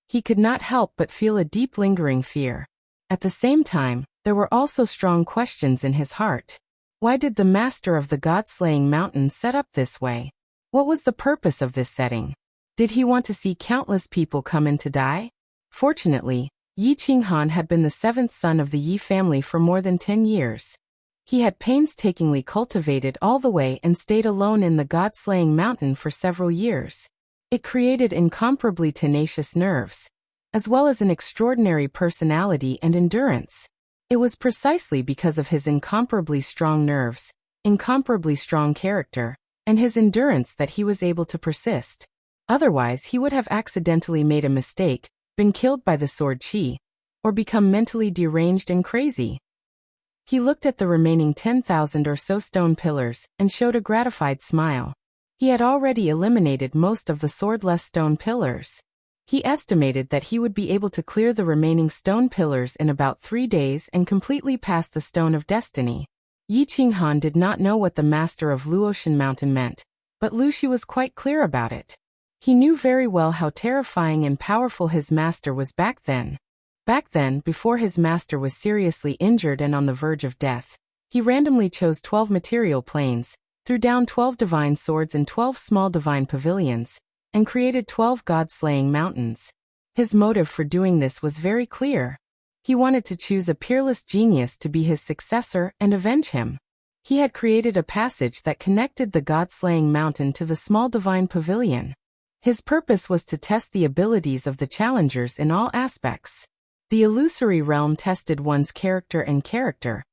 He could not help but feel a deep lingering fear. At the same time, there were also strong questions in his heart. Why did the master of the God-slaying mountain set up this way? What was the purpose of this setting? Did he want to see countless people come in to die? Fortunately, Yi Qinghan had been the 7th son of the Yi family for more than 10 years. He had painstakingly cultivated all the way and stayed alone in the God-slaying mountain for several years. It created incomparably tenacious nerves, as well as an extraordinary personality and endurance. It was precisely because of his incomparably strong nerves, incomparably strong character, and his endurance that he was able to persist. Otherwise, he would have accidentally made a mistake, been killed by the sword Qi, or become mentally deranged and crazy. He looked at the remaining 10,000 or so stone pillars and showed a gratified smile. He had already eliminated most of the swordless stone pillars. He estimated that he would be able to clear the remaining stone pillars in about 3 days and completely pass the Stone of Destiny. Yi Qinghan did not know what the master of Luotian Mountain meant, but Lu Shi was quite clear about it. He knew very well how terrifying and powerful his master was back then. Back then, before his master was seriously injured and on the verge of death, he randomly chose 12 material planes, threw down 12 divine swords and 12 small divine pavilions, and created 12 god-slaying mountains. His motive for doing this was very clear. He wanted to choose a peerless genius to be his successor and avenge him. He had created a passage that connected the god-slaying mountain to the small divine pavilion. His purpose was to test the abilities of the challengers in all aspects. The illusory realm tested one's character,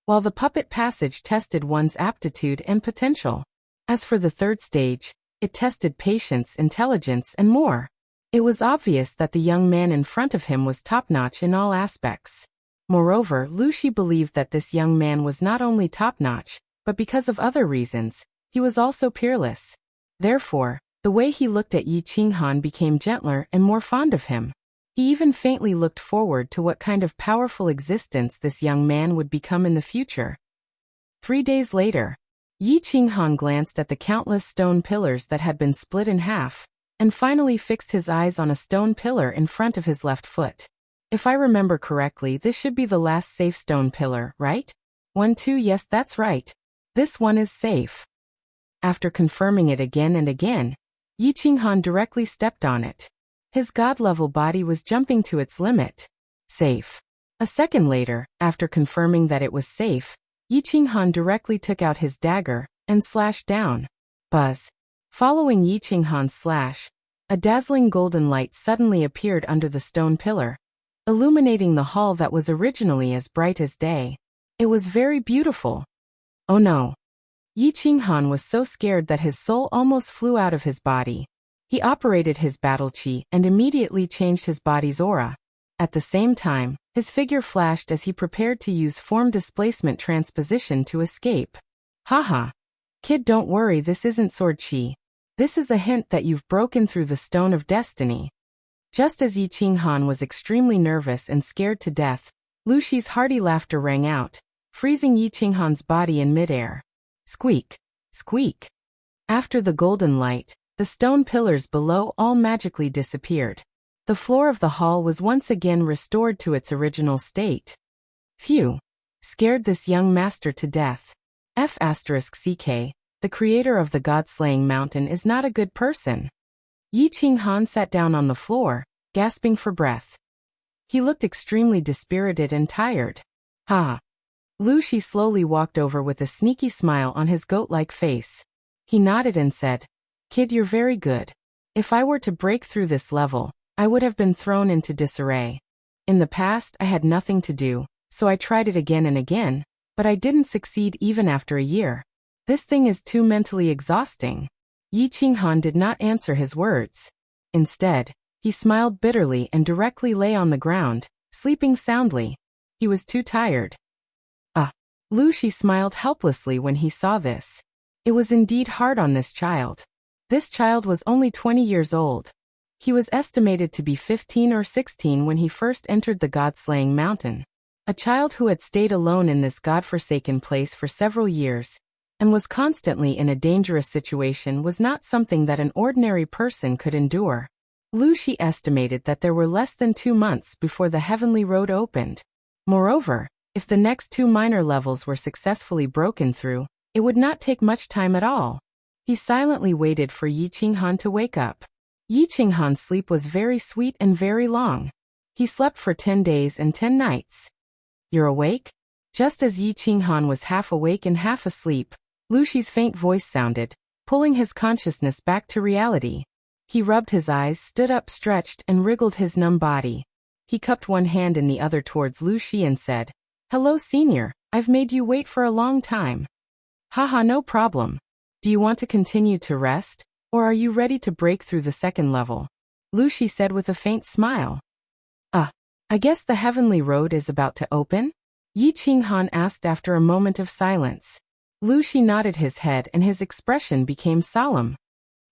while the puppet passage tested one's aptitude and potential. As for the third stage, it tested patience, intelligence, and more. It was obvious that the young man in front of him was top-notch in all aspects. Moreover, Lucy believed that this young man was not only top-notch, but because of other reasons, he was also peerless. Therefore, the way he looked at Yi Qinghan became gentler and more fond of him. He even faintly looked forward to what kind of powerful existence this young man would become in the future. 3 days later, Yi Qinghan glanced at the countless stone pillars that had been split in half, and finally fixed his eyes on a stone pillar in front of his left foot. If I remember correctly, this should be the last safe stone pillar, right? 1, 2, yes, that's right. This one is safe. After confirming it again and again, Yi Qinghan directly stepped on it. His god-level body was jumping to its limit. Safe. A second later, after confirming that it was safe, Yi Qinghan directly took out his dagger and slashed down. Buzz. Following Yi Qinghan's slash, a dazzling golden light suddenly appeared under the stone pillar, illuminating the hall that was originally as bright as day. It was very beautiful. Oh no. Yi Qinghan was so scared that his soul almost flew out of his body. He operated his battle chi and immediately changed his body's aura. At the same time, his figure flashed as he prepared to use form displacement transposition to escape. Haha. Kid, don't worry, this isn't sword chi. This is a hint that you've broken through the stone of destiny. Just as Yi Qinghan was extremely nervous and scared to death, Lucy's hearty laughter rang out, freezing Yi Qinghan's body in midair. Squeak, squeak. After the golden light, the stone pillars below all magically disappeared. The floor of the hall was once again restored to its original state. Phew. Scared this young master to death. F***ck, the creator of the god-slaying mountain is not a good person. Yi Qinghan sat down on the floor, gasping for breath. He looked extremely dispirited and tired. Ha. Lu Shi slowly walked over with a sneaky smile on his goat-like face. He nodded and said, Kid, you're very good. If I were to break through this level, I would have been thrown into disarray. In the past, I had nothing to do, so I tried it again and again, but I didn't succeed even after a year. This thing is too mentally exhausting. Yi Qinghan did not answer his words. Instead, he smiled bitterly and directly lay on the ground, sleeping soundly. He was too tired. Lu Shi smiled helplessly when he saw this. It was indeed hard on this child. This child was only 20 years old. He was estimated to be 15 or 16 when he first entered the god-slaying mountain. A child who had stayed alone in this god-forsaken place for several years, and was constantly in a dangerous situation, was not something that an ordinary person could endure. Lu Shi estimated that there were less than 2 months before the heavenly road opened. Moreover, if the next 2 minor levels were successfully broken through, it would not take much time at all. He silently waited for Yi Qinghan to wake up. Yi Qinghan's sleep was very sweet and very long. He slept for 10 days and 10 nights. You're awake? Just as Yi Qinghan was half awake and half asleep, Lu Shi's faint voice sounded, pulling his consciousness back to reality. He rubbed his eyes, stood up, stretched, and wriggled his numb body. He cupped one hand and the other towards Lu Shi and said, Hello, senior, I've made you wait for a long time. Haha, no problem. Do you want to continue to rest, or are you ready to break through the second level? Lu Shi said with a faint smile. I guess the heavenly road is about to open? Yi Qinghan asked after a moment of silence. Lu Shi nodded his head and his expression became solemn.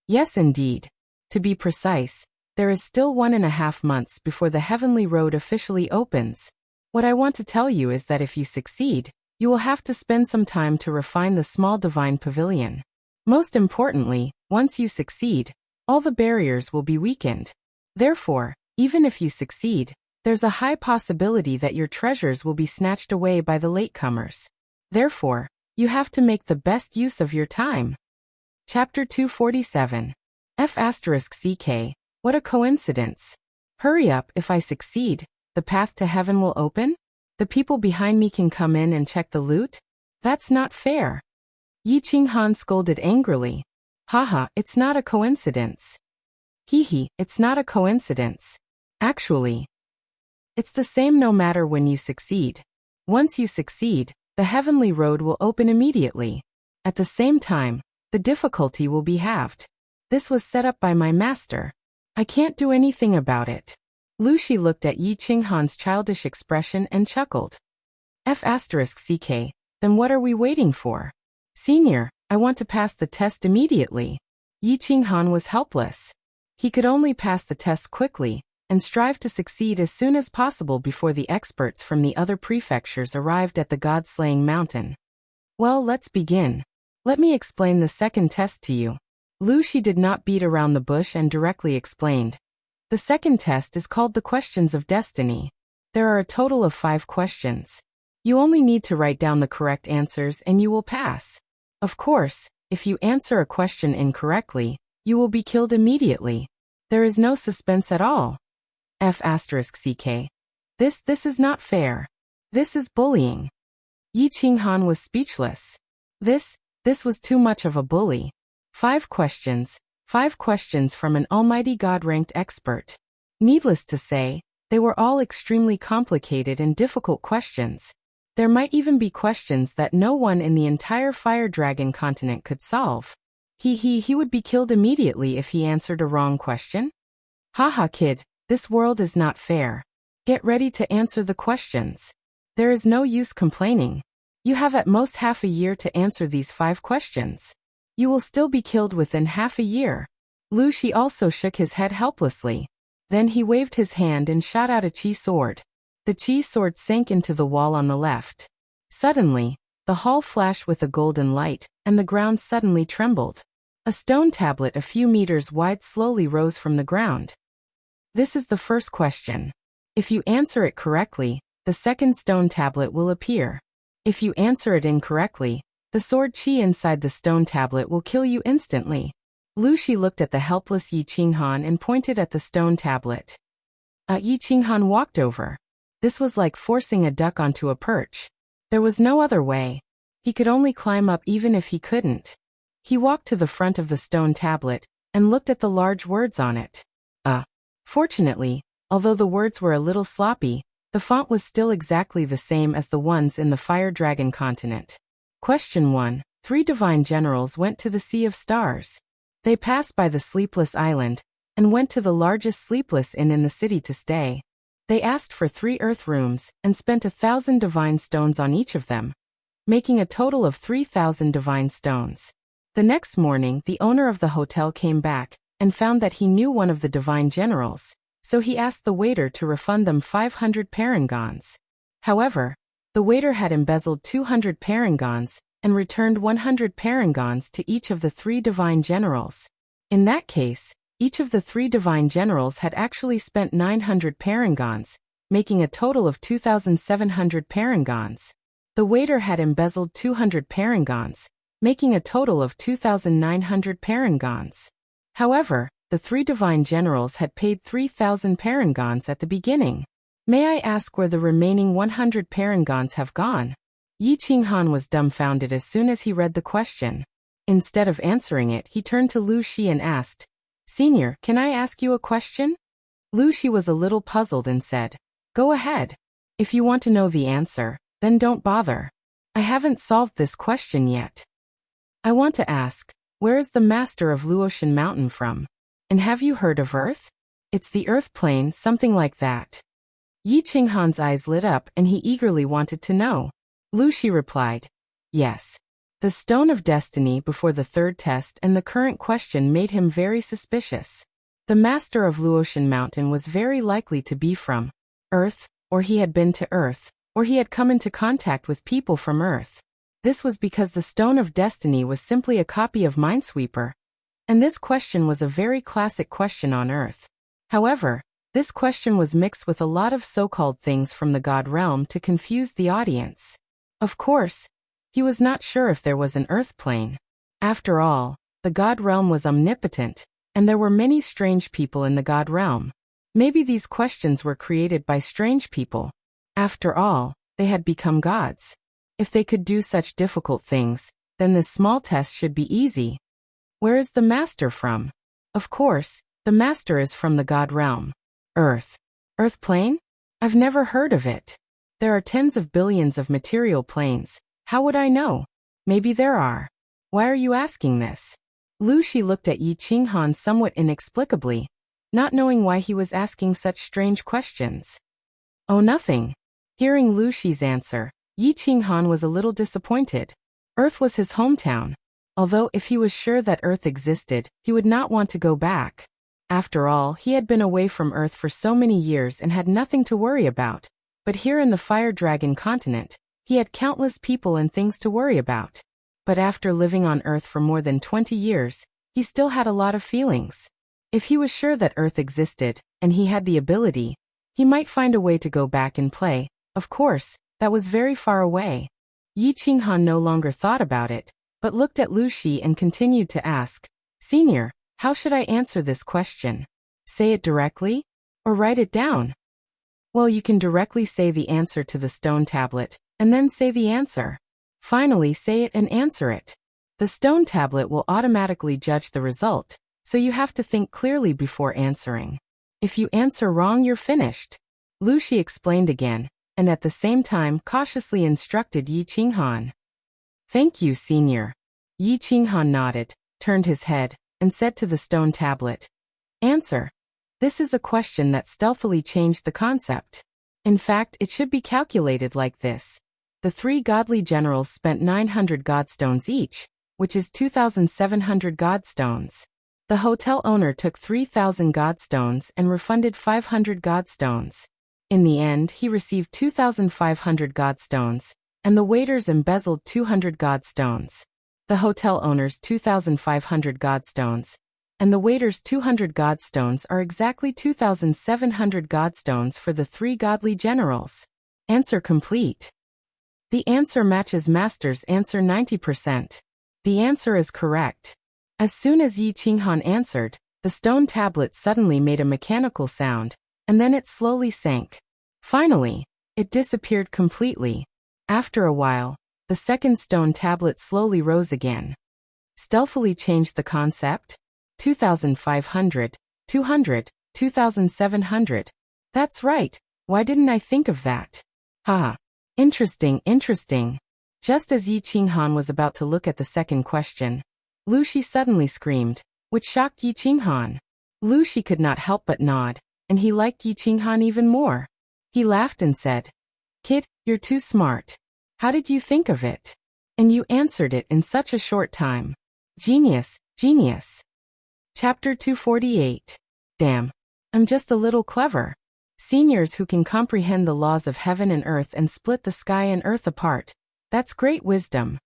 Yes, indeed. To be precise, there is still 1.5 months before the heavenly road officially opens. What I want to tell you is that if you succeed, you will have to spend some time to refine the small divine pavilion. Most importantly, once you succeed, all the barriers will be weakened. Therefore, even if you succeed, there's a high possibility that your treasures will be snatched away by the latecomers. Therefore, you have to make the best use of your time. Chapter 247. F***ck, what a coincidence. Hurry up, if I succeed, the path to heaven will open? The people behind me can come in and check the loot? That's not fair. Yi Qinghan scolded angrily. Haha, it's not a coincidence. It's not a coincidence. Actually, it's the same no matter when you succeed. Once you succeed, the heavenly road will open immediately. At the same time, the difficulty will be halved. This was set up by my master. I can't do anything about it. Lu Shi looked at Yi Qinghan's childish expression and chuckled. F***ck, then what are we waiting for? Senior, I want to pass the test immediately. Yi Qinghan was helpless. He could only pass the test quickly, and strive to succeed as soon as possible before the experts from the other prefectures arrived at the god-slaying mountain. Well, let's begin. Let me explain the second test to you. Lu Shi did not beat around the bush and directly explained. The second test is called the Questions of Destiny. There are a total of 5 questions. You only need to write down the correct answers and you will pass. Of course, if you answer a question incorrectly, you will be killed immediately. There is no suspense at all. F***ck. This is not fair. This is bullying. Yi Qinghan was speechless. This was too much of a bully. 5 questions from an almighty God-ranked expert. Needless to say, they were all extremely complicated and difficult questions. There might even be questions that no one in the entire Fire Dragon continent could solve. He would be killed immediately if he answered a wrong question. Haha kid, this world is not fair. Get ready to answer the questions. There is no use complaining. You have at most half a year to answer these 5 questions. You will still be killed within half a year. Lu Shi also shook his head helplessly. Then he waved his hand and shot out a chi sword. The chi sword sank into the wall on the left. Suddenly, the hall flashed with a golden light, and the ground suddenly trembled. A stone tablet a few meters wide slowly rose from the ground. This is the first question. If you answer it correctly, the second stone tablet will appear. If you answer it incorrectly, the sword chi inside the stone tablet will kill you instantly. Lu Shi looked at the helpless Yi Qinghan and pointed at the stone tablet. Yi Qinghan walked over. This was like forcing a duck onto a perch. There was no other way. He could only climb up even if he couldn't. He walked to the front of the stone tablet and looked at the large words on it. Fortunately, although the words were a little sloppy, the font was still exactly the same as the ones in the Fire Dragon continent. Question 1. 3 divine generals went to the Sea of Stars. They passed by the Sleepless Island and went to the largest sleepless inn in the city to stay. They asked for 3 earth rooms and spent 1,000 divine stones on each of them, making a total of 3,000 divine stones. The next morning, the owner of the hotel came back and found that he knew one of the divine generals, so he asked the waiter to refund them 500 parangons. However, the waiter had embezzled 200 parangons and returned 100 parangons to each of the 3 divine generals. In that case, each of the 3 divine generals had actually spent 900 parangons, making a total of 2,700 parangons. The waiter had embezzled 200 parangons, making a total of 2,900 parangons. However, the 3 divine generals had paid 3,000 parangons at the beginning. May I ask where the remaining 100 parangons have gone? Yi Qinghan was dumbfounded as soon as he read the question. Instead of answering it, he turned to Lu Shi and asked, "Senior, can I ask you a question?" Lu Shi was a little puzzled and said, "Go ahead. If you want to know the answer, then don't bother. I haven't solved this question yet. I want to ask, where is the master of Luotian Mountain from? And have you heard of Earth? It's the Earth plane, something like that." Yi Qinghan's eyes lit up and he eagerly wanted to know. Lu Shi replied, "Yes." The Stone of Destiny before the third test and the current question made him very suspicious. The master of Luotian Mountain was very likely to be from Earth, or he had been to Earth, or he had come into contact with people from Earth. This was because the Stone of Destiny was simply a copy of Minesweeper, and this question was a very classic question on Earth. However, this question was mixed with a lot of so-called things from the God realm to confuse the audience. Of course, he was not sure if there was an Earth plane. After all, the God realm was omnipotent, and there were many strange people in the God realm. Maybe these questions were created by strange people. After all, they had become gods. If they could do such difficult things, then this small test should be easy. Where is the master from? Of course, The master is from the god realm. Earth. Earth plane? I've never heard of it. There are tens of billions of material planes. How would I know? Maybe there are. Why are you asking this? Lu Shi looked at Yi Qinghan somewhat inexplicably, not knowing why he was asking such strange questions. Oh, nothing. Hearing Lu Shi's answer, Yi Qinghan was a little disappointed. Earth was his hometown. Although if he was sure that Earth existed, he would not want to go back. After all, he had been away from Earth for so many years and had nothing to worry about. But here in the Fire Dragon continent, he had countless people and things to worry about. But after living on Earth for more than 20 years, he still had a lot of feelings. If he was sure that Earth existed, and he had the ability, he might find a way to go back and play. Of course, that was very far away. Yi Qinghan no longer thought about it, but looked at Lu Shi and continued to ask, Senior, how should I answer this question? Say it directly? Or write it down? Well, you can directly say the answer to the stone tablet, and then say the answer. Finally, say it and answer it. The stone tablet will automatically judge the result, so you have to think clearly before answering. If you answer wrong, you're finished. Lu Shi explained again, and at the same time cautiously instructed Yi Qinghan. Thank you, Senior. Yi Qinghan nodded, turned his head, and said to the stone tablet, Answer. This is a question that stealthily changed the concept. In fact, it should be calculated like this. The 3 godly generals spent 900 godstones each, which is 2,700 godstones. The hotel owner took 3,000 godstones and refunded 500 godstones. In the end, he received 2,500 godstones, and the waiters embezzled 200 godstones. The hotel owner's 2,500 godstones, and the waiter's 200 godstones are exactly 2,700 godstones for the 3 godly generals. Answer complete. The answer matches Master's answer 90%. The answer is correct. As soon as Yi Qinghan answered, the stone tablet suddenly made a mechanical sound, and then it slowly sank. Finally, it disappeared completely. After a while, the second stone tablet slowly rose again. Stealthily changed the concept? 2,500, 200, 2,700. That's right. Why didn't I think of that? Haha. Interesting, interesting. Just as Yi Qinghan was about to look at the second question, Lu Shi suddenly screamed, which shocked Yi Qinghan. Lu Shi could not help but nod, and he liked Yi Qinghan even more. He laughed and said, Kid, you're too smart. How did you think of it? And you answered it in such a short time. Genius, genius. Chapter 248. Damn. I'm just a little clever. Seniors who can comprehend the laws of heaven and earth and split the sky and earth apart. That's great wisdom.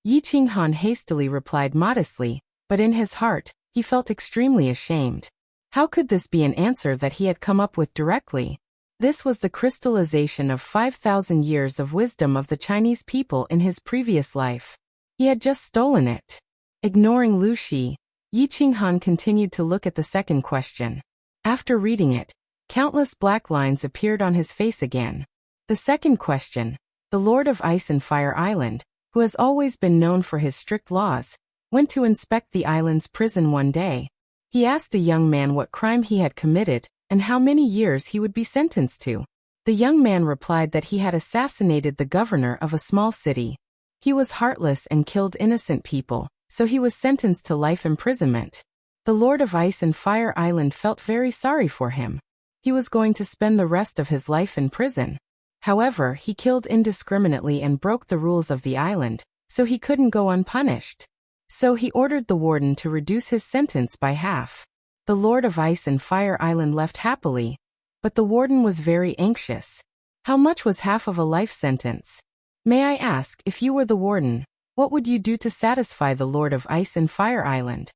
Yi Qinghan hastily replied modestly, but in his heart, he felt extremely ashamed. How could this be an answer that he had come up with directly? This was the crystallization of 5,000 years of wisdom of the Chinese people in his previous life. He had just stolen it. Ignoring Lu Shi, Yi Qinghan continued to look at the second question. After reading it, countless black lines appeared on his face again. The second question, the Lord of Ice and Fire Island, who has always been known for his strict laws, went to inspect the island's prison one day. He asked a young man what crime he had committed and how many years he would be sentenced to. The young man replied that he had assassinated the governor of a small city. He was heartless and killed innocent people, so he was sentenced to life imprisonment. The Lord of Ice and Fire Island felt very sorry for him. He was going to spend the rest of his life in prison. However, he killed indiscriminately and broke the rules of the island, so he couldn't go unpunished. So he ordered the warden to reduce his sentence by half. The Lord of Ice and Fire Island left happily, but the warden was very anxious. How much was half of a life sentence? May I ask, if you were the warden, what would you do to satisfy the Lord of Ice and Fire Island?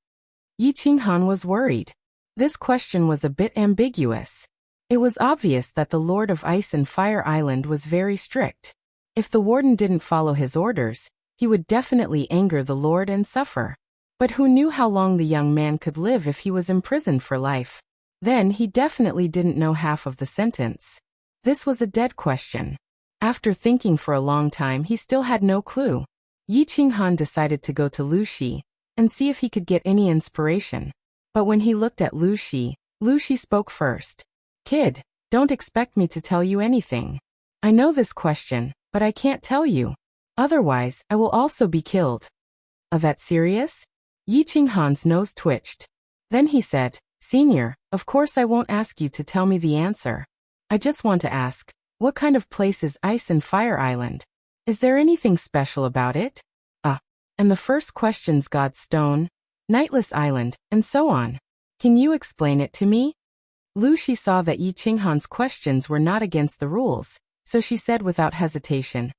Yi Qinghan was worried. This question was a bit ambiguous. It was obvious that the Lord of Ice and Fire Island was very strict. If the warden didn't follow his orders, he would definitely anger the Lord and suffer. But who knew how long the young man could live if he was imprisoned for life? Then he definitely didn't know half of the sentence. This was a dead question. After thinking for a long time, he still had no clue. Yi Qinghan decided to go to Lu Shi and see if he could get any inspiration. But when he looked at Lu Shi spoke first. Kid, don't expect me to tell you anything. I know this question, but I can't tell you. Otherwise, I will also be killed. That serious? Yi Qinghan's nose twitched. Then he said, Senior, of course I won't ask you to tell me the answer. I just want to ask, what kind of place is Ice and Fire Island? Is there anything special about it? And the first question's God's Stone, Nightless Island, and so on. Can you explain it to me? Lu Shi saw that Yi Qinghan's questions were not against the rules, so she said without hesitation,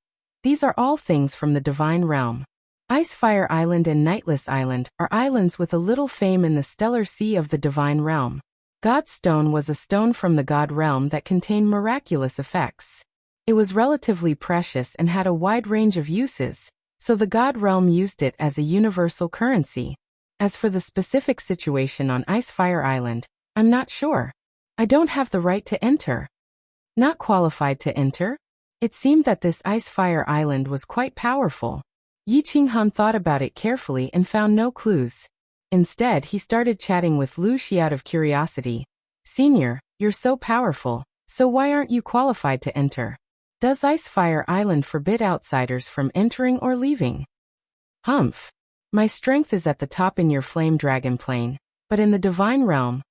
These are all things from the divine realm. Ice Fire Island and Nightless Island are islands with a little fame in the stellar sea of the divine realm. God's Stone was a stone from the God realm that contained miraculous effects. It was relatively precious and had a wide range of uses, so the God realm used it as a universal currency. As for the specific situation on Ice Fire Island, I'm not sure. I don't have the right to enter. Not qualified to enter? It seemed that this Ice Fire Island was quite powerful. Yi Qinghan thought about it carefully and found no clues. Instead, he started chatting with Lu Shi out of curiosity. Senior, you're so powerful, so why aren't you qualified to enter? Does Ice Fire Island forbid outsiders from entering or leaving? Humph. My strength is at the top in your flame dragon plane, but in the divine realm,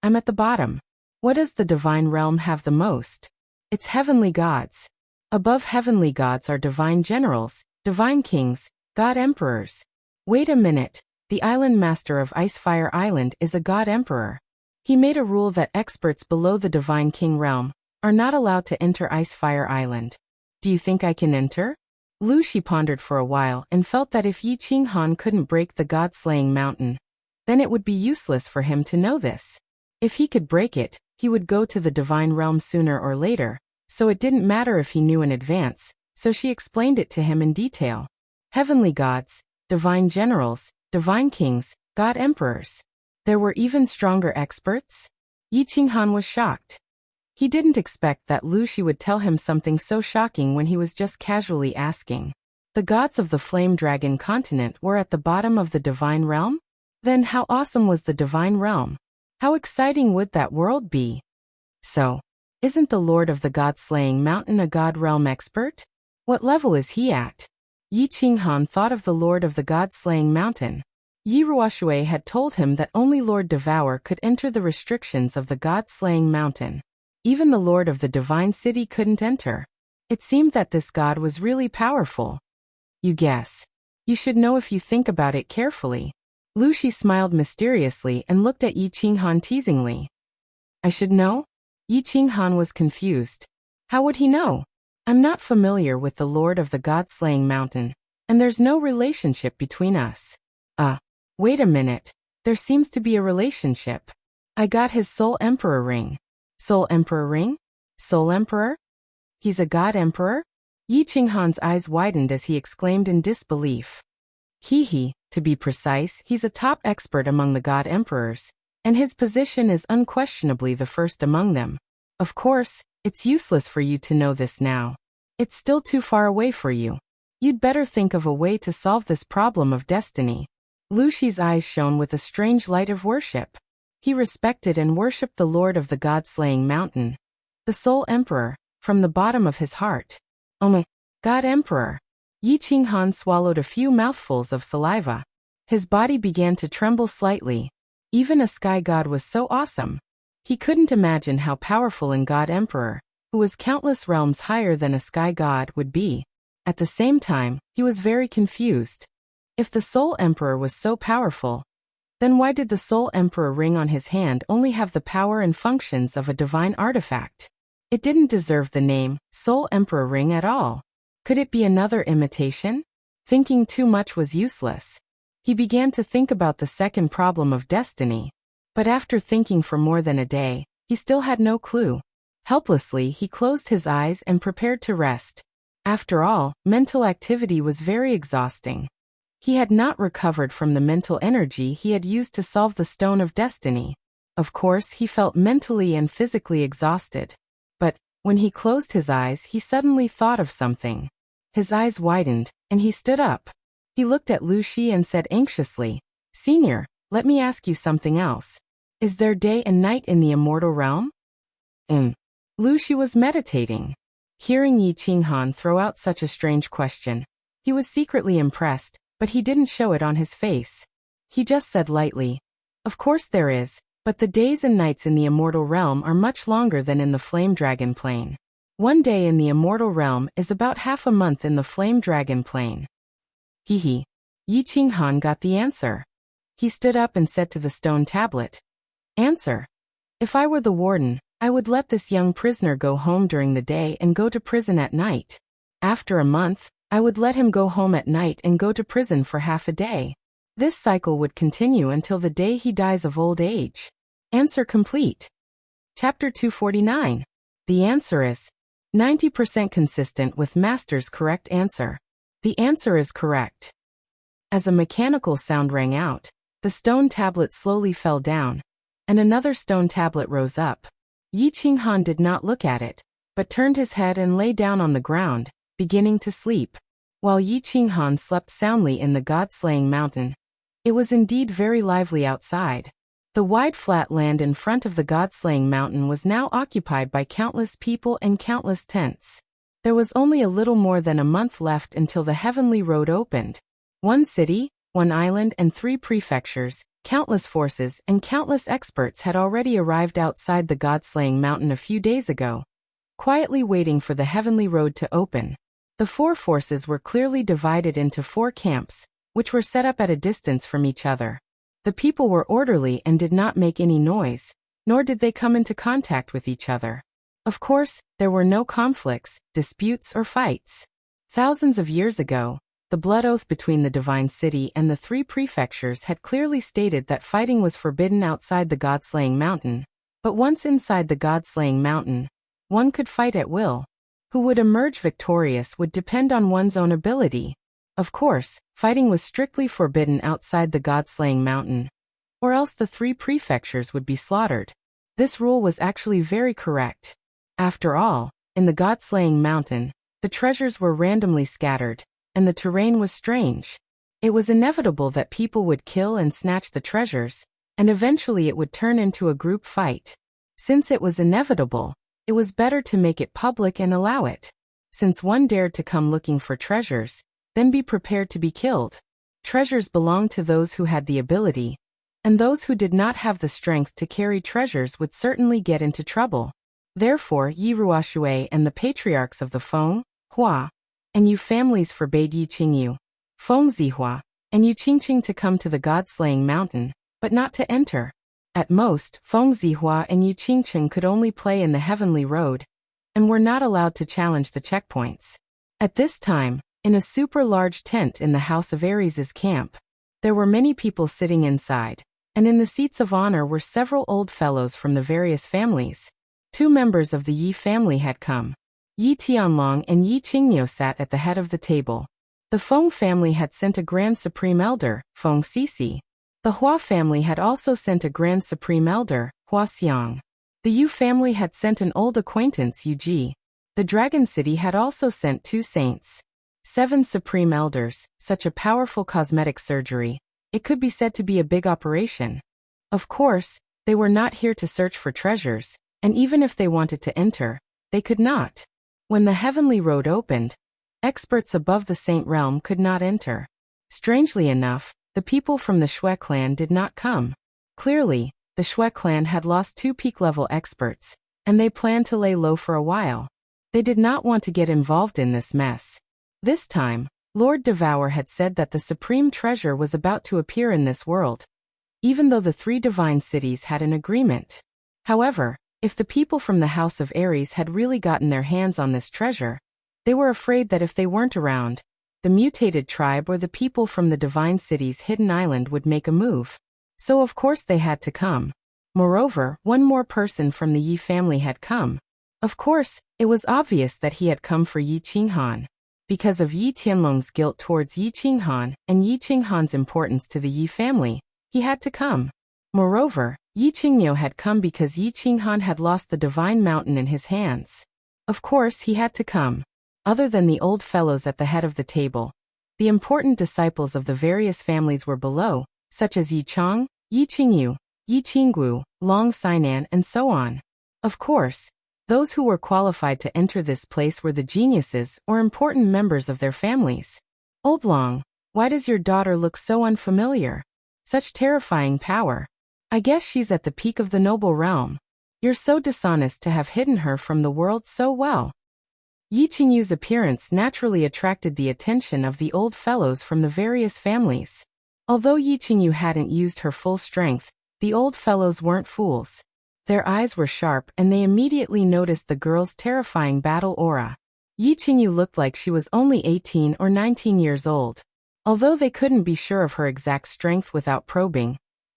I'm at the bottom. What does the divine realm have the most? It's heavenly gods. Above heavenly gods are divine generals, divine kings, god emperors. Wait a minute, the island master of Ice Fire Island is a god emperor. He made a rule that experts below the divine king realm are not allowed to enter Ice Fire Island. Do you think I can enter? Lu Shi pondered for a while and felt that if Yi Qinghan couldn't break the god-slaying mountain, then it would be useless for him to know this. If he could break it, he would go to the divine realm sooner or later, so it didn't matter if he knew in advance, so she explained it to him in detail. Heavenly gods, divine generals, divine kings, god emperors. There were even stronger experts? Yi Qinghan was shocked. He didn't expect that Lu Shi would tell him something so shocking when he was just casually asking. The gods of the Flame Dragon continent were at the bottom of the divine realm? Then how awesome was the divine realm? How exciting would that world be? So, isn't the Lord of the God-slaying mountain a god realm expert? What level is he at? Yi Qinghan thought of the Lord of the God-slaying mountain. Yi Ruoshui had told him that only Lord Devour could enter the restrictions of the God-slaying mountain. Even the Lord of the Divine City couldn't enter. It seemed that this god was really powerful. You guess. You should know if you think about it carefully. Lu Shi smiled mysteriously and looked at Yi Qinghan teasingly. I should know? Yi Qinghan was confused. How would he know? I'm not familiar with the Lord of the God-slaying mountain, and there's no relationship between us. Wait a minute. There seems to be a relationship. I got his Soul Emperor ring. Soul Emperor ring? Soul Emperor? He's a god emperor? Yi Qinghan's eyes widened as he exclaimed in disbelief. To be precise, he's a top expert among the god emperors, and his position is unquestionably the first among them. Of course, it's useless for you to know this now. It's still too far away for you. You'd better think of a way to solve this problem of destiny. Lu Shi's eyes shone with a strange light of worship. He respected and worshipped the Lord of the God-slaying mountain, the Soul Emperor, from the bottom of his heart. God Emperor. Yi Qinghan swallowed a few mouthfuls of saliva. His body began to tremble slightly. Even a sky god was so awesome. He couldn't imagine how powerful a god emperor, who was countless realms higher than a sky god, would be. At the same time, he was very confused. If the Soul Emperor was so powerful, then why did the Soul Emperor ring on his hand only have the power and functions of a divine artifact? It didn't deserve the name Soul Emperor ring at all. Could it be another imitation? Thinking too much was useless. He began to think about the second problem of destiny. But after thinking for more than a day, he still had no clue. Helplessly, he closed his eyes and prepared to rest. After all, mental activity was very exhausting. He had not recovered from the mental energy he had used to solve the Stone of Destiny. Of course, he felt mentally and physically exhausted. But, when he closed his eyes, he suddenly thought of something. His eyes widened, and he stood up. He looked at Lu Shi and said anxiously, Senior, let me ask you something else. Is there day and night in the immortal realm? Lu Shi was meditating. Hearing Yi Qinghan throw out such a strange question, he was secretly impressed, but he didn't show it on his face. He just said lightly, of course there is, but the days and nights in the immortal realm are much longer than in the flame dragon plane. One day in the immortal realm is about half a month in the flame dragon plane. Yi Qinghan got the answer. He stood up and said to the stone tablet, answer. If I were the warden, I would let this young prisoner go home during the day and go to prison at night. After a month, I would let him go home at night and go to prison for half a day. This cycle would continue until the day he dies of old age. Answer complete. Chapter 249. The answer is 90% consistent with Master's correct answer. The answer is correct. As a mechanical sound rang out, the stone tablet slowly fell down, and another stone tablet rose up. Yi Qinghan did not look at it, but turned his head and lay down on the ground, beginning to sleep. While Yi Qinghan slept soundly in the god-slaying mountain, it was indeed very lively outside. The wide flat land in front of the god-slaying mountain was now occupied by countless people and countless tents. There was only a little more than a month left until the heavenly road opened. One city, one island and 3 prefectures, countless forces and countless experts had already arrived outside the god-slaying mountain a few days ago, quietly waiting for the heavenly road to open. The 4 forces were clearly divided into 4 camps, which were set up at a distance from each other. The people were orderly and did not make any noise, nor did they come into contact with each other. Of course, there were no conflicts, disputes or fights. Thousands of years ago, the blood oath between the divine city and the 3 prefectures had clearly stated that fighting was forbidden outside the god-slaying mountain, but once inside the god-slaying mountain, one could fight at will. Who would emerge victorious would depend on one's own ability. Of course, fighting was strictly forbidden outside the god-slaying mountain, or else the 3 prefectures would be slaughtered. This rule was actually very correct. After all, in the god-slaying mountain, the treasures were randomly scattered, and the terrain was strange. It was inevitable that people would kill and snatch the treasures, and eventually it would turn into a group fight. Since it was inevitable, it was better to make it public and allow it. Since one dared to come looking for treasures, then be prepared to be killed. Treasures belonged to those who had the ability, and those who did not have the strength to carry treasures would certainly get into trouble. Therefore, Yi Ruoshui and the patriarchs of the Feng, Hua, and Yu families forbade Yi Qingyu, Feng Zihua, and Yu Qingqing to come to the god-slaying mountain, but not to enter. At most, Feng Zihua and Yu Qingqing could only play in the heavenly road, and were not allowed to challenge the checkpoints. At this time, in a super large tent in the House of Aries' camp, there were many people sitting inside, and in the seats of honor were several old fellows from the various families. 2 members of the Yi family had come. Yi Tianlong and Yi Qingniu sat at the head of the table. The Feng family had sent a Grand Supreme Elder, Feng Sisi. The Hua family had also sent a Grand Supreme Elder, Hua Xiang. The Yu family had sent an old acquaintance, Yu Ji. The Dragon City had also sent 2 saints. 7 Supreme Elders, such a powerful cosmetic surgery. It could be said to be a big operation. Of course, they were not here to search for treasures, and even if they wanted to enter, they could not. When the heavenly road opened, experts above the Saint Realm could not enter. Strangely enough, the people from the Shui clan did not come. Clearly, the Shui clan had lost 2 peak-level experts, and they planned to lay low for a while. They did not want to get involved in this mess. This time, Lord Devour had said that the supreme treasure was about to appear in this world, even though the 3 divine cities had an agreement. However, if the people from the House of Aries had really gotten their hands on this treasure, they were afraid that if they weren't around, the mutated tribe or the people from the divine city's hidden island would make a move. So of course they had to come. Moreover, one more person from the Yi family had come. Of course, it was obvious that he had come for Yi Qinghan. Because of Yi Tianlong's guilt towards Yi Qinghan and Yi Qinghan's importance to the Yi family, he had to come. Moreover, Yi Qingniu had come because Yi Qinghan had lost the divine mountain in his hands. Of course he had to come. Other than the old fellows at the head of the table, the important disciples of the various families were below, such as Yi Chang, Yi Qingyu, Yi Qinggu, Long Sainan, and so on. Of course, those who were qualified to enter this place were the geniuses or important members of their families. Old Long, why does your daughter look so unfamiliar? Such terrifying power. I guess she's at the peak of the noble realm. You're so dishonest to have hidden her from the world so well. Yi Qingyu's appearance naturally attracted the attention of the old fellows from the various families. Although Yi Qingyu hadn't used her full strength, the old fellows weren't fools. Their eyes were sharp and they immediately noticed the girl's terrifying battle aura. Yi Qingyu looked like she was only 18 or 19 years old. Although they couldn't be sure of her exact strength without probing,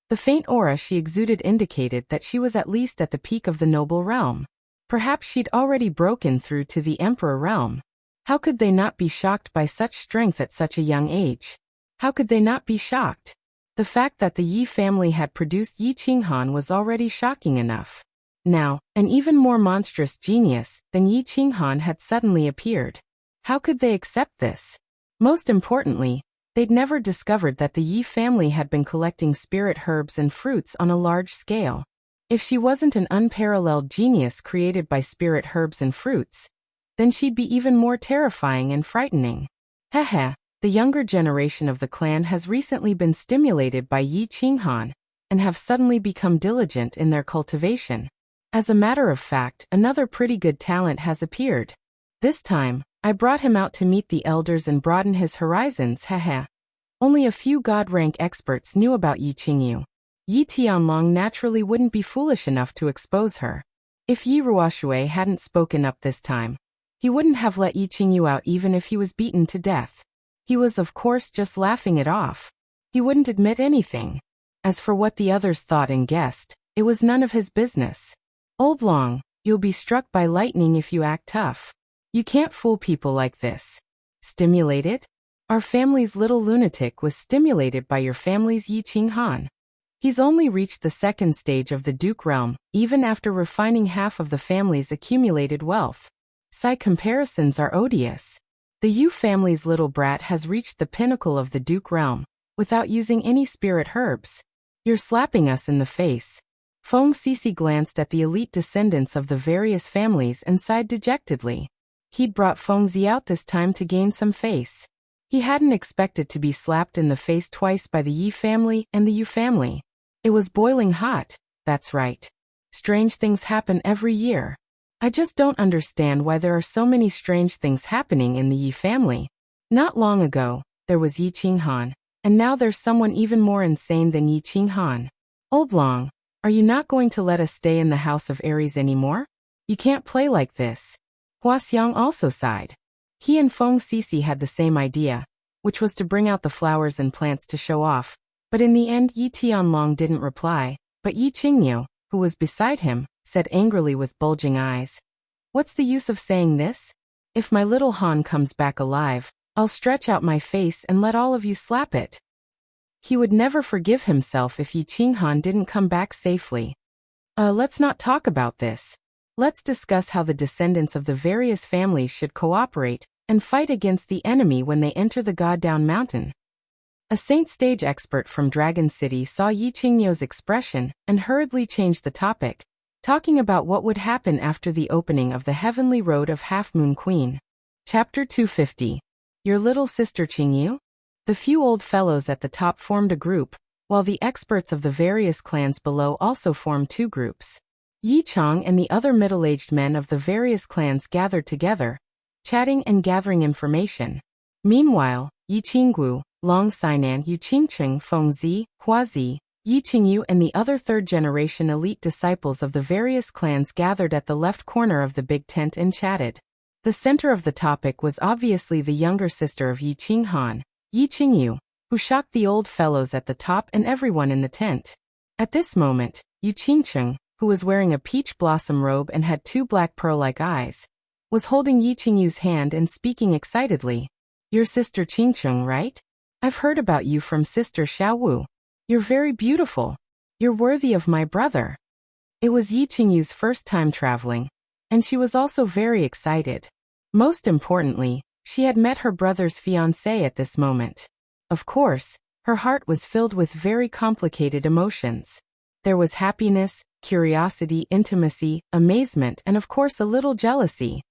the faint aura she exuded indicated that she was at least at the peak of the noble realm. Perhaps she'd already broken through to the emperor realm. How could they not be shocked by such strength at such a young age? How could they not be shocked? The fact that the Yi family had produced Yi Qinghan was already shocking enough. Now, an even more monstrous genius than Yi Qinghan had suddenly appeared. How could they accept this? Most importantly, they'd never discovered that the Yi family had been collecting spirit herbs and fruits on a large scale. If she wasn't an unparalleled genius created by spirit herbs and fruits, then she'd be even more terrifying and frightening. Heh, the younger generation of the clan has recently been stimulated by Yi Qinghan and have suddenly become diligent in their cultivation. As a matter of fact, another pretty good talent has appeared. This time, I brought him out to meet the elders and broaden his horizons. Only a few god-rank experts knew about Yi Qingyu. Yi Tianlong naturally wouldn't be foolish enough to expose her. If Yi Ruoshui hadn't spoken up this time, he wouldn't have let Yi Qingyu out even if he was beaten to death. He was of course just laughing it off. He wouldn't admit anything. As for what the others thought and guessed, it was none of his business. Old Long, you'll be struck by lightning if you act tough. You can't fool people like this. Stimulated? Our family's little lunatic was stimulated by your family's Yi Qinghan. He's only reached the second stage of the Duke realm, even after refining half of the family's accumulated wealth. Comparisons are odious. The Yu family's little brat has reached the pinnacle of the Duke realm, without using any spirit herbs. You're slapping us in the face. Feng Sisi glanced at the elite descendants of the various families and sighed dejectedly. He'd brought Feng Zi out this time to gain some face. He hadn't expected to be slapped in the face twice by the Yi family and the Yu family. It was boiling hot, that's right. Strange things happen every year. I just don't understand why there are so many strange things happening in the Yi family. Not long ago, there was Yi Qinghan, and now there's someone even more insane than Yi Qinghan. Old Long, are you not going to let us stay in the House of Aries anymore? You can't play like this. Hua Xiang also sighed. He and Feng Sisi had the same idea, which was to bring out the flowers and plants to show off. But in the end Yi Tianlong didn't reply, but Yi Qingyu, who was beside him, said angrily with bulging eyes. What's the use of saying this? If my little Han comes back alive, I'll stretch out my face and let all of you slap it. He would never forgive himself if Yi Qinghan didn't come back safely. Let's not talk about this. Let's discuss how the descendants of the various families should cooperate and fight against the enemy when they enter the God-Down Mountain. A Saint stage expert from Dragon City saw Yi Qingyu's expression and hurriedly changed the topic, talking about what would happen after the opening of the Heavenly Road of Half Moon Queen. Chapter 250. Your little sister Qingyu? The few old fellows at the top formed a group, while the experts of the various clans below also formed two groups. Yi Chong and the other middle-aged men of the various clans gathered together, chatting and gathering information. Meanwhile, Yi Qinggu, Long Sainan, Yu Qingcheng, Feng Zi, Hua Zi, Yi Qingyu and the other third-generation elite disciples of the various clans gathered at the left corner of the big tent and chatted. The center of the topic was obviously the younger sister of Yi Qinghan, Yi Qingyu, who shocked the old fellows at the top and everyone in the tent. At this moment, Yu Qingcheng, who was wearing a peach blossom robe and had two black pearl-like eyes, was holding Yi Qingyu's hand and speaking excitedly. Your sister Qingcheng, right? I've heard about you from Sister Xiaowu. You're very beautiful. You're worthy of my brother. It was Yi Qingyu's first time traveling, and she was also very excited. Most importantly, she had met her brother's fiancé at this moment. Of course, Her heart was filled with very complicated emotions. There was happiness, curiosity, intimacy, amazement, and of course a little jealousy.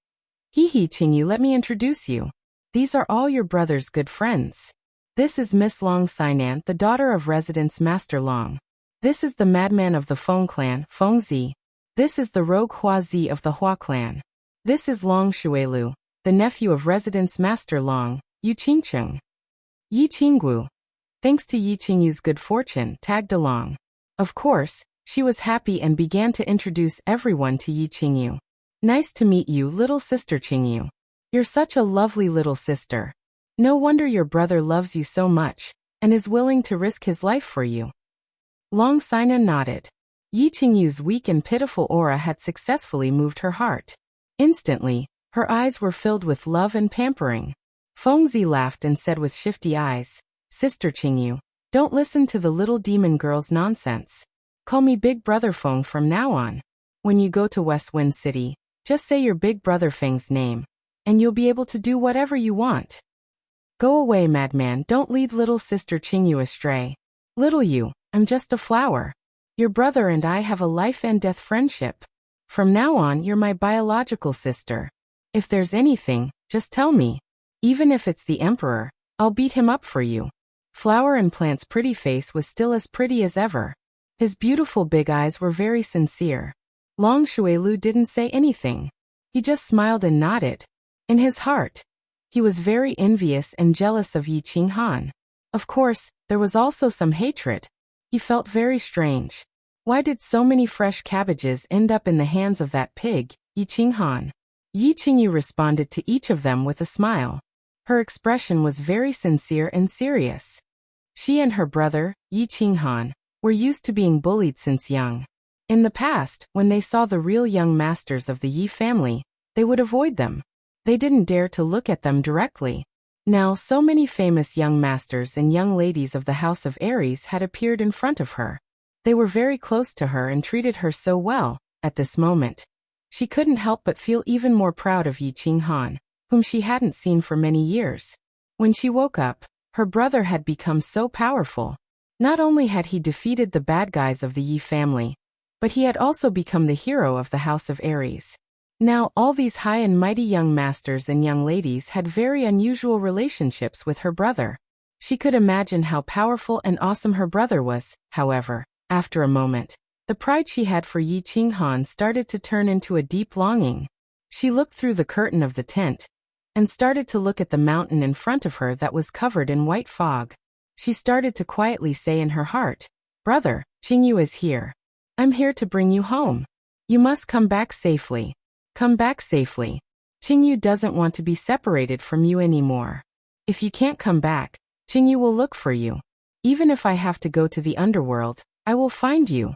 Hee Qingyu, let me introduce you. These are all your brother's good friends. This is Miss Long Sinan, the daughter of Residence Master Long. This is the madman of the Feng clan, Feng Zi. This is the rogue Hua Zi of the Hua clan. This is Long Shuilu, the nephew of Residence Master Long, Yu Qingcheng. Yi Qinggu. Thanks to Yi Qingyu's good fortune, tagged along. Of course, she was happy and began to introduce everyone to Yi Qingyu. Nice to meet you, little sister Qingyu. You're such a lovely little sister. No wonder your brother loves you so much, and is willing to risk his life for you. Long Sinan nodded. Yi Qingyu's weak and pitiful aura had successfully moved her heart. Instantly, her eyes were filled with love and pampering. Feng Zi laughed and said with shifty eyes, Sister Qingyu, don't listen to the little demon girl's nonsense. Call me Big Brother Feng from now on. When you go to West Wind City, just say your big brother Feng's name, and you'll be able to do whatever you want. Go away, madman, don't lead little sister Qingyu astray. Little you, I'm just a flower. Your brother and I have a life and death friendship. From now on, you're my biological sister. If there's anything, just tell me. Even if it's the emperor, I'll beat him up for you. Flower and Plant's pretty face was still as pretty as ever. His beautiful big eyes were very sincere. Long Shuilu didn't say anything. He just smiled and nodded. In his heart, he was very envious and jealous of Yi Qinghan. Of course, there was also some hatred. He felt very strange. Why did so many fresh cabbages end up in the hands of that pig, Yi Qinghan? Yi Qingyu responded to each of them with a smile. Her expression was very sincere and serious. She and her brother, Yi Qinghan, were used to being bullied since young. In the past, when they saw the real young masters of the Yi family, they would avoid them. They didn't dare to look at them directly. Now so many famous young masters and young ladies of the House of Aries had appeared in front of her. They were very close to her and treated her so well. At this moment, she couldn't help but feel even more proud of Yi Qinghan, whom she hadn't seen for many years. When she woke up, her brother had become so powerful. Not only had he defeated the bad guys of the Yi family, but he had also become the hero of the House of Aries. Now all these high and mighty young masters and young ladies had very unusual relationships with her brother. She could imagine how powerful and awesome her brother was. However, after a moment, the pride she had for Yi Qinghan started to turn into a deep longing. She looked through the curtain of the tent and started to look at the mountain in front of her that was covered in white fog. She started to quietly say in her heart, Brother, Qingyu is here. I'm here to bring you home. You must come back safely. Come back safely. Qingyu doesn't want to be separated from you anymore. If you can't come back, Qingyu will look for you. Even if I have to go to the underworld, I will find you.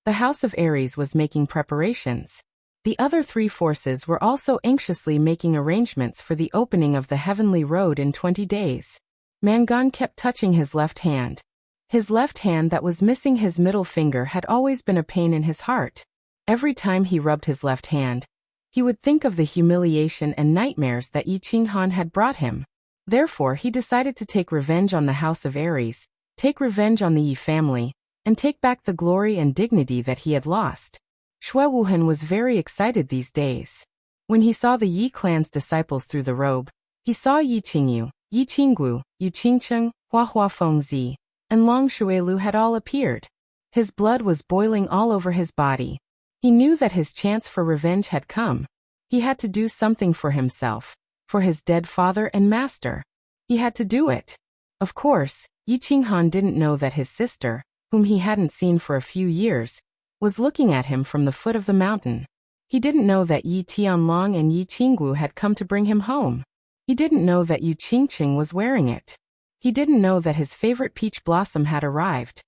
The House of Aries was making preparations. The other three forces were also anxiously making arrangements for the opening of the Heavenly Road in 20 days. Mangan kept touching his left hand. His left hand that was missing his middle finger had always been a pain in his heart. Every time he rubbed his left hand, he would think of the humiliation and nightmares that Yi Qinghan had brought him. Therefore, he decided to take revenge on the House of Aries, take revenge on the Yi family, and take back the glory and dignity that he had lost. Xue Wuhan was very excited these days. When he saw the Yi clan's disciples through the robe, he saw Yi Qingyu, Yi Qinggu, Yu Qingcheng, Hua Feng Zi, and Long Shuilu had all appeared. His blood was boiling all over his body. He knew that his chance for revenge had come. He had to do something for himself, for his dead father and master. He had to do it. Of course, Yi Qinghan didn't know that his sister, whom he hadn't seen for a few years, was looking at him from the foot of the mountain. He didn't know that Yi Tianlong and Yi Qinggu had come to bring him home. He didn't know that Yu Qingcheng was wearing it. He didn't know that his favorite peach blossom had arrived.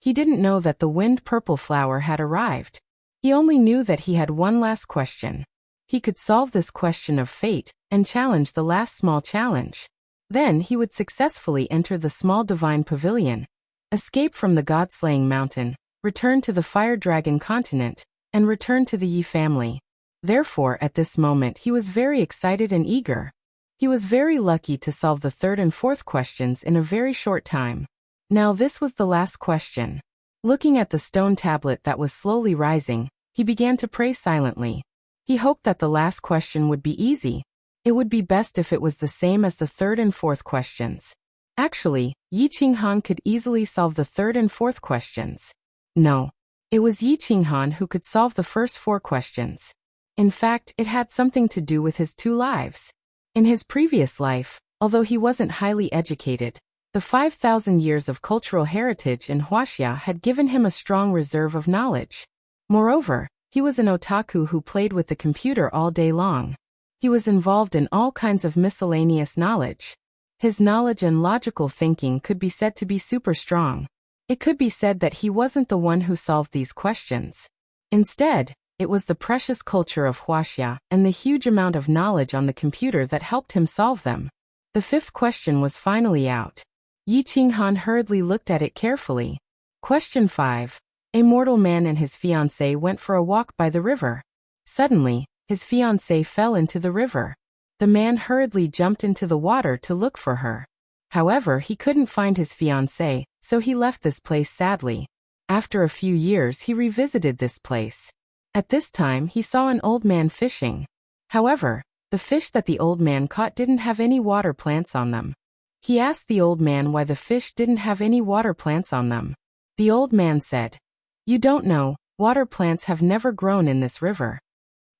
He didn't know that the wind purple flower had arrived. He only knew that he had one last question. He could solve this question of fate and challenge the last small challenge. Then he would successfully enter the small divine pavilion, escape from the god-slaying mountain, return to the fire dragon continent, and return to the Yi family. Therefore, at this moment he was very excited and eager. He was very lucky to solve the third and fourth questions in a very short time. Now this was the last question. Looking at the stone tablet that was slowly rising, he began to pray silently. He hoped that the last question would be easy. It would be best if it was the same as the third and fourth questions. Actually, Yi Qinghan could easily solve the third and fourth questions. No. It was Yi Qinghan who could solve the first 4 questions. In fact, it had something to do with his 2 lives. In his previous life, although he wasn't highly educated, the 5,000 years of cultural heritage in Huaxia had given him a strong reserve of knowledge. Moreover, he was an otaku who played with the computer all day long. He was involved in all kinds of miscellaneous knowledge. His knowledge and logical thinking could be said to be super strong. It could be said that he wasn't the one who solved these questions. Instead, it was the precious culture of Huaxia and the huge amount of knowledge on the computer that helped him solve them. The 5th question was finally out. Yi Qinghan hurriedly looked at it carefully. Question 5. A mortal man and his fiancée went for a walk by the river. Suddenly, his fiancée fell into the river. The man hurriedly jumped into the water to look for her. However, he couldn't find his fiancée, so he left this place sadly. After a few years, he revisited this place. At this time, he saw an old man fishing. However, the fish that the old man caught didn't have any water plants on them. He asked the old man why the fish didn't have any water plants on them. The old man said, "You don't know, water plants have never grown in this river."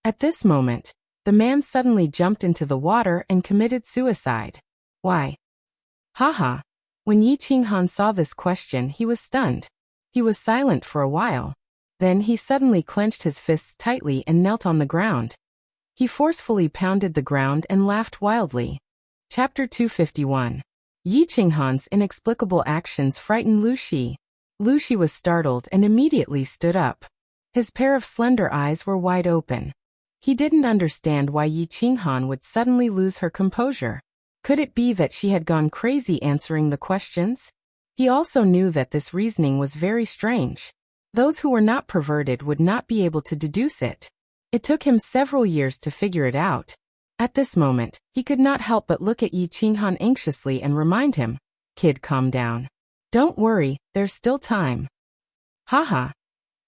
At this moment, the man suddenly jumped into the water and committed suicide. Why? Haha. When Yi Qinghan saw this question, he was stunned. He was silent for a while. Then he suddenly clenched his fists tightly and knelt on the ground. He forcefully pounded the ground and laughed wildly. Chapter 251. Yi Qinghan's inexplicable actions frightened Lu Shi. Lu Shi was startled and immediately stood up. His pair of slender eyes were wide open. He didn't understand why Yi Qinghan would suddenly lose her composure. Could it be that she had gone crazy answering the questions? He also knew that this reasoning was very strange. Those who were not perverted would not be able to deduce it. It took him several years to figure it out. At this moment, he could not help but look at Yi Qinghan anxiously and remind him, "Kid, calm down. Don't worry, there's still time." Haha.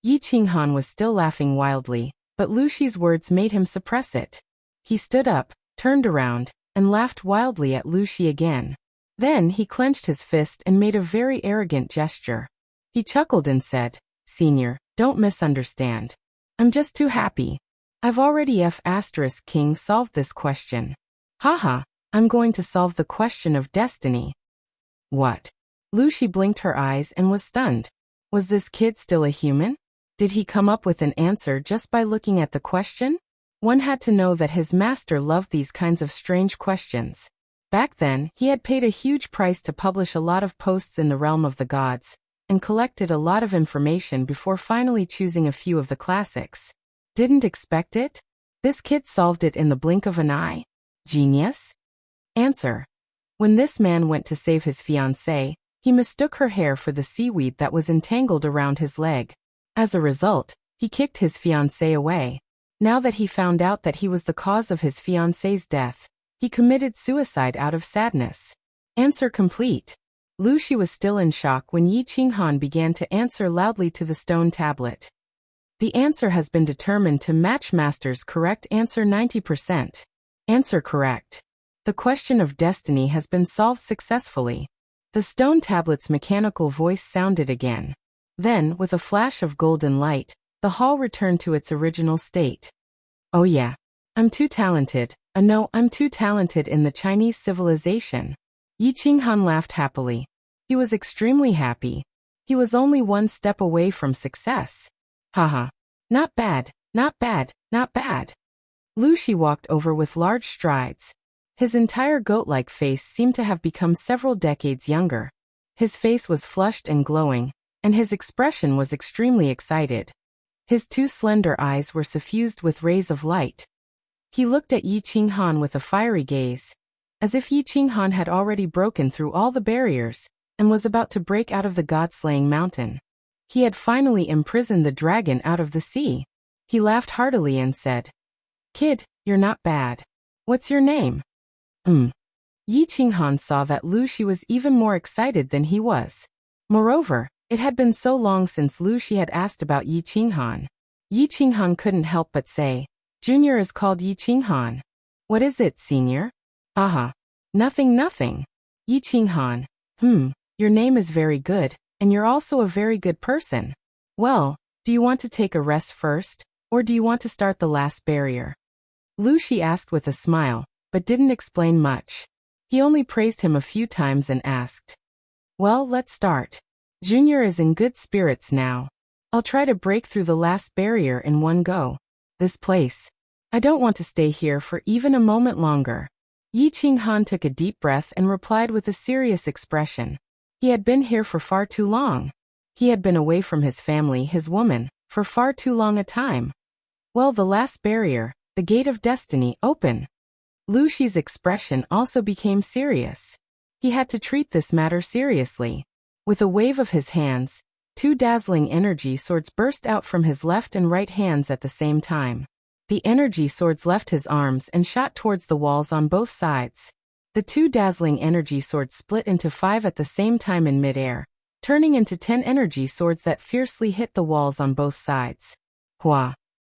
Yi Qinghan was still laughing wildly, but Lu Shi's words made him suppress it. He stood up, turned around, and laughed wildly at Lu Shi again. Then he clenched his fist and made a very arrogant gesture. He chuckled and said, "Senior, don't misunderstand. I'm just too happy. I've already King solved this question. Haha, I'm going to solve the question of destiny." What? Lu Shi blinked her eyes and was stunned. Was this kid still a human? Did he come up with an answer just by looking at the question? One had to know that his master loved these kinds of strange questions. Back then, he had paid a huge price to publish a lot of posts in the realm of the gods, and collected a lot of information before finally choosing a few of the classics. Didn't expect it? This kid solved it in the blink of an eye. Genius? Answer. When this man went to save his fiancée, he mistook her hair for the seaweed that was entangled around his leg. As a result, he kicked his fiancée away. Now that he found out that he was the cause of his fiancée's death, he committed suicide out of sadness. Answer complete. Lu Shi was still in shock when Yi Qinghan began to answer loudly to the stone tablet. The answer has been determined to match master's correct answer 90%. Answer correct. The question of destiny has been solved successfully. The stone tablet's mechanical voice sounded again. Then, with a flash of golden light, the hall returned to its original state. Oh yeah. I'm too talented. I'm too talented in the Chinese civilization. Yi Qinghan laughed happily. He was extremely happy. He was only one step away from success. Haha. Not bad, not bad, not bad. Lu Shi walked over with large strides. His entire goat-like face seemed to have become several decades younger. His face was flushed and glowing, and his expression was extremely excited. His 2 slender eyes were suffused with rays of light. He looked at Yi Qinghan with a fiery gaze, as if Yi Qinghan had already broken through all the barriers, and was about to break out of the god-slaying mountain. He had finally imprisoned the dragon out of the sea. He laughed heartily and said, "Kid, you're not bad. What's your name?" Yi Qinghan saw that Lu Shi was even more excited than he was. Moreover, it had been so long since Lu Shi had asked about Yi Qinghan. Yi Qinghan couldn't help but say, "Junior is called Yi Qinghan." "What is it, senior?" "Aha. Nothing. Yi Qinghan. Your name is very good, and you're also a very good person. Well, do you want to take a rest first, or do you want to start the last barrier?" Lu Shi asked with a smile, but didn't explain much. He only praised him a few times and asked, "Well, let's start. Junior is in good spirits now. I'll try to break through the last barrier in one go. This place. I don't want to stay here for even a moment longer." Yi Qinghan took a deep breath and replied with a serious expression. He had been here for far too long. He had been away from his family, his woman, for far too long a time. Well, the last barrier, the gate of destiny, open. Lu Shi's expression also became serious. He had to treat this matter seriously. With a wave of his hands, 2 dazzling energy swords burst out from his left and right hands at the same time. The energy swords left his arms and shot towards the walls on both sides. The 2 dazzling energy swords split into 5 at the same time in midair, turning into 10 energy swords that fiercely hit the walls on both sides. Hua!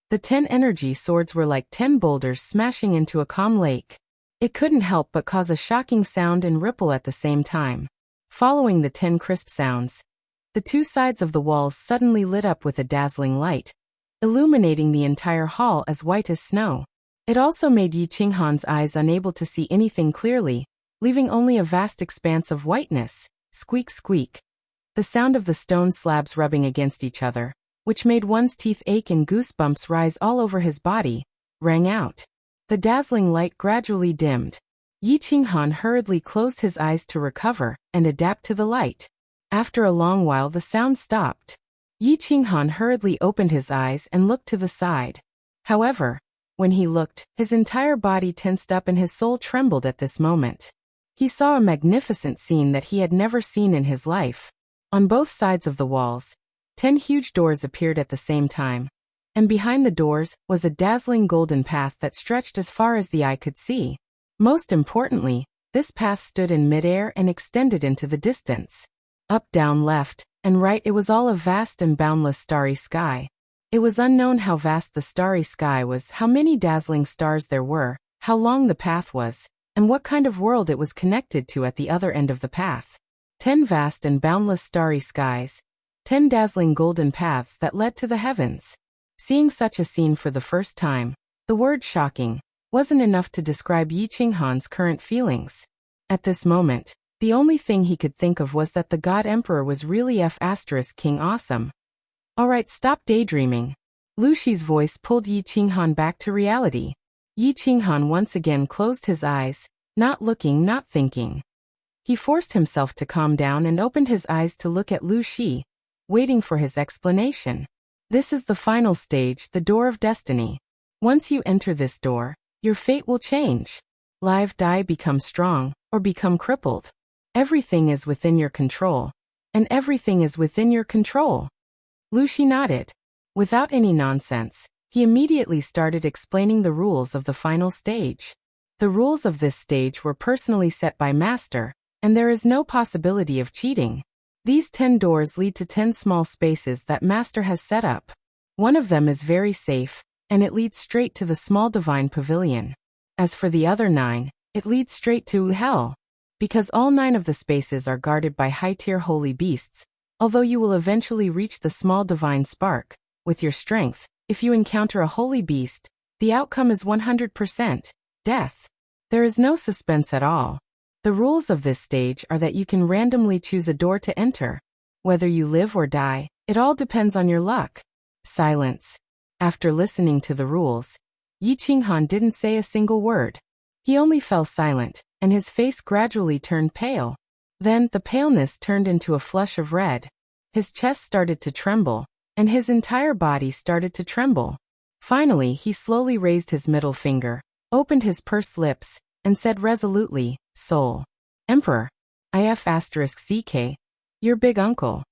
The 10 energy swords were like 10 boulders smashing into a calm lake. It couldn't help but cause a shocking sound and ripple at the same time. Following the 10 crisp sounds, the 2 sides of the walls suddenly lit up with a dazzling light, illuminating the entire hall as white as snow. It also made Yi Qinghan's eyes unable to see anything clearly, leaving only a vast expanse of whiteness. Squeak, squeak. The sound of the stone slabs rubbing against each other, which made one's teeth ache and goosebumps rise all over his body, rang out. The dazzling light gradually dimmed. Yi Qinghan hurriedly closed his eyes to recover and adapt to the light. After a long while the sound stopped. Yi Qinghan hurriedly opened his eyes and looked to the side. However, when he looked, his entire body tensed up and his soul trembled at this moment. He saw a magnificent scene that he had never seen in his life. On both sides of the walls, 10 huge doors appeared at the same time, and behind the doors was a dazzling golden path that stretched as far as the eye could see. Most importantly, this path stood in midair and extended into the distance. Up, down, left, and right, it was all a vast and boundless starry sky. It was unknown how vast the starry sky was, how many dazzling stars there were, how long the path was, and what kind of world it was connected to at the other end of the path. 10 vast and boundless starry skies, 10 dazzling golden paths that led to the heavens. Seeing such a scene for the first time, the word shocking wasn't enough to describe Yi Qinghan's current feelings. At this moment, the only thing he could think of was that the God Emperor was really King awesome. "Alright, stop daydreaming." Lu Shi's voice pulled Yi Qinghan back to reality. Yi Qinghan once again closed his eyes, not looking, not thinking. He forced himself to calm down and opened his eyes to look at Lu Shi, waiting for his explanation. This is the final stage, the door of destiny. Once you enter this door, your fate will change. Live, die, become strong, or become crippled. Everything is within your control. And everything is within your control. Lu Shi nodded. Without any nonsense, he immediately started explaining the rules of the final stage. The rules of this stage were personally set by Master, and there is no possibility of cheating. These 10 doors lead to 10 small spaces that Master has set up. One of them is very safe, and it leads straight to the small divine pavilion. As for the other 9, it leads straight to hell. Because all 9 of the spaces are guarded by high-tier holy beasts, although you will eventually reach the small divine spark, with your strength, if you encounter a holy beast, the outcome is 100% death. There is no suspense at all. The rules of this stage are that you can randomly choose a door to enter. Whether you live or die, it all depends on your luck. Silence. After listening to the rules, Yi Qinghan didn't say a single word. He only fell silent, and his face gradually turned pale. Then, the paleness turned into a flush of red. His chest started to tremble, and his entire body started to tremble. Finally, he slowly raised his middle finger, opened his pursed lips, and said resolutely, "Soul. Emperor. IF*CK. Your big uncle."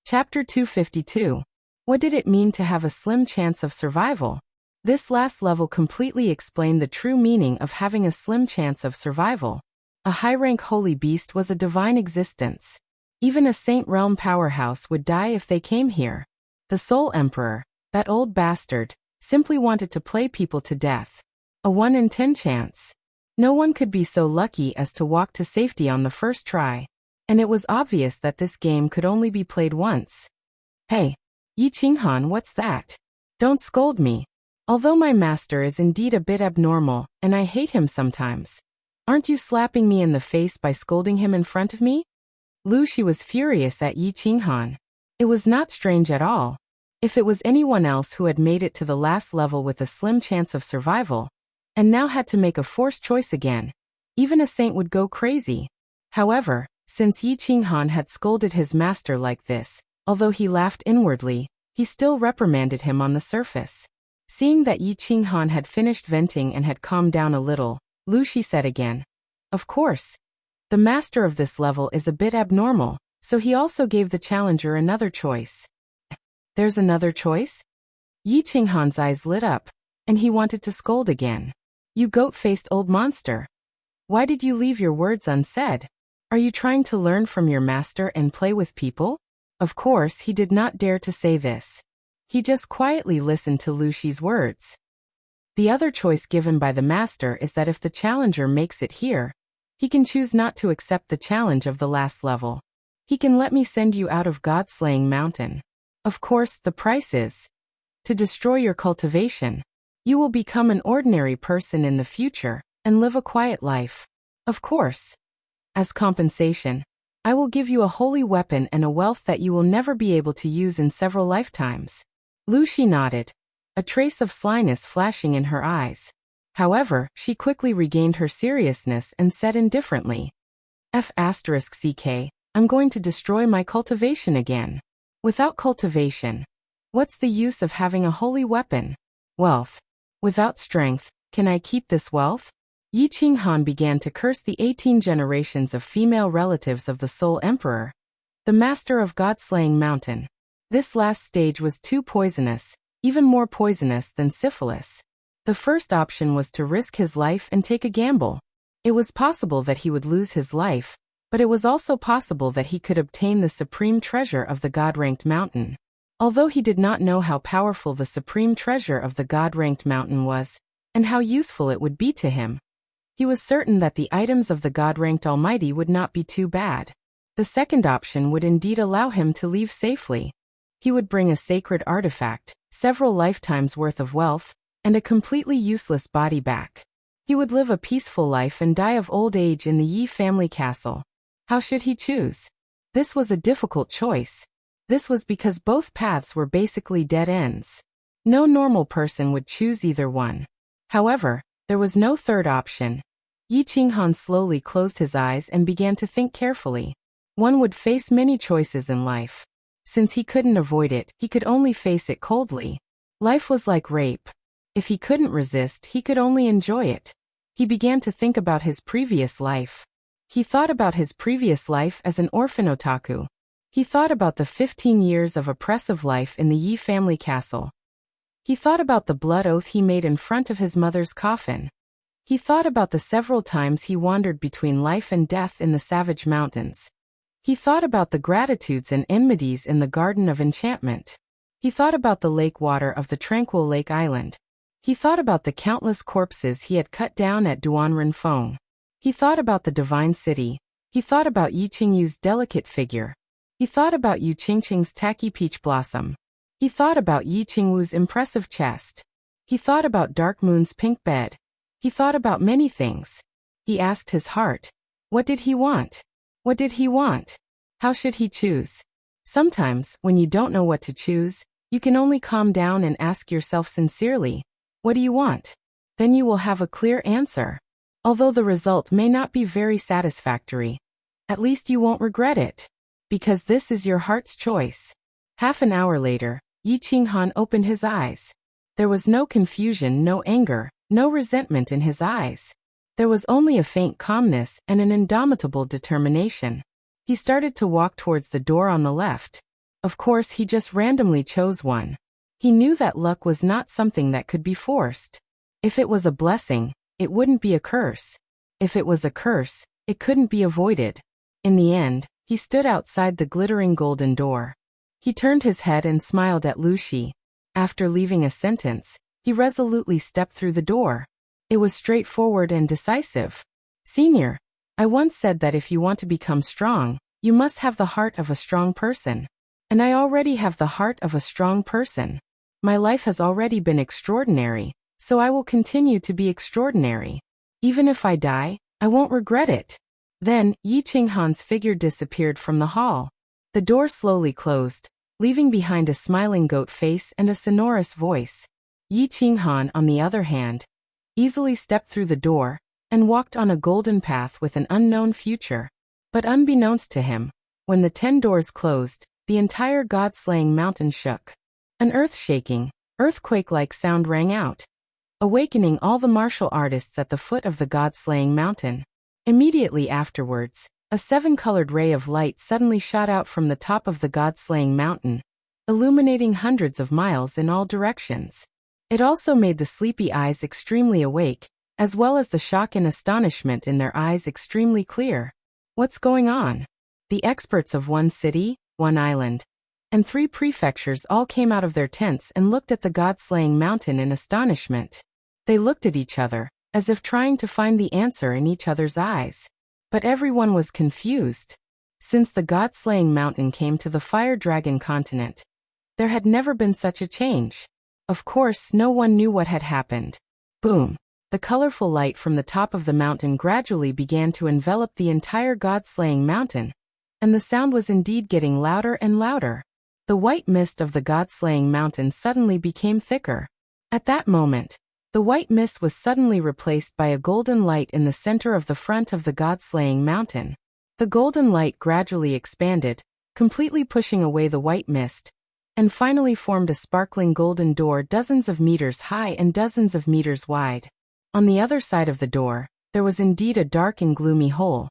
Chapter 252. What did it mean to have a slim chance of survival? This last level completely explained the true meaning of having a slim chance of survival. A high-rank holy beast was a divine existence. Even a Saint Realm powerhouse would die if they came here. The Soul Emperor, that old bastard, simply wanted to play people to death. A 1 in 10 chance. No one could be so lucky as to walk to safety on the first try. And it was obvious that this game could only be played once. Hey, Yi Qinghan, what's that? Don't scold me. Although my master is indeed a bit abnormal, and I hate him sometimes. Aren't you slapping me in the face by scolding him in front of me? Lu Shi was furious at Yi Qinghan. It was not strange at all. If it was anyone else who had made it to the last level with a slim chance of survival, and now had to make a forced choice again, even a saint would go crazy. However, since Yi Qinghan had scolded his master like this, although he laughed inwardly, he still reprimanded him on the surface. Seeing that Yi Qinghan had finished venting and had calmed down a little, Lu Shi said again, "Of course. The master of this level is a bit abnormal, so he also gave the challenger another choice." There's another choice? Yi Qinghan's eyes lit up, and he wanted to scold again. You goat-faced old monster. Why did you leave your words unsaid? Are you trying to learn from your master and play with people? Of course, he did not dare to say this. He just quietly listened to Lu Shi's words. The other choice given by the master is that if the challenger makes it here, he can choose not to accept the challenge of the last level. He can let me send you out of God-slaying mountain. Of course, the price is to destroy your cultivation. You will become an ordinary person in the future and live a quiet life. Of course. As compensation, I will give you a holy weapon and a wealth that you will never be able to use in several lifetimes. Lu Shi nodded, a trace of slyness flashing in her eyes. However, she quickly regained her seriousness and said indifferently, F***CK, I'm going to destroy my cultivation again. Without cultivation, what's the use of having a holy weapon? Wealth. Without strength, can I keep this wealth? Yi Qinghan began to curse the 18 generations of female relatives of the Soul Emperor, the master of God-slaying mountain. This last stage was too poisonous, even more poisonous than syphilis. The first option was to risk his life and take a gamble. It was possible that he would lose his life, but it was also possible that he could obtain the supreme treasure of the God-ranked mountain. Although he did not know how powerful the supreme treasure of the God-ranked mountain was, and how useful it would be to him, he was certain that the items of the God-ranked Almighty would not be too bad. The second option would indeed allow him to leave safely. He would bring a sacred artifact, several lifetimes worth of wealth, and a completely useless body back. He would live a peaceful life and die of old age in the Yi family castle. How should he choose? This was a difficult choice. This was because both paths were basically dead ends. No normal person would choose either one. However, there was no third option. Yi Qinghan slowly closed his eyes and began to think carefully. One would face many choices in life. Since he couldn't avoid it, he could only face it coldly. Life was like rape. If he couldn't resist, he could only enjoy it. He began to think about his previous life. He thought about his previous life as an orphan otaku. He thought about the 15 years of oppressive life in the Yi family castle. He thought about the blood oath he made in front of his mother's coffin. He thought about the several times he wandered between life and death in the savage mountains. He thought about the gratitudes and enmities in the Garden of Enchantment. He thought about the lake water of the tranquil lake island. He thought about the countless corpses he had cut down at Duanren. He thought about the divine city. He thought about Yi Qingyu's delicate figure. He thought about Yu Qingqing's tacky peach blossom. He thought about Yi Qingwu's impressive chest. He thought about Dark Moon's pink bed. He thought about many things. He asked his heart, what did he want? What did he want? How should he choose? Sometimes, when you don't know what to choose, you can only calm down and ask yourself sincerely, what do you want? Then you will have a clear answer. Although the result may not be very satisfactory, at least you won't regret it. Because this is your heart's choice. Half an hour later, Yi Qinghan opened his eyes. There was no confusion, no anger, no resentment in his eyes. There was only a faint calmness and an indomitable determination. He started to walk towards the door on the left. Of course, he just randomly chose one. He knew that luck was not something that could be forced. If it was a blessing, it wouldn't be a curse. If it was a curse, it couldn't be avoided. In the end, He stood outside the glittering golden door. He turned his head and smiled at Lu Shi. After leaving a sentence, he resolutely stepped through the door. It was straightforward and decisive. Senior, I once said that if you want to become strong, you must have the heart of a strong person. And I already have the heart of a strong person. My life has already been extraordinary, so I will continue to be extraordinary. Even if I die, I won't regret it. Then, Yi Qinghan's figure disappeared from the hall. The door slowly closed, leaving behind a smiling goat face and a sonorous voice. Yi Qinghan, on the other hand, easily stepped through the door and walked on a golden path with an unknown future. But unbeknownst to him, when the 10 doors closed, the entire god-slaying mountain shook. An earth-shaking, earthquake-like sound rang out, awakening all the martial artists at the foot of the god-slaying mountain. Immediately afterwards, a 7-colored ray of light suddenly shot out from the top of the god-slaying mountain, illuminating hundreds of miles in all directions. It also made the sleepy eyes extremely awake, as well as the shock and astonishment in their eyes extremely clear. What's going on? The experts of 1 city, 1 island, and 3 prefectures all came out of their tents and looked at the god-slaying mountain in astonishment. They looked at each other, as if trying to find the answer in each other's eyes. But everyone was confused. Since the god-slaying mountain came to the Fire Dragon continent, there had never been such a change. Of course, no one knew what had happened. Boom! The colorful light from the top of the mountain gradually began to envelop the entire god-slaying mountain, and the sound was indeed getting louder and louder. The white mist of the god-slaying mountain suddenly became thicker. At that moment, the white mist was suddenly replaced by a golden light in the center of the front of the god-slaying mountain. The golden light gradually expanded, completely pushing away the white mist, and finally formed a sparkling golden door dozens of meters high and dozens of meters wide. On the other side of the door, there was indeed a dark and gloomy hole,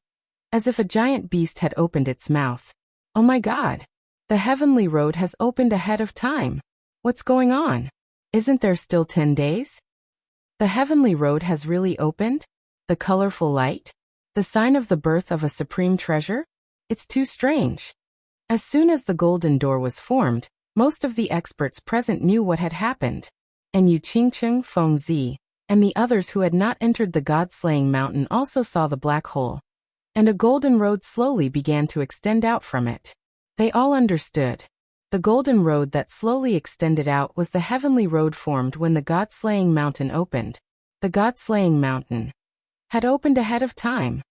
as if a giant beast had opened its mouth. Oh my God! The heavenly road has opened ahead of time. What's going on? Isn't there still 10 days? The heavenly road has really opened? The colorful light? The sign of the birth of a supreme treasure? It's too strange. As soon as the golden door was formed, most of the experts present knew what had happened. And Yu Qingcheng, Feng Zi, and the others who had not entered the god-slaying mountain also saw the black hole. And a golden road slowly began to extend out from it. They all understood. The golden road that slowly extended out was the heavenly road formed when the god-slaying mountain opened. The god-slaying mountain had opened ahead of time.